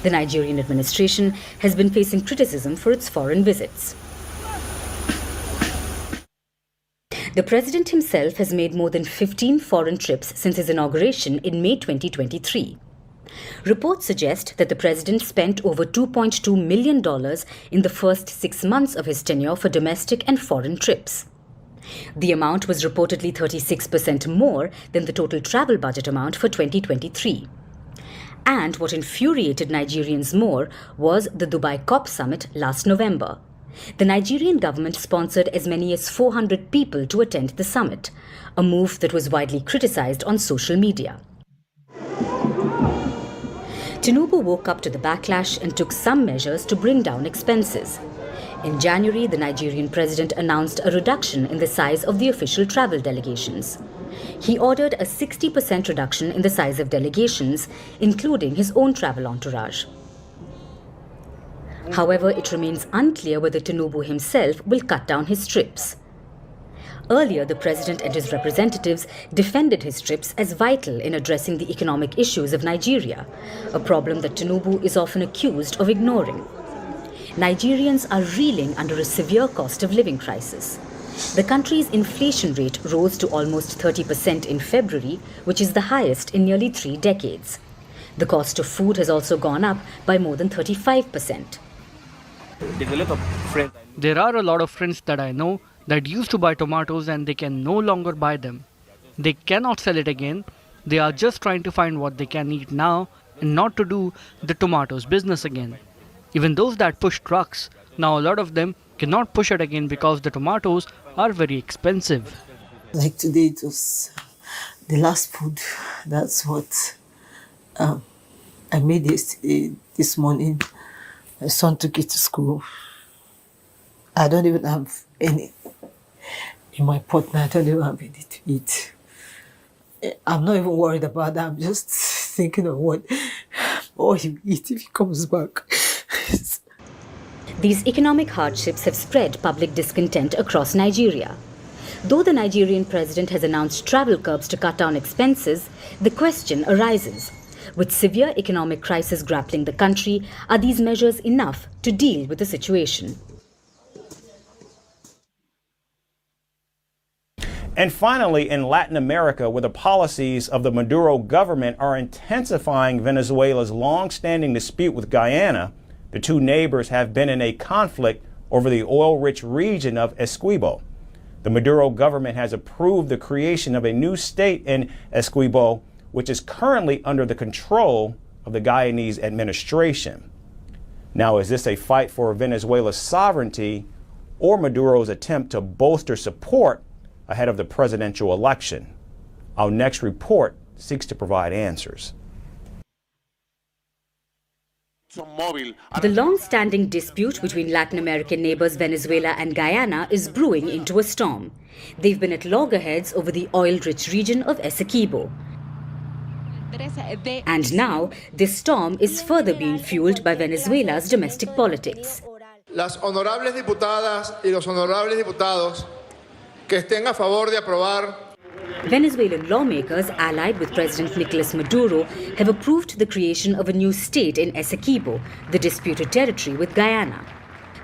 The Nigerian administration has been facing criticism for its foreign visits. The President himself has made more than 15 foreign trips since his inauguration in May 2023. Reports suggest that the President spent over $2.2 million in the first 6 months of his tenure for domestic and foreign trips. The amount was reportedly 36% more than the total travel budget amount for 2023. And what infuriated Nigerians more was the Dubai COP summit last November. The Nigerian government sponsored as many as 400 people to attend the summit, a move that was widely criticized on social media. Tinubu woke up to the backlash and took some measures to bring down expenses. In January, the Nigerian president announced a reduction in the size of the official travel delegations. He ordered a 60% reduction in the size of delegations, including his own travel entourage. However, it remains unclear whether Tinubu himself will cut down his trips. Earlier, the president and his representatives defended his trips as vital in addressing the economic issues of Nigeria, a problem that Tinubu is often accused of ignoring. Nigerians are reeling under a severe cost of living crisis. The country's inflation rate rose to almost 30% in February, which is the highest in nearly 3 decades. The cost of food has also gone up by more than 35%. There are a lot of friends that I know that used to buy tomatoes and they can no longer buy them. They cannot sell it again. They are just trying to find what they can eat now and not to do the tomatoes business again. Even those that push trucks, now a lot of them cannot push it again because the tomatoes are very expensive. Like today, it was the last food. That's what I made this morning. My son took it to school. I don't even have any in my pot now. I don't even have any to eat. I'm not even worried about that. I'm just thinking of what he eat if he comes back. These economic hardships have spread public discontent across Nigeria. Though the Nigerian president has announced travel curbs to cut down expenses, the question arises. With severe economic crisis grappling the country, are these measures enough to deal with the situation? And finally, in Latin America, where the policies of the Maduro government are intensifying Venezuela's long-standing dispute with Guyana, the two neighbors have been in a conflict over the oil-rich region of Essequibo. The Maduro government has approved the creation of a new state in Essequibo, which is currently under the control of the Guyanese administration. Now, is this a fight for Venezuela's sovereignty or Maduro's attempt to bolster support ahead of the presidential election? Our next report seeks to provide answers. The long-standing dispute between Latin American neighbors Venezuela and Guyana is brewing into a storm. They've been at loggerheads over the oil-rich region of Essequibo. And now, this storm is further being fueled by Venezuela's domestic politics. Las honorables diputadas y los honorables diputados que estén a favor de aprobar. Venezuelan lawmakers allied with President Nicolas Maduro have approved the creation of a new state in Essequibo, the disputed territory with Guyana.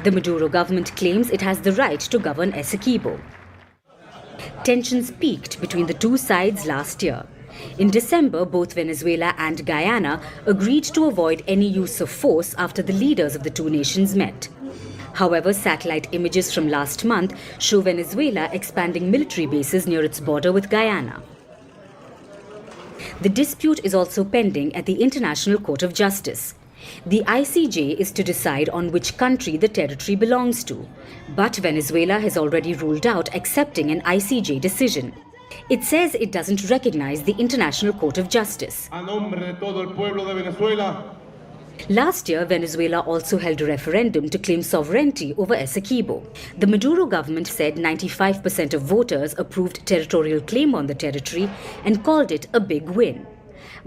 The Maduro government claims it has the right to govern Essequibo. Tensions peaked between the two sides last year. In December, both Venezuela and Guyana agreed to avoid any use of force after the leaders of the two nations met. However, satellite images from last month show Venezuela expanding military bases near its border with Guyana. The dispute is also pending at the International Court of Justice. The ICJ is to decide on which country the territory belongs to, but Venezuela has already ruled out accepting an ICJ decision. It says it doesn't recognize the International Court of Justice. A nombre de todo el pueblo de Venezuela. Last year, Venezuela also held a referendum to claim sovereignty over Essequibo. The Maduro government said 95% of voters approved territorial claim on the territory and called it a big win.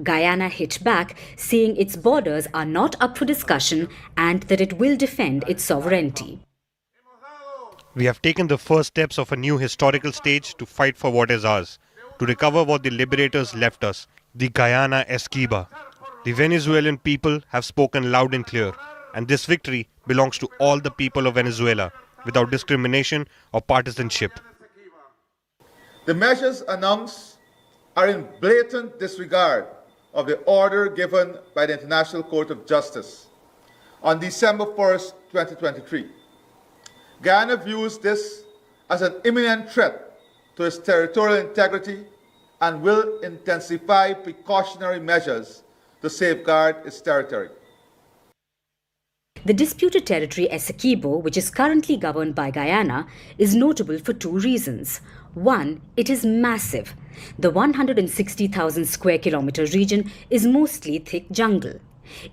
Guyana hit back, saying its borders are not up for discussion and that it will defend its sovereignty. We have taken the first steps of a new historical stage to fight for what is ours, to recover what the liberators left us, the Guyana Essequibo. The Venezuelan people have spoken loud and clear, and this victory belongs to all the people of Venezuela, without discrimination or partisanship. The measures announced are in blatant disregard of the order given by the International Court of Justice on December 1st, 2023. Guyana views this as an imminent threat to its territorial integrity and will intensify precautionary measures to safeguard its territory. The disputed territory Essequibo, which is currently governed by Guyana, is notable for two reasons. One, it is massive. The 160,000 square kilometer region is mostly thick jungle.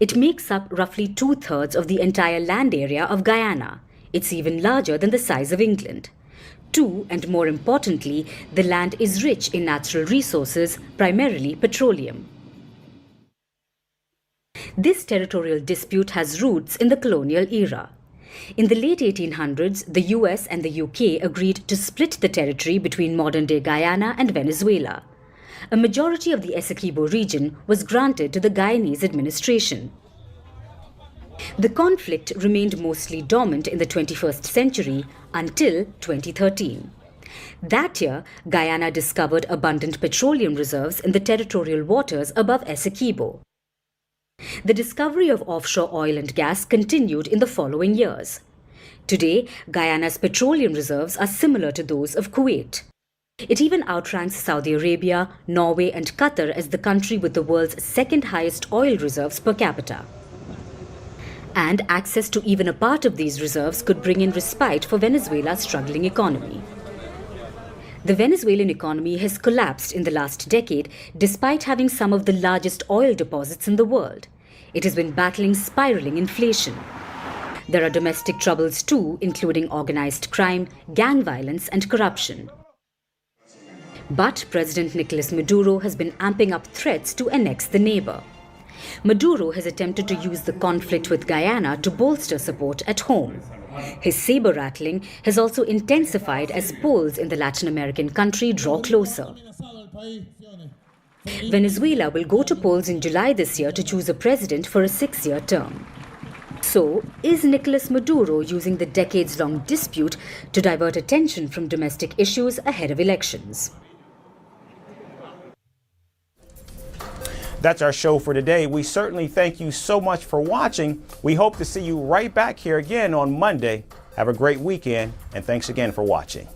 It makes up roughly 2/3 of the entire land area of Guyana. It's even larger than the size of England. Two, and more importantly, the land is rich in natural resources, primarily petroleum. This territorial dispute has roots in the colonial era. In the late 1800s, the US and the UK agreed to split the territory between modern-day Guyana and Venezuela. A majority of the Essequibo region was granted to the Guyanese administration. The conflict remained mostly dormant in the 21st century until 2013. That year, Guyana discovered abundant petroleum reserves in the territorial waters above Essequibo. The discovery of offshore oil and gas continued in the following years. Today, Guyana's petroleum reserves are similar to those of Kuwait. It even outranks Saudi Arabia, Norway and Qatar as the country with the world's second highest oil reserves per capita. And access to even a part of these reserves could bring in respite for Venezuela's struggling economy. The Venezuelan economy has collapsed in the last decade despite having some of the largest oil deposits in the world. It has been battling spiraling inflation. There are domestic troubles too, including organized crime, gang violence and corruption. But President Nicolas Maduro has been amping up threats to annex the neighbor. Maduro has attempted to use the conflict with Guyana to bolster support at home. His saber-rattling has also intensified as polls in the Latin American country draw closer. Venezuela will go to polls in July this year to choose a president for a 6-year term. So, is Nicolas Maduro using the decades-long dispute to divert attention from domestic issues ahead of elections? That's our show for today. We certainly thank you so much for watching. We hope to see you right back here again on Monday. Have a great weekend, and thanks again for watching.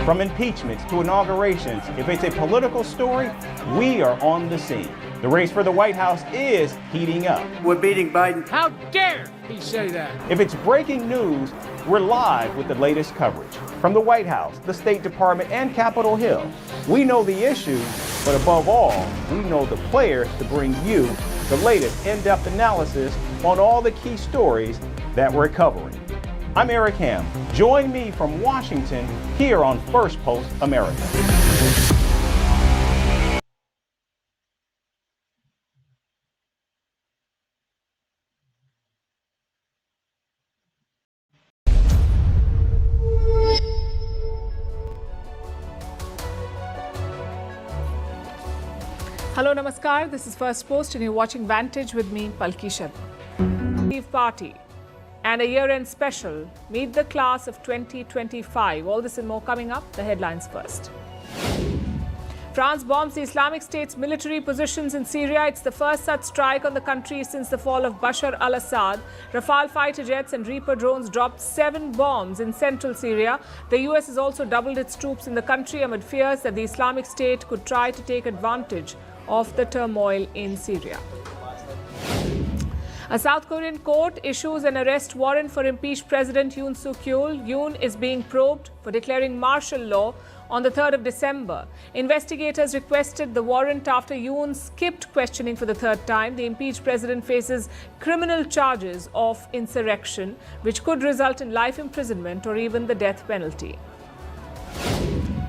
From impeachments to inaugurations, if it's a political story, we are on the scene. The race for the White House is heating up. We're beating Biden. How dare he say that? If it's breaking news, we're live with the latest coverage. From the White House, the State Department, and Capitol Hill, we know the issues, but above all, we know the players to bring you the latest in-depth analysis on all the key stories that we're covering. I'm Eric Ham. Join me from Washington here on First Post America. Hello, namaskar. This is First Post and you're watching Vantage with me, Palki Sharma. Eve Party and a year-end special. Meet the class of 2025. All this and more coming up. The headlines first. France bombs the Islamic State's military positions in Syria. It's the first such strike on the country since the fall of Bashar al-Assad. Rafale fighter jets and Reaper drones dropped 7 bombs in central Syria. The US has also doubled its troops in the country amid fears that the Islamic State could try to take advantage of the turmoil in Syria. A South Korean court issues an arrest warrant for impeached President Yoon Suk-yeol. Yoon is being probed for declaring martial law on the 3rd of December. Investigators requested the warrant after Yoon skipped questioning for the 3rd time. The impeached president faces criminal charges of insurrection, which could result in life imprisonment or even the death penalty.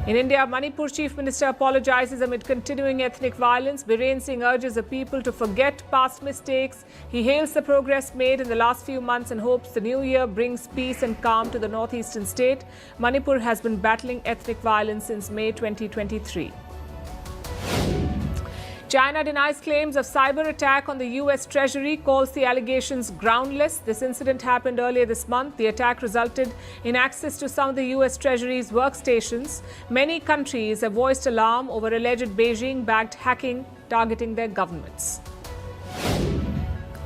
In India, Manipur Chief Minister apologizes amid continuing ethnic violence. Biren Singh urges the people to forget past mistakes. He hails the progress made in the last few months and hopes the new year brings peace and calm to the northeastern state. Manipur has been battling ethnic violence since May 2023. China denies claims of cyber attack on the US Treasury, calls the allegations groundless. This incident happened earlier this month. The attack resulted in access to some of the US Treasury's workstations. Many countries have voiced alarm over alleged Beijing-backed hacking targeting their governments.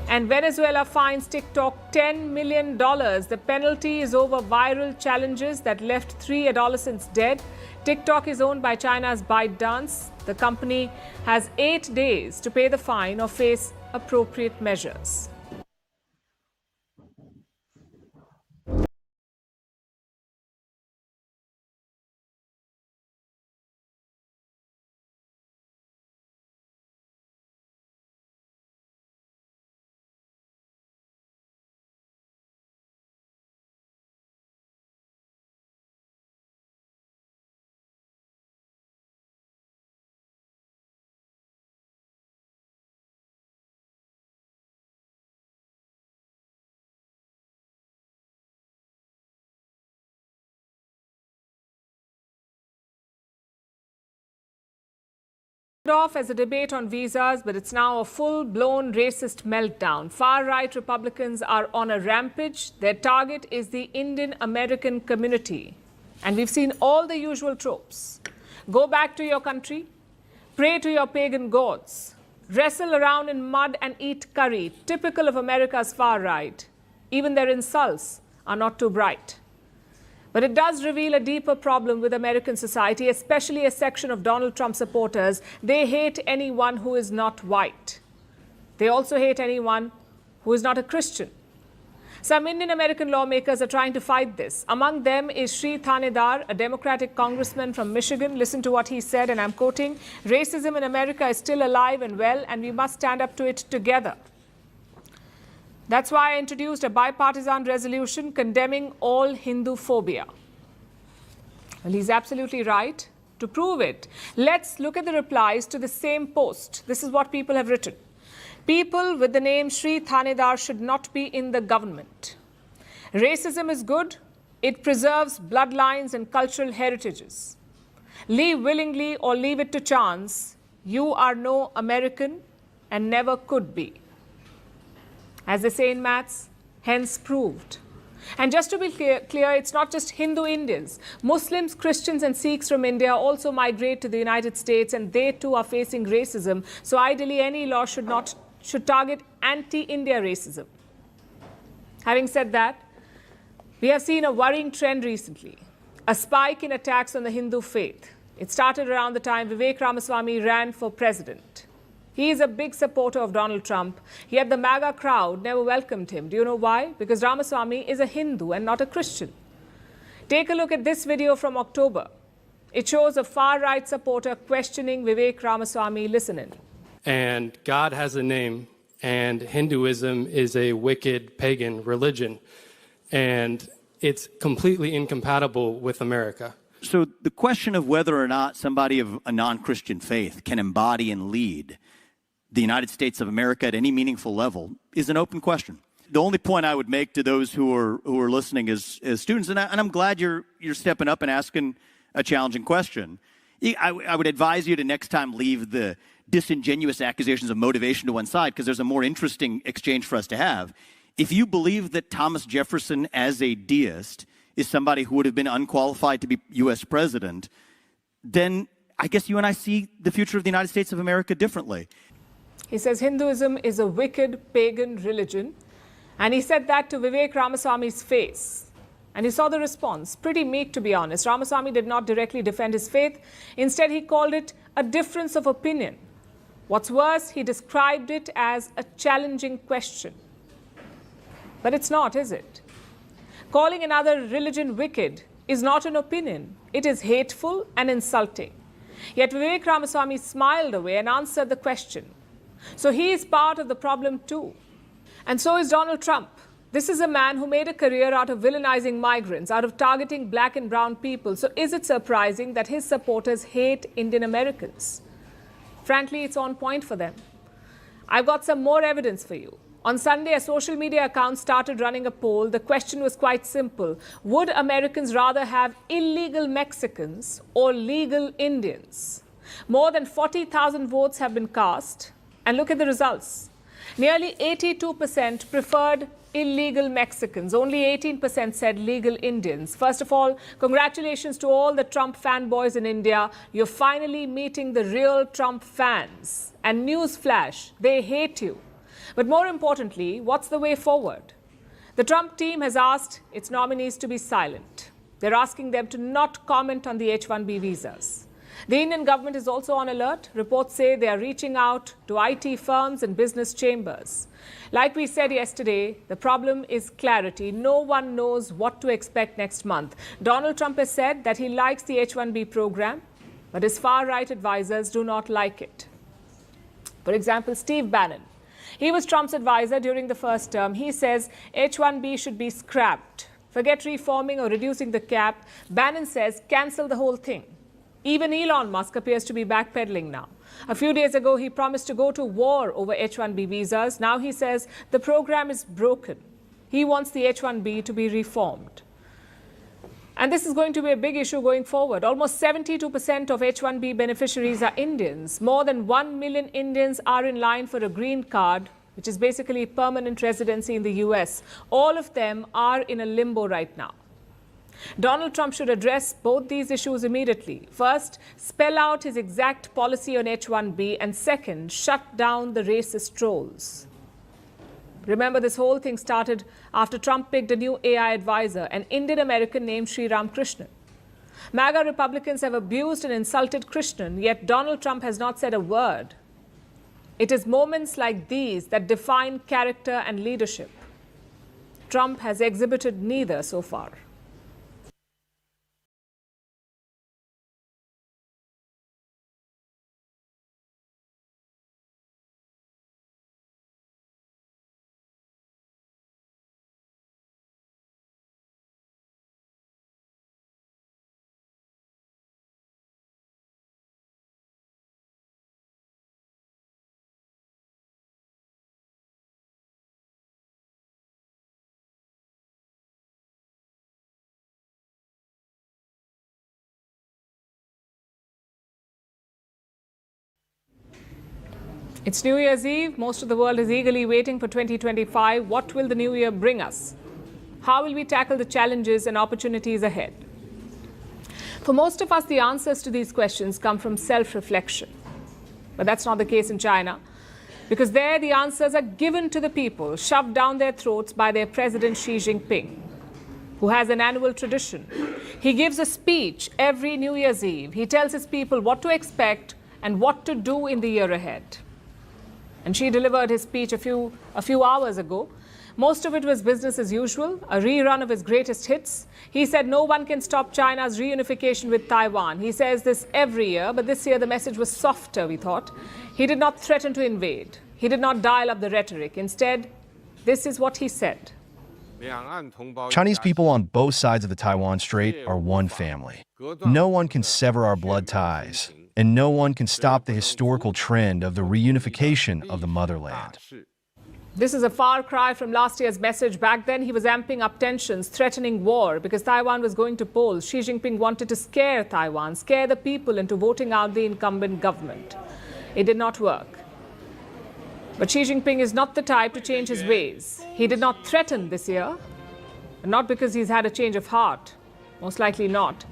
And Venezuela fines TikTok $10 million. The penalty is over viral challenges that left 3 adolescents dead. TikTok is owned by China's ByteDance. The company has 8 days to pay the fine or face appropriate measures. Off as a debate on visas, but it's now a full-blown racist meltdown. Far-right Republicans are on a rampage. Their target is the Indian American community. And we've seen all the usual tropes. Go back to your country, pray to your pagan gods, wrestle around in mud and eat curry, typical of America's far-right. Even their insults are not too bright. But it does reveal a deeper problem with American society, especially a section of Donald Trump supporters. They hate anyone who is not white. They also hate anyone who is not a Christian. Some Indian American lawmakers are trying to fight this. Among them is Sri Thanedar, a Democratic congressman from Michigan. Listen to what he said, and I'm quoting, "Racism in America is still alive and well, and we must stand up to it together. That's why I introduced a bipartisan resolution condemning all Hindu phobia." Well, he's absolutely right. To prove it, let's look at the replies to the same post. This is what people have written. People with the name Sri Thanedar should not be in the government. Racism is good. It preserves bloodlines and cultural heritages. Leave willingly or leave it to chance. You are no American and never could be. As they say in maths, hence proved. And just to be clear, it's not just Hindu Indians. Muslims, Christians and Sikhs from India also migrate to the United States, and they too are facing racism. So ideally, any law should target anti-India racism. Having said that, we have seen a worrying trend recently, a spike in attacks on the Hindu faith. It started around the time Vivek Ramaswamy ran for president. He is a big supporter of Donald Trump, yet the MAGA crowd never welcomed him. Do you know why? Because Ramaswamy is a Hindu and not a Christian. Take a look at this video from October. It shows a far-right supporter questioning Vivek Ramaswamy. Listen in. And God has a name, and Hinduism is a wicked pagan religion, and it's completely incompatible with America. So the question of whether or not somebody of a non-Christian faith can embody and lead the United States of America at any meaningful level is an open question. The only point I would make to those who are listening as students, and I'm glad you're stepping up and asking a challenging question. I would advise you to next time leave the disingenuous accusations of motivation to one side, because there's a more interesting exchange for us to have. If you believe that Thomas Jefferson as a deist is somebody who would have been unqualified to be U.S. president, then I guess you and I see the future of the United States of America differently. He says Hinduism is a wicked pagan religion. And he said that to Vivek Ramaswamy's face. And he saw the response. Pretty meek, to be honest. Ramaswamy did not directly defend his faith. Instead, he called it a difference of opinion. What's worse, he described it as a challenging question. But it's not, is it? Calling another religion wicked is not an opinion. It is hateful and insulting. Yet Vivek Ramaswamy smiled away and answered the question. So he is part of the problem too. And so is Donald Trump. This is a man who made a career out of villainizing migrants, out of targeting black and brown people. So is it surprising that his supporters hate Indian Americans? Frankly, it's on point for them. I've got some more evidence for you. On Sunday, a social media account started running a poll. The question was quite simple. Would Americans rather have illegal Mexicans or legal Indians? More than 40,000 votes have been cast, and look at the results. Nearly 82% preferred illegal Mexicans. Only 18% said legal Indians. First of all, congratulations to all the Trump fanboys in India. You're finally meeting the real Trump fans. And newsflash, they hate you. But more importantly, what's the way forward? The Trump team has asked its nominees to be silent. They're asking them to not comment on the H-1B visas. The Indian government is also on alert. Reports say they are reaching out to IT firms and business chambers. Like we said yesterday, the problem is clarity. No one knows what to expect next month. Donald Trump has said that he likes the H-1B program, but his far-right advisors do not like it. For example, Steve Bannon. He was Trump's advisor during the first term. He says H-1B should be scrapped. Forget reforming or reducing the cap. Bannon says cancel the whole thing. Even Elon Musk appears to be backpedaling now. A few days ago, he promised to go to war over H-1B visas. Now he says the program is broken. He wants the H-1B to be reformed. And this is going to be a big issue going forward. Almost 72% of H-1B beneficiaries are Indians. More than 1 million Indians are in line for a green card, which is basically permanent residency in the US. All of them are in a limbo right now. Donald Trump should address both these issues immediately. First, spell out his exact policy on H-1B, and second, shut down the racist trolls. Remember, this whole thing started after Trump picked a new AI advisor, an Indian American named Sriram Krishnan. MAGA Republicans have abused and insulted Krishnan, yet Donald Trump has not said a word. It is moments like these that define character and leadership. Trump has exhibited neither so far. It's New Year's Eve. Most of the world is eagerly waiting for 2025. What will the new year bring us? How will we tackle the challenges and opportunities ahead? For most of us, the answers to these questions come from self-reflection. But that's not the case in China, because there the answers are given to the people, shoved down their throats by their president Xi Jinping, who has an annual tradition. He gives a speech every New Year's Eve. He tells his people what to expect and what to do in the year ahead. And Xi delivered his speech a few hours ago. Most of it was business as usual, a rerun of his greatest hits. He said no one can stop China's reunification with Taiwan. He says this every year, but this year the message was softer, we thought. He did not threaten to invade. He did not dial up the rhetoric. Instead, this is what he said. Chinese people on both sides of the Taiwan Strait are one family. No one can sever our blood ties, and no one can stop the historical trend of the reunification of the motherland. This is a far cry from last year's message. Back then, he was amping up tensions, threatening war because Taiwan was going to polls. Xi Jinping wanted to scare Taiwan, scare the people into voting out the incumbent government. It did not work. But Xi Jinping is not the type to change his ways. He did not threaten this year, not because he's had a change of heart. Most likely not.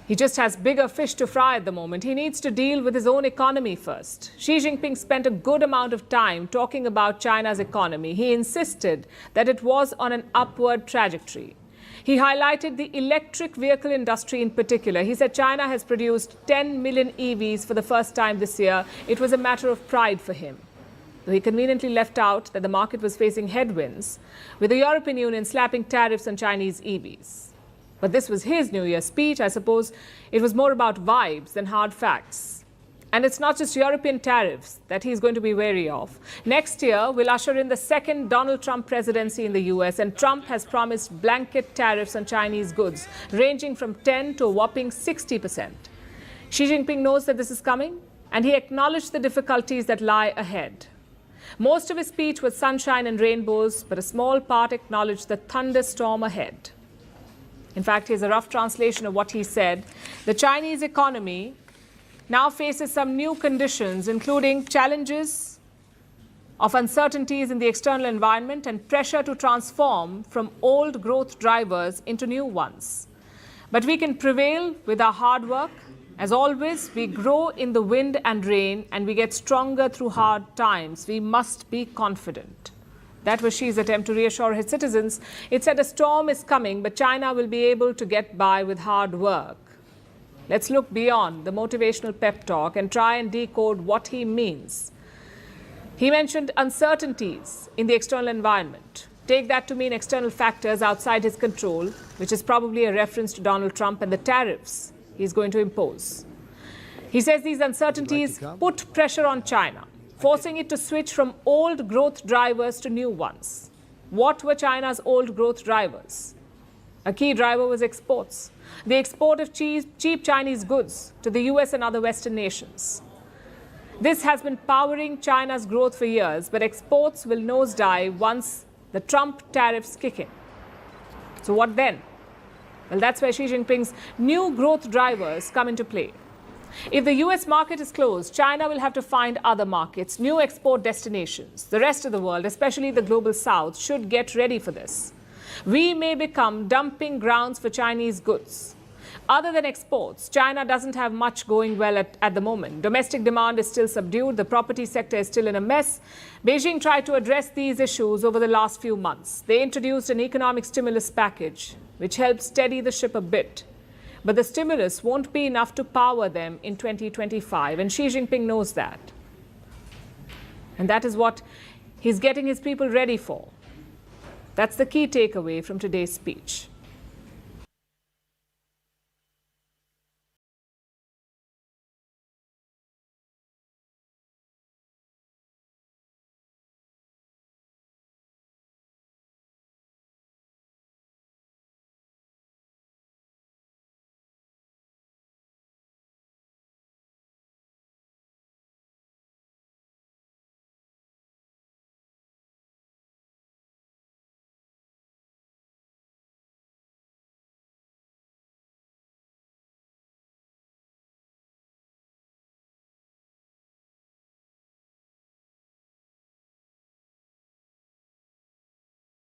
He just has bigger fish to fry at the moment. He needs to deal with his own economy first. Xi Jinping spent a good amount of time talking about China's economy. He insisted that it was on an upward trajectory. He highlighted the electric vehicle industry in particular. He said China has produced 10 million EVs for the first time this year. It was a matter of pride for him. Though he conveniently left out that the market was facing headwinds, with the European Union slapping tariffs on Chinese EVs. But this was his New Year's speech. I suppose it was more about vibes than hard facts. And it's not just European tariffs that he's going to be wary of. Next year, we'll usher in the second Donald Trump presidency in the US, and Trump has promised blanket tariffs on Chinese goods, ranging from 10 to a whopping 60%. Xi Jinping knows that this is coming, and he acknowledged the difficulties that lie ahead. Most of his speech was sunshine and rainbows, but a small part acknowledged the thunderstorm ahead. In fact, here's a rough translation of what he said. The Chinese economy now faces some new conditions, including challenges of uncertainties in the external environment and pressure to transform from old growth drivers into new ones. But we can prevail with our hard work. As always, we grow in the wind and rain, and we get stronger through hard times. We must be confident. That was Xi's attempt to reassure his citizens. It said a storm is coming, but China will be able to get by with hard work. Let's look beyond the motivational pep talk and try and decode what he means. He mentioned uncertainties in the external environment. Take that to mean external factors outside his control, which is probably a reference to Donald Trump and the tariffs he's going to impose. He says these uncertainties put pressure on China, forcing it to switch from old growth drivers to new ones. What were China's old growth drivers? A key driver was exports. The export of cheap Chinese goods to the US and other Western nations. This has been powering China's growth for years, but exports will nosedive once the Trump tariffs kick in. So what then? Well, that's where Xi Jinping's new growth drivers come into play. If the US market is closed, China will have to find other markets, new export destinations. The rest of the world, especially the global south, should get ready for this. We may become dumping grounds for Chinese goods. Other than exports, China doesn't have much going well at the moment. Domestic demand is still subdued. The property sector is still in a mess. Beijing tried to address these issues over the last few months. They introduced an economic stimulus package, which helped steady the ship a bit. But the stimulus won't be enough to power them in 2025, and Xi Jinping knows that. And that is what he's getting his people ready for. That's the key takeaway from today's speech.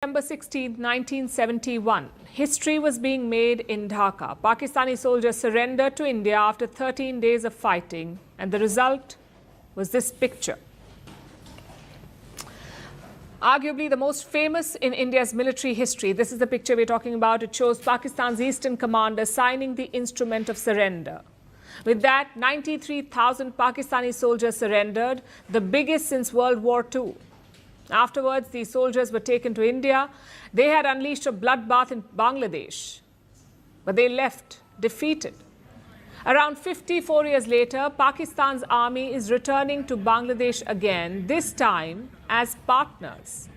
December 16, 1971, history was being made in Dhaka. Pakistani soldiers surrendered to India after 13 days of fighting, and the result was this picture. Arguably the most famous in India's military history. This is the picture we're talking about. It shows Pakistan's Eastern Commander signing the instrument of surrender. With that, 93,000 Pakistani soldiers surrendered, the biggest since World War II. Afterwards, these soldiers were taken to India. They had unleashed a bloodbath in Bangladesh, but they left defeated. Around 54 years later, Pakistan's army is returning to Bangladesh again, this time as partners.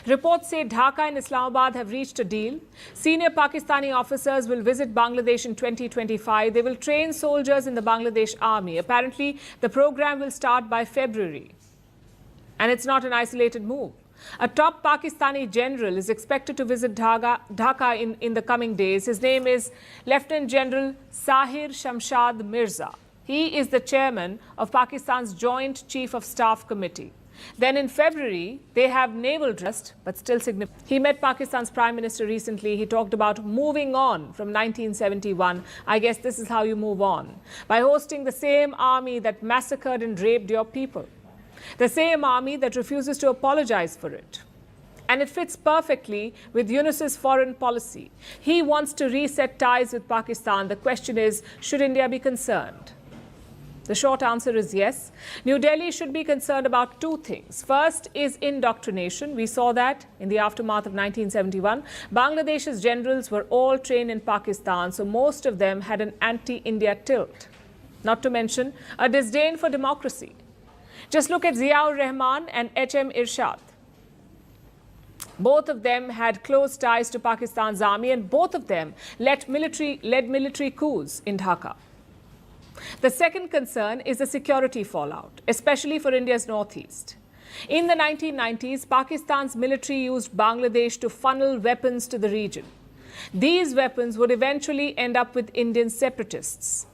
Reports say Dhaka and Islamabad have reached a deal. Senior Pakistani officers will visit Bangladesh in 2025. They will train soldiers in the Bangladesh army. Apparently, the program will start by February. And it's not an isolated move. A top Pakistani general is expected to visit Dhaka in the coming days. His name is Lieutenant General Sahir Shamshad Mirza. He is the chairman of Pakistan's Joint Chief of Staff Committee. Then in February, they have naval trust, but still significant. He met Pakistan's Prime Minister recently. He talked about moving on from 1971. I guess this is how you move on, by hosting the same army that massacred and raped your people. The same army that refuses to apologize for it. And it fits perfectly with Yunus's foreign policy. He wants to reset ties with Pakistan. The question is, should India be concerned? The short answer is yes. New Delhi should be concerned about two things. First is indoctrination. We saw that in the aftermath of 1971. Bangladesh's generals were all trained in Pakistan, so most of them had an anti-India tilt. Not to mention a disdain for democracy. Just look at Ziaur Rahman and H.M. Irshad. Both of them had close ties to Pakistan's army, and both of them led military coups in Dhaka. The second concern is the security fallout, especially for India's northeast. In the 1990s, Pakistan's military used Bangladesh to funnel weapons to the region. These weapons would eventually end up with Indian separatists.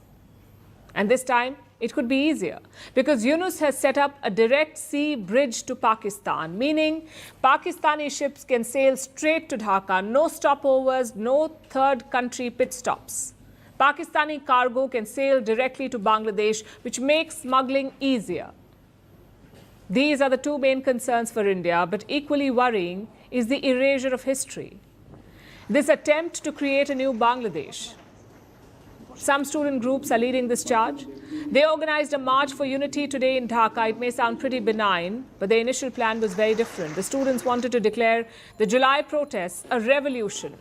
And this time, it could be easier because Yunus has set up a direct sea bridge to Pakistan, meaning Pakistani ships can sail straight to Dhaka, no stopovers, no third country pit stops. Pakistani cargo can sail directly to Bangladesh, which makes smuggling easier. These are the two main concerns for India, but equally worrying is the erasure of history. This attempt to create a new Bangladesh. Some student groups are leading this charge. They organized a march for unity today in Dhaka. It may sound pretty benign, but the initial plan was very different. The students wanted to declare the July protests a revolution.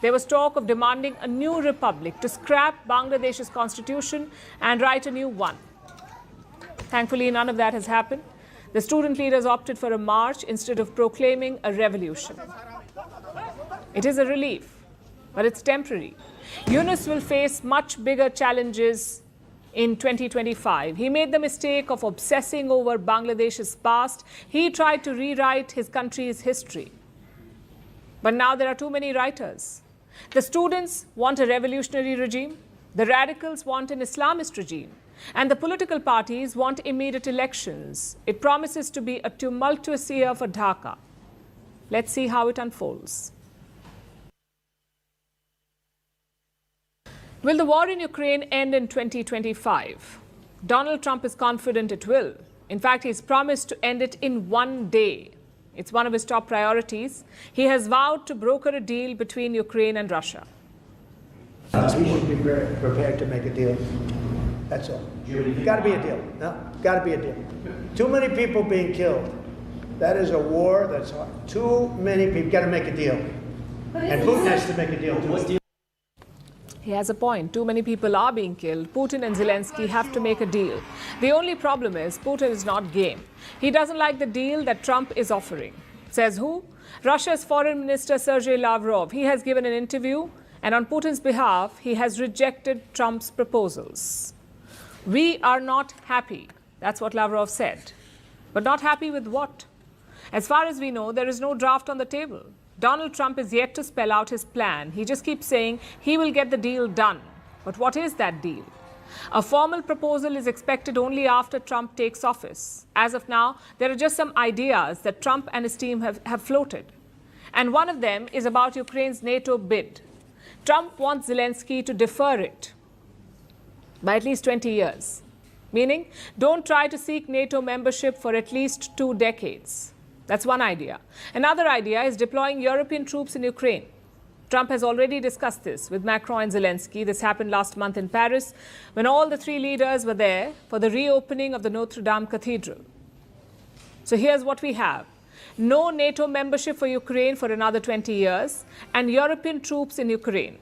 There was talk of demanding a new republic, to scrap Bangladesh's constitution and write a new one. Thankfully, none of that has happened. The student leaders opted for a march instead of proclaiming a revolution. It is a relief, but it's temporary. Yunus will face much bigger challenges in 2025. He made the mistake of obsessing over Bangladesh's past. He tried to rewrite his country's history. But now there are too many writers. The students want a revolutionary regime. The radicals want an Islamist regime. And the political parties want immediate elections. It promises to be a tumultuous year for Dhaka. Let's see how it unfolds. Will the war in Ukraine end in 2025? Donald Trump is confident it will. In fact, he's promised to end it in one day. It's one of his top priorities. He has vowed to broker a deal between Ukraine and Russia. We should be prepared to make a deal. That's all. Got to be a deal. No, got to be a deal. Too many people being killed. That is a war that's hard. Too many people. Got to make a deal. And Putin has to make a deal too. He has a point. Too many people are being killed. Putin and Zelensky have to make a deal. The only problem is Putin is not game. He doesn't like the deal that Trump is offering. Says who? Russia's Foreign Minister Sergei Lavrov. He has given an interview, and on Putin's behalf, he has rejected Trump's proposals. We are not happy. That's what Lavrov said. But not happy with what? As far as we know, there is no draft on the table. Donald Trump is yet to spell out his plan. He just keeps saying he will get the deal done. But what is that deal? A formal proposal is expected only after Trump takes office. As of now, there are just some ideas that Trump and his team have floated. And one of them is about Ukraine's NATO bid. Trump wants Zelensky to defer it by at least 20 years. Meaning, don't try to seek NATO membership for at least 2 decades. That's one idea. Another idea is deploying European troops in Ukraine. Trump has already discussed this with Macron and Zelensky. This happened last month in Paris when all the 3 leaders were there for the reopening of the Notre Dame Cathedral. So here's what we have. No NATO membership for Ukraine for another 20 years and European troops in Ukraine.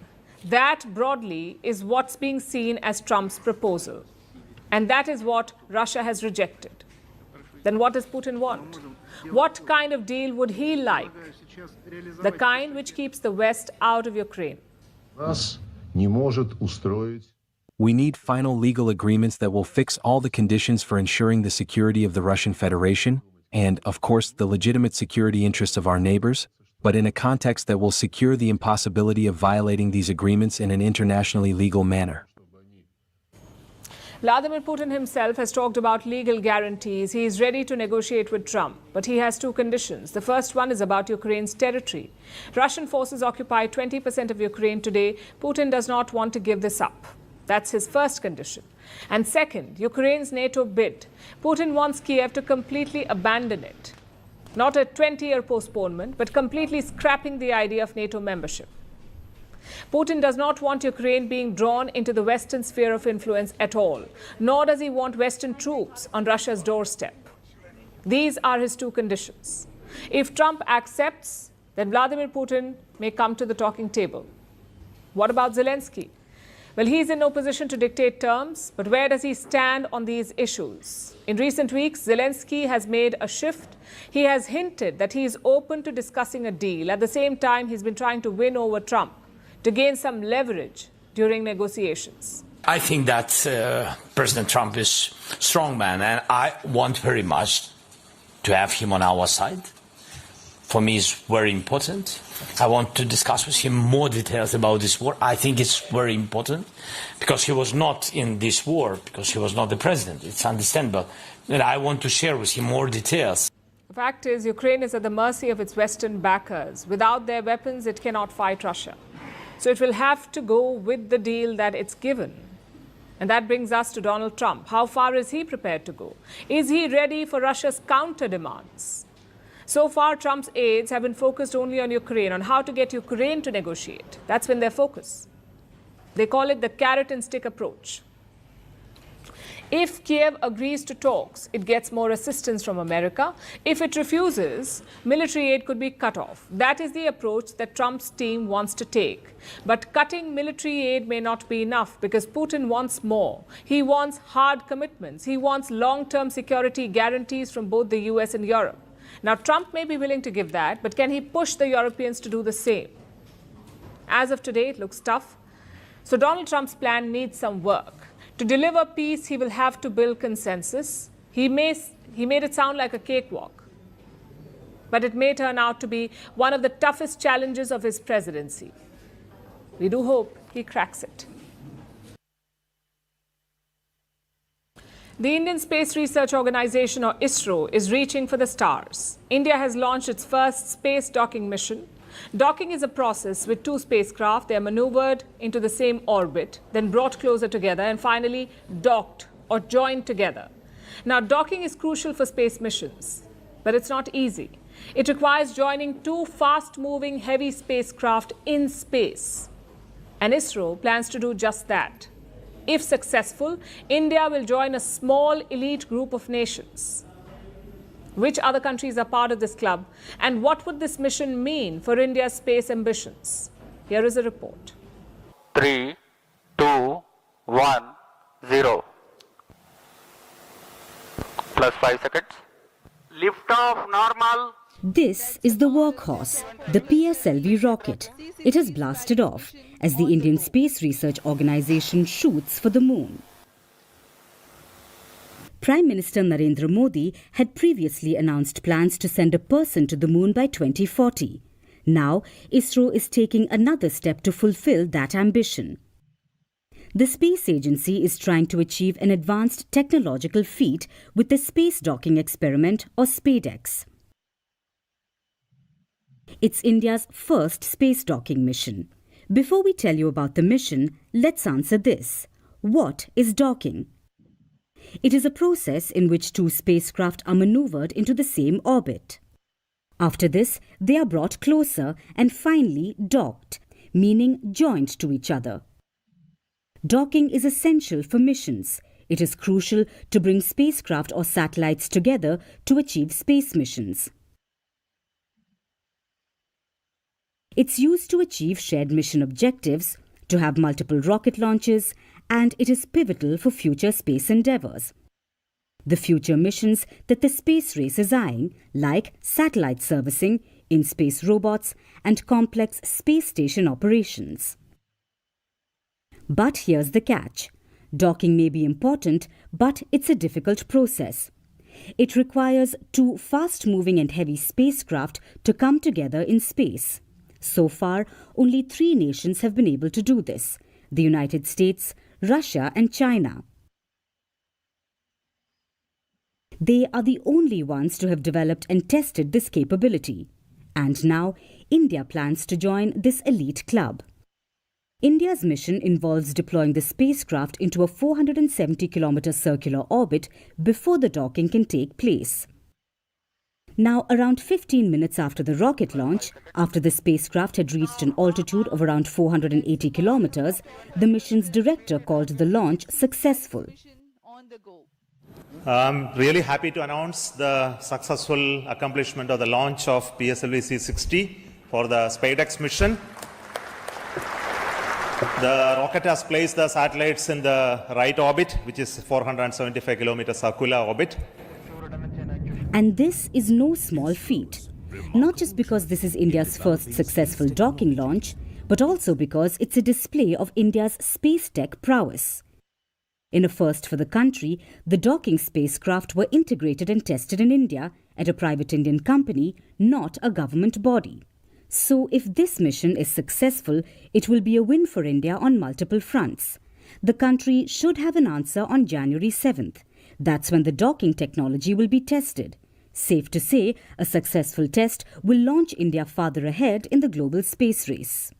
That broadly is what's being seen as Trump's proposal. And that is what Russia has rejected. Then what does Putin want? What kind of deal would he like? The kind which keeps the West out of Ukraine. We need final legal agreements that will fix all the conditions for ensuring the security of the Russian Federation and, of course, the legitimate security interests of our neighbors, but in a context that will secure the impossibility of violating these agreements in an internationally legal manner. Vladimir Putin himself has talked about legal guarantees. He is ready to negotiate with Trump, but he has 2 conditions. The first one is about Ukraine's territory. Russian forces occupy 20% of Ukraine today. Putin does not want to give this up. That's his first condition. And second, Ukraine's NATO bid. Putin wants Kiev to completely abandon it. Not a 20-year postponement, but completely scrapping the idea of NATO membership. Putin does not want Ukraine being drawn into the Western sphere of influence at all, nor does he want Western troops on Russia's doorstep. These are his 2 conditions. If Trump accepts, then Vladimir Putin may come to the talking table. What about Zelensky? Well, he's in no position to dictate terms, but where does he stand on these issues? In recent weeks, Zelensky has made a shift. He has hinted that he is open to discussing a deal. At the same time, he's been trying to win over Trump to gain some leverage during negotiations. I think that President Trump is a strong man, and I want very much to have him on our side for me is very important. I want to discuss with him more details about this war. I think it's very important because he was not in this war, because he was not the president. It's understandable. And I want to share with him more details. The fact is, Ukraine is at the mercy of its Western backers. Without their weapons, it cannot fight Russia. So it will have to go with the deal that it's given. And that brings us to Donald Trump. How far is he prepared to go? Is he ready for Russia's counter demands? So far, Trump's aides have been focused only on Ukraine, on how to get Ukraine to negotiate. That's been their focus. They call it the carrot and stick approach. If Kiev agrees to talks, it gets more assistance from America. If it refuses, military aid could be cut off. That is the approach that Trump's team wants to take. But cutting military aid may not be enough because Putin wants more. He wants hard commitments. He wants long-term security guarantees from both the US and Europe. Now, Trump may be willing to give that, but can he push the Europeans to do the same? As of today, it looks tough. So Donald Trump's plan needs some work. To deliver peace, he will have to build consensus. He made it sound like a cakewalk. But it may turn out to be one of the toughest challenges of his presidency. We do hope he cracks it. The Indian Space Research Organization, or ISRO, is reaching for the stars. India has launched its first space docking mission. Docking is a process with two spacecraft. They are maneuvered into the same orbit, then brought closer together, and finally docked or joined together. Now, docking is crucial for space missions, but it's not easy. It requires joining two fast-moving heavy spacecraft in space. And ISRO plans to do just that. If successful, India will join a small elite group of nations. Which other countries are part of this club? And what would this mission mean for India's space ambitions? Here is a report. 3, 2, 1, 0. Plus 5 seconds. Lift off normal. This is the workhorse, the PSLV rocket. It has blasted off as the Indian Space Research Organization shoots for the moon. Prime Minister Narendra Modi had previously announced plans to send a person to the moon by 2040. Now, ISRO is taking another step to fulfill that ambition. The space agency is trying to achieve an advanced technological feat with the Space Docking Experiment, or SpadeX. It's India's first space docking mission. Before we tell you about the mission, let's answer this. What is docking? It is a process in which two spacecraft are maneuvered into the same orbit. After this, they are brought closer and finally docked, meaning joined to each other. Docking is essential for missions. It is crucial to bring spacecraft or satellites together to achieve space missions. It's used to achieve shared mission objectives, to have multiple rocket launches, and it is pivotal for future space endeavors. The future missions that the space race is eyeing, like satellite servicing, in-space robots, and complex space station operations. But here's the catch. Docking may be important, but it's a difficult process. It requires two fast-moving and heavy spacecraft to come together in space. So far, only 3 nations have been able to do this: the United States, Russia, and China. They are the only ones to have developed and tested this capability. And now, India plans to join this elite club. India's mission involves deploying the spacecraft into a 470-kilometer circular orbit before the docking can take place. Now, around 15 minutes after the rocket launch, after the spacecraft had reached an altitude of around 480 kilometers, the mission's director called the launch successful. I'm really happy to announce the successful accomplishment of the launch of PSLV C-60 for the SpadeX mission. The rocket has placed the satellites in the right orbit, which is 475 kilometer circular orbit. And this is no small feat. Not just because this is India's first successful docking launch, but also because it's a display of India's space tech prowess. In a first for the country, the docking spacecraft were integrated and tested in India at a private Indian company, not a government body. So if this mission is successful, it will be a win for India on multiple fronts. The country should have an answer on January 7th. That's when the docking technology will be tested. Safe to say, a successful test will launch India farther ahead in the global space race.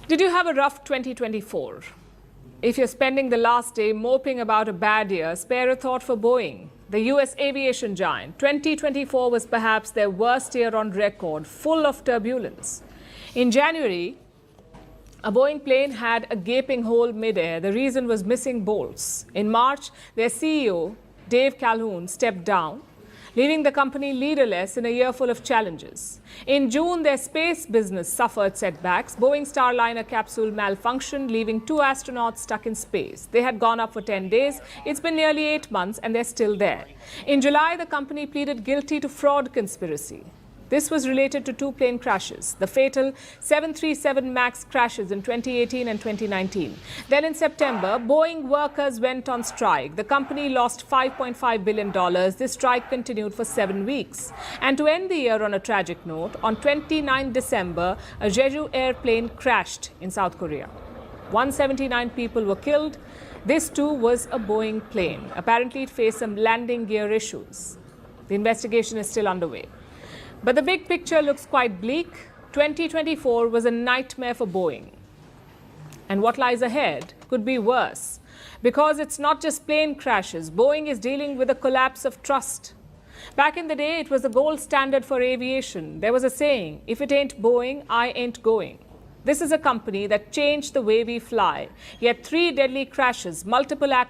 Did you have a rough 2024? If you're spending the last day moping about a bad year, spare a thought for Boeing. The US aviation giant, 2024 was perhaps their worst year on record, full of turbulence. In January, a Boeing plane had a gaping hole mid-air. The reason was missing bolts. In March, their CEO, Dave Calhoun, stepped down, leaving the company leaderless in a year full of challenges. In June, their space business suffered setbacks. Boeing Starliner capsule malfunctioned, leaving 2 astronauts stuck in space. They had gone up for 10 days. It's been nearly 8 months and they're still there. In July, the company pleaded guilty to fraud conspiracy. This was related to 2 plane crashes, the fatal 737 MAX crashes in 2018 and 2019. Then in September, Boeing workers went on strike. The company lost $5.5 billion. This strike continued for 7 weeks. And to end the year on a tragic note, on 29 December, a Jeju airplane crashed in South Korea. 179 people were killed. This too was a Boeing plane. Apparently, it faced some landing gear issues. The investigation is still underway. But the big picture looks quite bleak. 2024 was a nightmare for Boeing. And what lies ahead could be worse. Because it's not just plane crashes. Boeing is dealing with a collapse of trust. Back in the day, it was the gold standard for aviation. There was a saying, if it ain't Boeing, I ain't going. This is a company that changed the way we fly. Yet 3 deadly crashes, multiple accidents,